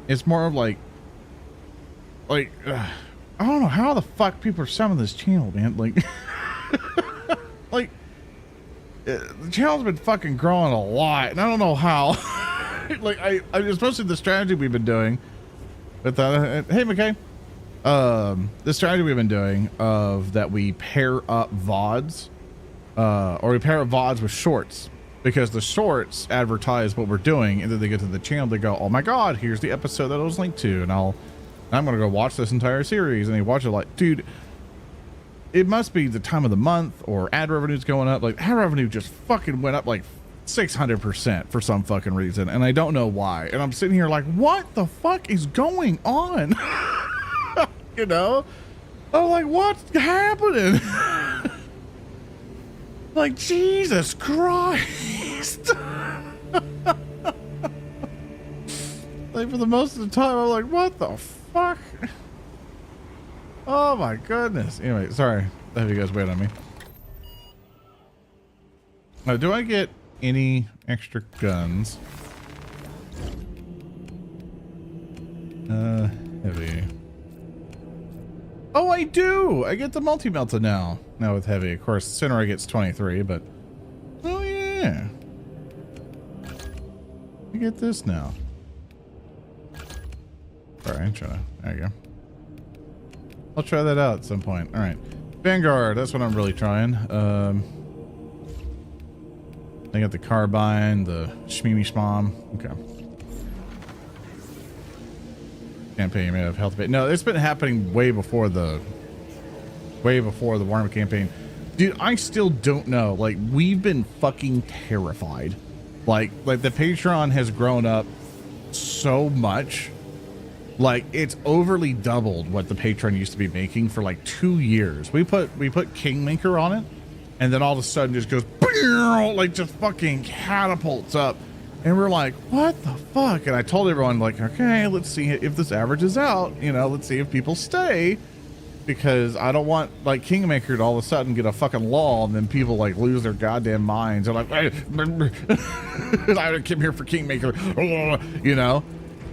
S1: It's more of like I don't know how the fuck people are selling this channel, man. Like, like the channel's been fucking growing a lot, and I don't know how. Like, especially the strategy we've been doing with hey McKay, the strategy we've been doing of that we pair up VODs. Or we pair up VODs with shorts, because the shorts advertise what we're doing, and then they get to the channel, they go, oh my god, here's the episode that I was linked to, and I'm gonna go watch this entire series. And they watch it like, dude, it must be the time of the month, or ad revenue's going up. Like, ad revenue just fucking went up like 600% for some fucking reason, and I don't know why. And I'm sitting here like, what the fuck is going on? You know, I'm like, what's happening? Like, Jesus Christ. Like, for the most of the time, I'm like, what the fuck? Oh my goodness. Anyway, sorry. I have you guys wait on me. Now, do I get any extra guns. Heavy. Oh, I do! I get the multi-melta now. Now with heavy. Of course, Samurai gets 23, but... Oh, yeah. I get this now. Sorry, I'm trying to... There you go. I'll try that out at some point. Alright. Vanguard, that's what I'm really trying. I got the carbine, the shmimi shmom. Okay. Campaign may have health bait. No, it's been happening way before the Warhammer campaign. Dude, I still don't know. Like, we've been fucking terrified. Like the Patreon has grown up so much. Like, it's overly doubled what the Patreon used to be making for like 2 years. We put Kingmaker on it, and then all of a sudden just goes like just fucking catapults up. And we're like, what the fuck? And I told everyone, like, okay, let's see if this averages out. You know, let's see if people stay. Because I don't want, like, Kingmaker to all of a sudden get a fucking lull and then people, like, lose their goddamn minds. They're like, I came here for Kingmaker, you know?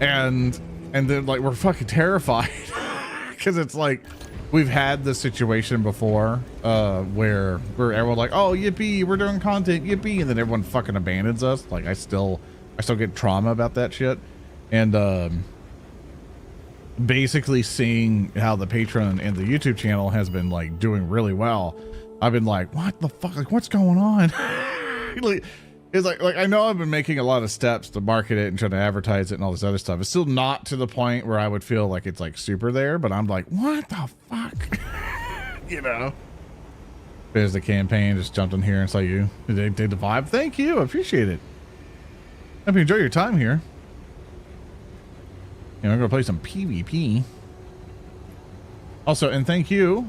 S1: And then, like, we're fucking terrified. Because it's like, we've had this situation before where everyone's like, oh, yippee, we're doing content, yippee, and then everyone fucking abandons us. Like, I still get trauma about that shit. And basically seeing how the Patreon and the YouTube channel has been like doing really well, I've been like, what the fuck, like, what's going on? Like, it's like I know I've been making a lot of steps to market it and trying to advertise it and all this other stuff. It's still not to the point where I would feel like it's like super there, but I'm like, what the fuck? You know? There's the campaign, just jumped in here and saw you. Did the vibe? Thank you, I appreciate it. Hope you enjoy your time here. You know, I'm gonna play some PvP. Also, and thank you,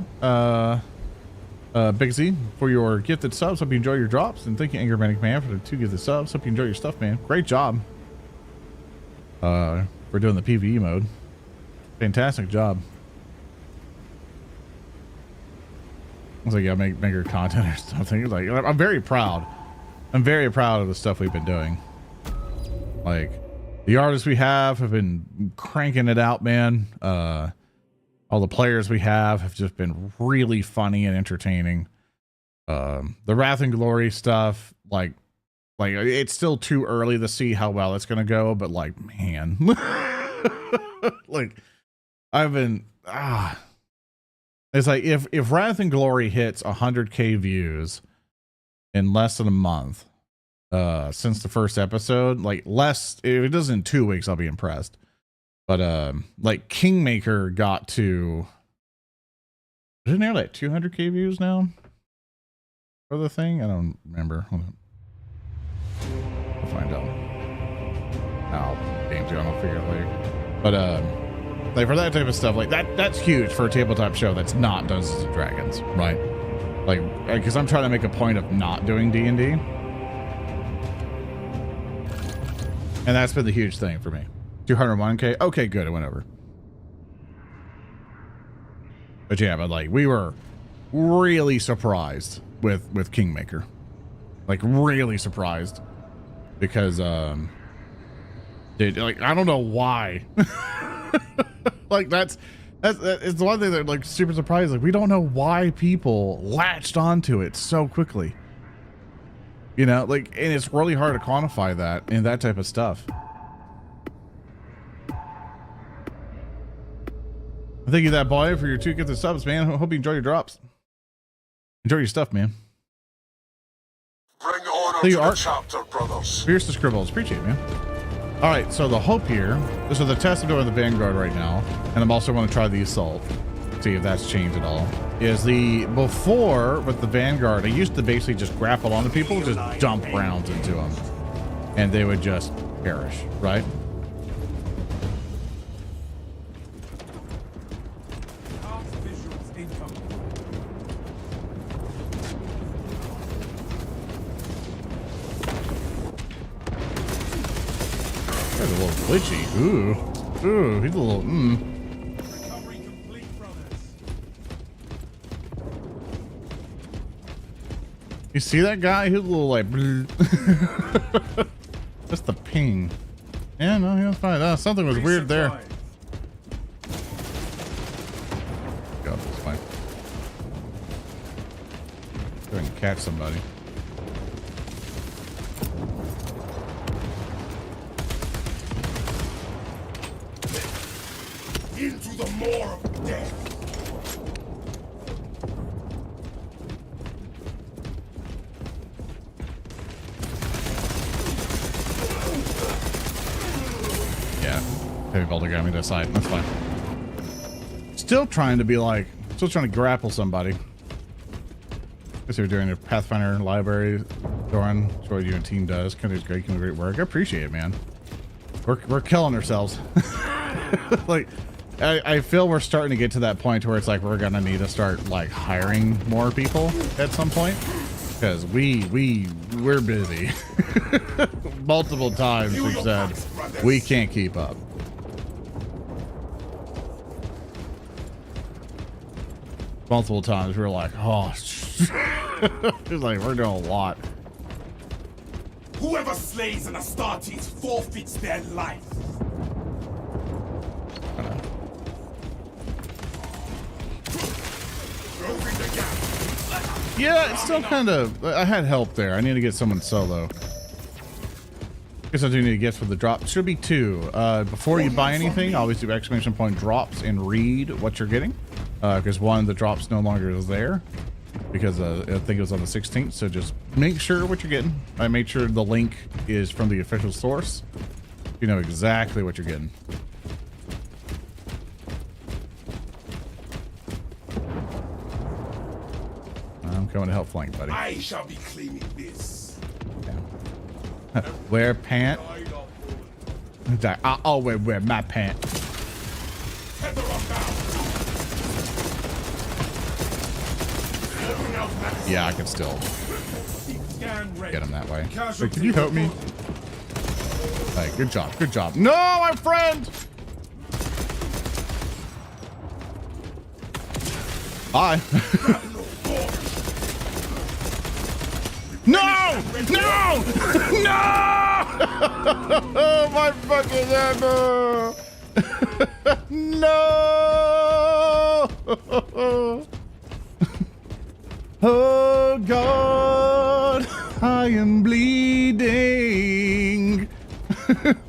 S1: Big Z, for your gifted subs. Hope you enjoy your drops, and thank you, Anger Manic Man, for the 2 gifted subs. Hope you enjoy your stuff, man. Great job. For doing the PvE mode. Fantastic job. I was like, yeah, make your content or something. Like, I'm very proud. I'm very proud of the stuff we've been doing. Like, the artists we have been cranking it out, man. All the players we have just been really funny and entertaining. The Wrath and Glory stuff, like it's still too early to see how well it's gonna go, but like, man, like I've been it's like if Wrath and Glory hits 100K views in less than a month, since the first episode, like less, if it does in 2 weeks, I'll be impressed. But like Kingmaker got to, is it near like 200K views now for the thing? I don't remember. Hold on. I'll find out. I'll figure it later. But like for that type of stuff, like that's huge for a tabletop show that's not Dungeons and Dragons, right? Like, because I'm trying to make a point of not doing D&D. And that's been the huge thing for me. 201K. Okay, good. It went over. But yeah, but like we were really surprised with Kingmaker. Like really surprised. Because dude, like I don't know why. Like that's it's one thing that like super surprised. Like we don't know why people latched onto it so quickly. You know, like, and it's really hard to quantify that and that type of stuff. Thank you, that boy, for your 2 gifted subs, man. I hope you enjoy your drops. Enjoy your stuff, man.
S3: Bring order to the chapter, brothers.
S1: Fierce the scribbles. Appreciate it, man. All right, so the hope here. So the test I'm doing the Vanguard right now, and I'm also going to try the Assault. See if that's changed at all. Is the before with the Vanguard, I used to basically just grapple onto people, just dump rounds into them, and they would just perish, right? That's a little glitchy. Ooh, he's a little You see that guy? He's a little like. Just the ping. Yeah, no, he was fine. Something was weird there. God, it's fine. Go ahead and catch somebody.
S10: Into the maw of death.
S1: Yeah, heavy bolter got me to the side. That's fine. Still trying to be like, still trying to grapple somebody. Guess you're doing a Pathfinder library. Doran, enjoyed you and team does. Kind of great, great work. I appreciate it, man. We're killing ourselves. Like, I feel we're starting to get to that point where it's like we're gonna need to start like hiring more people at some point, because we're busy. Multiple times we've said we can't keep up. Multiple times we're like, oh, it's like we're doing a lot.
S10: Whoever slays an Astartes forfeits their life.
S1: Yeah, it's still kind of. I had help there. I need to get someone solo. Guess I do need to guess for the drop. Should be 2. Before you buy anything, always do exclamation point drops and read what you're getting. Because one of the drops no longer is there. Because I think it was on the 16th. So just make sure what you're getting. I made sure the link is from the official source. You know exactly what you're getting. I'm coming to help flank, buddy.
S10: I shall be cleaning this.
S1: Yeah. Wear pant. I'll wear my pant. Yeah, I can still get him that way. Wait, can you help me? Hey, good job, good job. No, my friend! Hi. No! No! No! My fucking ammo! No! Oh God, I am bleeding.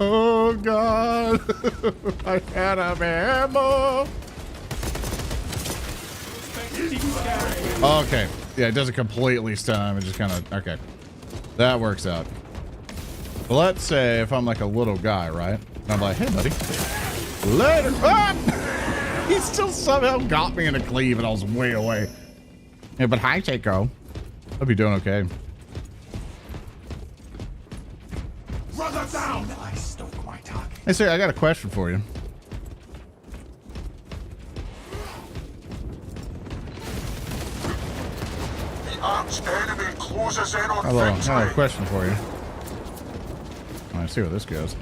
S1: Oh God, I had a ammo. Okay, yeah, it doesn't completely stun. It just kind of okay. That works out. But let's say if I'm like a little guy, right? And I'm like, hey, buddy, later. Ah! He still somehow got me in a cleave, and I was way away. Yeah, but hi, Chaco. Hope you're doing okay.
S10: Brother down! I stoke my target.
S1: Hey, sir, I got a question for you.
S4: The arch enemy closes in on
S1: Hello, I have a question for you. Let's see where this goes.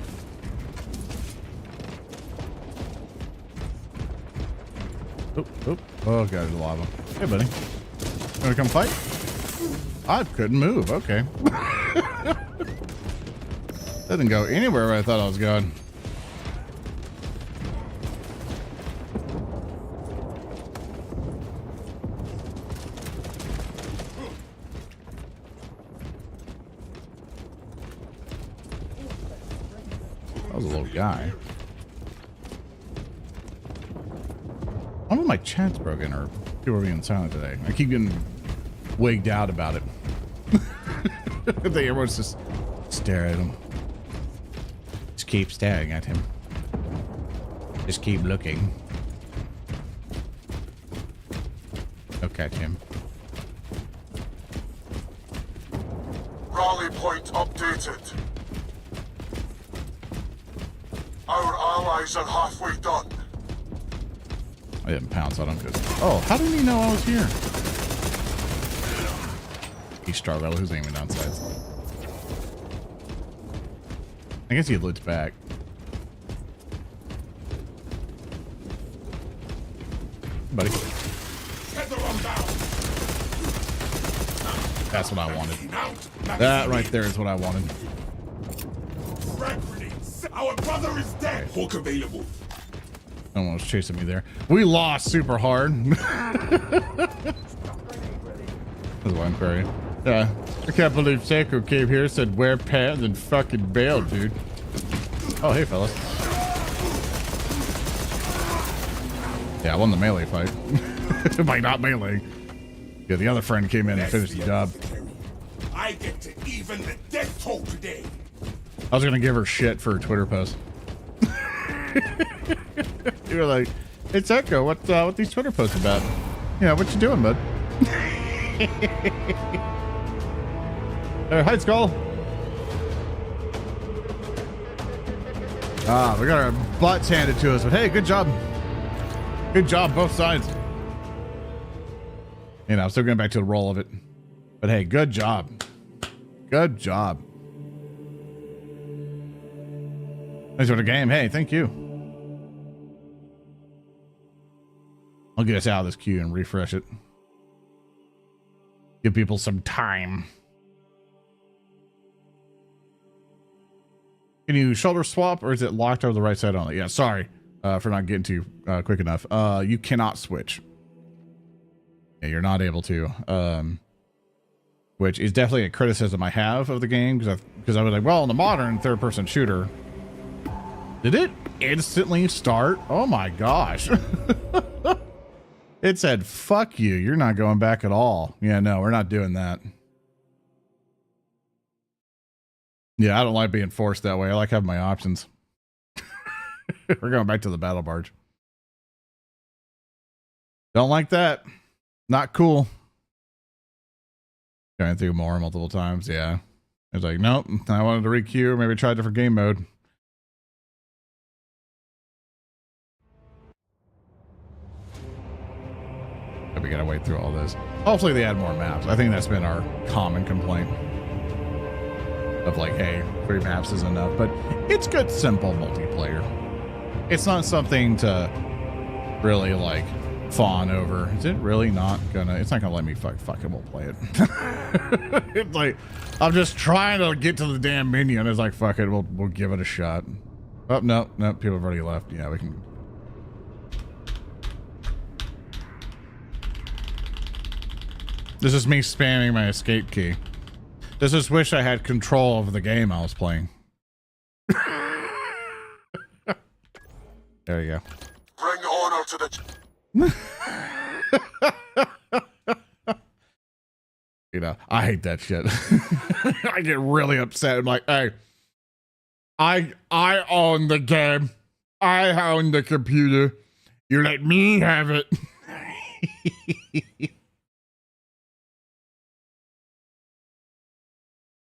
S1: Oh, oh, oh, God, there's lava. Hey, buddy. Wanna come fight? I couldn't move. Okay. Didn't go anywhere where I thought I was going. That was a little guy. I don't know if my chat's broken or people are being silent today. I keep getting wigged out about it. I think everyone's just stare at him. Just keep staring at him. Just keep looking. Look at him.
S4: Rally point updated. Our allies are halfway done.
S1: I didn't pounce on him because. Oh, how did he know I was here? He's Starvell who's aiming down sides. I guess he looks back. Buddy. That's what I wanted. That right there is what I wanted.
S10: Our brother is dead. Hawk available.
S1: No one was chasing me there. We lost super hard. That's why I'm querying. Yeah, I can't believe Seiko came here, said wear pants and fucking bail, dude. Oh, hey, fellas. Yeah, I won the melee fight. By not melee. Yeah, the other friend came in and finished the job.
S10: I get to even the death toll today.
S1: I was gonna give her shit for her Twitter post. You were like, "It's Echo. What these Twitter posts about?" Yeah, what you doing, bud? Hi, Skull. Ah, we got our butts handed to us, but hey, good job. Good job, both sides. You know, I'm still getting back to the roll of it. But hey, good job. Good job. Thanks for the game. Hey, thank you. I'll get us out of this queue and refresh it. Give people some time. Can you shoulder swap, or is it locked over the right side only? Yeah, sorry for not getting to you quick enough. You cannot switch. Yeah, you're not able to. Which is definitely a criticism I have of the game, because I was like, well, in the modern third-person shooter, did it instantly start? Oh my gosh. It said, fuck you. You're not going back at all. Yeah, no, we're not doing that. Yeah, I don't like being forced that way. I like having my options. We're going back to the battle barge. Don't like that. Not cool. Going through more multiple times. Yeah. I was like, nope, I wanted to requeue. Maybe try a different game mode. But we gotta wait through all this. Hopefully they add more maps. I think that's been our common complaint. Of like, hey, 3 maps is enough. But it's good, simple multiplayer. It's not something to really like fawn over. Is it really not gonna? It's not gonna let me fucking won't play it. It's like I'm just trying to get to the damn menu, and it's like, fuck it, we'll give it a shot. Oh no, people have already left. Yeah, we can. This is me spamming my escape key. This is wish I had control of the game I was playing. There you go.
S4: Bring order to the...
S1: You know, I hate that shit. I get really upset. I'm like, hey, I own the game. I own the computer. You let me have it.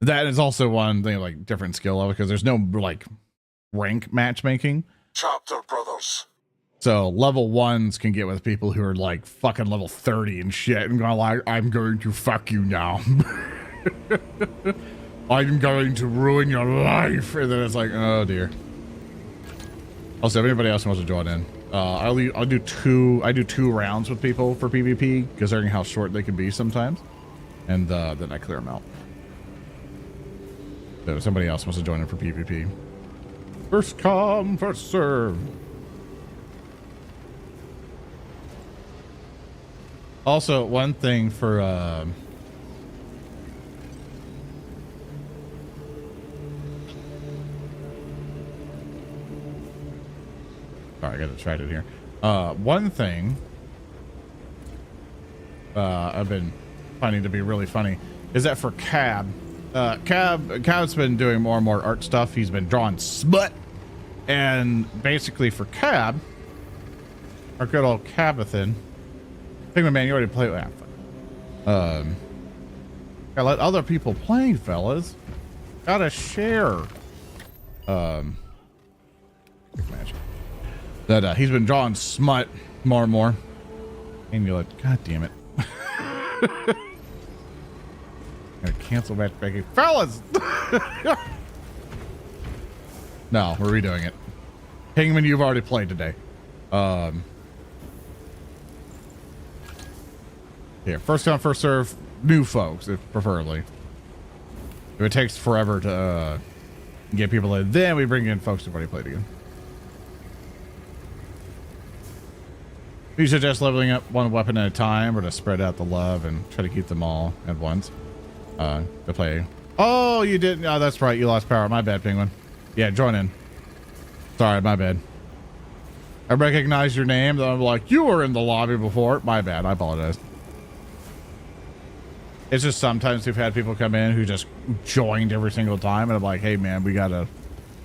S1: That is also one thing, like different skill level, because there's no like rank matchmaking.
S4: Chapter brothers.
S1: So level 1s can get with people who are like fucking level 30 and shit, and going like, I'm going to fuck you now. I'm going to ruin your life. And then it's like, oh dear. Also, if anybody else wants to join in, I'll do two rounds with people for PvP, considering how short they can be sometimes, and then I clear them out. So if somebody else wants to join in for PvP, first come, first serve. Also, one thing for all right, I gotta try it here. One thing I've been finding to be really funny is that for Cab, Cab's been doing more and more art stuff. He's been drawing smut, and basically for Cab, our good old Cabathan. Figment man, you already played. Gotta let other people play, fellas. Gotta share. Match. That he's been drawing smut more and more, and you're like, God damn it. Gonna cancel matchmaking, fellas. No, we're redoing it. Hangman, you've already played today. Yeah, first come, first serve, new folks, if preferably. If it takes forever to get people in, then we bring in folks who've already played again. We suggest leveling up one weapon at a time or to spread out the love and try to keep them all at once. To play. Oh, you didn't. Oh, that's right. You lost power. My bad, Penguin. Yeah, join in. Sorry, my bad. I recognize your name. I'm like, you were in the lobby before. My bad. I apologize. It's just sometimes we've had people come in who just joined every single time, and I'm like, hey man, we gotta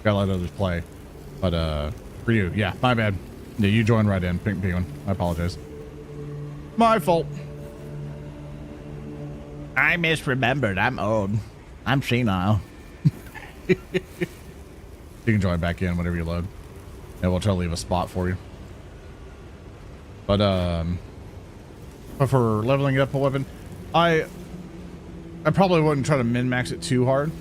S1: let others play. But for you, yeah, my bad. Yeah, you joined right in, Pink Penguin. I apologize. My fault.
S9: I misremembered. I'm old. I'm senile.
S1: You can join back in whenever you load. And we'll try to leave a spot for you. But for leveling up a weapon, I probably wouldn't try to min-max it too hard.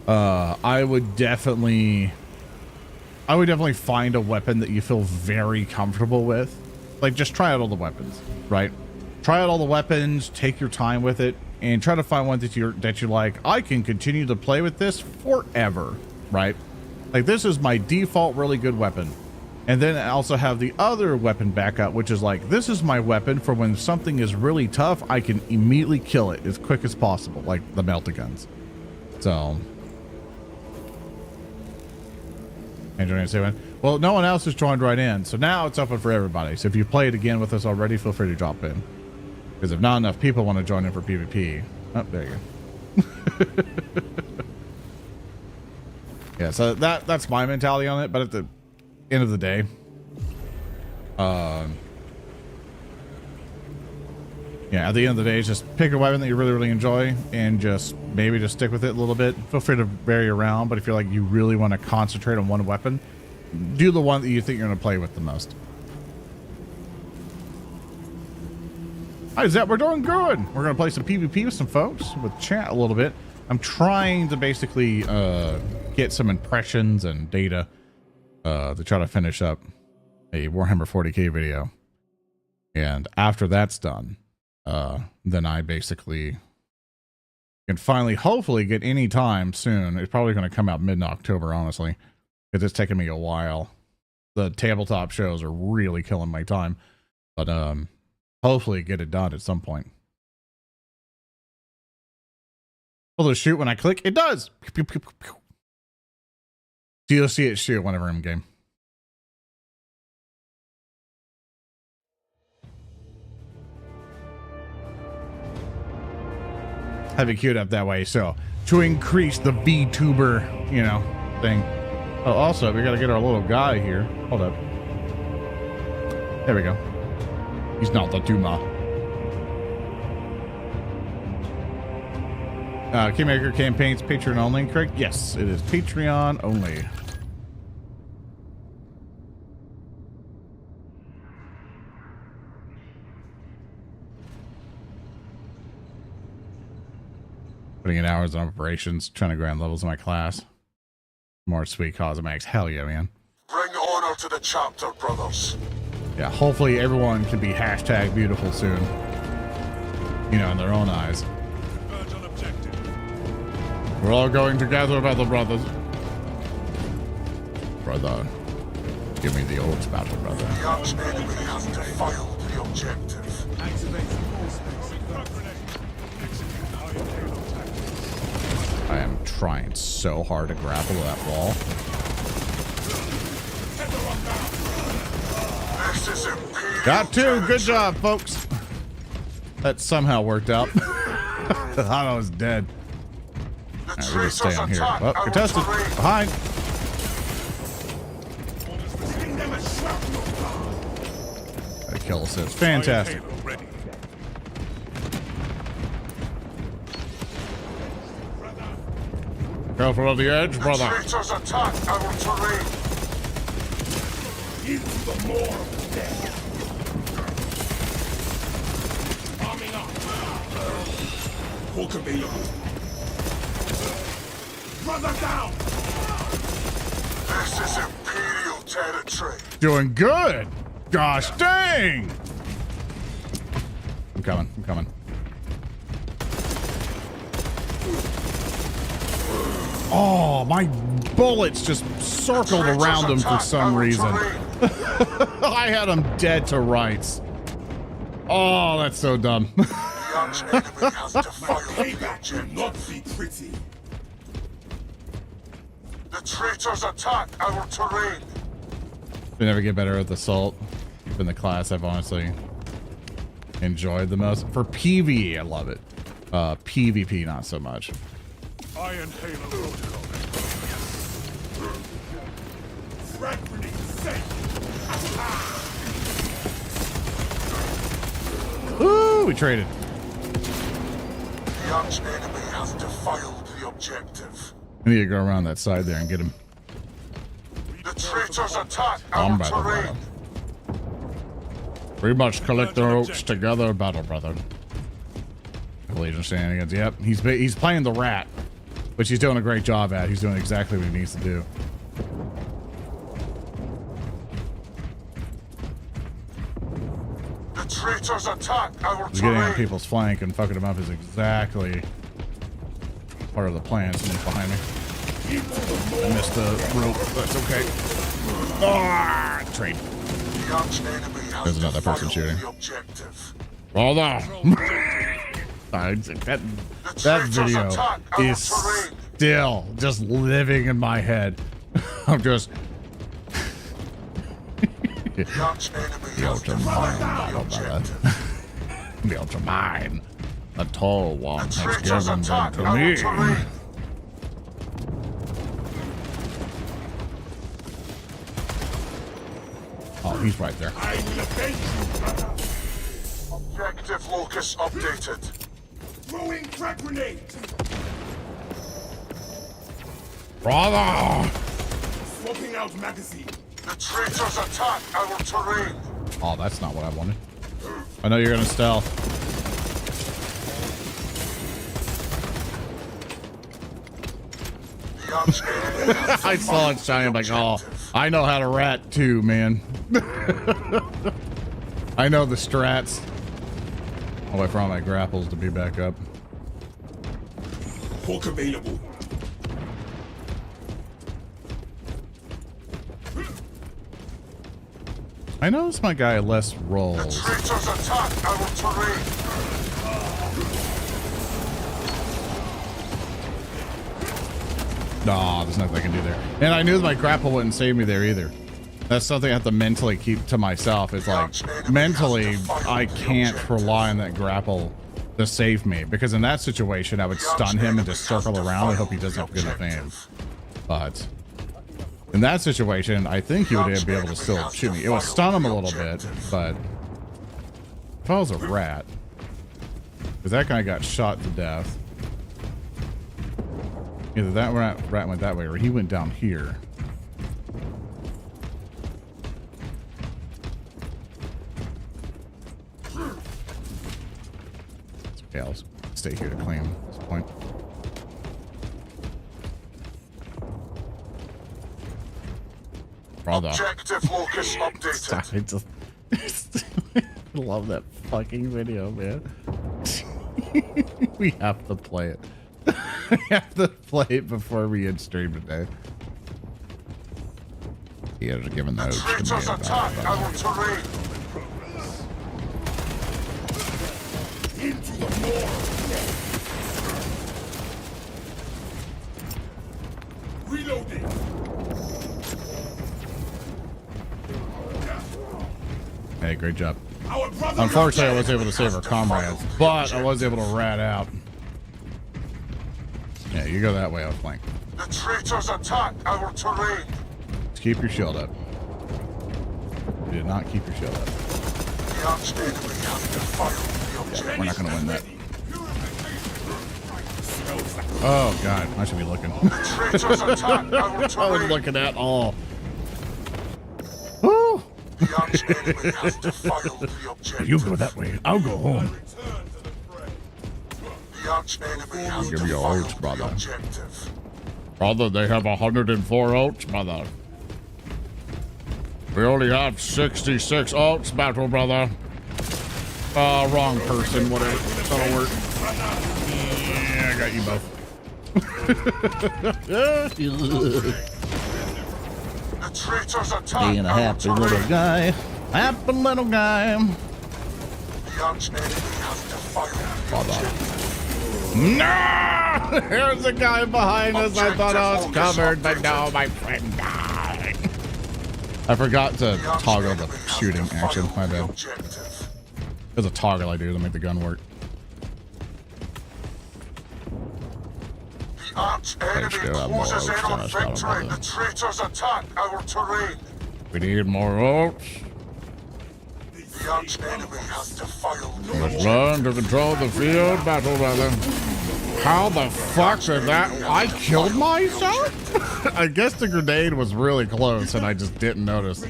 S1: I would definitely find a weapon that you feel very comfortable with. Like, just try out all the weapons, right? Try out all the weapons, take your time with it, and try to find one that you're like, I can continue to play with this forever, right? Like, this is my default really good weapon. And then I also have the other weapon backup, which is like, this is my weapon for when something is really tough, I can immediately kill it as quick as possible, like the melta-guns. So, well, no one else has joined right in, so now it's open for everybody. So if you played again with us already, feel free to drop in. Because if not enough people want to join in for PvP, oh, there you go. Yeah, so that's my mentality on it. But at the end of the day, yeah, at the end of the day, just pick a weapon that you really, really enjoy and just maybe just stick with it a little bit. Feel free to vary around, but if you're like, you really want to concentrate on one weapon, do the one that you think you're going to play with the most. Hi, Zep, we're doing good. We're going to play some PvP with some folks, with chat a little bit. I'm trying to basically get some impressions and data to try to finish up a Warhammer 40K video. And after that's done, then I basically can finally, hopefully, get any time soon. It's probably going to come out mid-October, honestly, because it's taken me a while. The tabletop shows are really killing my time, but hopefully get it done at some point. Will it shoot when I click? It does. Pew, pew, pew, pew. So you'll see it shoot whenever I'm in game. Have it queued up that way, so to increase the VTuber, you know, thing. Oh, also, we gotta get our little guy here. Hold up. There we go. He's not the Duma. Kingmaker campaigns Patreon only, correct? Yes, it is Patreon only. Putting in hours on operations, trying to grind levels in my class. More sweet cosmetics. Hell yeah, man.
S4: Bring honor to the chapter, brothers.
S1: Yeah, hopefully everyone can be hashtag beautiful soon. You know, in their own eyes. We're all going together, battle brothers. Brother, give me the Oats, battle brother.
S4: The arch enemy has defiled the objective.
S5: Activate all space.
S1: I am trying so hard to grapple that wall.
S4: This is Imperial
S1: Got two.
S4: territory.
S1: Good job, folks. That somehow worked out. I thought I was dead. All right, we're gonna stay on here. Well, contested. Behind. That kill assist. Fantastic. Careful of the edge, brother.
S4: Traitors attack our terrain.
S10: Into the more of the dead. Arming up. Walker beyond. Brother down.
S4: This is Imperial territory.
S1: Doing good. Gosh dang. coming. I'm coming. Oh, my bullets just circled around him for some reason. I had him dead to rights. Oh, that's so dumb.
S5: Payback will not be pretty.
S4: The traitors attack our terrain.
S1: We never get better at the assault. In the class I've honestly enjoyed the most. For PvE, I love it. PvP, not so much.
S3: Iron Halo protocol.
S5: Frag grenade set.
S1: Ooh, we traded.
S4: The arch enemy has defiled the objective.
S1: I need to go around that side there and get him.
S4: The traitors attack
S1: I'm
S4: our
S1: battle
S4: terrain.
S1: brother. We must collect the oats together, battle brother. Collision shenanigans. Yep, he's playing the rat, which he's doing a great job at. He's doing exactly what he needs to do.
S4: The traitors attack our
S1: He's getting on
S4: terrain.
S1: people's flank and fucking them up is exactly part of the plan. Someone's behind me. I missed the rope. That's okay. Ah, trade.
S4: The arch enemy has
S1: There's another person
S4: defiled
S1: shooting.
S4: the objective.
S1: Hold on. that video is still just living in my head. I'm just.
S4: The arch enemy
S1: The
S4: has
S1: ultra
S4: defiled
S1: mine,
S4: the
S1: battle brother.
S4: objective.
S1: The ultra mine. The tall one
S4: The
S1: has
S4: traitors
S1: given them
S4: attack
S1: to
S4: our
S1: me.
S4: terrain.
S1: Oh, he's right there.
S5: I will avenge you, brother.
S4: Objective locus updated.
S5: Throwing frag grenade.
S1: Brother!
S5: Swapping out magazine.
S4: The traitors attack our terrain.
S1: Oh, that's not what I wanted. I know you're gonna stealth.
S4: The arch enemy has
S1: I saw it shine. I'm like, oh, I know how to rat too, man. I know the strats. I'll wait for all my grapples to be back up.
S5: Hawk available.
S1: I noticed my guy less
S4: The
S1: rolls.
S4: traitors attack our terrain.
S1: Nah, there's nothing I can do there. And I knew my grapple wouldn't save me there either. That's something I have to mentally keep to myself. It's like, mentally, I can't rely on that grapple to save me. Because in that situation, I would stun him and just circle around and hope he doesn't have good enough aim. But in that situation, I think he would be able to still shoot me. It would stun him a little bit, but if I was a rat, because that guy got shot to death. Either that rat went that way or he went down here. It's okay, I'll stay here to claim this point. Brother.
S4: Objective locus updated.
S1: I just I love that fucking video, man. We have to play it. We have to play it before we end stream today. He has given those to me.
S4: Traitors attack our terrain.
S5: Into the morgue. Reloading.
S1: Hey, great job.
S5: Our brother.
S1: Unfortunately, I was able to save our comrades, but I was able to rat out. Yeah, you go that way, I'll flank.
S4: The traitors attack our terrain.
S1: Just keep your shield up. You did not keep your shield up.
S4: The arch enemy has defiled the objective.
S1: Yeah, we're not going to win that. Oh, God. I should be looking.
S4: The traitors attack our
S1: I was
S4: terrain.
S1: looking at all. Woo!
S4: The arch enemy has defiled the objective.
S8: You go that way. I'll go home.
S4: The arch enemy has
S1: Give me your
S4: defiled
S1: oats, brother.
S4: the objective.
S1: Brother, they have 104 oats, brother. We only have 66 oats, battle brother. Wrong person. Whatever. That'll work. Yeah, I got you both.
S4: The traitors attack.
S1: Being a happy little guy. Happy little guy.
S4: The arch enemy has defiled.
S1: No! There's a guy behind us. I thought I was covered, but no, my friend died. I forgot to toggle the shooting action. My bad. There's a toggle I do to make the gun work.
S4: The arch enemy closes in on victory. The traitors attack our terrain.
S1: We need more oats.
S4: The arch enemy has defiled.
S1: Let's learn to control the field battle, brother. How the fuck did that? I killed myself? I guess the grenade was really close and I just didn't notice.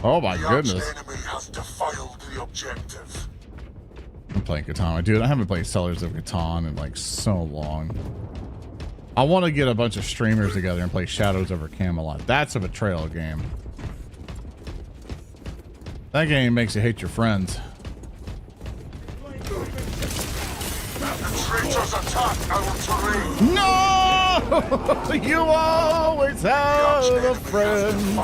S1: Oh my goodness.
S4: The enemy has defiled the objective.
S1: I'm playing Catan. Dude, I haven't played Sellers of Catan in like so long. I want to get a bunch of streamers together and play Shadows over Camelot. That's a betrayal game. That game makes you hate your friends.
S4: The traitors attack our terrain.
S1: No! You always have a friend.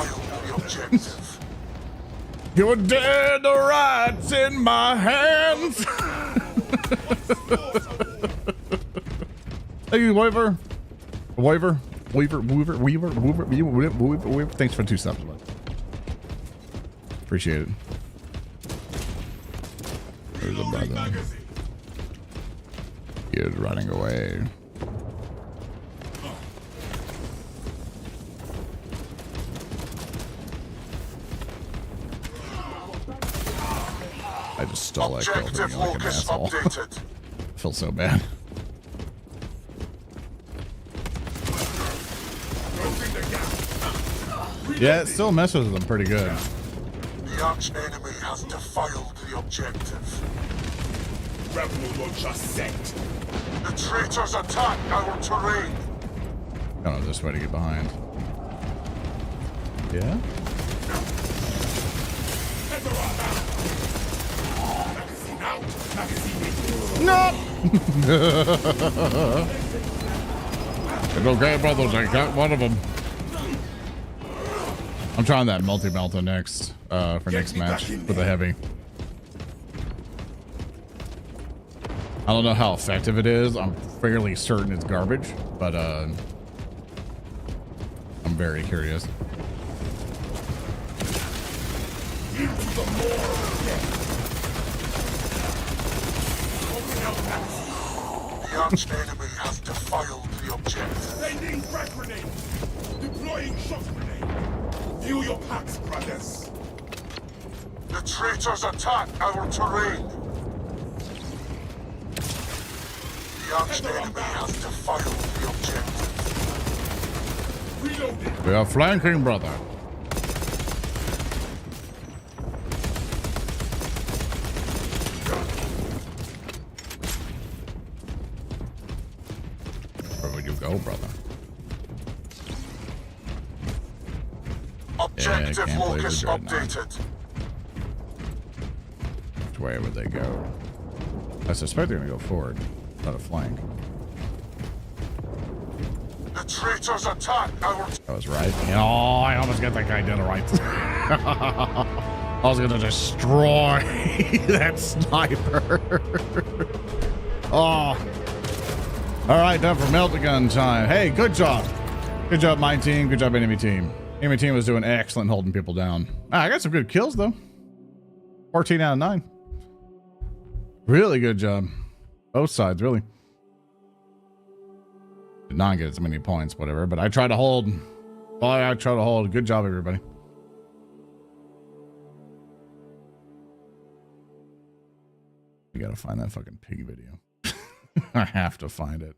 S1: You're dead, the rights in my hands. Hey, Weaver. Weaver. Thanks for 2 subs, bud. Appreciate it. There's a brother. He is running away. I just stole that kill from you like an asshole. I feel so bad. Yeah, it still messes with them pretty good.
S4: The arch enemy has defiled the objective. The traitors attack our terrain.
S1: I don't know this way to get behind. Yeah? No! It's okay, brothers. I got one of them. I'm trying that multi-melta next, for next match with the heavy. I don't know how effective it is. I'm fairly certain it's garbage, but I'm very curious.
S4: The arch enemy has defiled the objective.
S10: Sending frag grenade. Deploying shock grenade. View your packs, brothers.
S4: The traitors attack our terrain. The arch enemy has defiled the objective.
S10: Reloading.
S1: We are flanking, brother. Where would you go, brother?
S4: Objective locus updated.
S1: Which way would they go? I suspect they're gonna go forward, not a flank.
S4: The traitors attack our...
S1: I was right. Oh, I almost got that guy dead right. I was gonna destroy that sniper. Oh. All right, time for melt the gun time. Hey, good job. Good job, my team. Good job, enemy team. Enemy team was doing excellent holding people down. Ah, I got some good kills, though. 14 out of 9. Really good job. Both sides, really. Did not get as many points, whatever, but I tried to hold. Oh, I tried to hold. Good job, everybody. You gotta find that fucking pig video. I have to find it.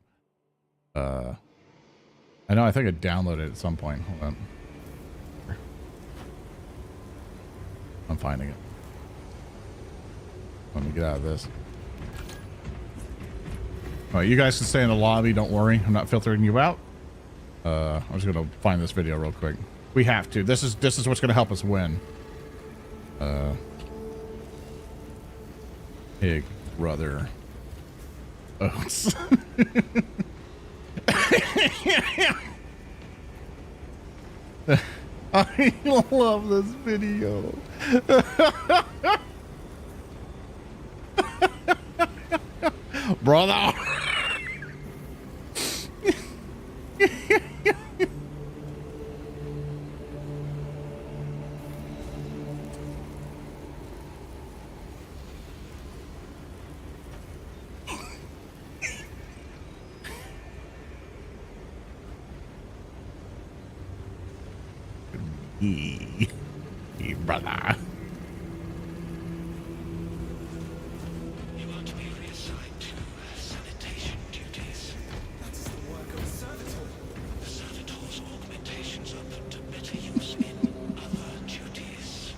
S1: I know, I think I downloaded it at some point. Hold on. I'm finding it. Let me get out of this. All right, you guys can stay in the lobby. Don't worry. I'm not filtering you out. I'm just gonna find this video real quick. We have to. This is what's gonna help us win. Big brother Oats. I love this video. Brother. Brother.
S11: You are to be reassigned to sanitation duties.
S5: That is the work of a servitor.
S11: The servitor's augmentations are put to better use in other duties.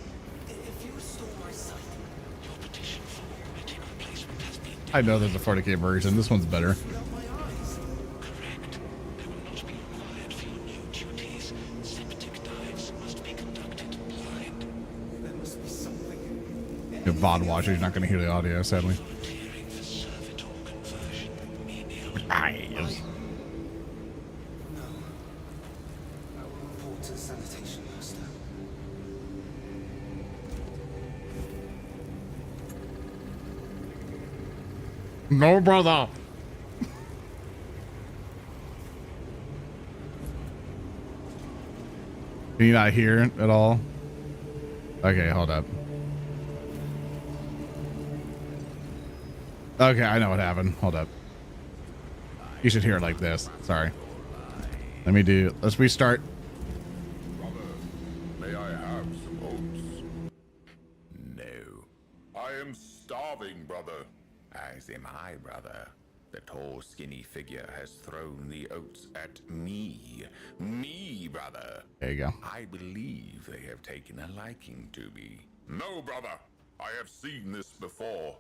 S5: If you restore my sight,
S11: Your petition for augmenting replacement has been
S1: I know there's a 40K version. This one's better.
S5: without my eyes.
S11: correct. They will not be required for your new duties. Septic dives must be conducted blind.
S5: There must be something.
S1: The VOD watcher's not going to hear the audio, sadly.
S11: Volunteering for servitor conversion. Menial.
S1: Nice.
S5: No. I will report to the sanitation master.
S1: No, brother. Can you not hear at all? Okay, hold up. Okay, I know what happened. Hold up. You should hear it like this. Sorry. Let's restart.
S10: Brother, may I have some oats?
S12: No,
S10: I am starving, brother.
S12: as am I, brother. The tall, skinny figure has thrown the oats at me. Me, brother.
S1: There you go.
S12: I believe they have taken a liking to me.
S10: No, brother. I have seen this before.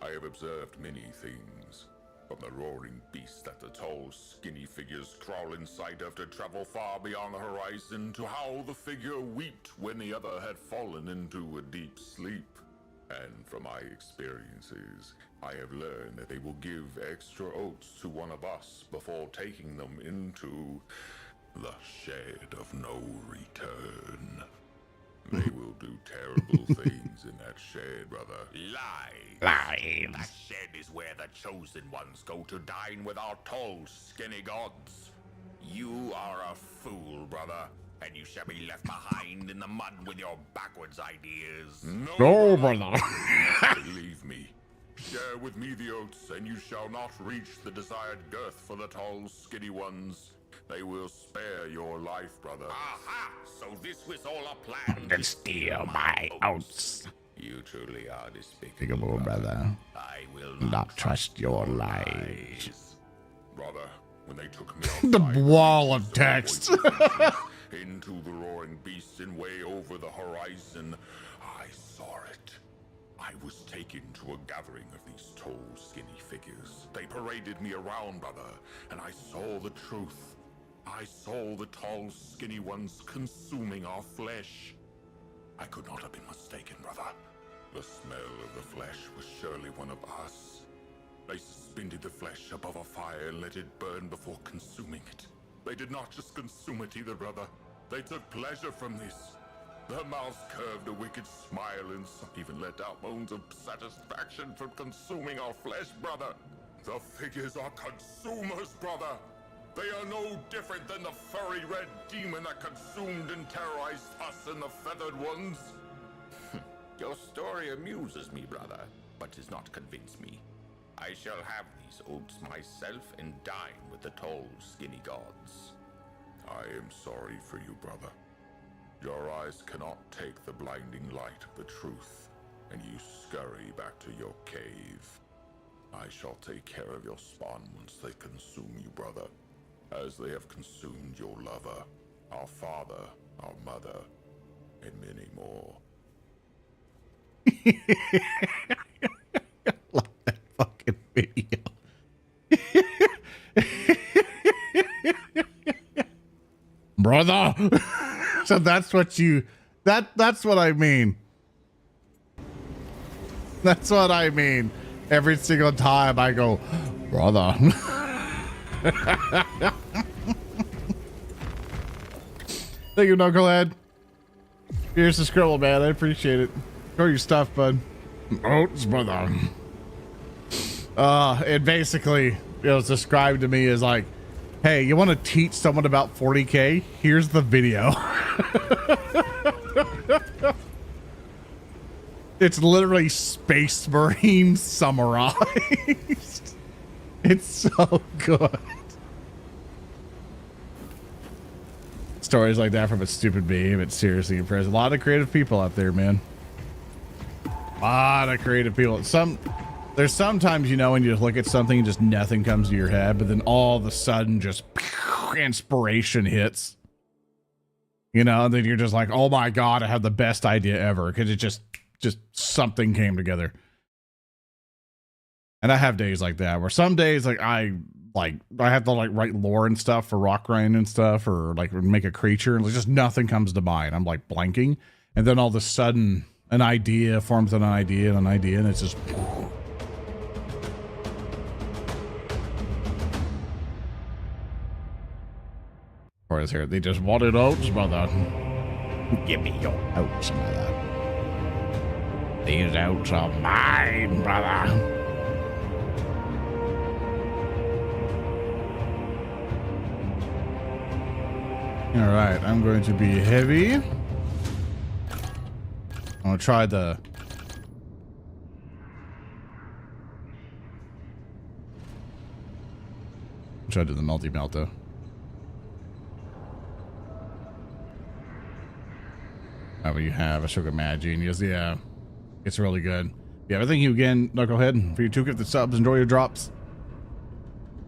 S10: I have observed many things. From the roaring beast that the tall, skinny figures crawl in sight of to travel far beyond the horizon, to how the figure wept when the other had fallen into a deep sleep. And from my experiences, I have learned that they will give extra oats to one of us before taking them into the shed of no return. They will do terrible things in that shed, brother.
S12: Lies. That shed is where the chosen ones go to dine with our tall, skinny gods. You are a fool, brother, and you shall be left behind in the mud with your backwards ideas.
S1: No, brother.
S10: Believe me. Share with me the oats, and you shall not reach the desired girth for the tall, skinny ones. They will spare your life, brother.
S12: Aha! So this was all a plan
S9: To steal my oats.
S12: You truly are despicable,
S1: Despicable, brother.
S12: I will
S1: Not trust your lies.
S10: Brother, when they took me
S1: The
S10: outside,
S1: wall of
S10: the
S1: text.
S10: into the roaring beast and way over the horizon, I saw it. I was taken to a gathering of these tall, skinny figures. They paraded me around, brother, and I saw the truth. I saw the tall, skinny ones consuming our flesh. I could not have been mistaken, brother. The smell of the flesh was surely one of us. They suspended the flesh above a fire and let it burn before consuming it. They did not just consume it either, brother. They took pleasure from this. Their mouths curved a wicked smile, and some even let out moans of satisfaction from consuming our flesh, brother. The figures are consumers, brother. They are no different than the furry red demon that consumed and terrorized us and the feathered ones.
S12: Your story amuses me, brother, but does not convince me. I shall have these oats myself and dine with the tall, skinny gods.
S10: I am sorry for you, brother. Your eyes cannot take the blinding light of the truth, and you scurry back to your cave. I shall take care of your spawn once they consume you, brother, as they have consumed your lover, our father, our mother, and many more.
S1: Love that fucking video. Brother. So that's what you that's what I mean. That's what I mean. Every single time I go, brother. Thank you, Knucklehead. Here's the scribble, man. I appreciate it. Show your stuff, bud. Oats, brother. It basically, it's described to me as like, hey, you want to teach someone about 40K? Here's the video. It's literally Space Marine summarized. It's so good. Stories like that from a stupid meme. It's seriously impressive. A lot of creative people out there, man. A lot of creative people. There's sometimes, you know, when you just look at something and just nothing comes to your head, but then all of a sudden just inspiration hits. You know, and then you're just like, oh my God, I have the best idea ever. Because it just something came together. And I have days like that where some days I have to like write lore and stuff for rock grind and stuff, or like make a creature, and just nothing comes to mind. I'm like blanking, and then all of a sudden an idea forms an idea and an idea, and it's just or is here they just wanted oats, brother. Give me your oats, brother. These oats are mine, brother. All right, I'm going to be heavy. I'm gonna try the to do the multi-melt though. How about you have a sugar mad genius? Yeah, it's really good. Yeah, thank you again, Knucklehead, for your 2 gifted subs. Enjoy your drops.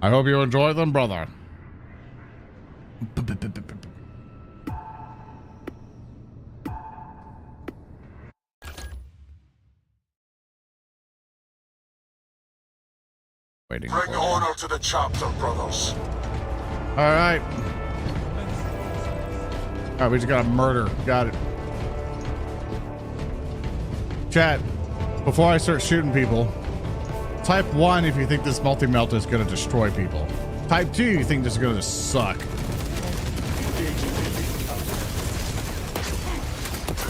S1: I hope you enjoy them, brother. Waiting.
S4: Bring honor to the chapter, brothers.
S1: All right. All right, we just got a murder. Got it. Chat, before I start shooting people, type 1 if you think this multi-melt is going to destroy people. Type 2 you think this is going to suck.
S4: The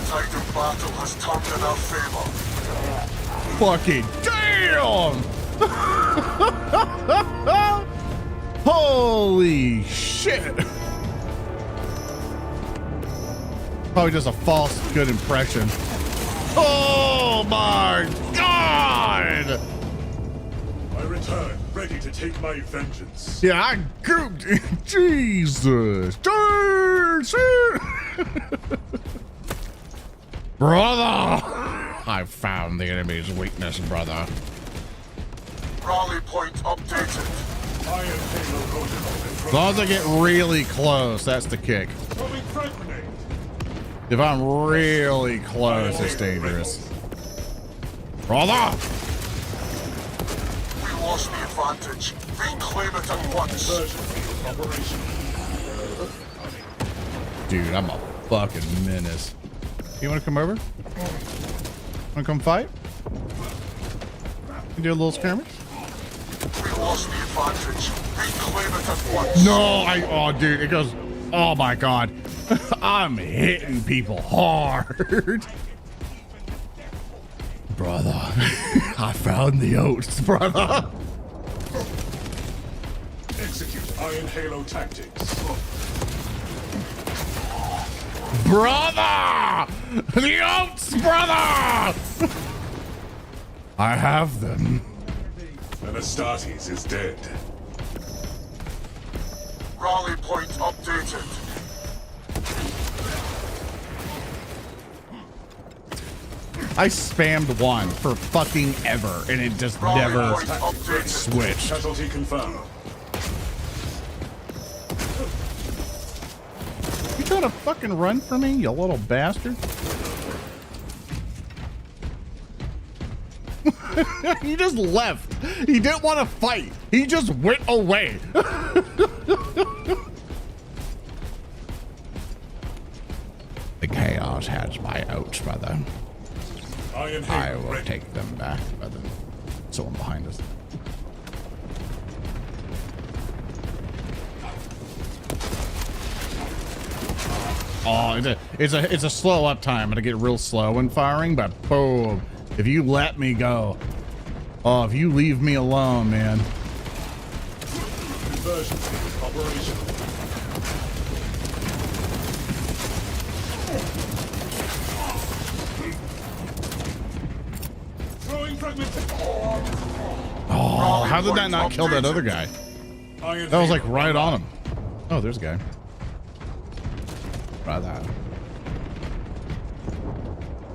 S4: tide of battle has turned in our favor.
S1: Fucking damn! Holy shit! Probably just a false good impression. Oh my God!
S3: I return, ready to take my vengeance.
S1: Yeah, I gooped. Jesus. Brother! I found the enemy's weakness, brother.
S4: Rally point updated.
S1: As long as I get really close, that's the kick. If I'm really close, it's dangerous. Brother!
S4: We lost the advantage. Reclaim it at once.
S1: Dude, I'm a fucking menace. You wanna come over? Wanna come fight? You do a little skirmish?
S4: We lost the advantage. Reclaim it at once.
S1: No, oh dude, it goes, oh my God. I'm hitting people hard. Brother, I found the oats, brother.
S3: Execute Iron Halo tactics.
S1: Brother! The oats, brother! I have them.
S3: Anastastes is dead.
S4: Rally point updated.
S1: I spammed 1 for fucking ever, and it just never switched.
S3: Casualty confirmed.
S1: You trying to fucking run for me, you little bastard? He just left. He didn't want to fight. He just went away. The chaos has my oats, brother. I will take them back. But then someone behind us. Oh, it's a slow up time. I'm gonna get real slow when firing, but boom. If you let me go. Oh, if you leave me alone, man.
S3: Conversion operation. Throwing fragment.
S1: Oh, how did that not kill that other guy? That was like right on him. Oh, there's a guy. Brother.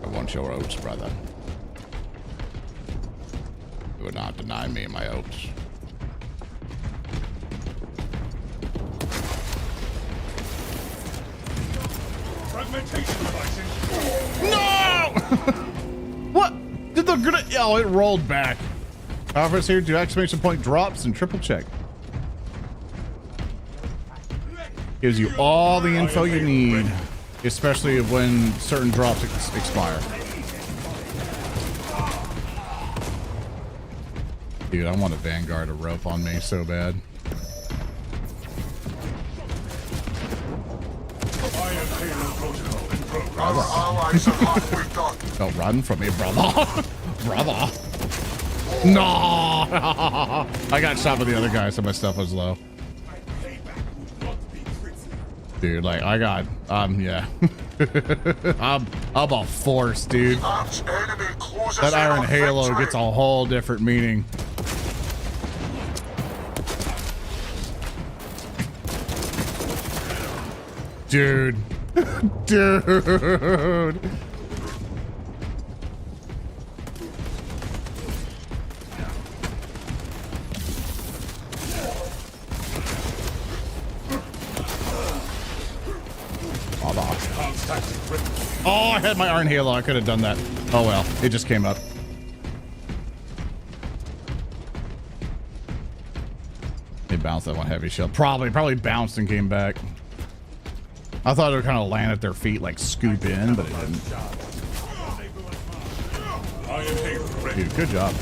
S1: I want your oats, brother. You would not deny me my oats.
S3: Fragmentation devices.
S1: No! What? Did the grenade? Oh, it rolled back. Offers here, do exclamation point drops and triple check. Gives you all the info you need, especially when certain drops expire. Dude, I want a Vanguard, a rope on me so bad. Don't run from me, brother. Brother. No! I got shot by the other guy, so my stuff was low. Dude, like, I got, yeah. I'm a force, dude. That Iron Halo gets a whole different meaning. Dude. Dude. Oh, I had my Iron Halo. I could have done that. Oh well, it just came up. It bounced that one heavy shell. Probably bounced and came back. I thought it would kind of land at their feet, like scoop in, but it didn't. Dude, good job.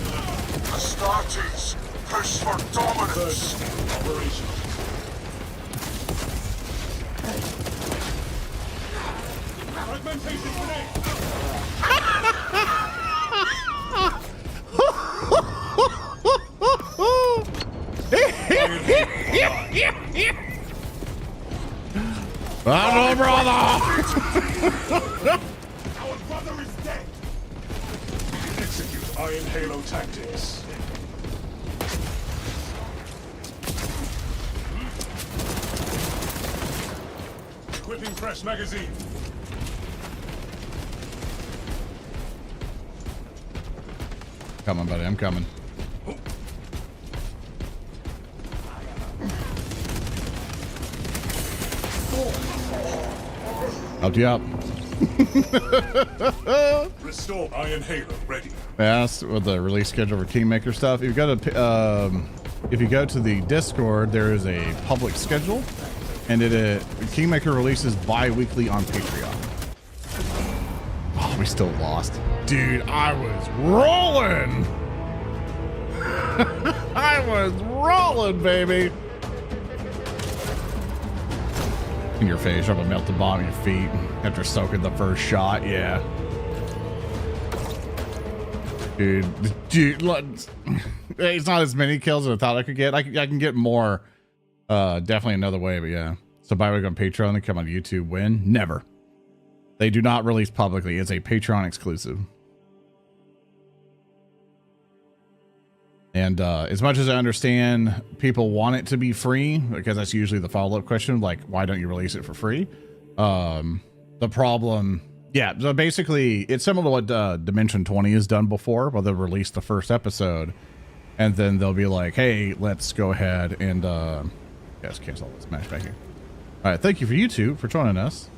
S3: Astartes, push for dominance. Operation. Fragmentation grenade.
S1: Hello, brother.
S3: Our brother is dead. Execute Iron Halo tactics. Equipping fresh magazine.
S1: Coming, buddy. I'm coming. Helped you up.
S3: Restore Iron Halo ready.
S1: That's with the release schedule for Kingmaker stuff. If you go to the Discord, there is a public schedule, and Kingmaker releases bi-weekly on Patreon. Oh, we still lost. Dude, I was rolling. I was rolling, baby. In your face, I'm gonna melt the bottom of your feet after soaking the first shot. Yeah. Dude, it's not as many kills as I thought I could get. I can get more, definitely another way, but yeah. So buy week on Patreon and come on YouTube. When? Never. They do not release publicly. It's a Patreon exclusive. And as much as I understand people want it to be free, because that's usually the follow-up question, like, why don't you release it for free? The problem, yeah, so basically it's similar to what Dimension 20 has done before, where they'll release the first episode and then they'll be like, hey, let's go ahead and yes, cancel this match back here. All right, thank you for YouTube for joining us.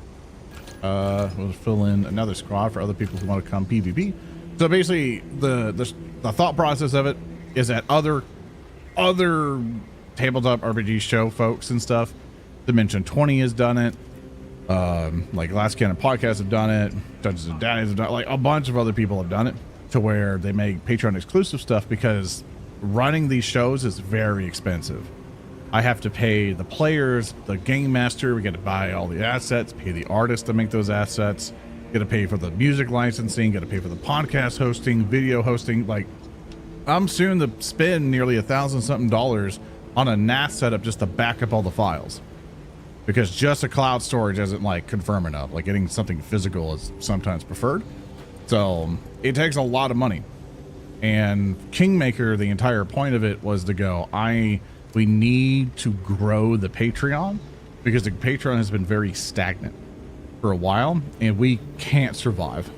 S1: We'll fill in another squad for other people who want to come PvP. So basically the thought process of it is that other tabletop RPG show folks and stuff, Dimension 20 has done it. Like Last Cannon Podcast have done it, Dungeons and Daddies have done it, like a bunch of other people have done it, to where they make Patreon exclusive stuff, because running these shows is very expensive. I have to pay the players, the game master, we got to buy all the assets, pay the artists to make those assets, got to pay for the music licensing, got to pay for the podcast hosting, video hosting. Like, I'm soon to spend nearly $1,000 something on a NAS setup just to back up all the files, because just a cloud storage isn't like confirm enough. Like, getting something physical is sometimes preferred. So it takes a lot of money. And Kingmaker, the entire point of it was to go, we need to grow the Patreon, because the Patreon has been very stagnant for a while, and we can't survive.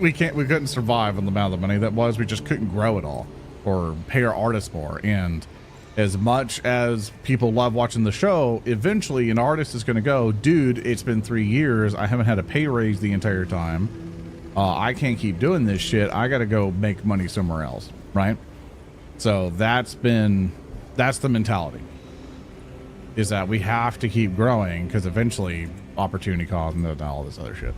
S1: we couldn't survive on the amount of money that was. We just couldn't grow it all or pay our artists more. And as much as people love watching the show, eventually an artist is going to go, dude, it's been 3 years. I haven't had a pay raise the entire time. I can't keep doing this shit. I got to go make money somewhere else. Right. So that's the mentality, is that we have to keep growing, because eventually opportunity cost and all this other shit.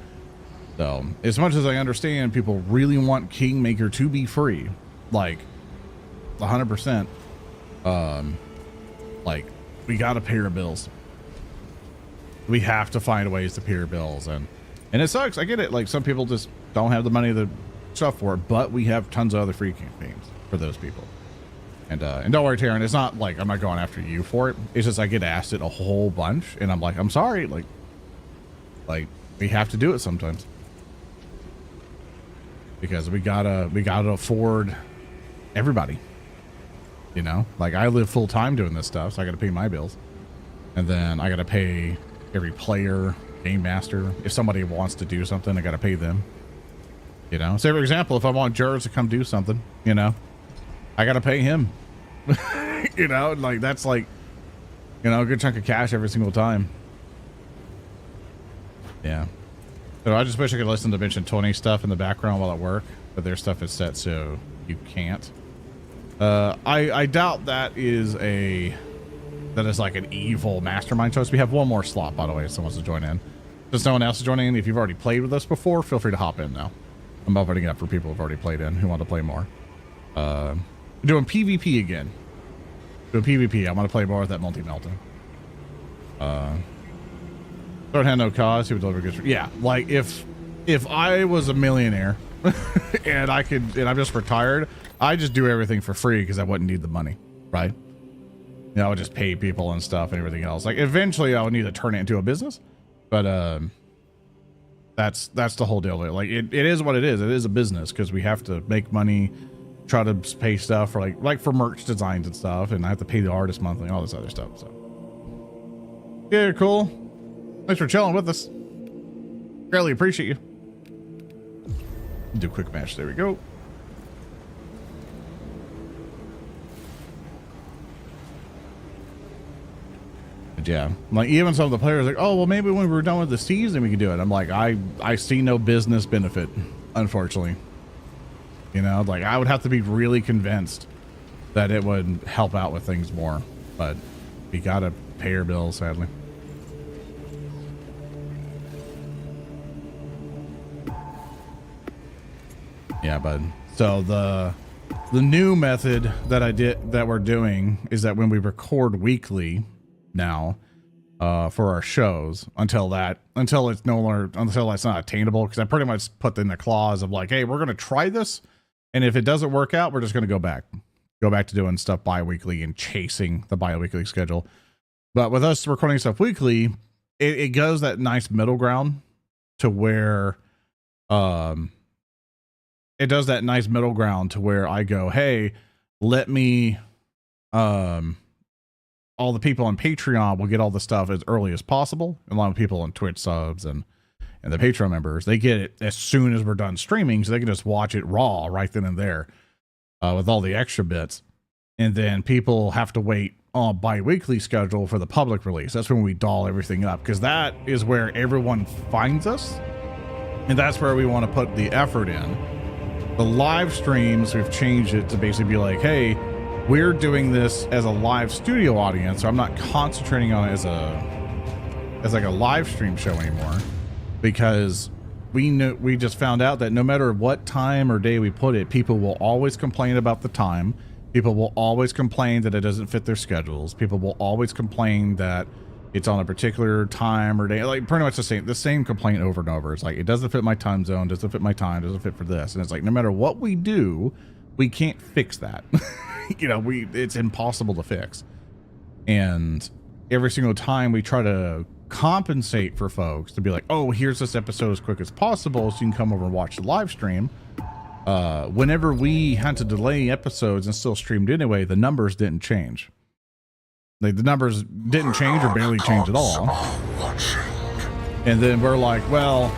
S1: So as much as I understand people really want Kingmaker to be free, like 100%, like, we got to pay our bills. We have to find ways to pay our bills. And it sucks. I get it. Like, some people just don't have the money to stuff for it, but we have tons of other free campaigns for those people. And don't worry, Taryn, it's not like I'm not going after you for it. It's just I get asked it a whole bunch, and I'm like, I'm sorry. Like we have to do it sometimes, because we gotta afford everybody. You know, like, I live full time doing this stuff, so I gotta pay my bills, and then I gotta pay every player, game master. If somebody wants to do something, I gotta pay them. You know, say for example, if I want Jers to come do something, you know, I gotta pay him. You know, like, that's like, you know, a good chunk of cash every single time. Yeah. So I just wish I could listen to Mission 20 stuff in the background while at work, but their stuff is set so you can't. I doubt that is like an evil mastermind choice. We have one more slot, by the way, if someone wants to join in. Just no one else is joining in. If you've already played with us before, feel free to hop in now. I'm opening it up for people who've already played in, who want to play more. Doing PvP again. Doing PvP. I want to play more with that multi-melting. Don't have no cause. He would deliver goods. Yeah, like, if I was a millionaire and I'm just retired, I just do everything for free, because I wouldn't need the money, right? You know, I would just pay people and stuff and everything else. Like, eventually I would need to turn it into a business, but that's the whole deal. Like, it is what it is. It is a business, because we have to make money, try to pay stuff for like for merch designs and stuff, and I have to pay the artist monthly and all this other stuff. So yeah, cool. Thanks for chilling with us. Really appreciate you. Do a quick match. There we go. But yeah, like, even some of the players are like, oh, well, maybe when we're done with the season we can do it. I'm like, I see no business benefit, unfortunately. You know, like, I would have to be really convinced that it would help out with things more, but we gotta pay our bills, sadly. Yeah, bud. So the new method that we're doing is that when we record weekly now, for our shows, until it's not attainable, because I pretty much put in the clause of like, hey, we're gonna try this, and if it doesn't work out, we're just gonna go back to doing stuff bi-weekly and chasing the bi-weekly schedule. But with us recording stuff weekly, it goes that nice middle ground to where it does that nice middle ground to where I go, hey, let me, all the people on Patreon will get all the stuff as early as possible. A lot of people on Twitch subs and the Patreon members, they get it as soon as we're done streaming, so they can just watch it raw right then and there, with all the extra bits. And then people have to wait on bi-weekly schedule for the public release. That's when we doll everything up, because that is where everyone finds us, and that's where we want to put the effort in. The live streams, we've changed it to basically be like, hey, we're doing this as a live studio audience, so I'm not concentrating on it as like a live stream show anymore, because we just found out that no matter what time or day we put it, people will always complain about the time. People will always complain that it doesn't fit their schedules. People will always complain that it's on a particular time or day, like pretty much the same complaint over and over. It's like, it doesn't fit my time zone, doesn't fit my time, doesn't fit for this. And it's like, no matter what we do, we can't fix that. You know, it's impossible to fix. And every single time we try to compensate for folks to be like, oh, here's this episode as quick as possible so you can come over and watch the live stream. Whenever we had to delay episodes and still streamed anyway, the numbers didn't change. Like, the numbers didn't change or barely change at all. And then we're like, well,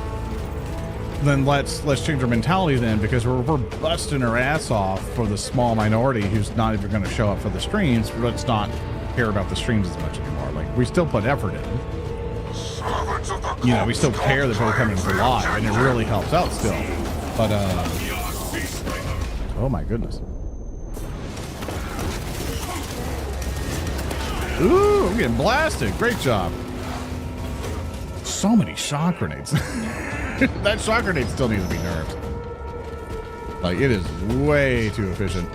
S1: then let's change our mentality then, because we're busting our ass off for the small minority who's not even going to show up for the streams. Let's not care about the streams as much anymore. Like, we still put effort in. You know, we still care that people come in for live, and it really helps out still. But oh my goodness. Ooh, I'm getting blasted. Great job. So many shock grenades. That shock grenade still needs to be nerfed. Like, it is way too efficient.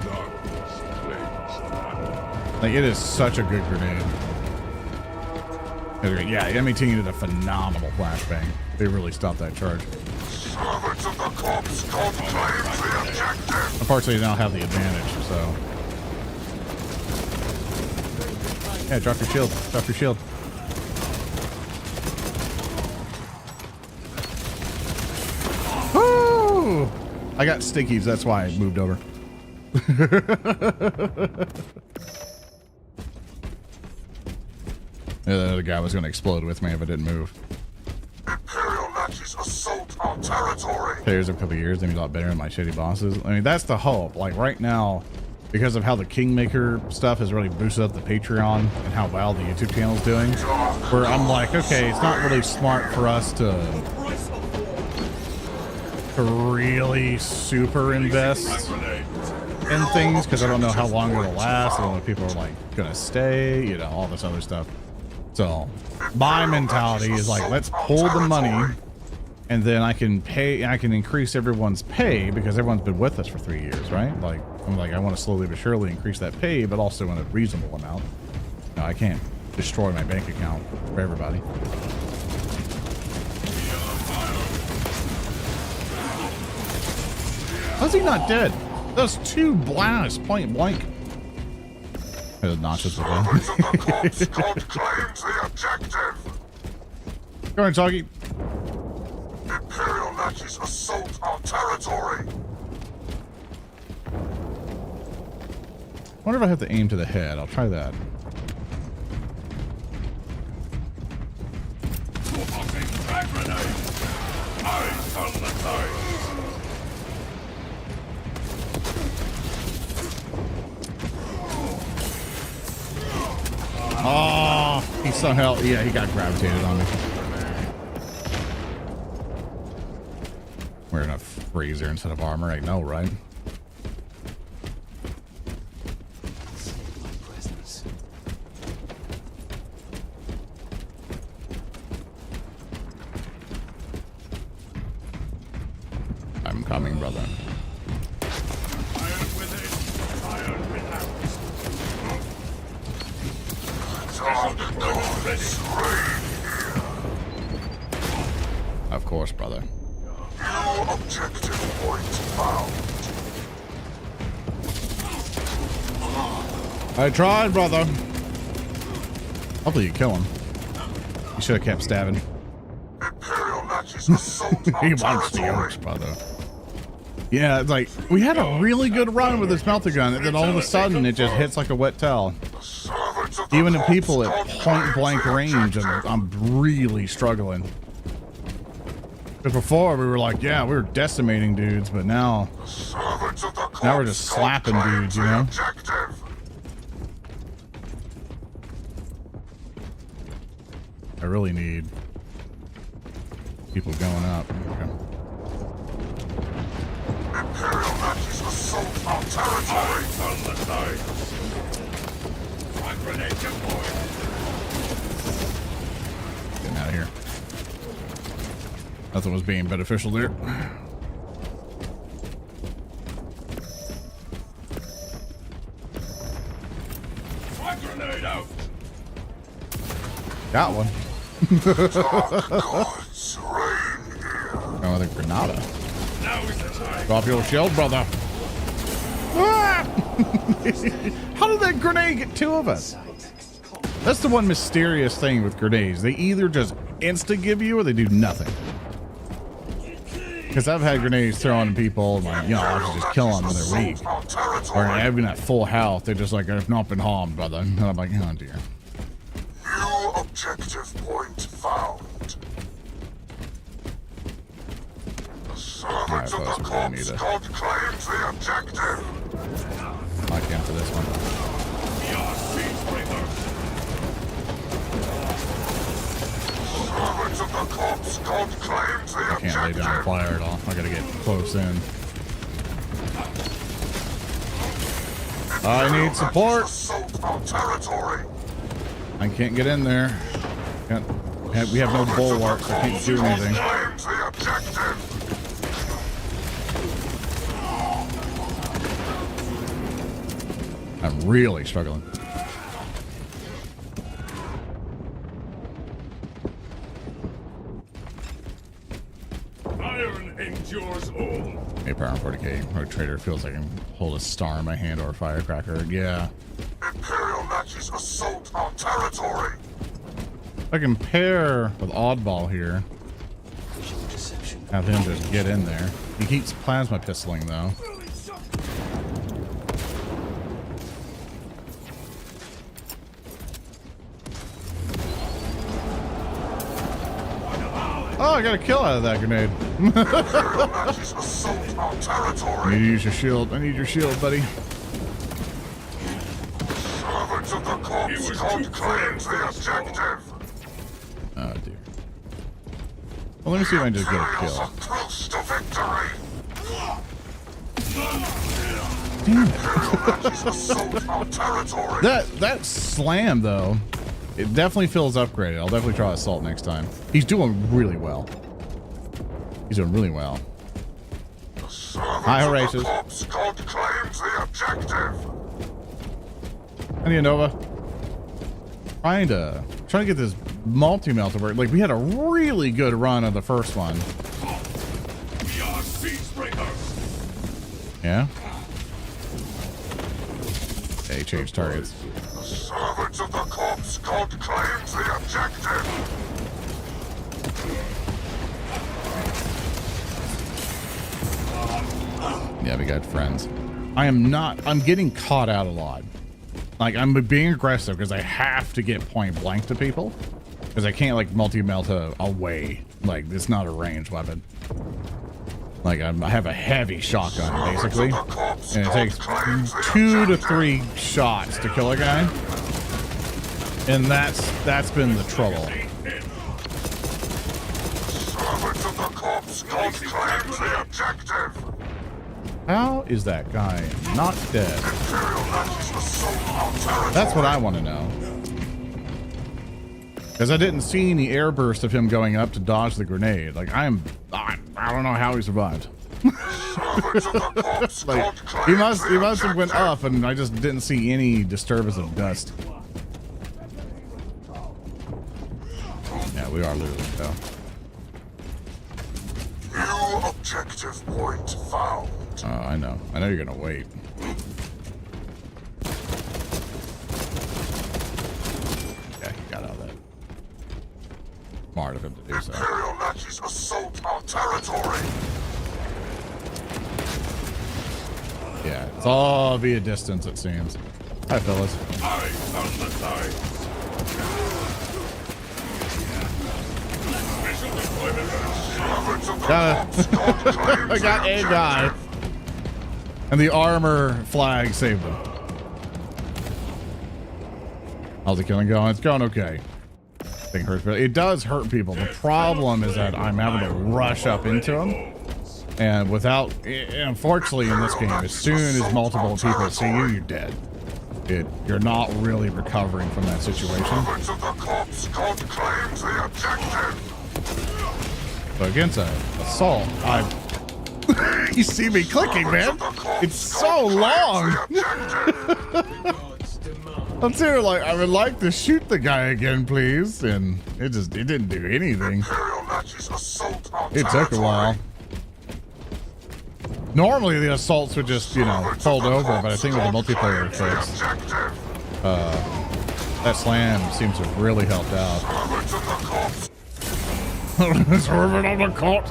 S1: Like, it is such a good grenade. Yeah, enemy team did a phenomenal flashbang. They really stopped that charge. Unfortunately, they now have the advantage, so. Yeah, drop your shield. Drop your shield. Woo! I got stickies, that's why I moved over. Yeah, the other guy was going to explode with me if I didn't move.
S4: Imperial Nazis assault our territory.
S1: Players of a couple of years, they be a lot better than my shitty bosses. I mean, that's the hope. Like, right now, because of how the Kingmaker stuff has really boosted up the Patreon and how well the YouTube channel is doing, where I'm like, okay, it's not really smart for us to really super invest in things, because I don't know how long it'll last. I don't know if people are like gonna stay, you know, all this other stuff. So my mentality is like, let's pull the money, and then I can increase everyone's pay, because everyone's been with us for 3 years, right? Like, I'm like, I want to slowly but surely increase that pay, but also in a reasonable amount. No, I can't destroy my bank account for everybody. How's he not dead? Those 2 blasts point blank. There's notches with him. Go on, Soggy.
S4: Imperial Nazis assault our territory.
S1: Wonder if I have to aim to the head. I'll try that. Oh, he somehow, yeah, he got gravitated on me. Wearing a freezer instead of armor, I know, right? I'm coming, brother. Of course, brother.
S4: New objective point found.
S1: I tried, brother. Hopefully you kill him. You should have kept stabbing.
S4: Imperial Nazis assault our
S1: He wants the Oats, brother. Yeah, it's like, we had a really good run with this melter gun, and then all of a sudden it just hits like a wet towel. Even the people at point blank range, I'm really struggling. Because before we were like, yeah, we were decimating dudes, but now we're just slapping dudes, you know? I really need people going up. Okay.
S4: Imperial Nazis assault our territory. On the side. Frag grenade deployed.
S1: Didn't Nothing was being beneficial there.
S3: Grenade out.
S1: Got one.
S3: Gods reign here.
S1: Oh, the Granada.
S3: Now is the time.
S1: Drop your shield, brother. Ah! How did that grenade get two of us? That's the one mysterious thing with grenades. They either just insta give you or they do nothing. Because I've had grenades thrown at people and like, you know, I should just kill them when they're weak. Or even at full health, they're just like, I've not been harmed, brother. And I'm like, oh dear.
S3: New objective point found. The servants of the corpse god claims the objective.
S1: Lock in for this one.
S3: We are siege breakers. Servants of the corpse god claims the objective.
S1: I can't lay down fire at all. I gotta get close in. I need support.
S3: Assault our territory.
S1: I can't get in there. We have no bulwarks. I can't do anything.
S3: Claims the objective.
S1: I'm really struggling.
S3: Iron endures all.
S1: WH40K rotator feels like I can hold a star in my hand or a firecracker. Yeah.
S3: Imperial matches assault our territory.
S1: I can pair with Oddball here. Have him just get in there. He keeps plasma pistoling though. Oh, I got a kill out of that grenade. I need to use your shield. I need your shield, buddy.
S3: Servants of the corpse god claims the objective.
S1: Oh dear. Well, let me see if I can just get a kill.
S3: Close to victory.
S1: Damn it. that slam though, it definitely feels upgraded. I'll definitely try assault next time. He's doing really well. He's doing really well. Hi, Horatius.
S3: God claims the objective.
S1: I need a Nova. Trying to get this multi-melt to work. Like we had a really good run of the first one.
S3: We are siege breakers.
S1: Yeah. Hey, change targets.
S3: Servants of the corpse god claims the objective.
S1: Yeah, we got friends. I'm getting caught out a lot. Like I'm being aggressive because I have to get point blank to people because I can't like multi-melt away. Like it's not a ranged weapon. Like I have a heavy shotgun basically, and it takes 2 to 3 shots to kill a guy, and that's been the trouble.
S3: Servants of the corpse god claims the objective.
S1: How is that guy not dead? That's what I want to know. Because I didn't see any air burst of him going up to dodge the grenade. Like I don't know how he survived. Like he must have went up, and I just didn't see any disturbance of dust. Yeah, we are losing though.
S3: New objective point found.
S1: Oh, I know you're gonna wait. Yeah, he got out of that. Smart of him to do so.
S3: Imperial matches assault our territory.
S1: Yeah, it's all via distance, it seems. Hi, fellas.
S3: Eyes on the sides. Special deployment.
S1: I got a guy. And the armor flag saved him. How's the killing going? It's going okay. I think it hurts, but it does hurt people. The problem is that I'm having to rush up into them. And without, unfortunately in this game, as soon as multiple people see you, you're dead. You're not really recovering from that situation. But against a assault, you see me clicking, man. It's so long. I'm sitting here like, I would like to shoot the guy again, please. And it didn't do anything. It took a while. Normally the assaults would just, fold over, but I think with the multiplayer fix, that slam seems to have really helped out. Swerving on the cult.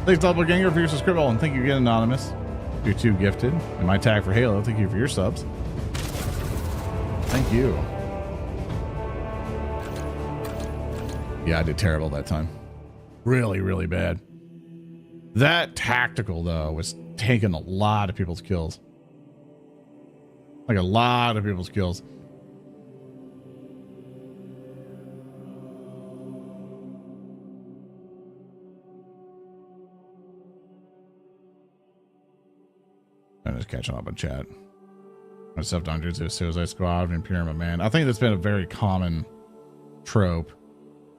S1: Thanks, Doppelganger, for your subscription, and thank you again, Anonymous. You're too gifted. And my tag for Halo, thank you for your subs. Thank you. Yeah, I did terrible that time. Really, really bad. That tactical, though, was taking a lot of people's kills. Like a lot of people's kills. I'm just catching up on chat. Myself hundreds of Suicide Squad and Pyramid Man. I think that's been a very common trope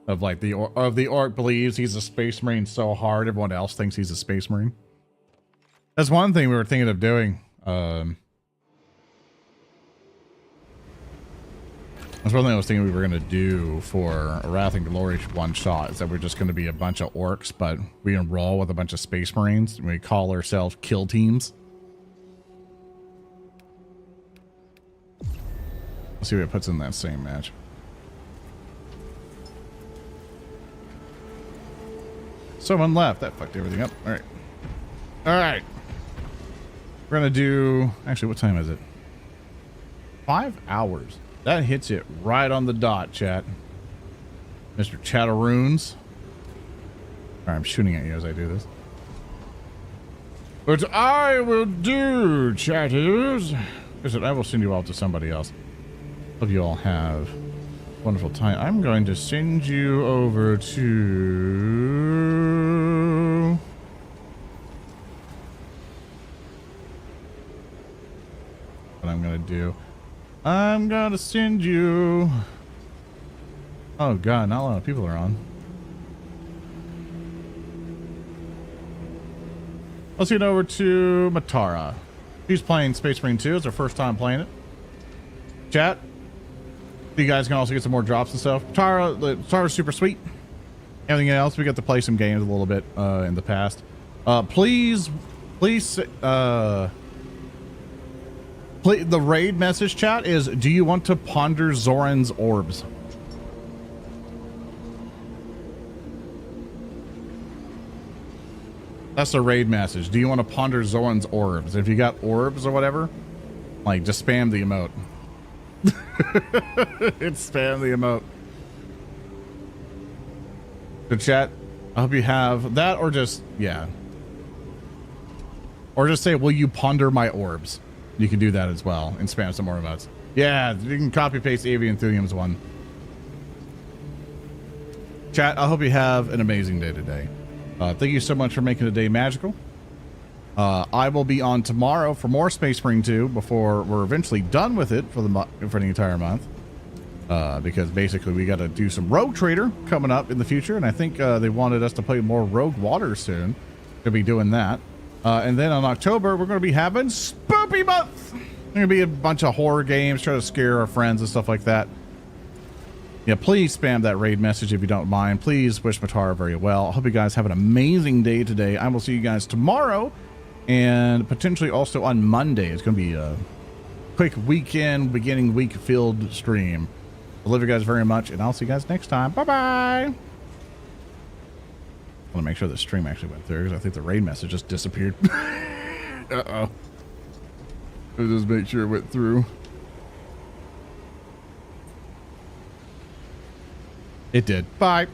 S1: of like the orc believes he's a space marine so hard everyone else thinks he's a space marine. That's one thing we were thinking of doing. That's one thing I was thinking we were going to do for a Wrath and Glory one shot, is that we're just going to be a bunch of orcs, but we enroll with a bunch of space marines and we call ourselves kill teams. Let's see what it puts in that same match. Someone left. That fucked everything up. All right. All right. We're going to do... Actually, what time is it? 5 hours. That hits it right on the dot, chat. Mr. Chatteroons. All right, I'm shooting at you as I do this. But I will do, chatters. I will send you all to somebody else. Hope you all have a wonderful time. I'm going to send you over to... What I'm going to do. I'm going to send you... Oh god, not a lot of people are on. Let's get over to Matara. She's playing Space Marine 2. It's her first time playing it. Chat. You guys can also get some more drops and stuff. Tara's super sweet. Everything else, we got to play some games a little bit in the past. Please, the raid message chat is, do you want to ponder Zoran's orbs? That's the raid message. Do you want to ponder Zoran's orbs? If you got orbs or whatever, like just spam the emote. It's spam the emote. The chat, I hope you have that, or just, yeah. Or just say, will you ponder my orbs? You can do that as well and spam some more emotes. Yeah, you can copy paste Avian Thulium's one. Chat, I hope you have an amazing day today. Thank you so much for making the day magical. I will be on tomorrow for more Space Marine 2 before we're eventually done with it for the entire month. Because basically we got to do some Rogue Trader coming up in the future, and I think they wanted us to play more Rogue Water soon. Gonna be doing that. And then in October we're going to be having Spoopy Month. There's going to be a bunch of horror games, try to scare our friends and stuff like that. Yeah, please spam that raid message if you don't mind. Please wish Matara very well. I hope you guys have an amazing day today. I will see you guys tomorrow and potentially also on Monday. It's going to be a quick weekend, beginning week filled stream. I love you guys very much, and I'll see you guys next time. Bye-bye. I want to make sure the stream actually went through because I think the raid message just disappeared. Uh-oh. Let's just make sure it went through. It did. Bye.